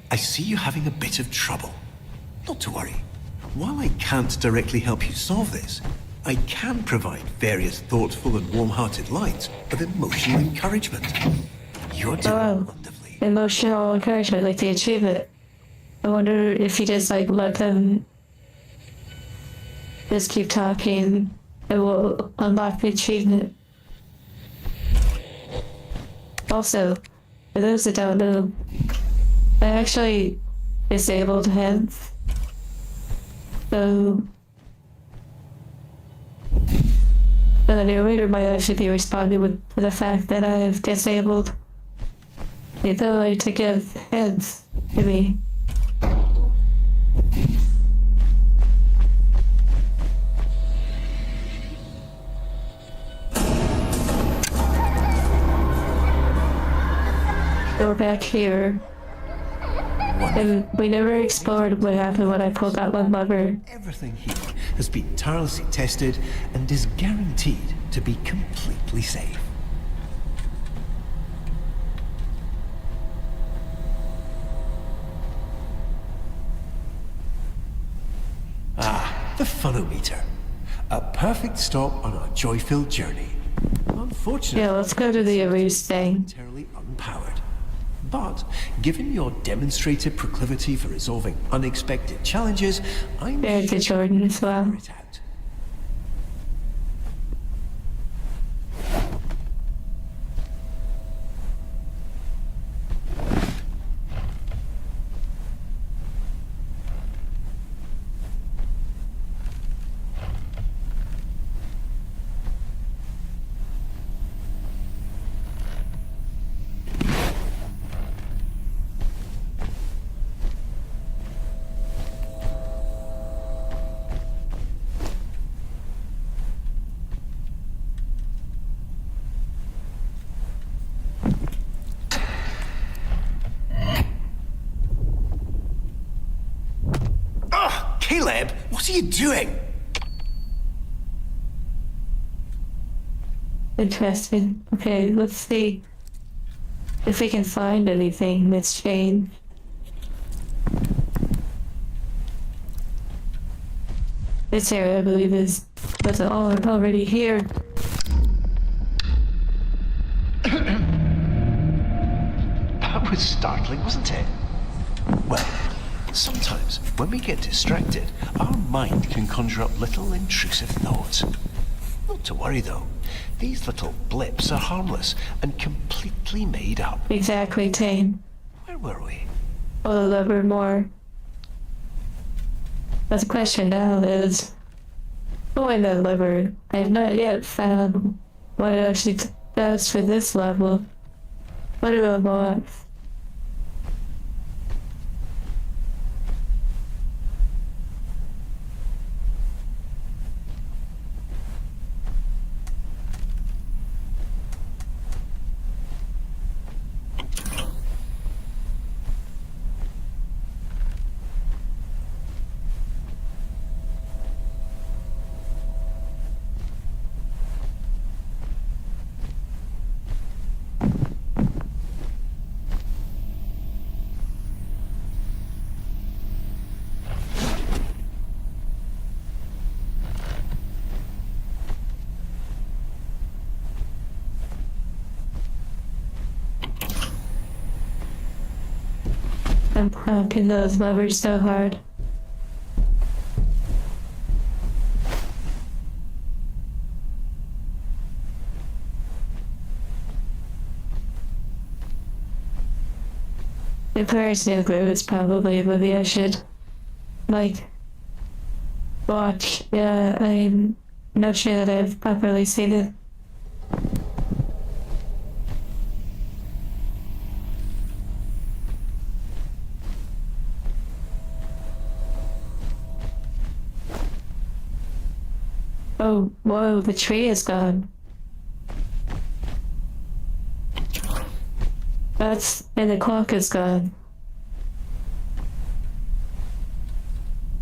[SPEAKER 2] I see you having a bit of trouble. Not to worry. While I can't directly help you solve this, I can provide various thoughtful and warm-hearted lines of emotional encouragement. You're doing
[SPEAKER 1] Oh.
[SPEAKER 2] wonderfully.
[SPEAKER 1] Emotional encouragement, like they achieve it. I wonder if you just like let them just keep talking, it will unlock the achievement. Also, for those that don't know, I actually disabled hands. So the narrator might actually be responding with the fact that I've disabled the ability to give hands to me. We're back here. And we never explored what happened when I pulled that one lever.
[SPEAKER 2] Everything here has been tirelessly tested and is guaranteed to be completely safe. Ah, the funometer. A perfect stop on our joy-filled journey. Unfortunately,
[SPEAKER 1] Yeah, let's go to the Elise thing.
[SPEAKER 2] entirely unpowered. But given your demonstrated proclivity for resolving unexpected challenges, I'm
[SPEAKER 1] There's the Jordan as well.
[SPEAKER 2] figure it out. Ugh, Caleb, what are you doing?
[SPEAKER 1] Interesting. Okay, let's see if we can find anything that's changed. This area, I believe, was already here.
[SPEAKER 2] That was startling, wasn't it? Well, sometimes when we get distracted, our mind can conjure up little intrusive thoughts. Not to worry though, these little blips are harmless and completely made up.
[SPEAKER 1] Exactly, Tane.
[SPEAKER 2] Where were we?
[SPEAKER 1] Or the lever more. But the question now is, going that lever, I have not yet found what it actually does for this level. What do I want? I'm clanking those levers so hard. The person who is probably maybe I should, like, watch. Yeah, I'm not sure that I've properly seen it. Oh, whoa, the tree is gone. And the clock is gone.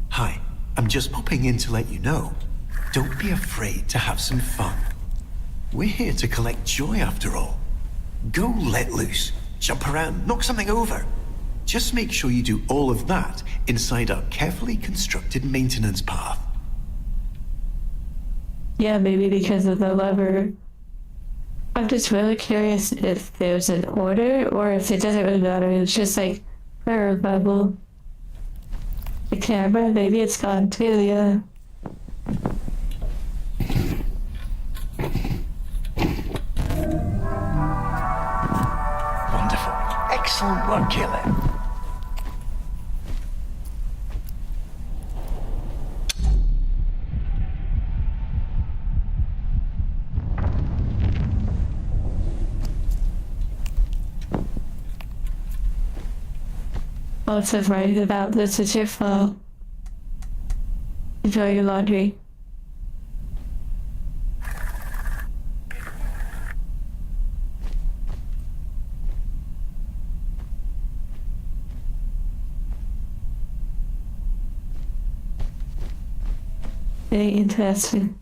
[SPEAKER 2] Hi, I'm just popping in to let you know. Don't be afraid to have some fun. We're here to collect joy after all. Go let loose, jump around, knock something over. Just make sure you do all of that inside our carefully constructed maintenance path.
[SPEAKER 1] Yeah, maybe because of the lever. I'm just really curious if there's an order or if it doesn't really matter. It's just like error bubble. The camera, maybe it's gone too, yeah.
[SPEAKER 2] Wonderful. Excellent work, Caleb.
[SPEAKER 1] Lots of writing about this is your fault. Enjoy your laundry. very interesting.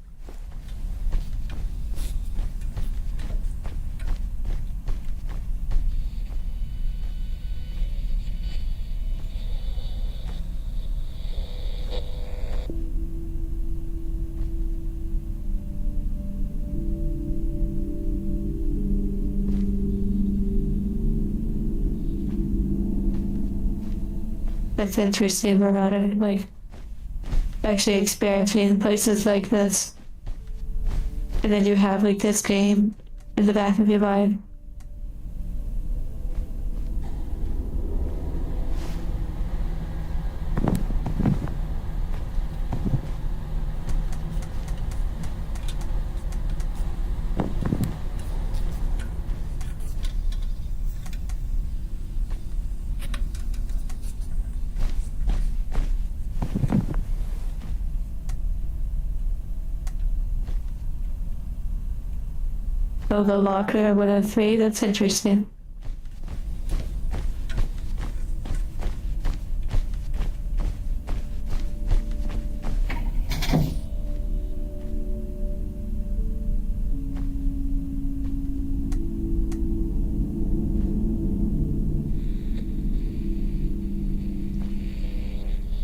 [SPEAKER 1] That's interesting about it, like actually experiencing places like this. And then you have like this game in the back of your mind. Oh, the locker with a 3, that's interesting.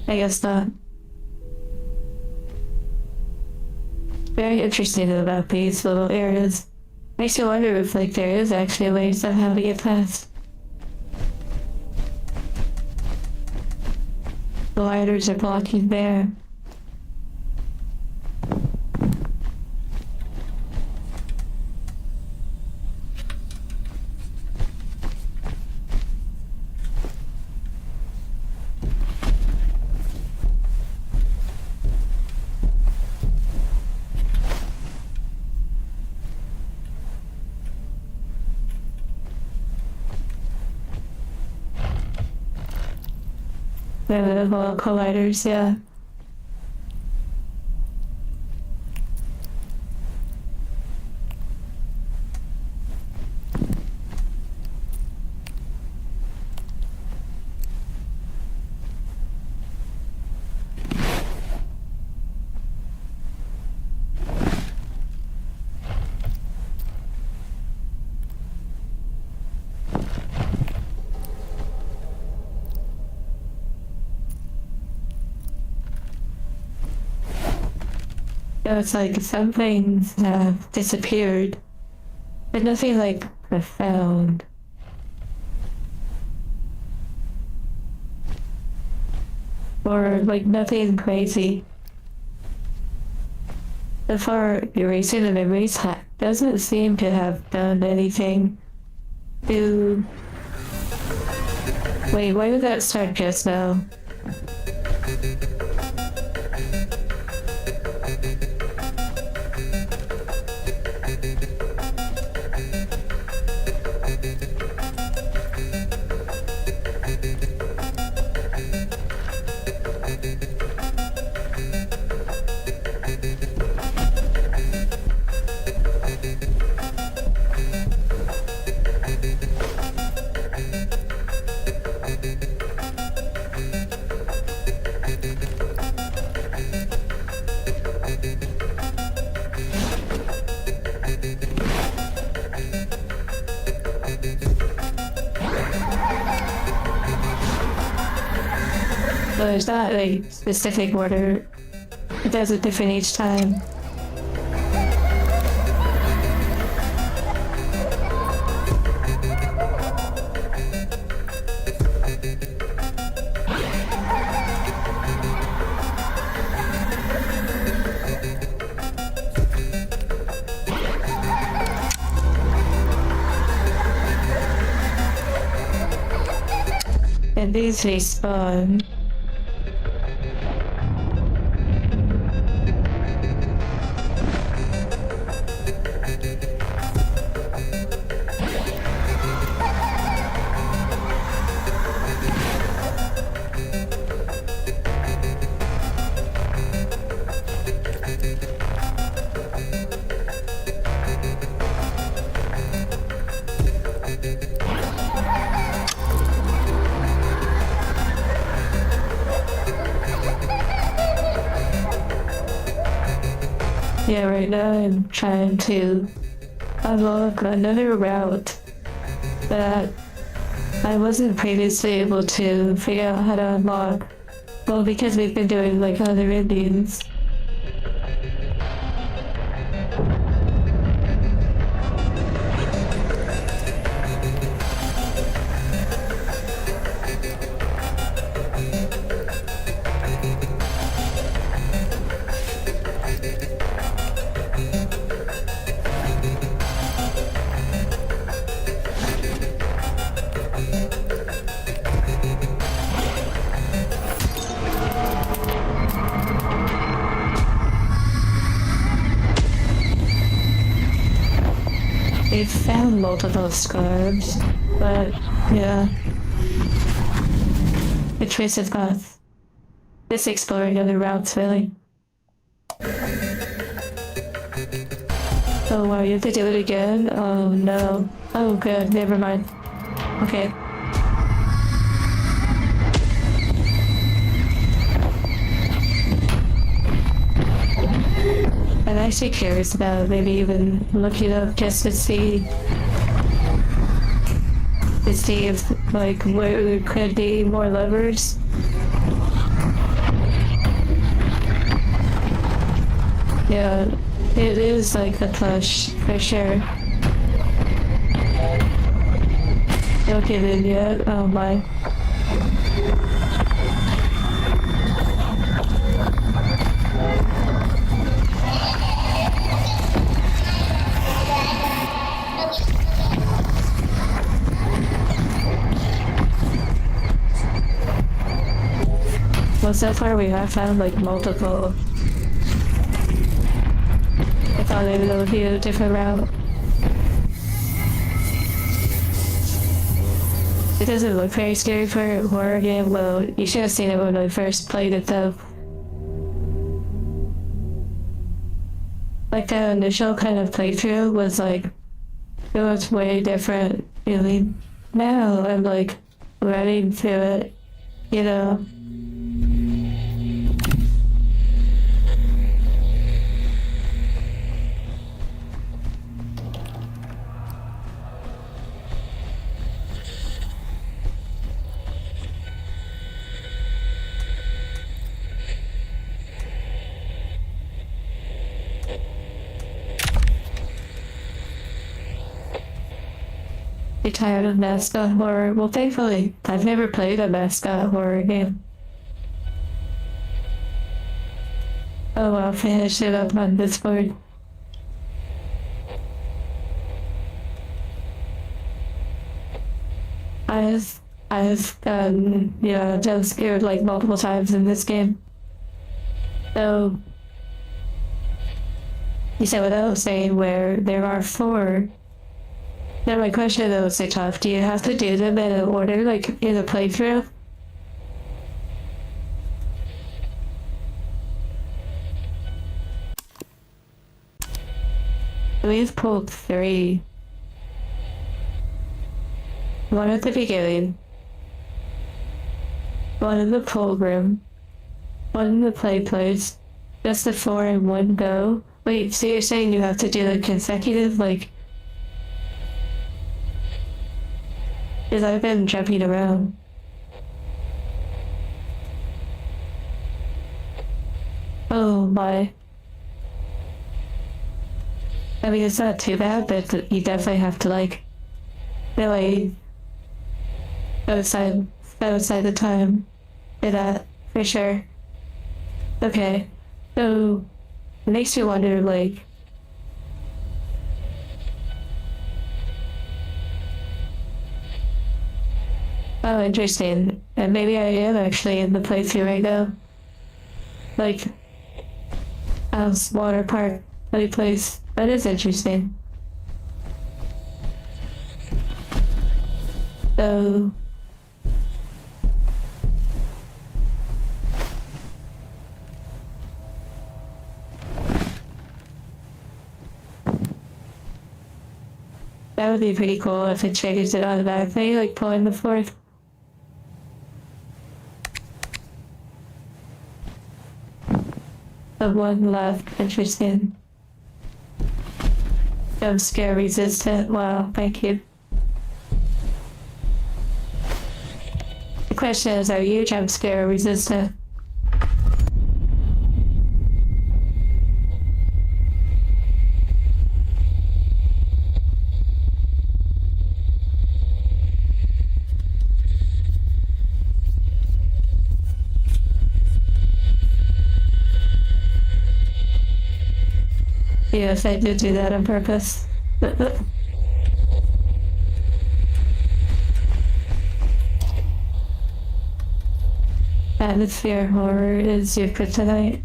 [SPEAKER 1] I guess not. Very interesting about these little areas. Makes you wonder if like there is actually a way somehow to get past. The lighters are blocking there. The little colliders, yeah. It's like some things have disappeared, but nothing like profound. Or like nothing crazy. So far, erasing the memories doesn't seem to have done anything to... Wait, why would that start just now? So there's not a specific order. It does it different each time. And these respawn. Yeah, right now I'm trying to unlock another route that I wasn't previously able to figure out how to unlock. Well, because we've been doing like other Indians. We've found multiple scarves, but yeah. The trace of path. Just exploring other routes, really. Oh wow, you have to do it again? Oh no. Oh good, never mind. Okay. I'm actually curious about maybe even looking up just to see if like where there could be more levers. Yeah, it is like a push for sure. Don't get in yet. Oh my. Well, so far we have found like multiple. I thought maybe there would be a different route. It doesn't look very scary for a horror game. Well, you should have seen it when I first played it though. Like the initial kind of playthrough was like, it was way different, really. Now I'm like running through it, you know. You're tired of mascot horror? Well, thankfully, I've never played a mascot horror game. Oh, I'll finish it up on Discord. I've gotten, jump scared like multiple times in this game. So, you said what I was saying, where there are 4. Now my question though is so tough. Do you have to do them in order, like in a playthrough? We've pulled 3. 1 at the beginning. 1 in the pool room. 1 in the play place. Just the 4 in one go. Wait, so you're saying you have to do the consecutive, like... Because I've been jumping around. Oh my. I mean, it's not too bad, but you definitely have to, like, really set aside the time for that, for sure. Okay, so it makes me wonder, like, oh, interesting. And maybe I am actually in the playthrough right now. Like, house, water park, play place. That is interesting. So... that would be pretty cool if it triggers it automatically, like pulling the 4th. The 1 left, interesting. jump scare resistant. Wow, thank you. The question is, are you jump scare resistant? Yes, I did do that on purpose. Atmosphere horror is your kryptonite.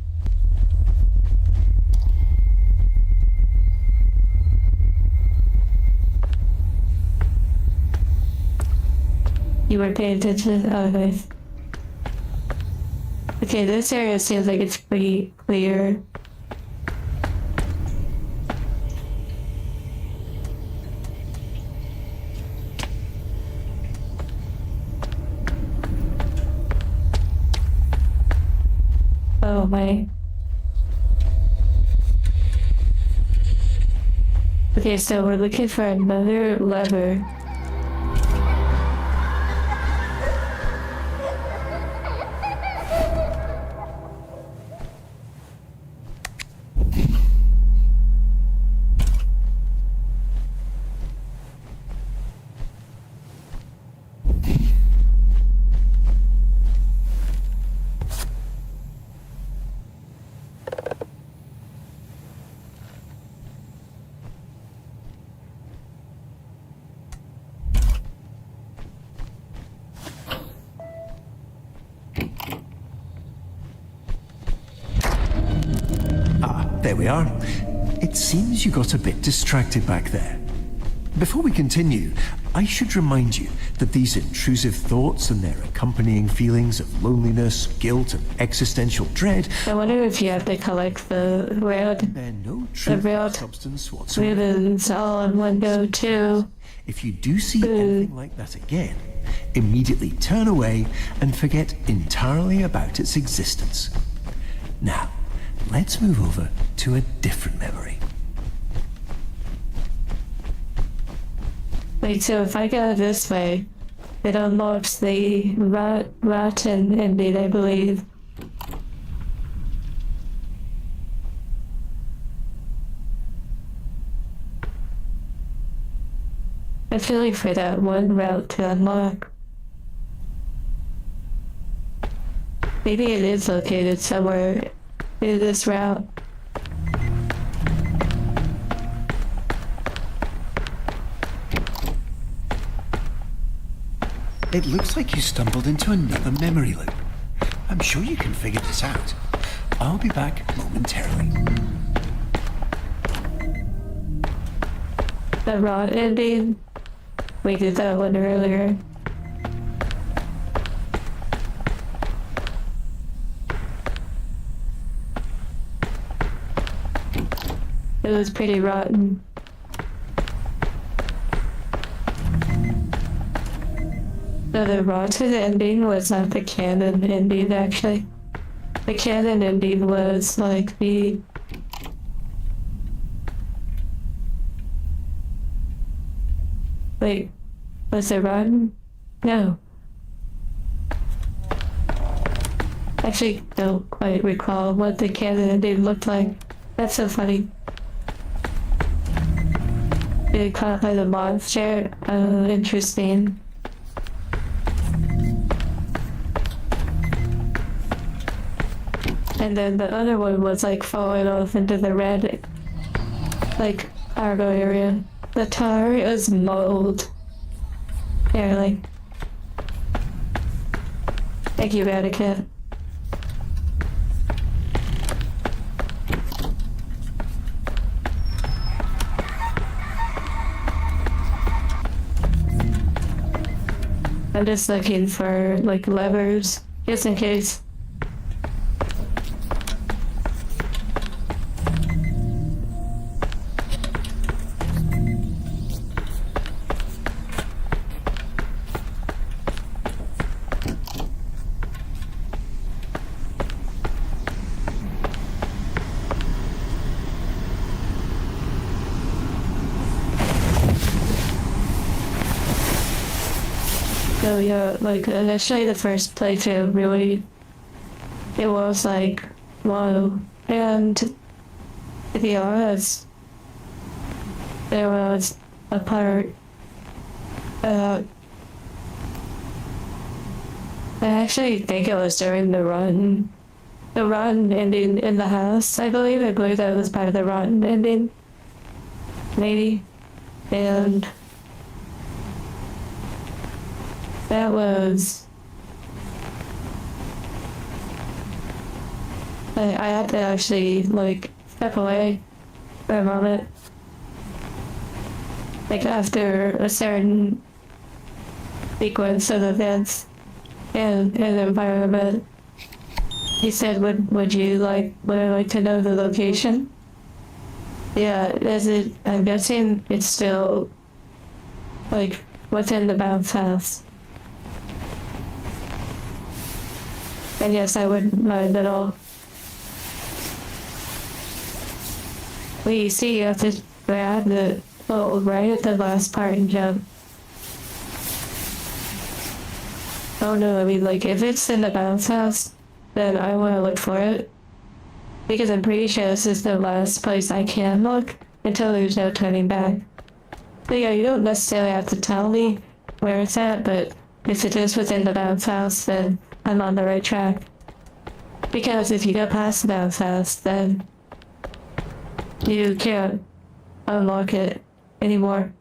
[SPEAKER 1] You were paying attention? Okay. Okay, this area seems like it's pretty clear. Oh my. Okay, so we're looking for another lever.
[SPEAKER 2] There we are. It seems you got a bit distracted back there. Before we continue, I should remind you that these intrusive thoughts and their accompanying feelings of loneliness, guilt, and existential dread
[SPEAKER 1] I wonder if you have to collect the red
[SPEAKER 2] bear no true
[SPEAKER 1] real
[SPEAKER 2] substance whatsoever.
[SPEAKER 1] ribbons all in one go too.
[SPEAKER 2] If you do see anything like that again, immediately turn away and forget entirely about its existence. Now, let's move over to a different memory.
[SPEAKER 1] Wait, so if I go this way, it unlocks the rotten ending, I believe. I feel like for that one route to unlock. Maybe it is located somewhere in this route.
[SPEAKER 3] It looks like you stumbled into another memory loop. I'm sure you can figure this out. I'll be back momentarily.
[SPEAKER 1] The rot ending. We did that one earlier. It was pretty rotten. No, the rotten ending was not the canon ending, actually. The canon ending was like the... Wait, was it rotten? No. Actually, don't quite recall what the canon ending looked like. That's so funny. Being caught by the monster? Interesting. And then the other one was like falling off into the red, like, cargo area. The tar is mold. Barely. Thank you, Vatican. I'm just looking for, like, levers, just in case. So yeah, like initially the first playthrough really, it was like, wow. And to be honest, there was a part, uh, I actually think it was during the run ending in the house, I believe. I believe that was part of the run ending, maybe. And that was, I had to actually, like, step away for a moment. Like, after a certain sequence of events and an environment. He said, would I like to know the location? Yeah, I'm guessing it's still, like, within the bounce house. And yes, I wouldn't mind at all. We see you have to grab the pole right at the last part and jump. Oh no, I mean, like, if it's in the bounce house, then I want to look for it. Because I'm pretty sure this is the last place I can look until there's no turning back. But yeah, you don't necessarily have to tell me where it's at, but if it is within the bounce house, then I'm on the right track. Because if you go past the bounce house, then you can't unlock it anymore.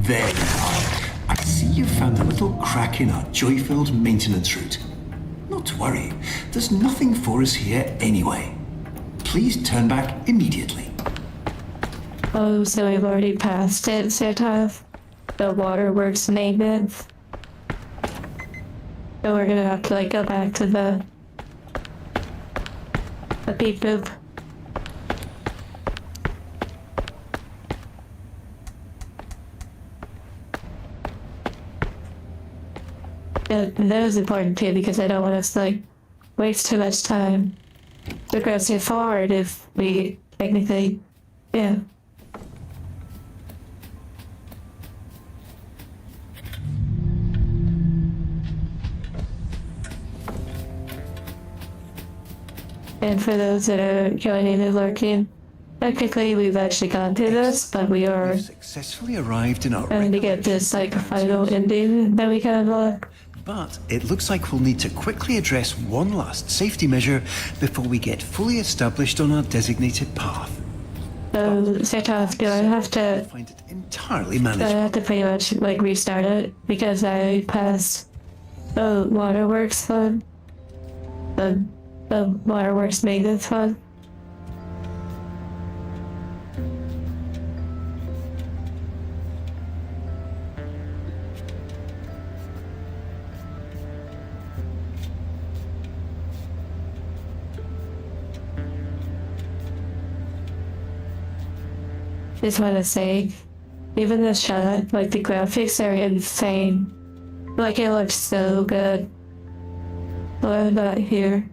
[SPEAKER 3] There you are. I see you found a little crack in our joy-filled maintenance route. Not to worry, there's nothing for us here anyway. Please turn back immediately.
[SPEAKER 1] Oh, so we've already passed it, Sertov? The waterworks maintenance? So we're gonna have to, like, go back to the beep boop. Yeah, that was important too, because I don't want us to, like, waste too much time progressing forward if we technically, yeah. And for those that are joining and lurking, technically we've actually gone through this, but we are
[SPEAKER 3] We've successfully arrived in our
[SPEAKER 1] trying to get this, like, final ending that we can unlock.
[SPEAKER 3] But it looks like we'll need to quickly address one last safety measure before we get fully established on our designated path.
[SPEAKER 1] So, Sertov, do I have to,
[SPEAKER 3] Find it entirely
[SPEAKER 1] do I
[SPEAKER 3] manageable.
[SPEAKER 1] have to pretty much, like, restart it because I passed the waterworks one? The waterworks maintenance one? Just want to say, even the shot, like, the graphics are insane. Like, it looks so good. But I'm not here.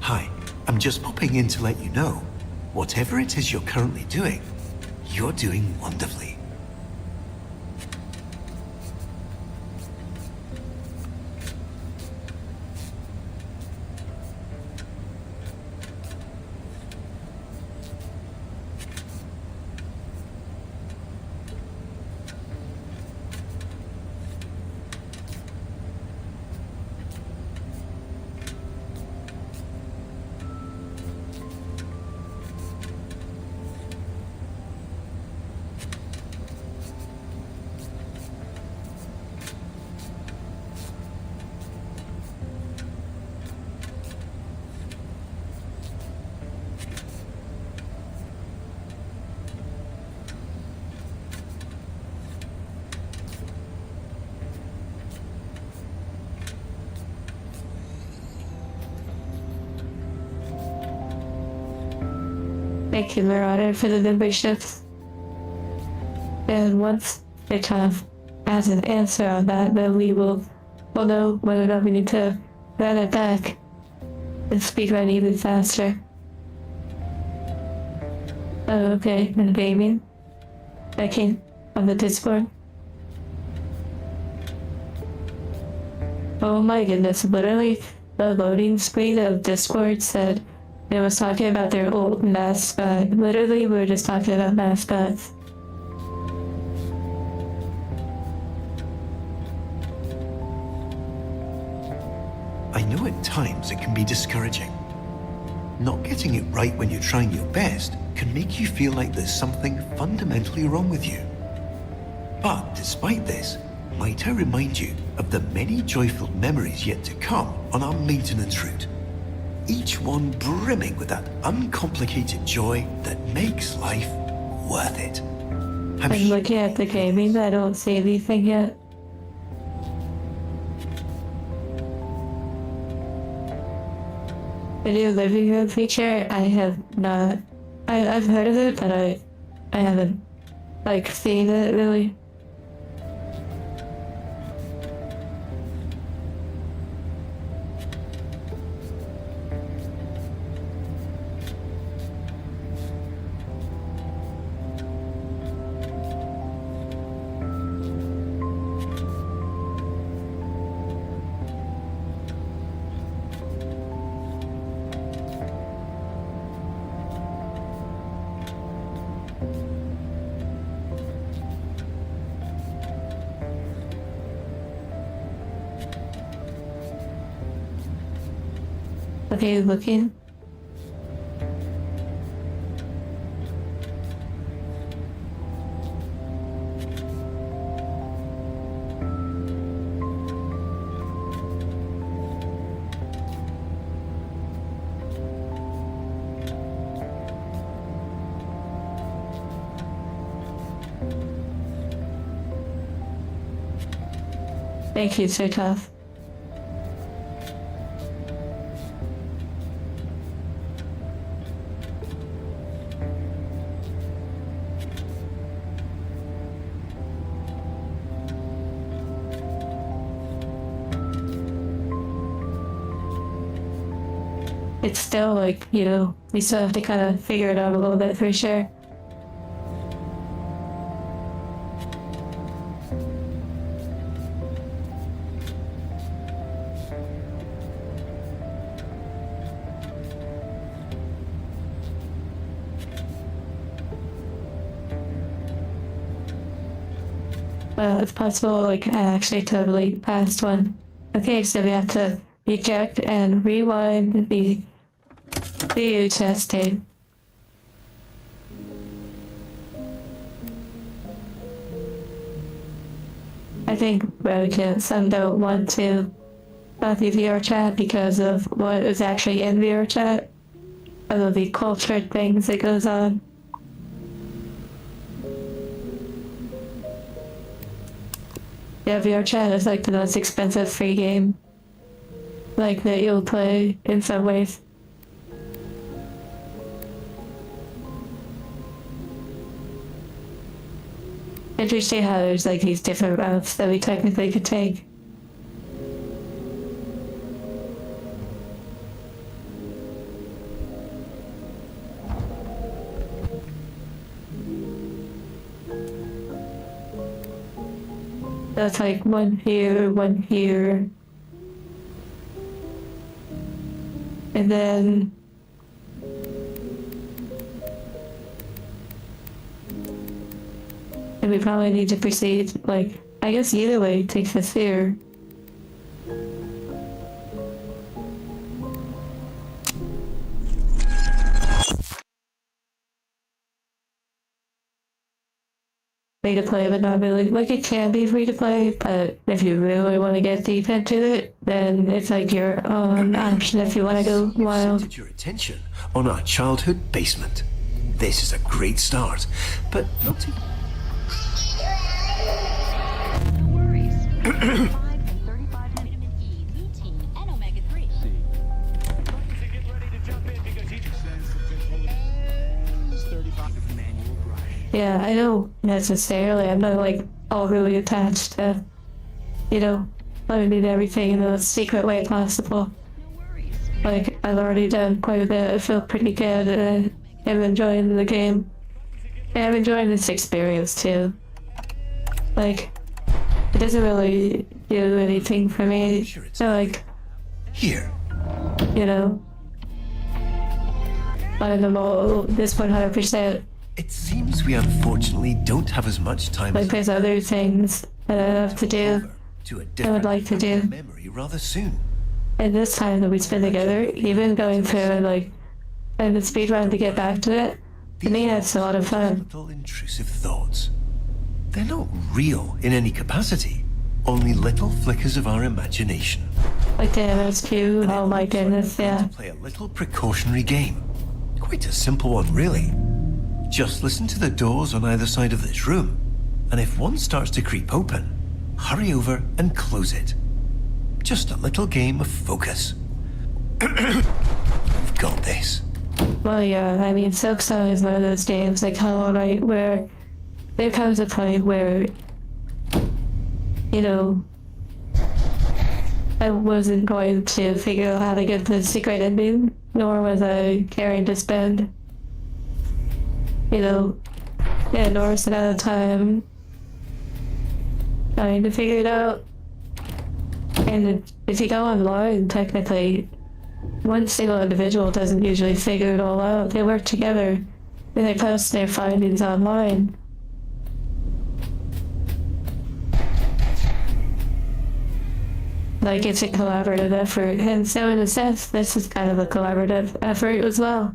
[SPEAKER 3] Hi, I'm just popping in to let you know, whatever it is you're currently doing, you're doing wonderfully.
[SPEAKER 1] Thank you, Marauder, for the memberships. And once it kind of has an answer on that, then we'll know whether or not we need to run it back and speedrun even faster. Oh, okay, and gaming. Checking on the Discord. Oh my goodness, literally the loading screen of Discord said it was talking about their old mascot. Literally, we were just talking about mascots.
[SPEAKER 3] I know at times it can be discouraging. Not getting it right when you're trying your best can make you feel like there's something fundamentally wrong with you. But despite this, might I remind you of the many joyful memories yet to come on our maintenance route, each one brimming with that uncomplicated joy that makes life worth it.
[SPEAKER 1] I'm looking at the gaming, I don't see anything yet. The new living room feature, I have not. I've heard of it, but I haven't, like, seen it really. Okay, looking. Thank you, so tough. It's still like, you know, we still have to kind of figure it out a little bit for sure. Well, it's possible, like, I actually totally passed one. Okay, so we have to eject and rewind the VHS tape. I think some don't want to copy VR chat because of what is actually in VR chat. All of the cultured things that goes on. Yeah, VR chat is like the most expensive free game, like, that you'll play in some ways. Interesting how there's like these different routes that we technically could take. That's like one here, and then we probably need to proceed, like, I guess either way takes us here. Free to play, but not really. Like, it can be free to play, but if you really want to get deep into it, then it's like your own option if you want to go wild.
[SPEAKER 2] Centered your attention on our childhood basement. This is a great start, but not to...
[SPEAKER 4] No worries. 5 and 35 vitamin E, lutein, and omega-3.
[SPEAKER 5] Get ready to jump in because he
[SPEAKER 1] Yeah, I don't necessarily. I'm not like overly attached to, you know, finding everything in the secret way possible. Like, I've already done quite a bit. I feel pretty good. I'm enjoying the game. And I'm enjoying this experience too. Like, it doesn't really do anything for me. So, like,
[SPEAKER 2] Here.
[SPEAKER 1] you know, I don't know, this 100%.
[SPEAKER 2] It seems we unfortunately don't have as much time
[SPEAKER 1] Like,
[SPEAKER 2] as
[SPEAKER 1] there's other things that I have to do.
[SPEAKER 2] to a
[SPEAKER 1] I would like to do.
[SPEAKER 2] memory rather soon.
[SPEAKER 1] And this time that we spend together, even going through, like, and the speed run to get back to it, to me, that's a lot of fun.
[SPEAKER 2] Little intrusive thoughts. They're not real in any capacity, only little flickers of our imagination.
[SPEAKER 1] Like the MSQ, oh my goodness, yeah.
[SPEAKER 2] Play a little precautionary game. Quite a simple one, really. Just listen to the doors on either side of this room, and if one starts to creep open, hurry over and close it. Just a little game of focus. You've got this.
[SPEAKER 1] Well, yeah, I mean, Silksong is one of those games like Hollow Knight where there comes a point where, you know, I wasn't going to figure out how to get the secret ending, nor was I caring to spend, you know, an enormous amount of time trying to figure it out. And if you go online, technically, one single individual doesn't usually figure it all out. They work together and they post their findings online. Like, it's a collaborative effort, and so in a sense, this is kind of a collaborative effort as well.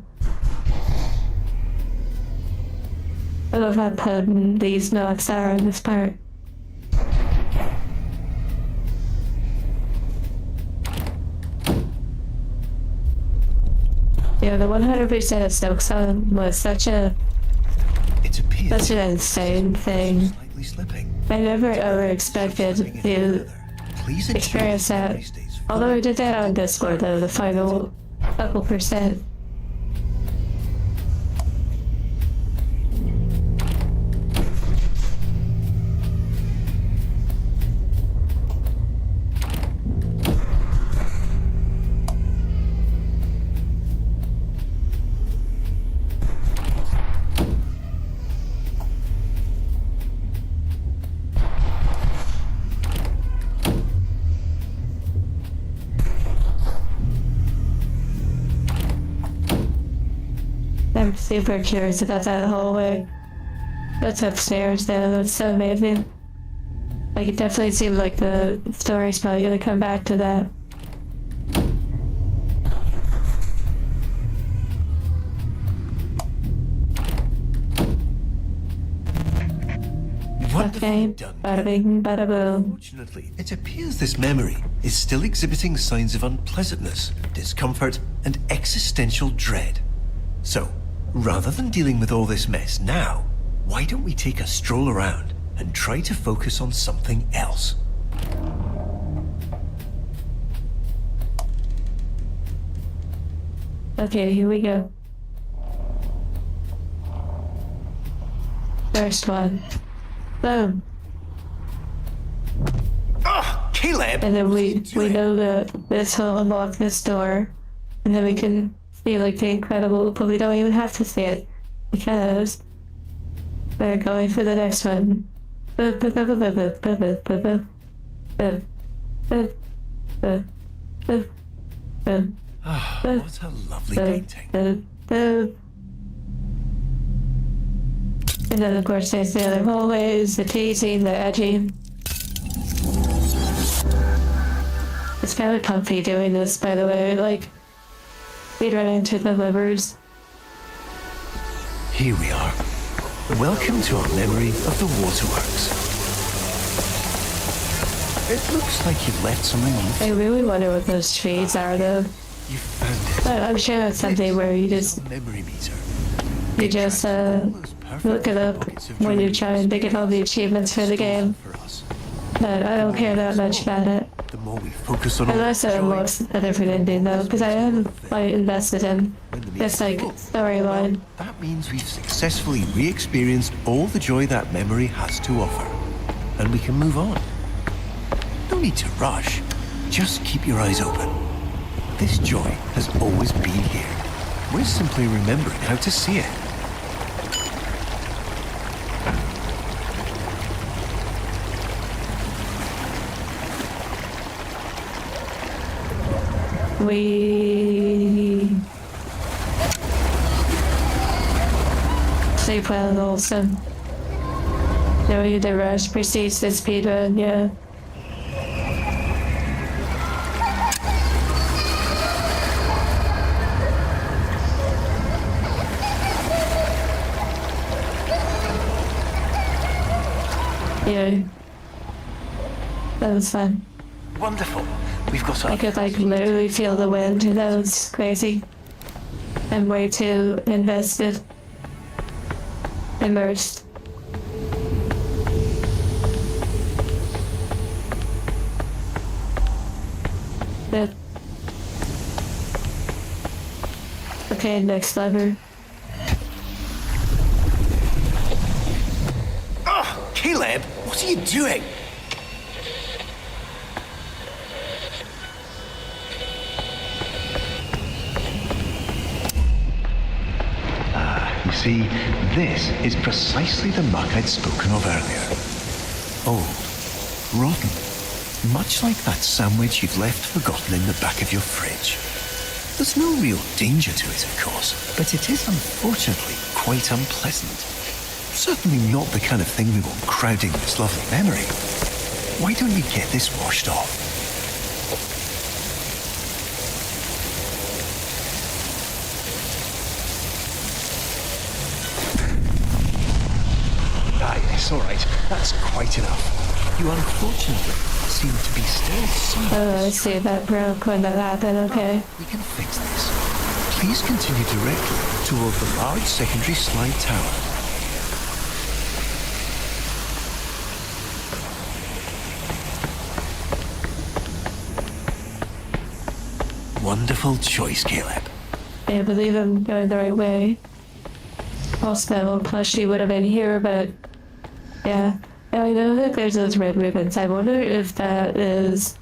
[SPEAKER 1] I love how potent these notes are in this part. Yeah, the 100% of Silksong was such an
[SPEAKER 2] It appears
[SPEAKER 1] insane thing.
[SPEAKER 2] slightly slipping.
[SPEAKER 1] I never ever expected to
[SPEAKER 2] Please
[SPEAKER 1] experience that. Although I did that on Discord though, the final couple percent. I'm super curious about that hallway. That's upstairs though, that's so amazing. Like, it definitely seems like the story's probably gonna come back to that. Okay, bada bing, bada boom.
[SPEAKER 2] Unfortunately, it appears this memory is still exhibiting signs of unpleasantness, discomfort, and existential dread. So, rather than dealing with all this mess now, why don't we take a stroll around and try to focus on something else?
[SPEAKER 1] Okay, here we go. First one. Boom.
[SPEAKER 2] Caleb!
[SPEAKER 1] And then we know that this will unlock this door. And then we can see like the incredible, but we don't even have to see it. Because we're going for the next one.
[SPEAKER 2] What a lovely painting.
[SPEAKER 1] And then of course there's the other hallways, the teasing, the edging. It's kind of comfy doing this, by the way, like, we'd run into the livers.
[SPEAKER 2] Here we are. Welcome to our memory of the waterworks. It looks like you've left something on the
[SPEAKER 1] I really wonder what those trees are though.
[SPEAKER 2] You found it.
[SPEAKER 1] But I'm sure it's something where you just
[SPEAKER 2] Memory meter.
[SPEAKER 1] look it up when you're trying to get all the achievements for the game.
[SPEAKER 2] For us.
[SPEAKER 1] But I don't care that much about it.
[SPEAKER 2] The more we focus on all
[SPEAKER 1] Unless
[SPEAKER 2] the
[SPEAKER 1] I
[SPEAKER 2] joy,
[SPEAKER 1] watch a different ending though, because I am quite invested in this like storyline.
[SPEAKER 2] that means we've successfully re-experienced all the joy that memory has to offer. And we can move on. No need to rush. Just keep your eyes open. This joy has always been here. We're simply remembering how to see it.
[SPEAKER 1] We sleep well also. Knowing the rush precedes the speedrun, yeah. Yeah. That was fun.
[SPEAKER 2] Wonderful. We've got
[SPEAKER 1] I
[SPEAKER 2] our...
[SPEAKER 1] could like literally feel the wind. That was crazy. I'm way too invested. Immersed. But okay, next lever.
[SPEAKER 2] Oh, Caleb, what are you doing? You see, this is precisely the muck I'd spoken of earlier. Old, rotten, much like that sandwich you've left forgotten in the back of your fridge. There's no real danger to it, of course, but it is unfortunately quite unpleasant. Certainly not the kind of thing we want crowding this lovely memory. Why don't you get this washed off? It's all right. That's quite enough. You unfortunately seem to be still somewhat...
[SPEAKER 1] Oh, I see that broke when that happened, okay.
[SPEAKER 2] We can fix this. Please continue directly toward the large secondary slide tower. Wonderful choice, Caleb.
[SPEAKER 1] I believe I'm going the right way. Also, plushie would have been here, but yeah. I know that there's those red ribbons. I wonder if that is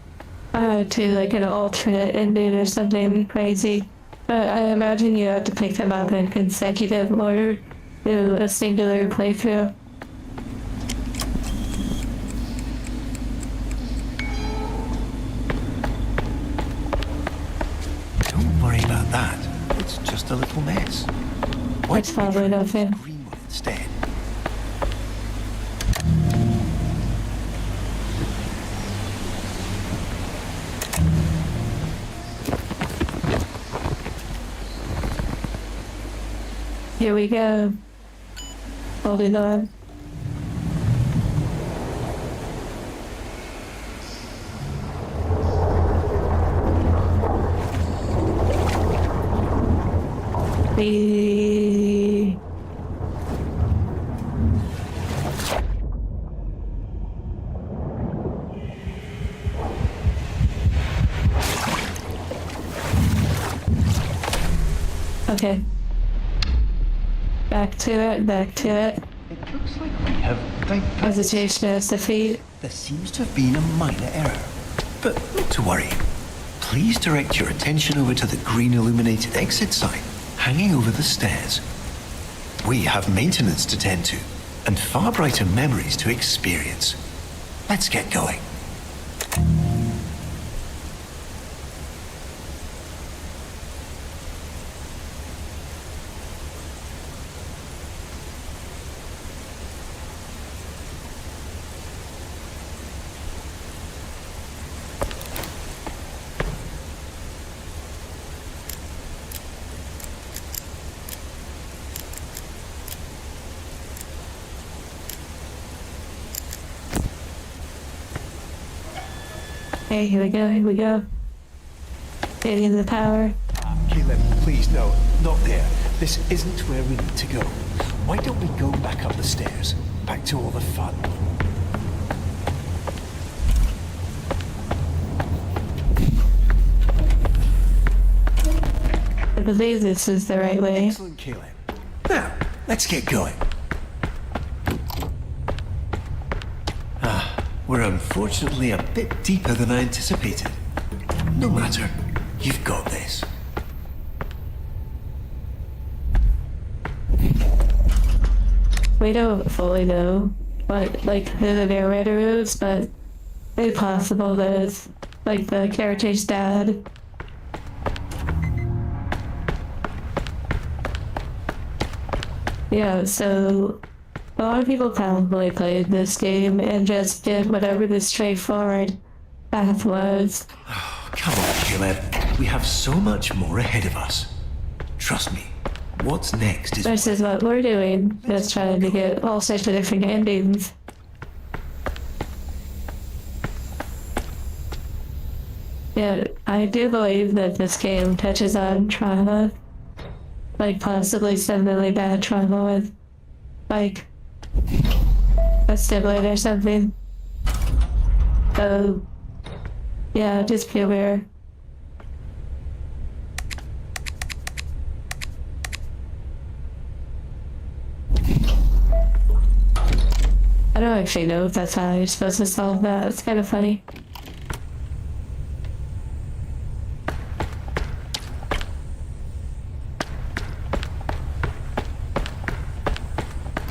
[SPEAKER 1] to like an alternate ending or something crazy. But I imagine you have to pick them up in consecutive order to a singular playthrough.
[SPEAKER 2] Don't worry about that. It's just a little mess. Why
[SPEAKER 1] It's
[SPEAKER 2] don't we
[SPEAKER 1] probably
[SPEAKER 2] try
[SPEAKER 1] nothing.
[SPEAKER 2] the green one instead?
[SPEAKER 1] Here we go. Holding on. The... Okay. Back to it, back to it.
[SPEAKER 2] It looks like we have diverted.
[SPEAKER 1] Hesitation is defeat.
[SPEAKER 2] There seems to have been a minor error. But not to worry. Please direct your attention over to the green illuminated exit sign hanging over the stairs. We have maintenance to tend to and far brighter memories to experience. Let's get going.
[SPEAKER 1] Okay, here we go, here we go. Getting the power.
[SPEAKER 2] Caleb, please, no, not there. This isn't where we need to go. Why don't we go back up the stairs? Back to all the fun.
[SPEAKER 1] believe this is the right way.
[SPEAKER 2] Excellent, Caleb. Now, let's get going. We're unfortunately a bit deeper than I anticipated. No matter, you've got this.
[SPEAKER 1] We don't fully know what, like, who the narrator is, but it's possible that it's, like, the character's dad. Yeah, so a lot of people probably played this game and just did whatever the straightforward path was.
[SPEAKER 2] Come on, Caleb. We have so much more ahead of us. Trust me, what's next is...
[SPEAKER 1] Versus what we're doing, just trying to get all sorts of different endings. Yeah, I do believe that this game touches on trauma. Like, possibly some really bad trauma with, like, a sibling or something. So, yeah, just be aware. I don't actually know if that's how you're supposed to solve that. It's kind of funny.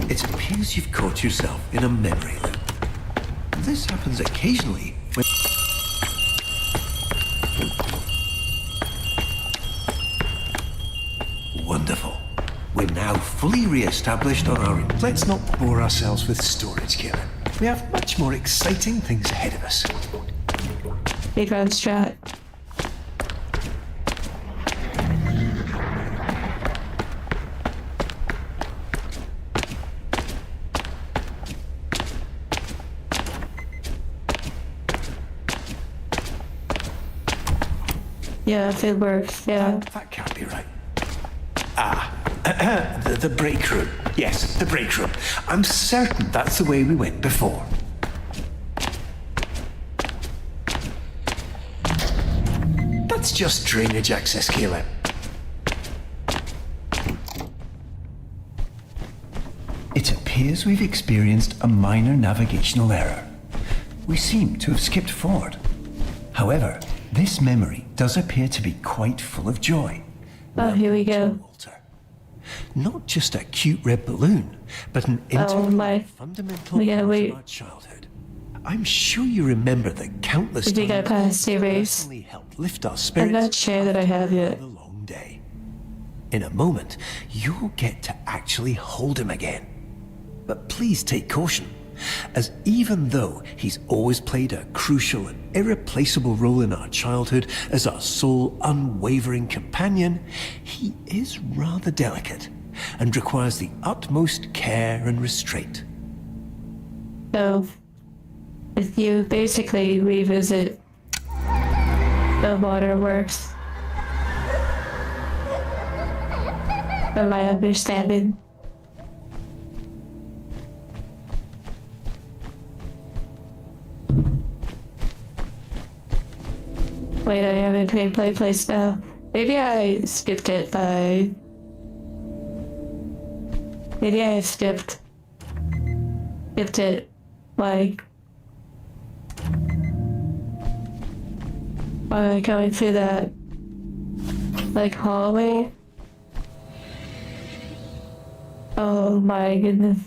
[SPEAKER 2] It appears you've caught yourself in a memory loop. This happens occasionally when... Wonderful. We're now fully re-established on our... Let's not bore ourselves with storage, Caleb. We have much more exciting things ahead of us.
[SPEAKER 1] Big on strat. Yeah, if it works, yeah.
[SPEAKER 2] That can't be right. The break room. Yes, the break room. I'm certain that's the way we went before. That's just drainage access, Caleb. It appears we've experienced a minor navigational error. We seem to have skipped forward. However, this memory does appear to be quite full of joy.
[SPEAKER 1] Oh, here we go.
[SPEAKER 2] Walter. Not just a cute red balloon, but an
[SPEAKER 1] Oh my.
[SPEAKER 2] fundamental
[SPEAKER 1] Yeah,
[SPEAKER 2] part
[SPEAKER 1] wait.
[SPEAKER 2] of our childhood. I'm sure you remember the countless
[SPEAKER 1] Did you get
[SPEAKER 2] times
[SPEAKER 1] past the race?
[SPEAKER 2] personally helped lift our spirits.
[SPEAKER 1] I'm not sure that I have yet.
[SPEAKER 2] The long day. In a moment, you'll get to actually hold him again. But please take caution, as even though he's always played a crucial and irreplaceable role in our childhood as our sole unwavering companion, he is rather delicate and requires the utmost care and restraint.
[SPEAKER 1] So, if you basically revisit the waterworks, from my understanding. Wait, I haven't gameplay place now. Maybe I skipped it by... Maybe I skipped it, like... by going through that, like, hallway. Oh my goodness.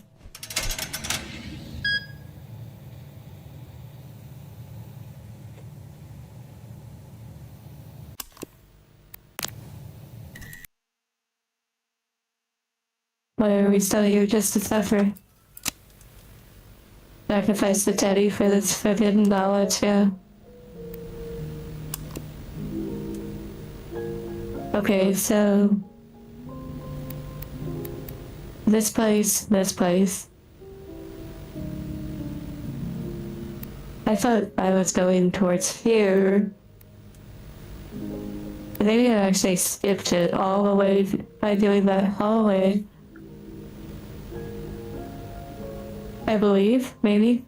[SPEAKER 1] Why are we still here just to suffer? Sacrifice the teddy for this forbidden knowledge, yeah. Okay, so... This place. I thought I was going towards here. Maybe I actually skipped it all the way by doing that hallway. I believe, maybe.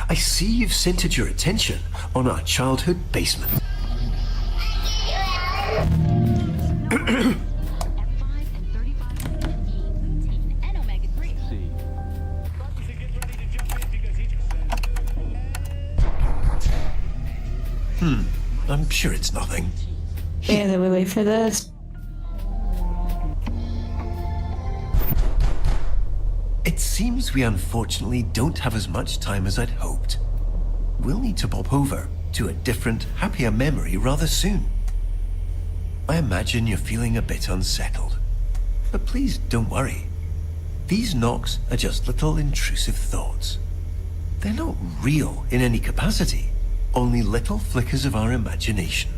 [SPEAKER 2] I see you've centered your attention on our childhood basement.
[SPEAKER 6] F5 and 35 and omega-3.
[SPEAKER 5] See.
[SPEAKER 2] I'm sure it's nothing.
[SPEAKER 1] And then we wait for this.
[SPEAKER 2] It seems we unfortunately don't have as much time as I'd hoped. We'll need to pop over to a different, happier memory rather soon. I imagine you're feeling a bit unsettled. But please don't worry. These knocks are just little intrusive thoughts. They're not real in any capacity, only little flickers of our imagination.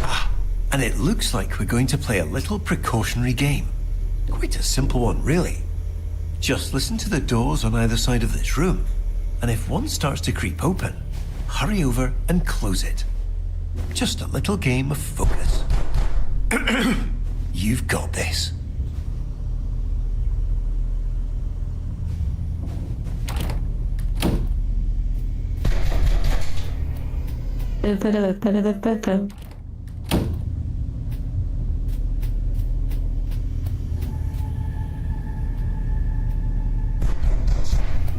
[SPEAKER 2] Ah, and it looks like we're going to play a little precautionary game. Quite a simple one, really. Just listen to the doors on either side of this room, and if one starts to creep open, hurry over and close it. Just a little game of focus. You've got this.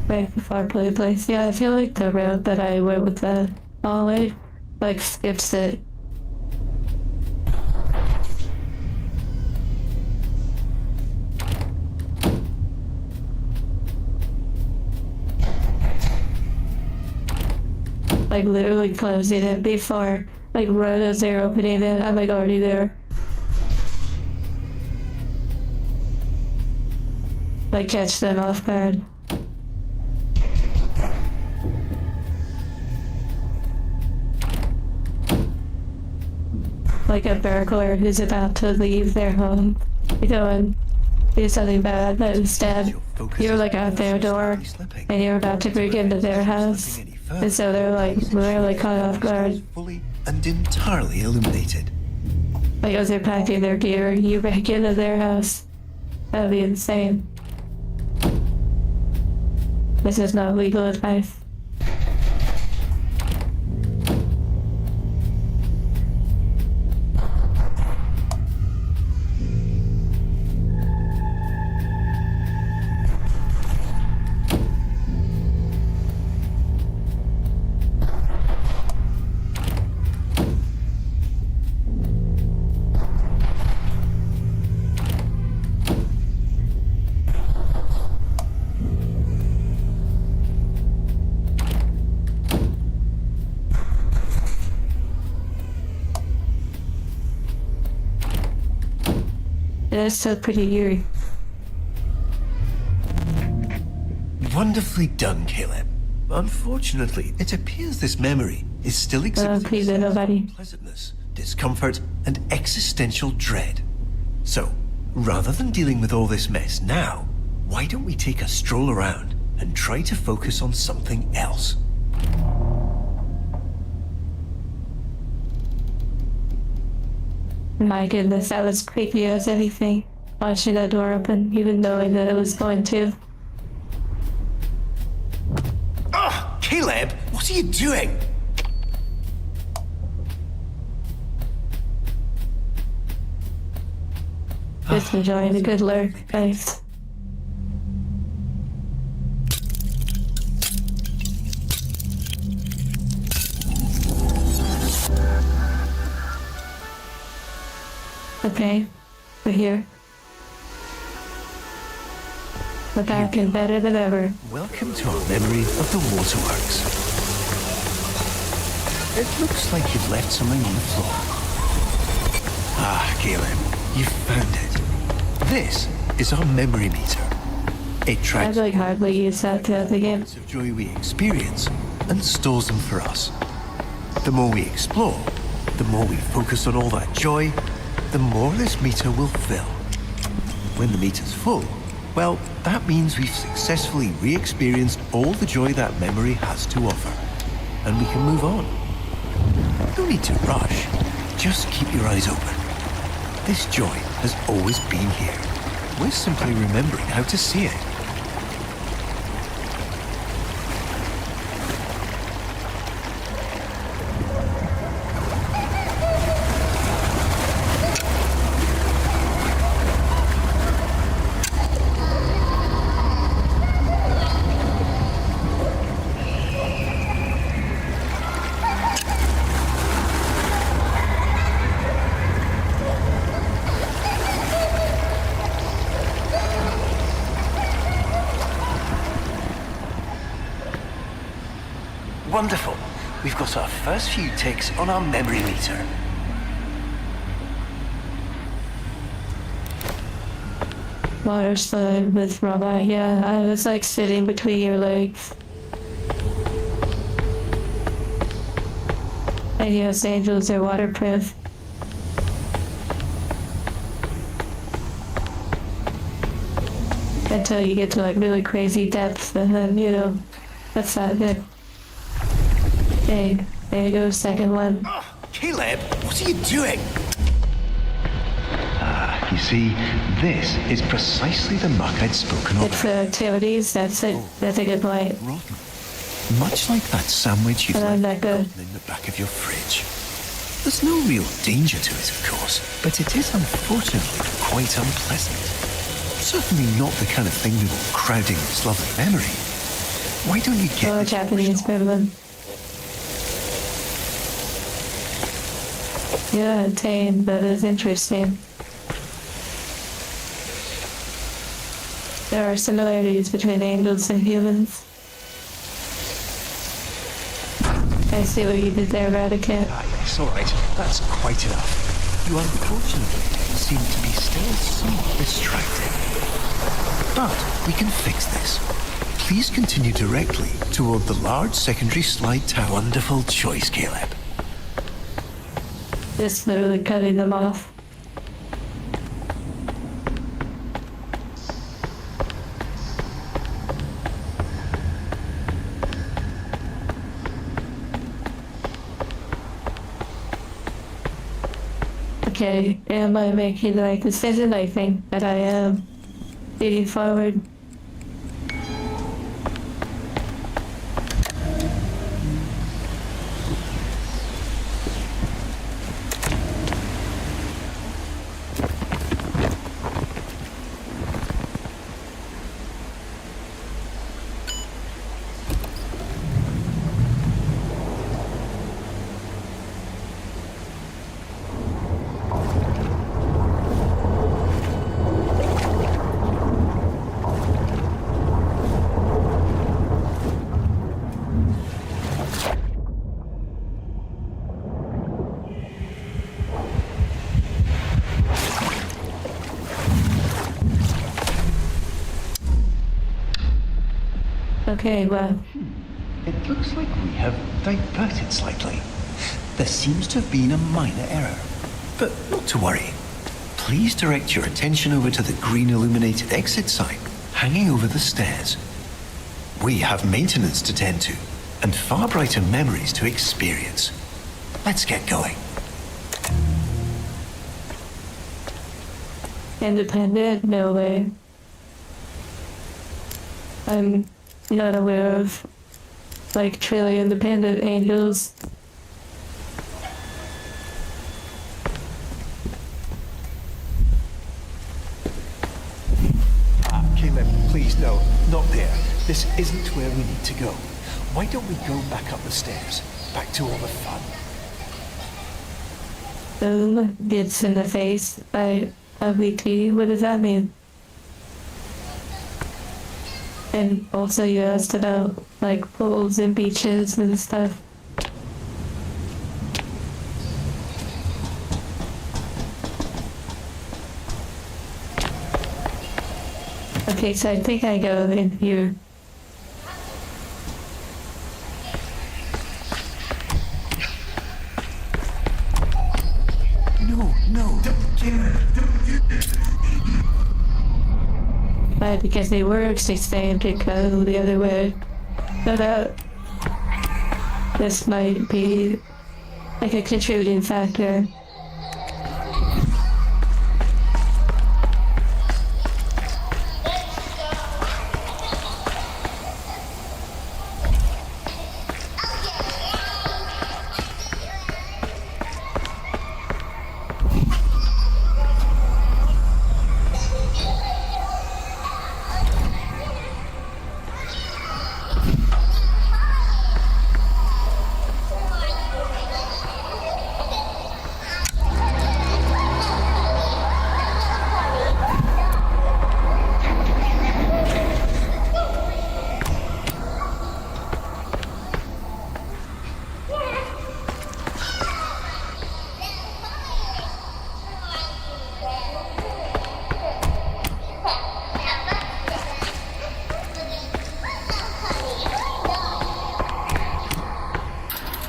[SPEAKER 1] Right before play place. Yeah, I feel like the road that I went with the hallway, like, skips it. Like, literally closing it before, like, right as they're opening it, I'm, like, already there. Like, catch them off guard. Like a burglar who's about to leave their home, and do something bad, but instead you're like at their door and you're about to break into their house, and so they're like really caught off guard.
[SPEAKER 2] Fully and entirely illuminated.
[SPEAKER 1] Like as they're packing their gear, you break into their house. That'd be insane. This is not legal advice. That's so pretty eerie.
[SPEAKER 2] Wonderfully done, Caleb. Unfortunately, it appears this memory is still
[SPEAKER 1] Please,
[SPEAKER 2] exhibiting
[SPEAKER 1] nobody.
[SPEAKER 2] unpleasantness, discomfort, and existential dread. So, rather than dealing with all this mess now, why don't we take a stroll around and try to focus on something else?
[SPEAKER 1] My goodness, that was creepy as anything. Watching that door open, even knowing that it was going to.
[SPEAKER 2] Ah, Caleb, what are you doing?
[SPEAKER 1] Just enjoying a good lurk, guys. Okay, we're here. We're back and better than ever.
[SPEAKER 2] Welcome to our memory of the waterworks. It looks like you've left something on the floor. Ah, Caleb, you found it. This is our memory meter. It
[SPEAKER 1] I've
[SPEAKER 2] tracks
[SPEAKER 1] like hardly used that throughout the game.
[SPEAKER 2] of joy we experience and stores them for us. The more we explore, the more we focus on all that joy, the more this meter will fill. When the meter's full, well, that means we've successfully re-experienced all the joy that memory has to offer. And we can move on. No need to rush. Just keep your eyes open. This joy has always been here. We're simply remembering how to see it.
[SPEAKER 3] Wonderful. We've got our first few ticks on our memory meter.
[SPEAKER 1] Water slide with robot. Yeah, I was like sitting between your legs. And yes, angels are waterproof. Until you get to like really crazy depths, and then, you know, that's not good. Okay, there you go, second one.
[SPEAKER 3] Caleb, what are you doing? You see, this is precisely the muck I'd spoken of.
[SPEAKER 1] It's the activities, that's it. That's a good point.
[SPEAKER 3] Rotten. Much like that sandwich you
[SPEAKER 1] But I'm not good.
[SPEAKER 3] in the back of your fridge. There's no real danger to it, of course, but it is unfortunately quite unpleasant. Certainly not the kind of thing we want crowding this lovely memory. Why don't you get
[SPEAKER 1] Oh,
[SPEAKER 3] this
[SPEAKER 1] Japanese problem. Yeah, tame, that is interesting. There are similarities between angels and humans. I see what you did there, Radicate.
[SPEAKER 3] Yes, all right. That's quite enough. You unfortunately seem to be still somewhat distracted. But we can fix this. Please continue directly toward the large secondary slide tower. Wonderful choice, Caleb.
[SPEAKER 1] Just literally cutting them off. Okay, am I making the right decision? I think that I am. Leading forward. Okay, well,
[SPEAKER 3] It looks like we have diverted slightly. There seems to have been a minor error. But not to worry. Please direct your attention over to the green illuminated exit sign hanging over the stairs. We have maintenance to tend to and far brighter memories to experience. Let's get going.
[SPEAKER 1] independent? No way. I'm not aware of like truly independent angels.
[SPEAKER 2] Caleb, please, no, not there. This isn't where we need to go. Why don't we go back up the stairs? Back to all the fun.
[SPEAKER 1] Boom gets in the face by a weekly. What does that mean? And also you asked about like pools and beaches and stuff. Okay, so I think I go in here.
[SPEAKER 3] No,
[SPEAKER 1] But because they were saying to go the other way. So that this might be like a contributing factor.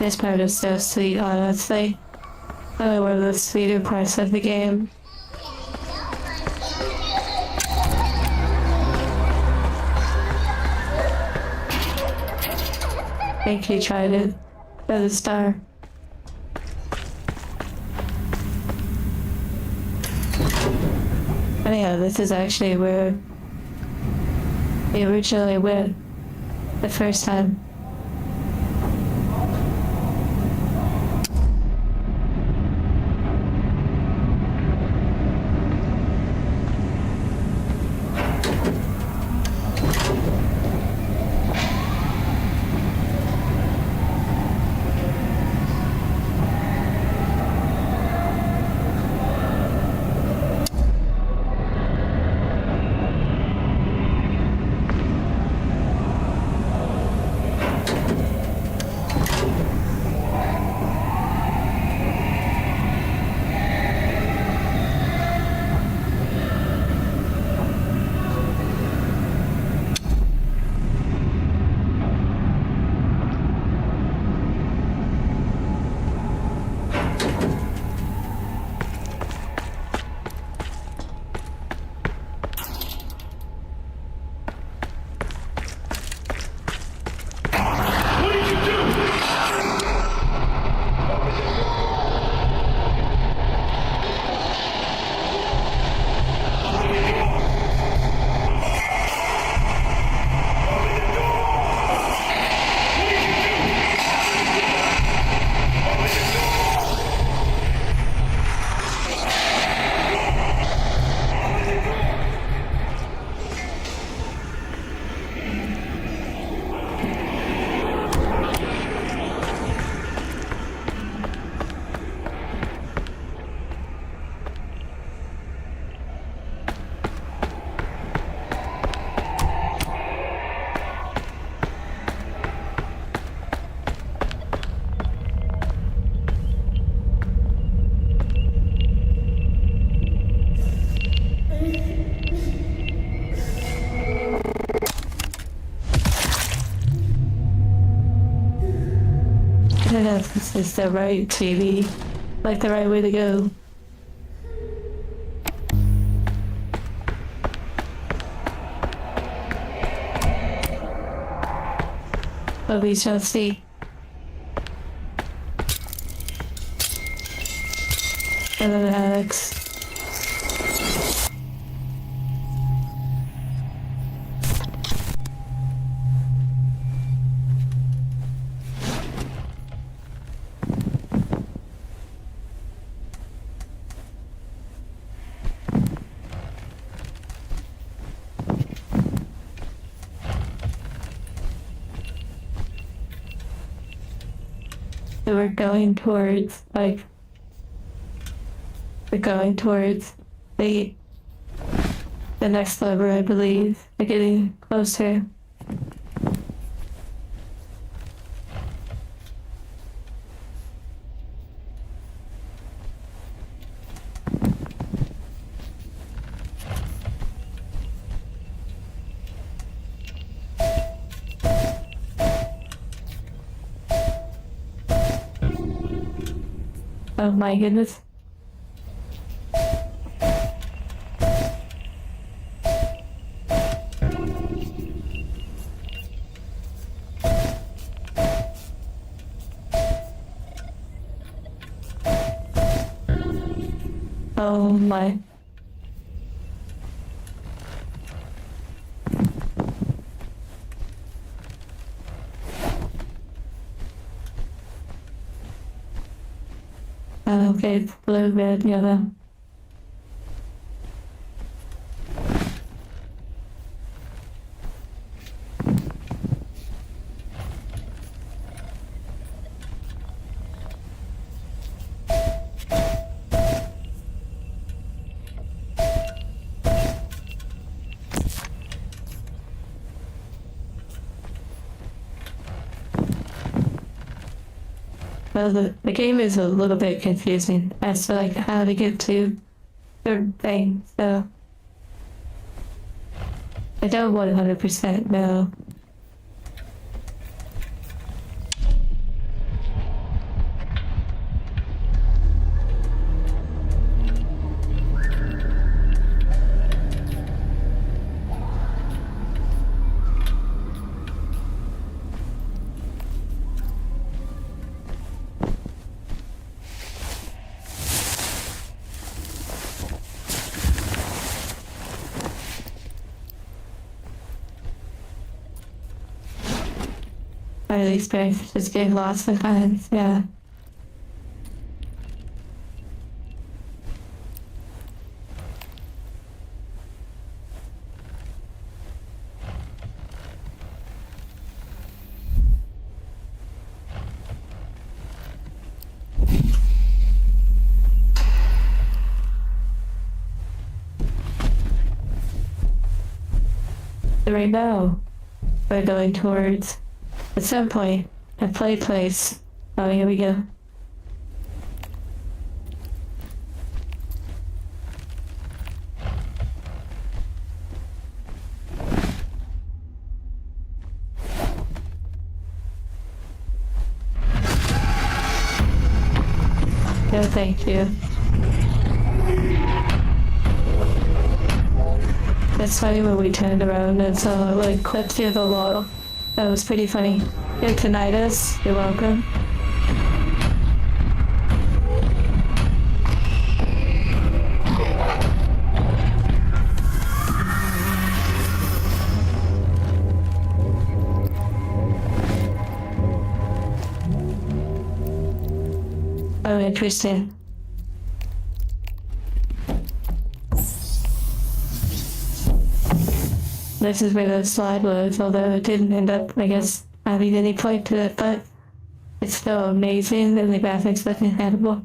[SPEAKER 1] This part is so sweet, honestly. Probably one of the sweeter parts of the game. Thank you, Trident, for the star. Anyhow, this is actually where we originally went the first time. I don't know if this is the right TV, like the right way to go. But we shall see. And then Alex. So we're going towards, like, we're going towards the next lever, I believe. We're getting closer. Oh my goodness. Oh my. Okay, it's blue, red, yellow. Well, the game is a little bit confusing as to like how to get to certain things, so I don't 100% know. Or at least by just getting lost sometimes, yeah. Right now, we're going towards, at some point, a play place. Oh, here we go. No, thank you. It's funny when we turned around and saw like clipped through the wall. That was pretty funny. Good to night us. You're welcome. Oh, interesting. This is where the slide was, although it didn't end up, I guess, having any point to it, but it's still amazing and the graphics look incredible.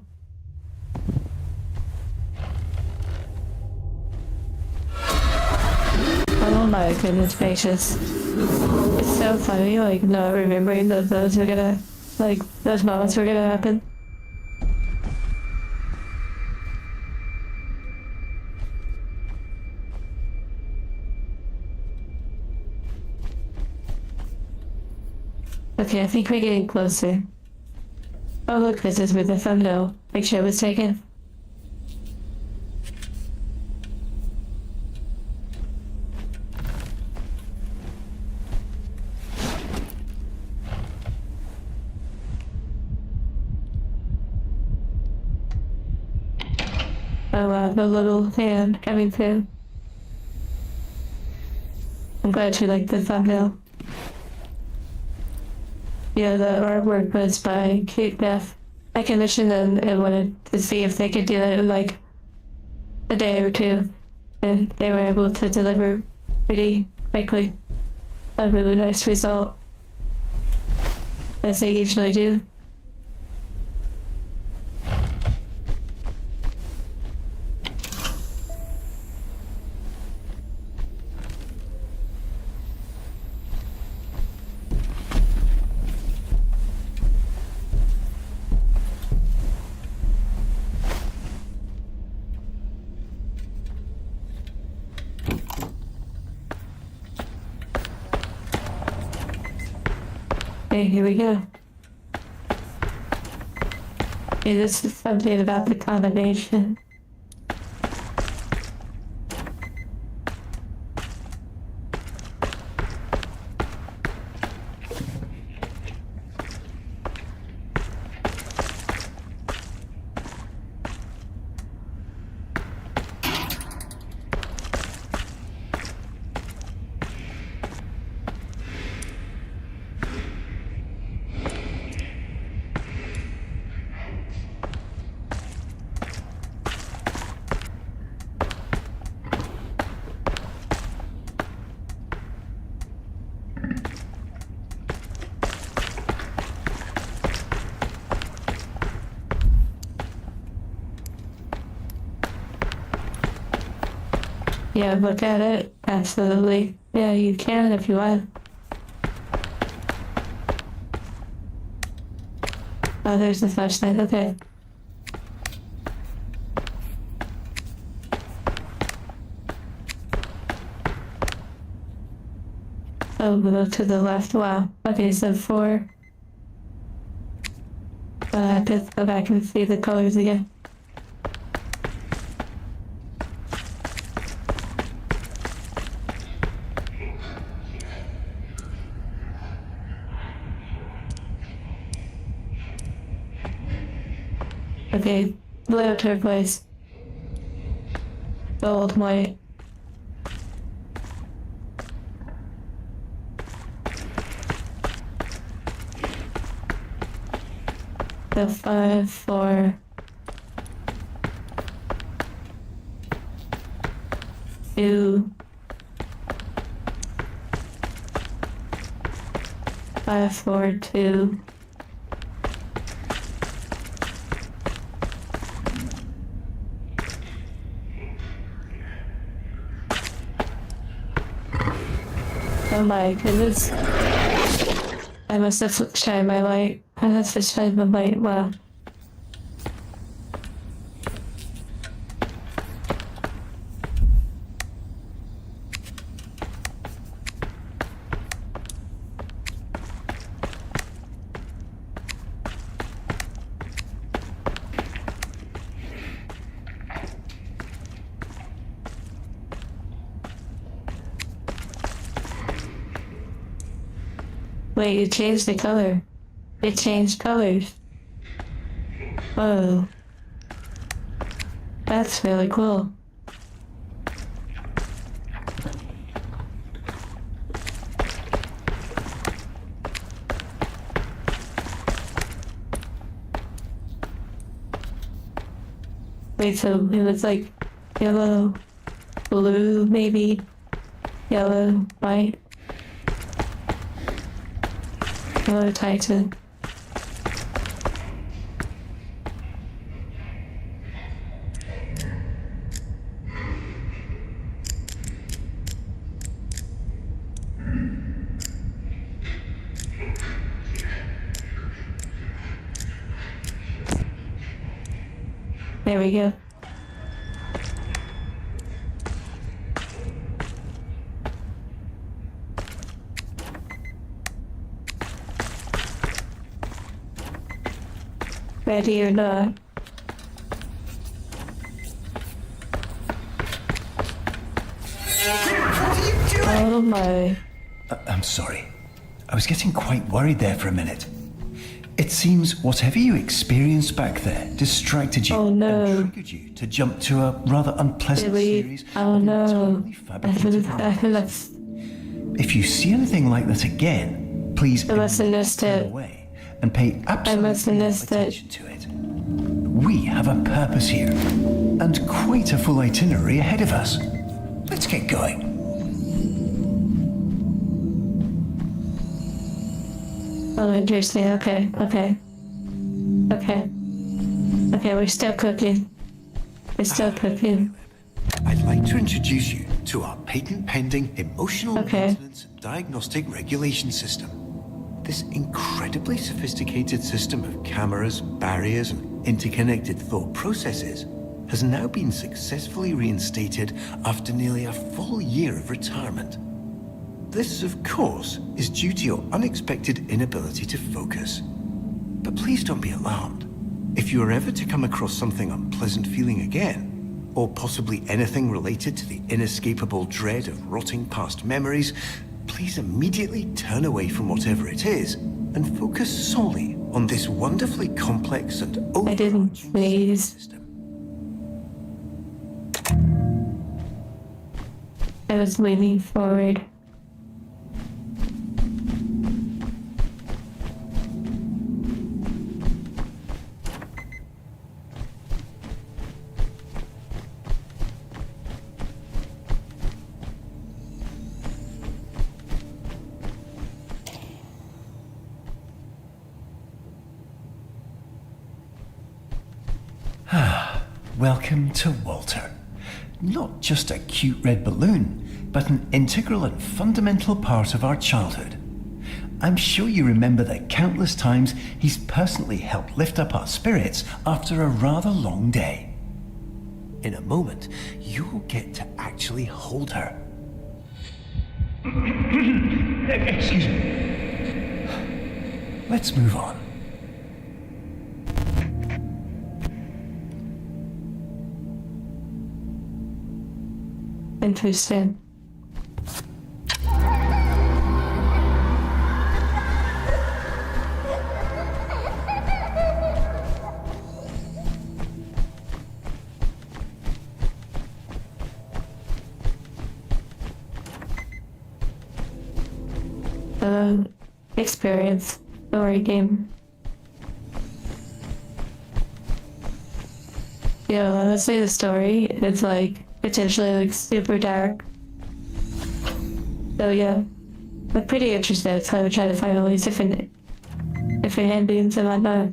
[SPEAKER 1] Oh my goodness gracious. It's so funny, like, not remembering that those were gonna, like, those moments were gonna happen. Okay, I think we're getting closer. Oh look, this is where the thumbnail picture was taken. Oh wow, the little hand coming through. I'm glad you liked the thumbnail. Yeah, the artwork was by Kate Beth. I commissioned them and wanted to see if they could do it in like a day or two. And they were able to deliver pretty quickly. A really nice result. As they usually do. Okay, here we go. Okay, this is something about the combination. Yeah, look at it. Absolutely. Yeah, you can if you want. Oh, there's the flashlight. Okay. Oh, we'll go to the left. Wow. Okay, so 4. I have to go back and see the colors again. Okay, blue, turquoise, gold, white. the 5, 4. 2. 5, 4, 2. Oh my goodness. I must have shined my light. I must have shined my light. Wow. Wait, it changed the color. It changed colors. Whoa. That's really cool. Wait, so it was like yellow, blue, maybe? Yellow, white. Yellow Titan. There we go. Ready or not. Oh my.
[SPEAKER 3] I'm sorry. I was getting quite worried there for a minute. It seems whatever you experienced back there distracted you
[SPEAKER 1] Oh no.
[SPEAKER 3] and triggered you to jump to a rather unpleasant
[SPEAKER 1] Really?
[SPEAKER 3] series
[SPEAKER 1] Oh
[SPEAKER 3] of
[SPEAKER 1] no.
[SPEAKER 3] entirely fabricated
[SPEAKER 1] I feel like
[SPEAKER 3] If you see anything like that again, please
[SPEAKER 1] I must have missed
[SPEAKER 3] turn
[SPEAKER 1] it.
[SPEAKER 3] away and pay
[SPEAKER 1] must have
[SPEAKER 3] absolutely no
[SPEAKER 1] missed it.
[SPEAKER 3] attention to it. We have a purpose here, and quite a full itinerary ahead of us. Let's get going.
[SPEAKER 1] Oh, interesting. Okay. Okay, we're still cooking. We're still cooking.
[SPEAKER 2] I'd like to introduce you to our patent-pending emotional
[SPEAKER 1] Okay.
[SPEAKER 2] maintenance and diagnostic regulation system. This incredibly sophisticated system of cameras, barriers, and interconnected thought processes has now been successfully reinstated after nearly a full year of retirement. This, of course, is due to your unexpected inability to focus. But please don't be alarmed. If you are ever to come across something unpleasant feeling again, or possibly anything related to the inescapable dread of rotting past memories, please immediately turn away from whatever it is and focus solely on this wonderfully complex and
[SPEAKER 1] I didn't
[SPEAKER 2] overarching
[SPEAKER 1] please.
[SPEAKER 2] system.
[SPEAKER 1] I was leaning forward.
[SPEAKER 3] Welcome to Walter. Not just a cute red balloon, but an integral and fundamental part of our childhood. I'm sure you remember the countless times he's personally helped lift up our spirits after a rather long day.
[SPEAKER 2] In a moment, you'll get to actually hold her.
[SPEAKER 3] Excuse me. Let's move on.
[SPEAKER 1] Interesting. Experience story game. Yeah, honestly, the story it's like potentially like super dark. So yeah, I'm pretty interested. So I would try to find all these different endings and whatnot.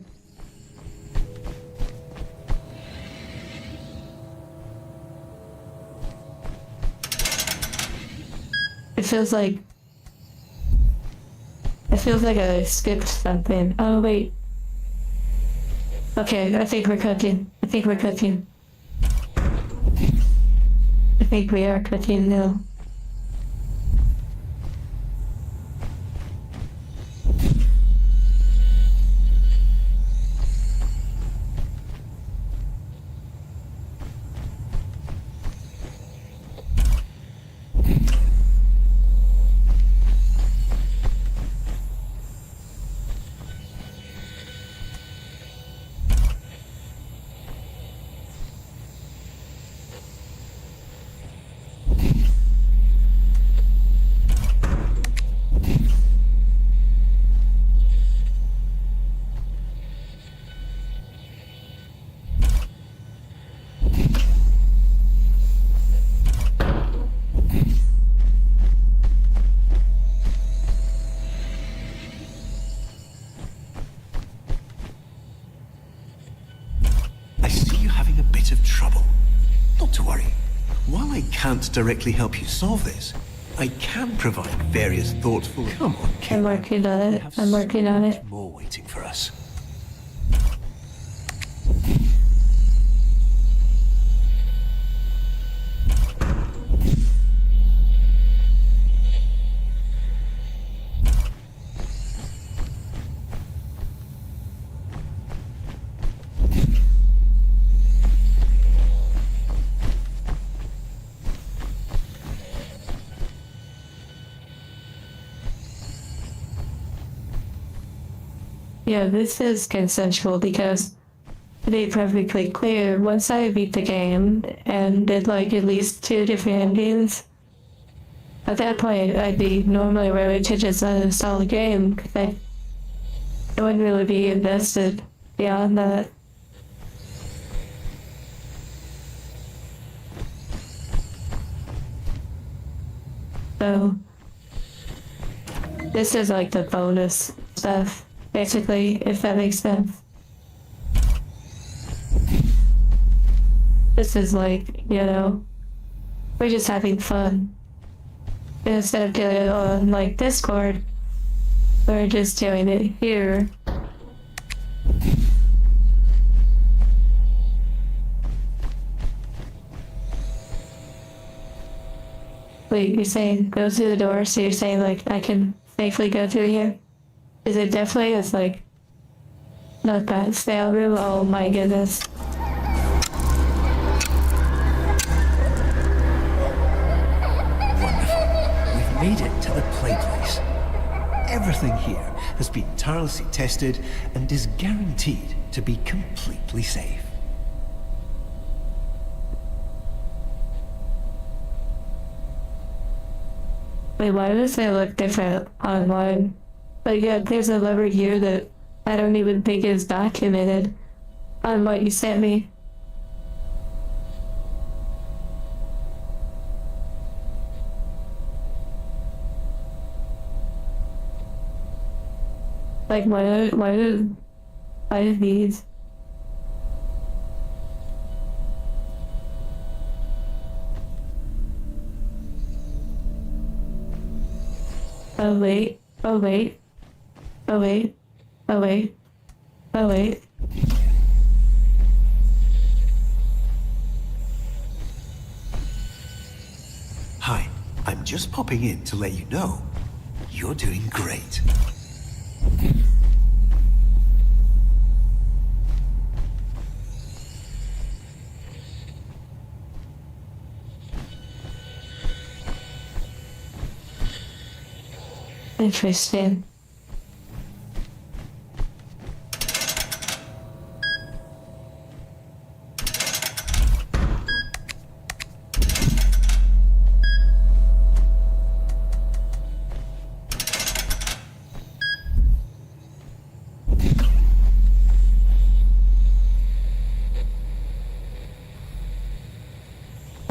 [SPEAKER 1] It feels like I skipped something. Oh wait. Okay, I think we're cooking. I think we're cooking. I think we are cooking now.
[SPEAKER 2] I see you having a bit of trouble. Not to worry. While I can't directly help you solve this, I can provide various thoughtful... Come on, kid.
[SPEAKER 1] I'm working on
[SPEAKER 2] We
[SPEAKER 1] it.
[SPEAKER 2] have
[SPEAKER 1] I'm working on it.
[SPEAKER 2] more waiting for us.
[SPEAKER 1] Yeah, this is consensual because to be perfectly clear, once I beat the game and did like at least 2 different endings, at that point I'd be normally ready to just uninstall the game because I wouldn't really be invested beyond that. So this is like the bonus stuff, basically, if that makes sense. This is like, we're just having fun. Instead of doing it on like Discord, we're just doing it here. Wait, you're saying go through the door, so you're saying like I can safely go through here? Is it definitely? It's like not that stale room. Oh my goodness.
[SPEAKER 2] Wonderful. We've made it to the play place. Everything here has been tirelessly tested and is guaranteed to be completely safe.
[SPEAKER 1] Wait, why does it look different online? Like, yeah, there's a lever here that I don't even think is documented on what you sent me. Like, why do these? Oh wait, oh wait, oh wait, oh wait, oh wait.
[SPEAKER 2] Hi, I'm just popping in to let you know you're doing great.
[SPEAKER 1] Interesting.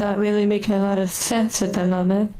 [SPEAKER 1] not really making a lot of sense at the moment.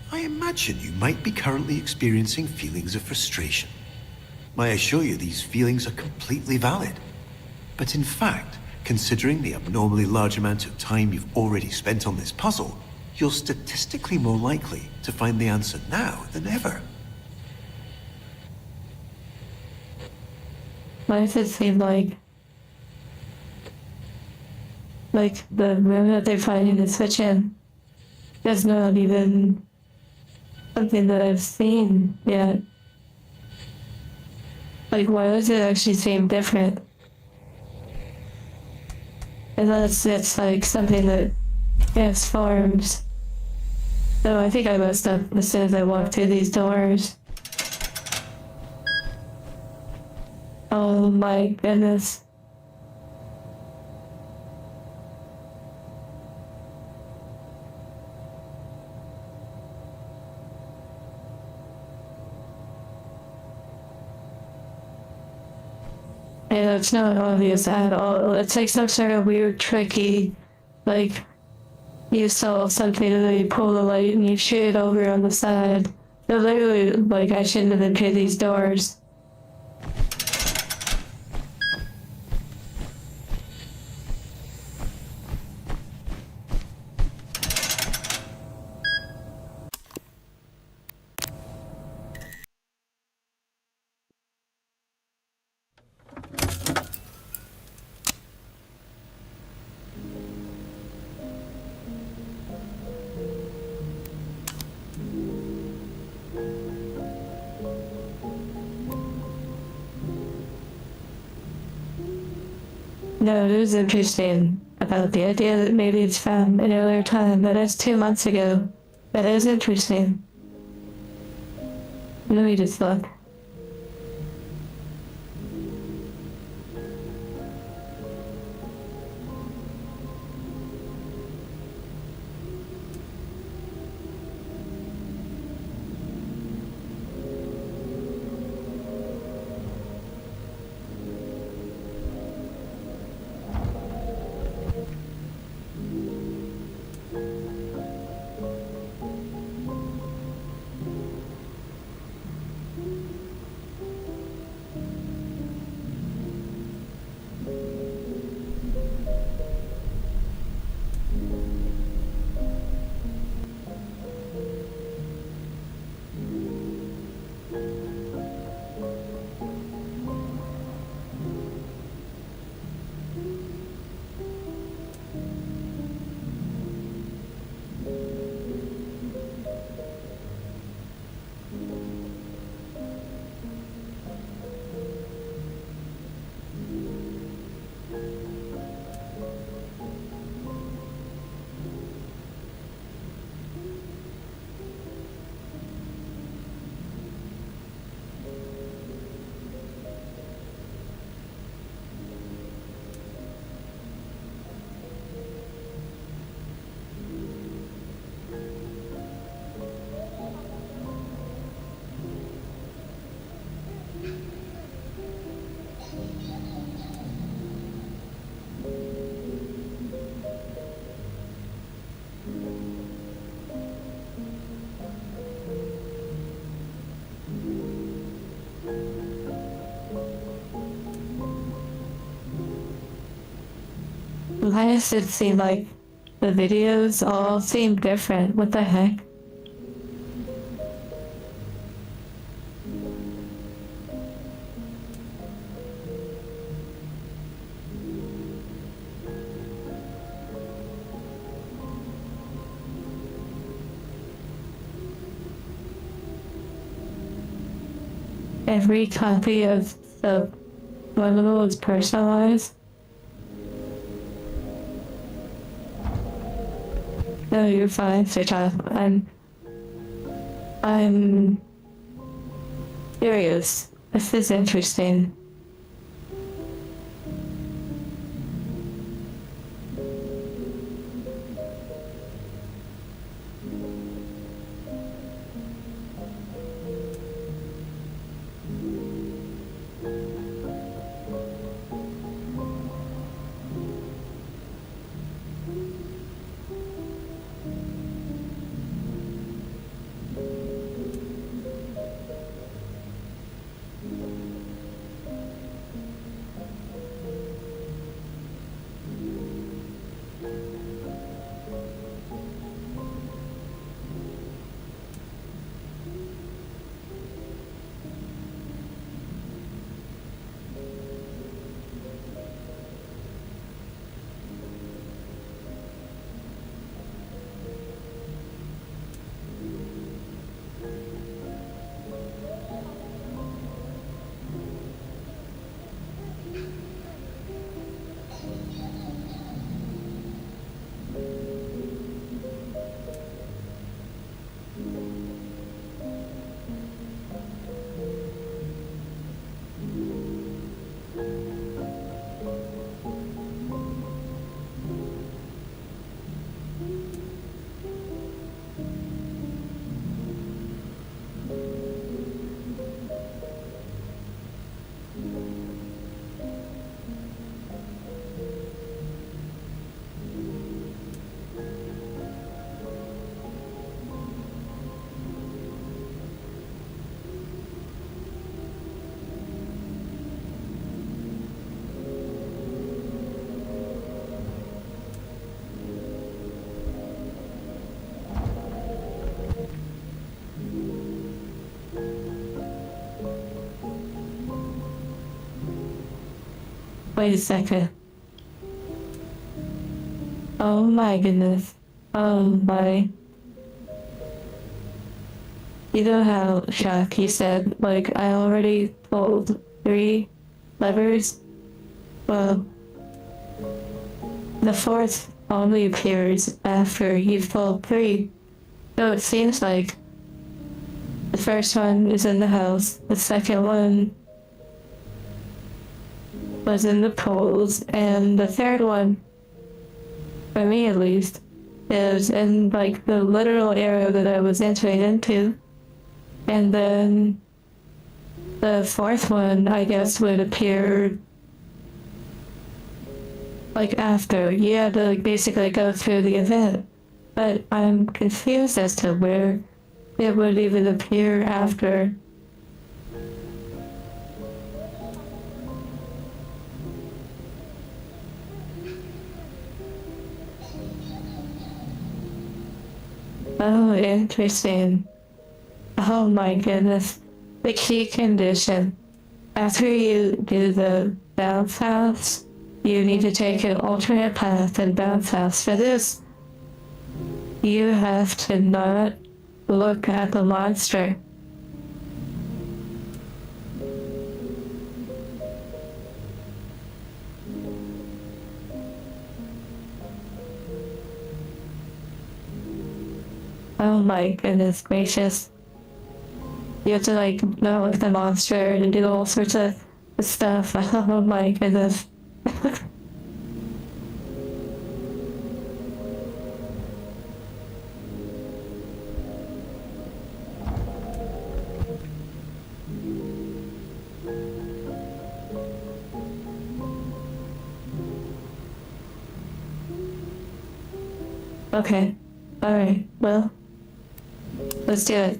[SPEAKER 3] I imagine you might be currently experiencing feelings of frustration. I assure you these feelings are completely valid. But in fact, considering the abnormally large amount of time you've already spent on this puzzle, you're statistically more likely to find the answer now than ever.
[SPEAKER 1] Why does it seem like the room that they're finding the switch in is not even something that I've seen yet? Like, why does it actually seem different? Unless it's like something that transforms. So I think I messed up as soon as I walked through these doors. Oh my goodness. And it's not obvious at all. It's like some sort of weird, tricky, like, you saw something and then you pull the light and you shoot it over on the side. They're literally, like, I shouldn't have been through these doors. No, it was interesting about the idea that maybe it's from an earlier time, but it's 2 months ago. That is interesting. Let me just look. why does it seem like the videos all seem different? What the heck? Every copy of the Subliminal is personalized. No, you're fine, switch off. I'm curious. This is interesting. Wait a second. Oh my goodness. Oh my. You know how Shaq said, like, I already pulled 3 levers? Well, the 4th only appears after you've pulled 3. So it seems like the first one is in the house, the second one was in the pools, and the third one, for me at least, is in like the literal area that I was entering into. And then the 4th one, I guess, would appear like after. You had to like, basically go through the event. But I'm confused as to where it would even appear after. Oh, interesting. Oh my goodness. The key condition. After you do the bounce house, you need to take an alternate path and bounce house. For this, you have to not look at the monster. Oh my goodness gracious. You have to like not look at the monster and do all sorts of stuff. Oh my goodness. Okay. Alright, well, let's do it.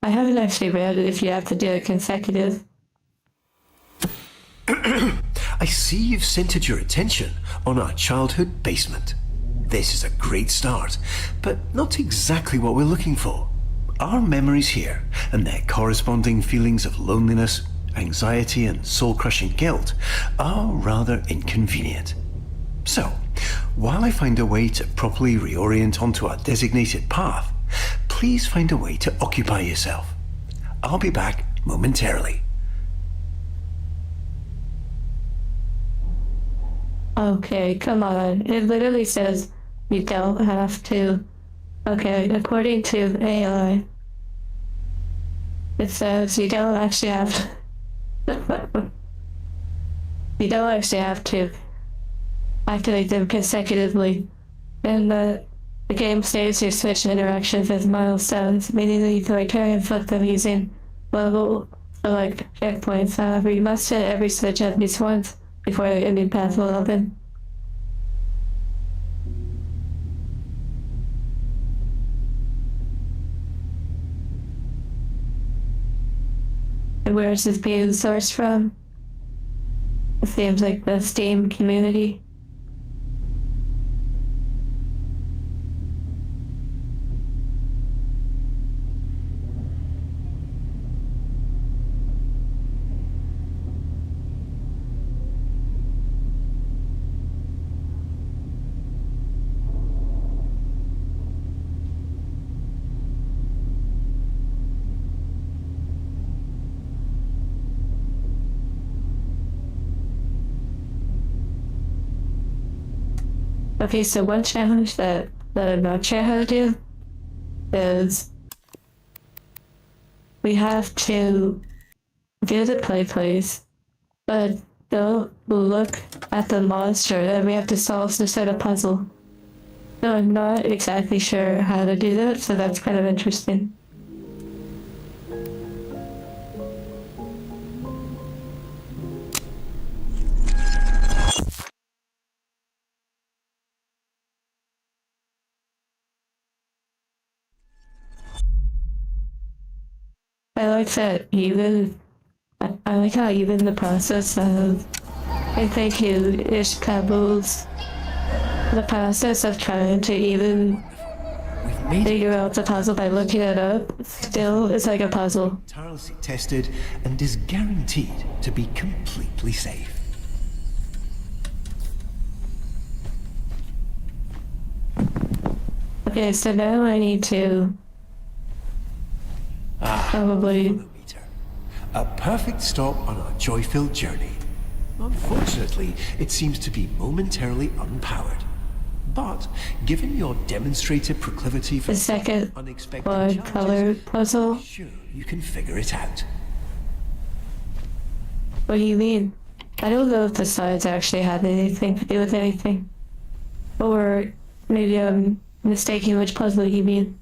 [SPEAKER 1] I haven't actually read if you have to do it consecutive.
[SPEAKER 2] I see you've centered your attention on our childhood basement. This is a great start, but not exactly what we're looking for. Our memories here and their corresponding feelings of loneliness, anxiety, and soul-crushing guilt are rather inconvenient. So, while I find a way to properly reorient onto our designated path, please find a way to occupy yourself. I'll be back momentarily.
[SPEAKER 1] Okay, come on. It literally says you don't have to. Okay, according to AI, it says you don't actually have to. You don't actually have to activate them consecutively. And the game saves your Switch interactions as milestones, meaning that you can like carry and flip them using level or like checkpoints. However, you must hit every Switch at least once before the ending path will open. And where is this being sourced from? It seems like the Steam community. Okay, so one challenge that I'm not sure how to do is we have to do the play place, but don't look at the monster, and we have to solve some sort of puzzle. So I'm not exactly sure how to do that, so that's kind of interesting. I like that even, I like how even the process of, I think Ish Kabul's, the process of trying to even
[SPEAKER 2] We've made it
[SPEAKER 1] figure out the puzzle by looking it up still is like a puzzle.
[SPEAKER 2] tirelessly tested and is guaranteed to be completely safe.
[SPEAKER 1] Okay, so now I need to probably,
[SPEAKER 2] Kilometer. A perfect stop on our joy-filled journey. Unfortunately, it seems to be momentarily unpowered. But given your demonstrated proclivity for
[SPEAKER 1] the second
[SPEAKER 2] unexpected
[SPEAKER 1] blood
[SPEAKER 2] challenges,
[SPEAKER 1] color puzzle.
[SPEAKER 2] sure you can figure it out.
[SPEAKER 1] What do you mean? I don't know if the sides actually had anything to do with anything. Or maybe I'm mistaking which puzzle you mean.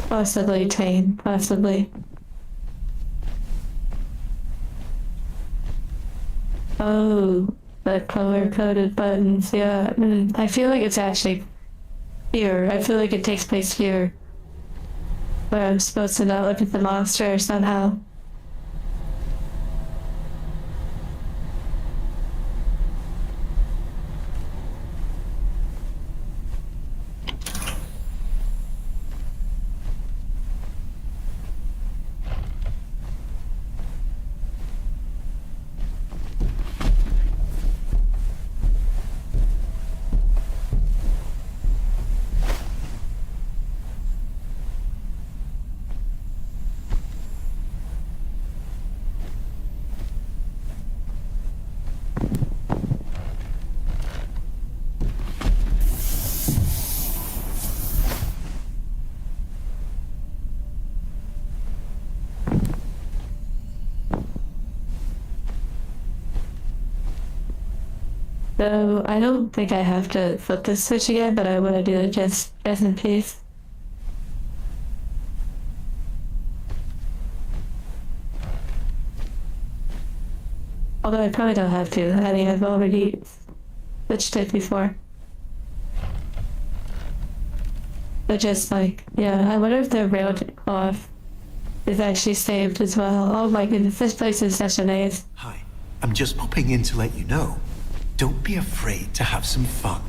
[SPEAKER 1] Possibly, Tane, possibly. Oh, the color-coded buttons, yeah. I feel like it's actually here. I feel like it takes place here. Where I'm supposed to not look at the monster somehow. So I don't think I have to flip this switch again, but I want to do it just in case. Although I probably don't have to. I think I've already switched it before. But just like, yeah, I wonder if the road off is actually saved as well. Oh my goodness, this place is such a nice.
[SPEAKER 2] Hi, I'm just popping in to let you know. Don't be afraid to have some fun.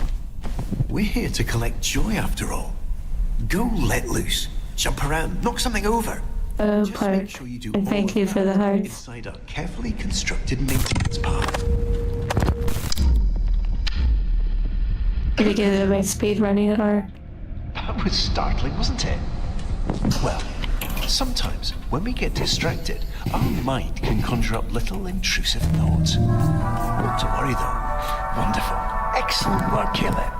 [SPEAKER 2] We're here to collect joy after all. Go let loose, jump around, knock something over.
[SPEAKER 1] Oh,
[SPEAKER 2] Just
[SPEAKER 1] park.
[SPEAKER 2] make sure you do
[SPEAKER 1] And
[SPEAKER 2] all
[SPEAKER 1] thank
[SPEAKER 2] of
[SPEAKER 1] you
[SPEAKER 2] that
[SPEAKER 1] for the hearts.
[SPEAKER 2] inside a carefully constructed maintenance path.
[SPEAKER 1] Did you get my speed running or?
[SPEAKER 2] That was startling, wasn't it? Well, sometimes when we get distracted, our mind can conjure up little intrusive thoughts. Not to worry though. Wonderful. Excellent work, Caleb.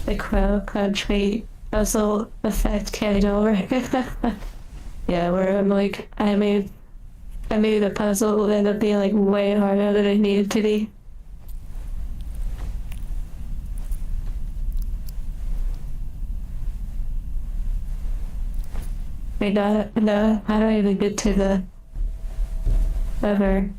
[SPEAKER 1] The crow country puzzle effect carried over. Yeah, where I'm like, I made the puzzle end up being like way harder than it needed to be. Wait, no, how do I even get to the lever?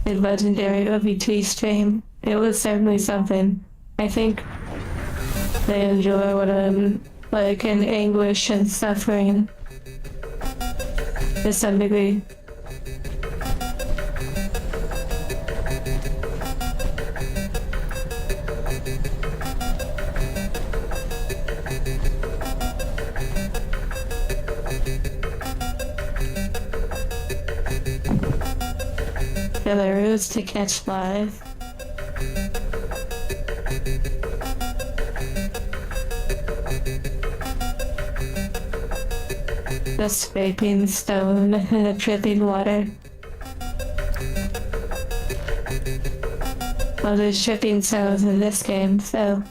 [SPEAKER 1] A legendary OVT stream. It was certainly something. I think they enjoy what I'm like in anguish and suffering to some degree. Belarus to catch live. The scraping stone and the dripping water. Well, there's dripping sounds in this game, so.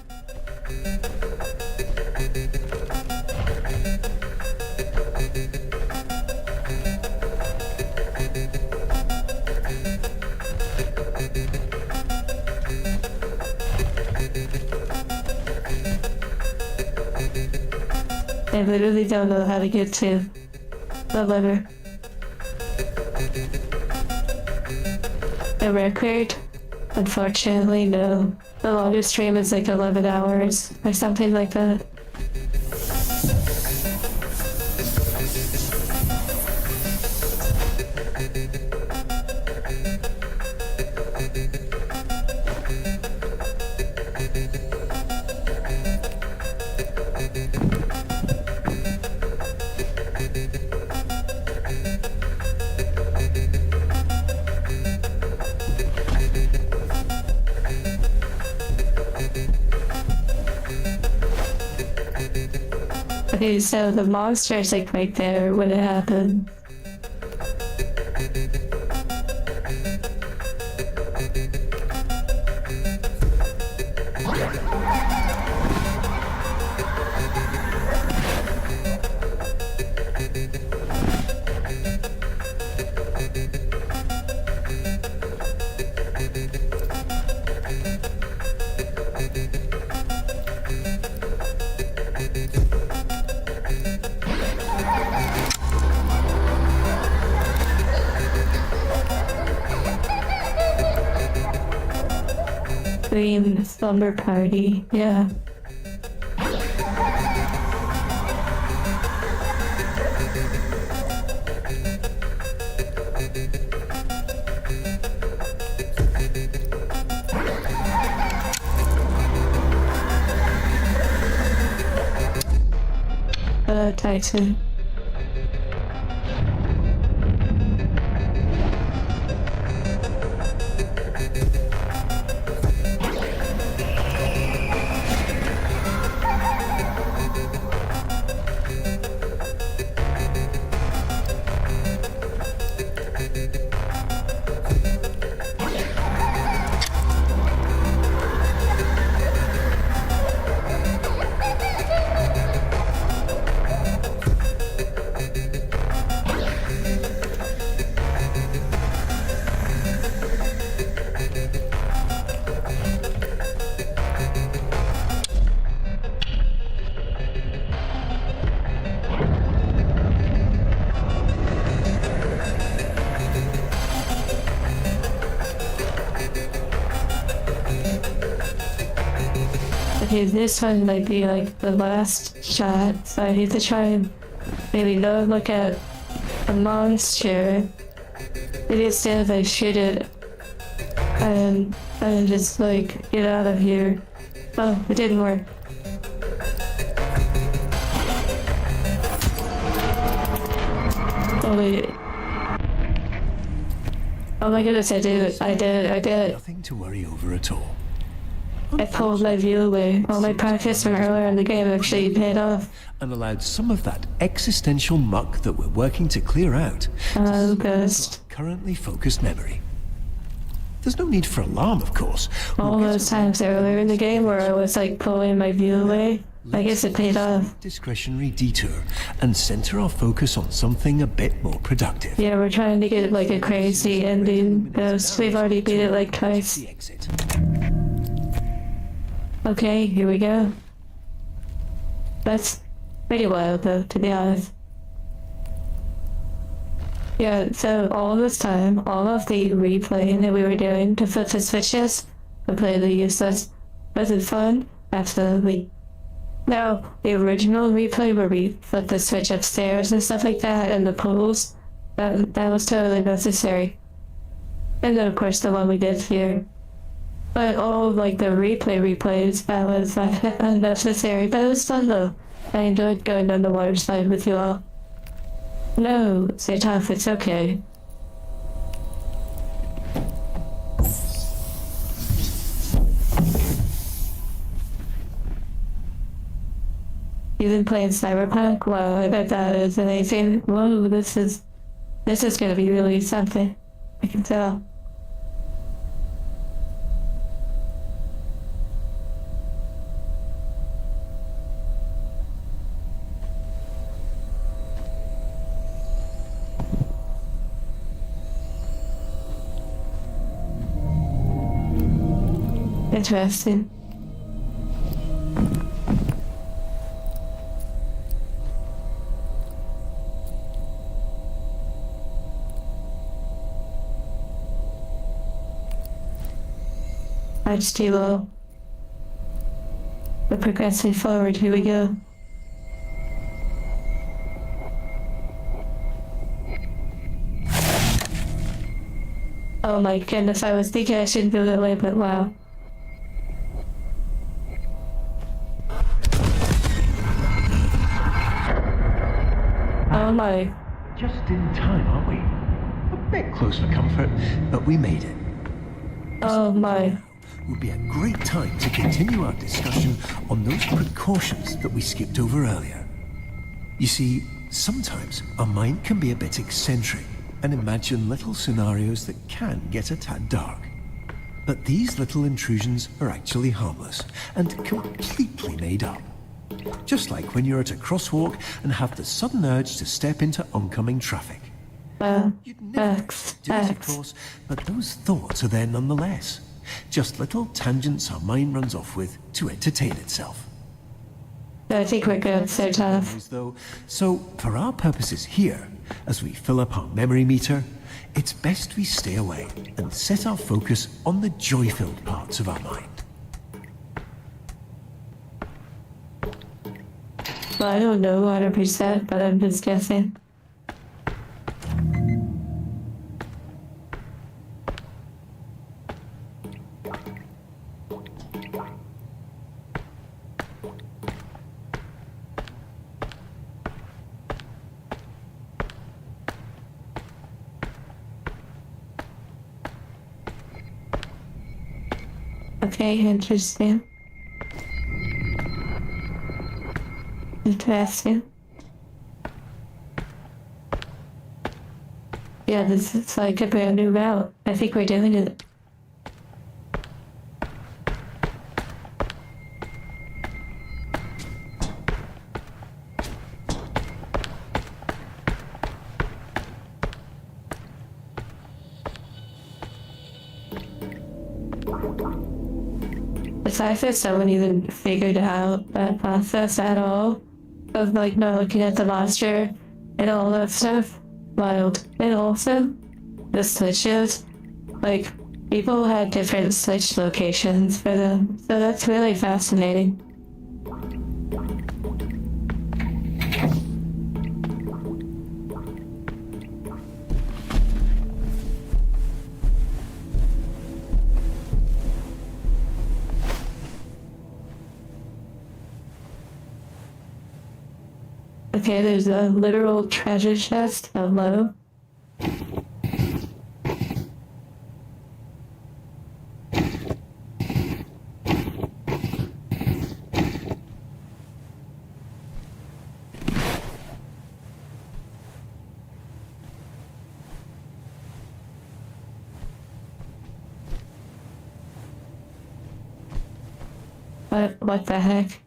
[SPEAKER 1] I literally don't know how to get to the lever. A record? Unfortunately, no. The longest stream is like 11 hours or something like that. Okay, so the monster's like right there when it happened. Green slumber party, yeah. Titan. okay, this one might be like the last shot, so I need to try and maybe not look at a monster. Maybe instead of I shoot it and just like get out of here. Oh, it didn't work. Oh wait. Oh my goodness, I did it.
[SPEAKER 2] Nothing to worry over at all.
[SPEAKER 1] I pulled my view away. All my practice from earlier in the game actually paid off.
[SPEAKER 2] And allowed some of that existential muck that we're working to clear out
[SPEAKER 1] Oh, ghost.
[SPEAKER 2] currently focused memory. There's no need for alarm, of course.
[SPEAKER 1] All those times earlier in the game where I was like pulling my view away, I guess it paid off.
[SPEAKER 2] Discretionary detour and center our focus on something a bit more productive.
[SPEAKER 1] Yeah, we're trying to get like a crazy ending. Ghost. We've already beat it like twice.
[SPEAKER 2] The exit.
[SPEAKER 1] Okay, here we go. That's pretty wild though, to be honest. Yeah, so all this time, all of the replaying that we were doing to flip the switches, completely useless. Was it fun? Absolutely. Now, the original replay where we flipped the switch upstairs and stuff like that, and the pools, that was totally necessary. And then of course the one we did here. But all like the replays, that was unnecessary, but it was fun though. I enjoyed going down the water slide with you all. No, stay tough, it's okay. You've been playing Cyberpunk? Wow, I bet that is amazing. Whoa, this is gonna be really something. I can tell. Interesting. Arch too low. We're progressing forward, here we go. Oh my goodness, I was thinking I shouldn't do that way, but wow. Oh my.
[SPEAKER 2] Just in time, aren't we? A bit close for comfort, but we made it.
[SPEAKER 1] Oh my.
[SPEAKER 2] Would be a great time to continue our discussion on those precautions that we skipped over earlier. You see, sometimes our mind can be a bit eccentric and imagine little scenarios that can get a tad dark. But these little intrusions are actually harmless and completely made up. Just like when you're at a crosswalk and have the sudden urge to step into oncoming traffic. You'd never do it, of course, but those thoughts are there nonetheless. Just little tangents our mind runs off with to entertain itself.
[SPEAKER 1] I think we're good, so tough.
[SPEAKER 2] So, for our purposes here, as we fill up our memory meter, it's best we stay away and set our focus on the joy-filled parts of our mind.
[SPEAKER 1] Well, I don't know 100%, but I'm just guessing. Okay, interesting. Interesting. Yeah, this is like a brand new route. I think we're doing it. Besides that, someone even figured out that process at all of like not looking at the monster and all that stuff. Wild. And also the switches, like people had different switch locations for them, so that's really fascinating. Okay, there's a literal treasure chest. Hello. What the heck?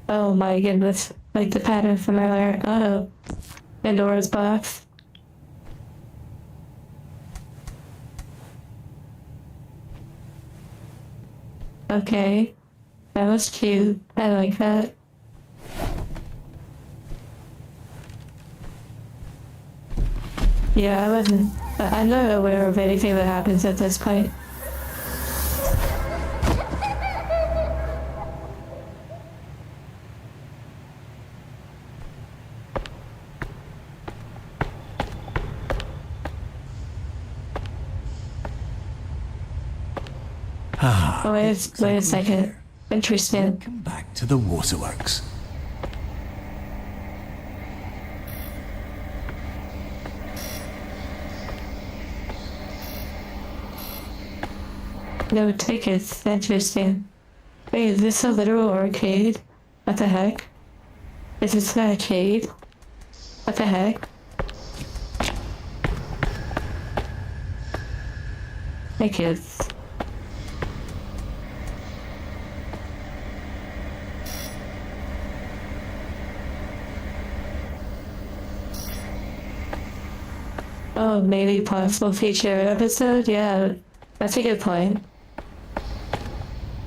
[SPEAKER 1] Oh my goodness, like the pattern from earlier. Oh, Pandora's box. Okay, that was cute. I like that. Yeah, I'm not aware of anything that happens at this point. Oh, wait a second. Interesting.
[SPEAKER 2] Come back to the waterworks.
[SPEAKER 1] No tickets. Interesting. Wait, is this a literal arcade? What the heck? Is this an arcade? What the heck? Tickets. Oh, maybe possible feature episode? Yeah, that's a good point.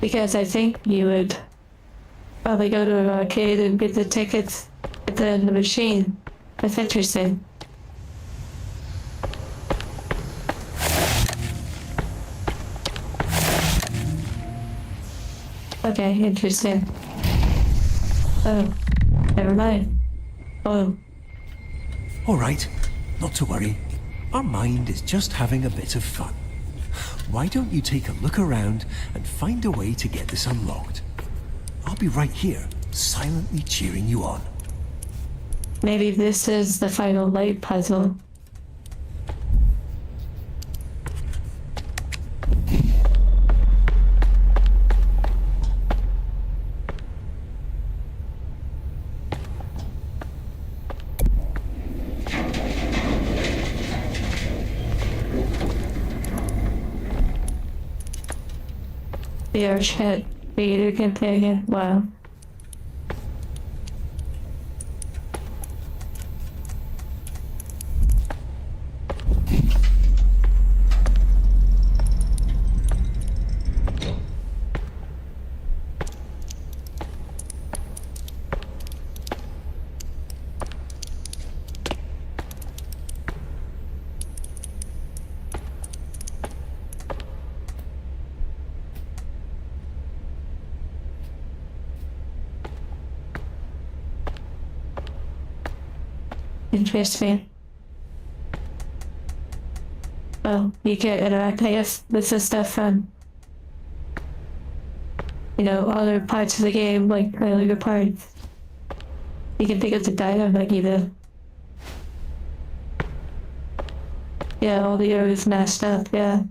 [SPEAKER 1] Because I think you would probably go to an arcade and get the tickets at the machine. That's interesting. Okay, interesting. Oh, never mind. Oh.
[SPEAKER 2] All right, not to worry. Our mind is just having a bit of fun. Why don't you take a look around and find a way to get this unlocked? I'll be right here, silently cheering you on.
[SPEAKER 1] Maybe this is the final light puzzle. The Archhead Vader companion. Wow. Interesting. Oh, you can interact, I guess, with the stuff from, other parts of the game, like earlier parts. You can pick up the dynamite either. Yeah, all the areas mashed up, yeah.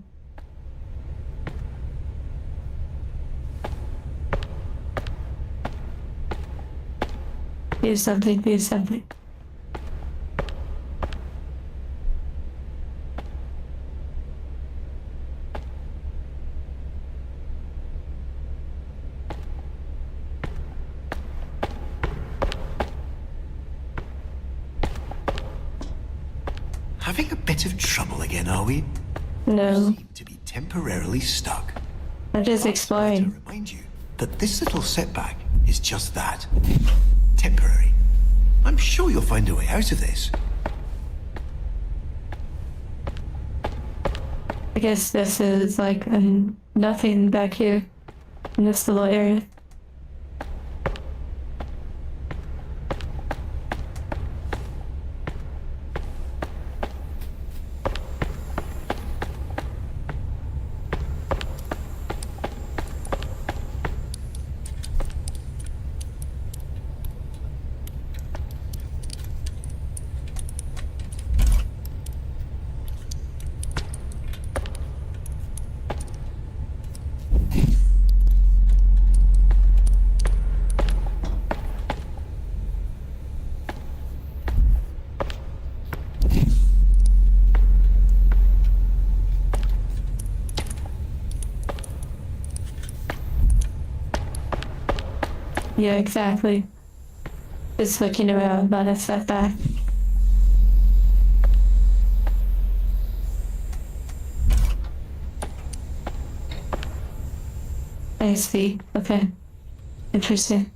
[SPEAKER 1] Do something, do something.
[SPEAKER 2] Having a bit of trouble again, are we?
[SPEAKER 1] No,
[SPEAKER 2] Seem to be temporarily stuck.
[SPEAKER 1] I'm just
[SPEAKER 2] To
[SPEAKER 1] exploring.
[SPEAKER 2] remind you
[SPEAKER 3] that this little setback is just that. Temporary. I'm sure you'll find a way out of this.
[SPEAKER 1] I guess this is like nothing back here in this little area. Yeah, exactly. Just looking around, not a setback. I see. Okay. Interesting.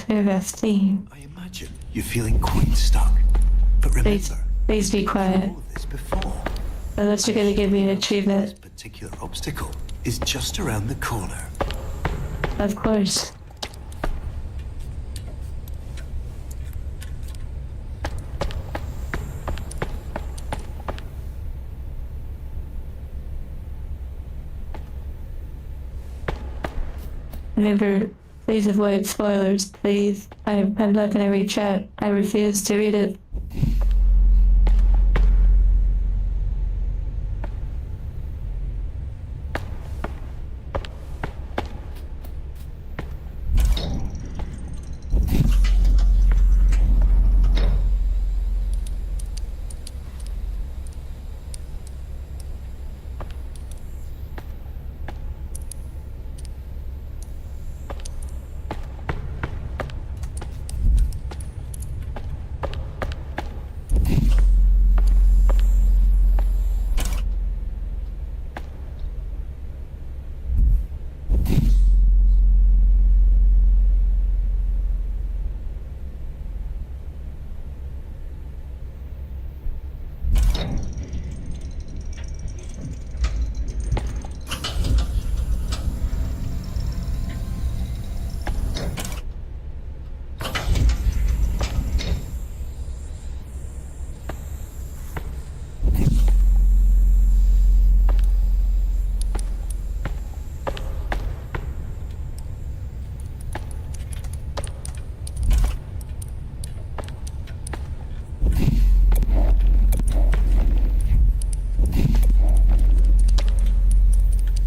[SPEAKER 1] Interesting.
[SPEAKER 3] I imagine you're feeling quite stuck. But
[SPEAKER 1] Please,
[SPEAKER 3] remember,
[SPEAKER 1] please be quiet.
[SPEAKER 3] all of this before.
[SPEAKER 1] Unless you're gonna give me an
[SPEAKER 3] This
[SPEAKER 1] achievement.
[SPEAKER 3] particular obstacle is just around the corner.
[SPEAKER 1] Of course. Remember, please avoid spoilers, please. I'm not gonna read chat. I refuse to read it.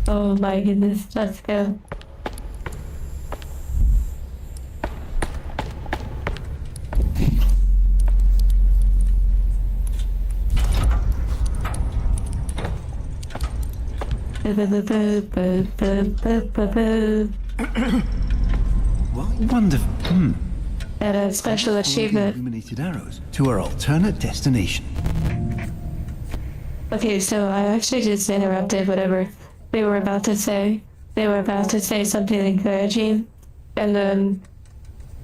[SPEAKER 1] Oh my goodness, let's go.
[SPEAKER 3] Wonderful.
[SPEAKER 1] And a special achievement.
[SPEAKER 3] Illuminated arrows to our alternate destination.
[SPEAKER 1] Okay, so I actually just interrupted whatever they were about to say. They were about to say something encouraging, and then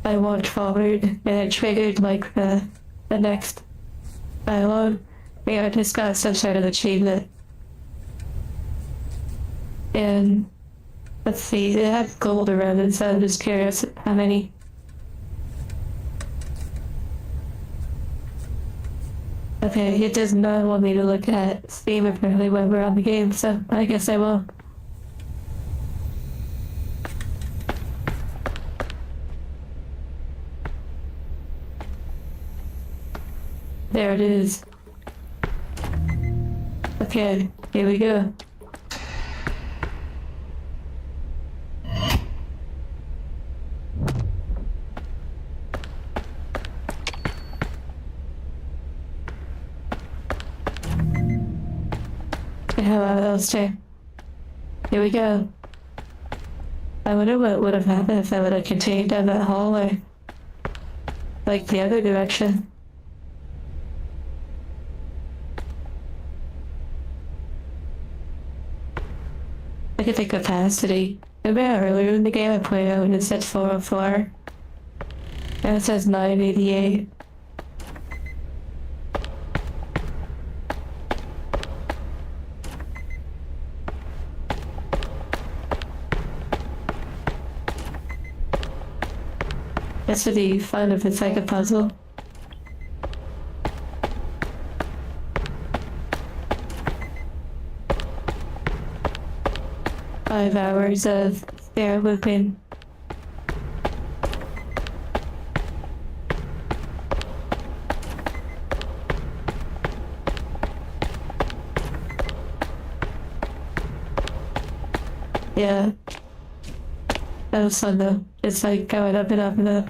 [SPEAKER 1] I walked forward, and it triggered like the next dialogue. We had just got some sort of achievement. And let's see, it had gold around it, so I'm just curious how many. Okay, it does not want me to look at Steam apparently when we're on the game, so I guess I will. There it is. Okay, here we go. Hello, Elster. Here we go. I wonder what would have happened if I would have continued down that hallway. Like the other direction. Look at the capacity. Remember earlier in the game I played out when it said 404? Now it says 988. This would be fun if it's like a puzzle. Five hours of spare looping. Yeah. That was fun though. It's like going up and up and up.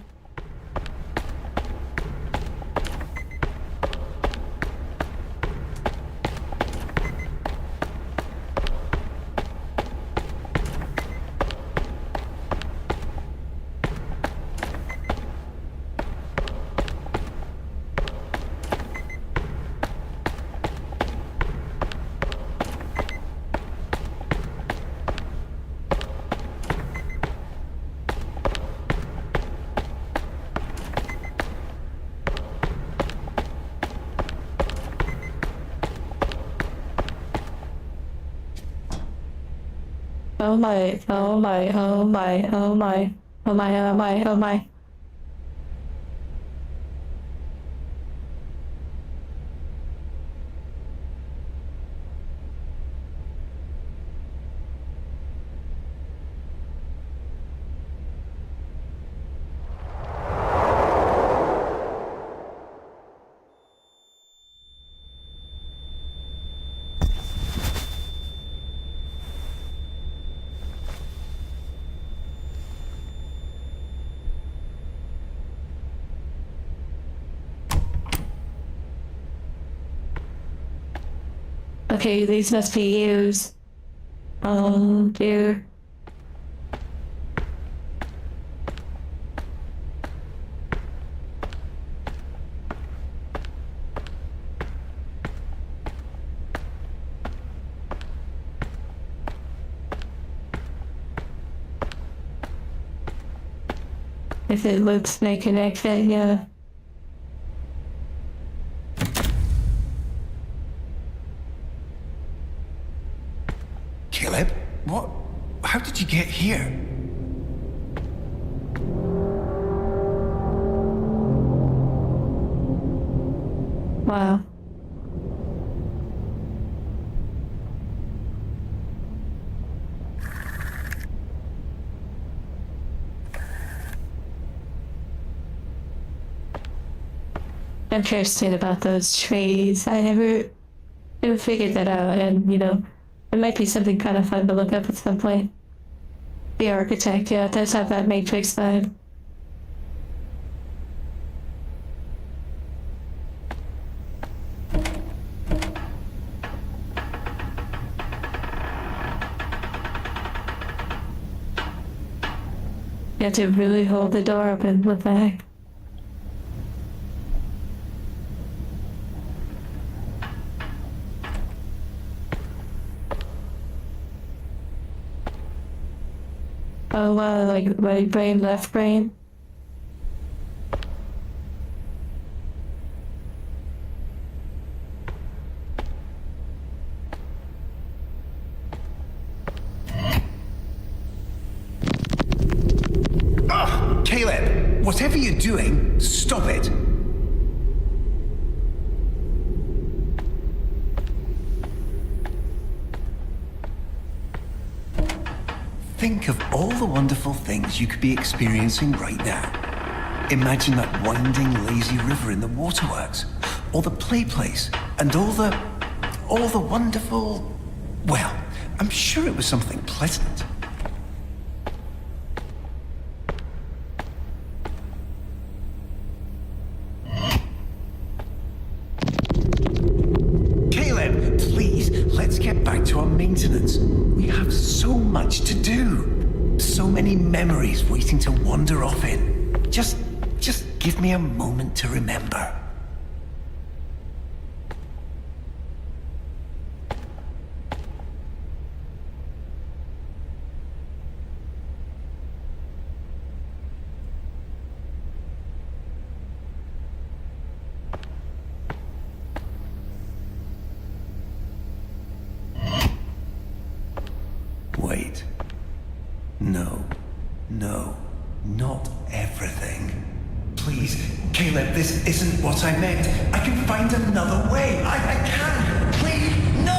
[SPEAKER 1] Oh my, oh my, oh my, oh my, oh my, oh my, oh my. Okay, these must be used. Oh dear. If it looks may connect it, yeah.
[SPEAKER 3] Caleb, what? How did you get here?
[SPEAKER 1] Wow. Interesting about those trees. I never figured that out, and you know, it might be something kind of fun to look up at some point. The architect, yeah, it does have that Matrix vibe. You have to really hold the door open with that. Oh wow, like right brain, left brain.
[SPEAKER 3] Caleb, whatever you're doing, stop it. Think of all the wonderful things you could be experiencing right now. Imagine that winding, lazy river in the waterworks. all the play place, and all the wonderful... Well, I'm sure it was something pleasant. Caleb, please, let's get back to our maintenance. We have so much to do. So many memories waiting to wander off in. Just give me a moment to remember. Wait. No, not everything. Please, Caleb, this isn't what I meant. I can find another way. I can. Please, no.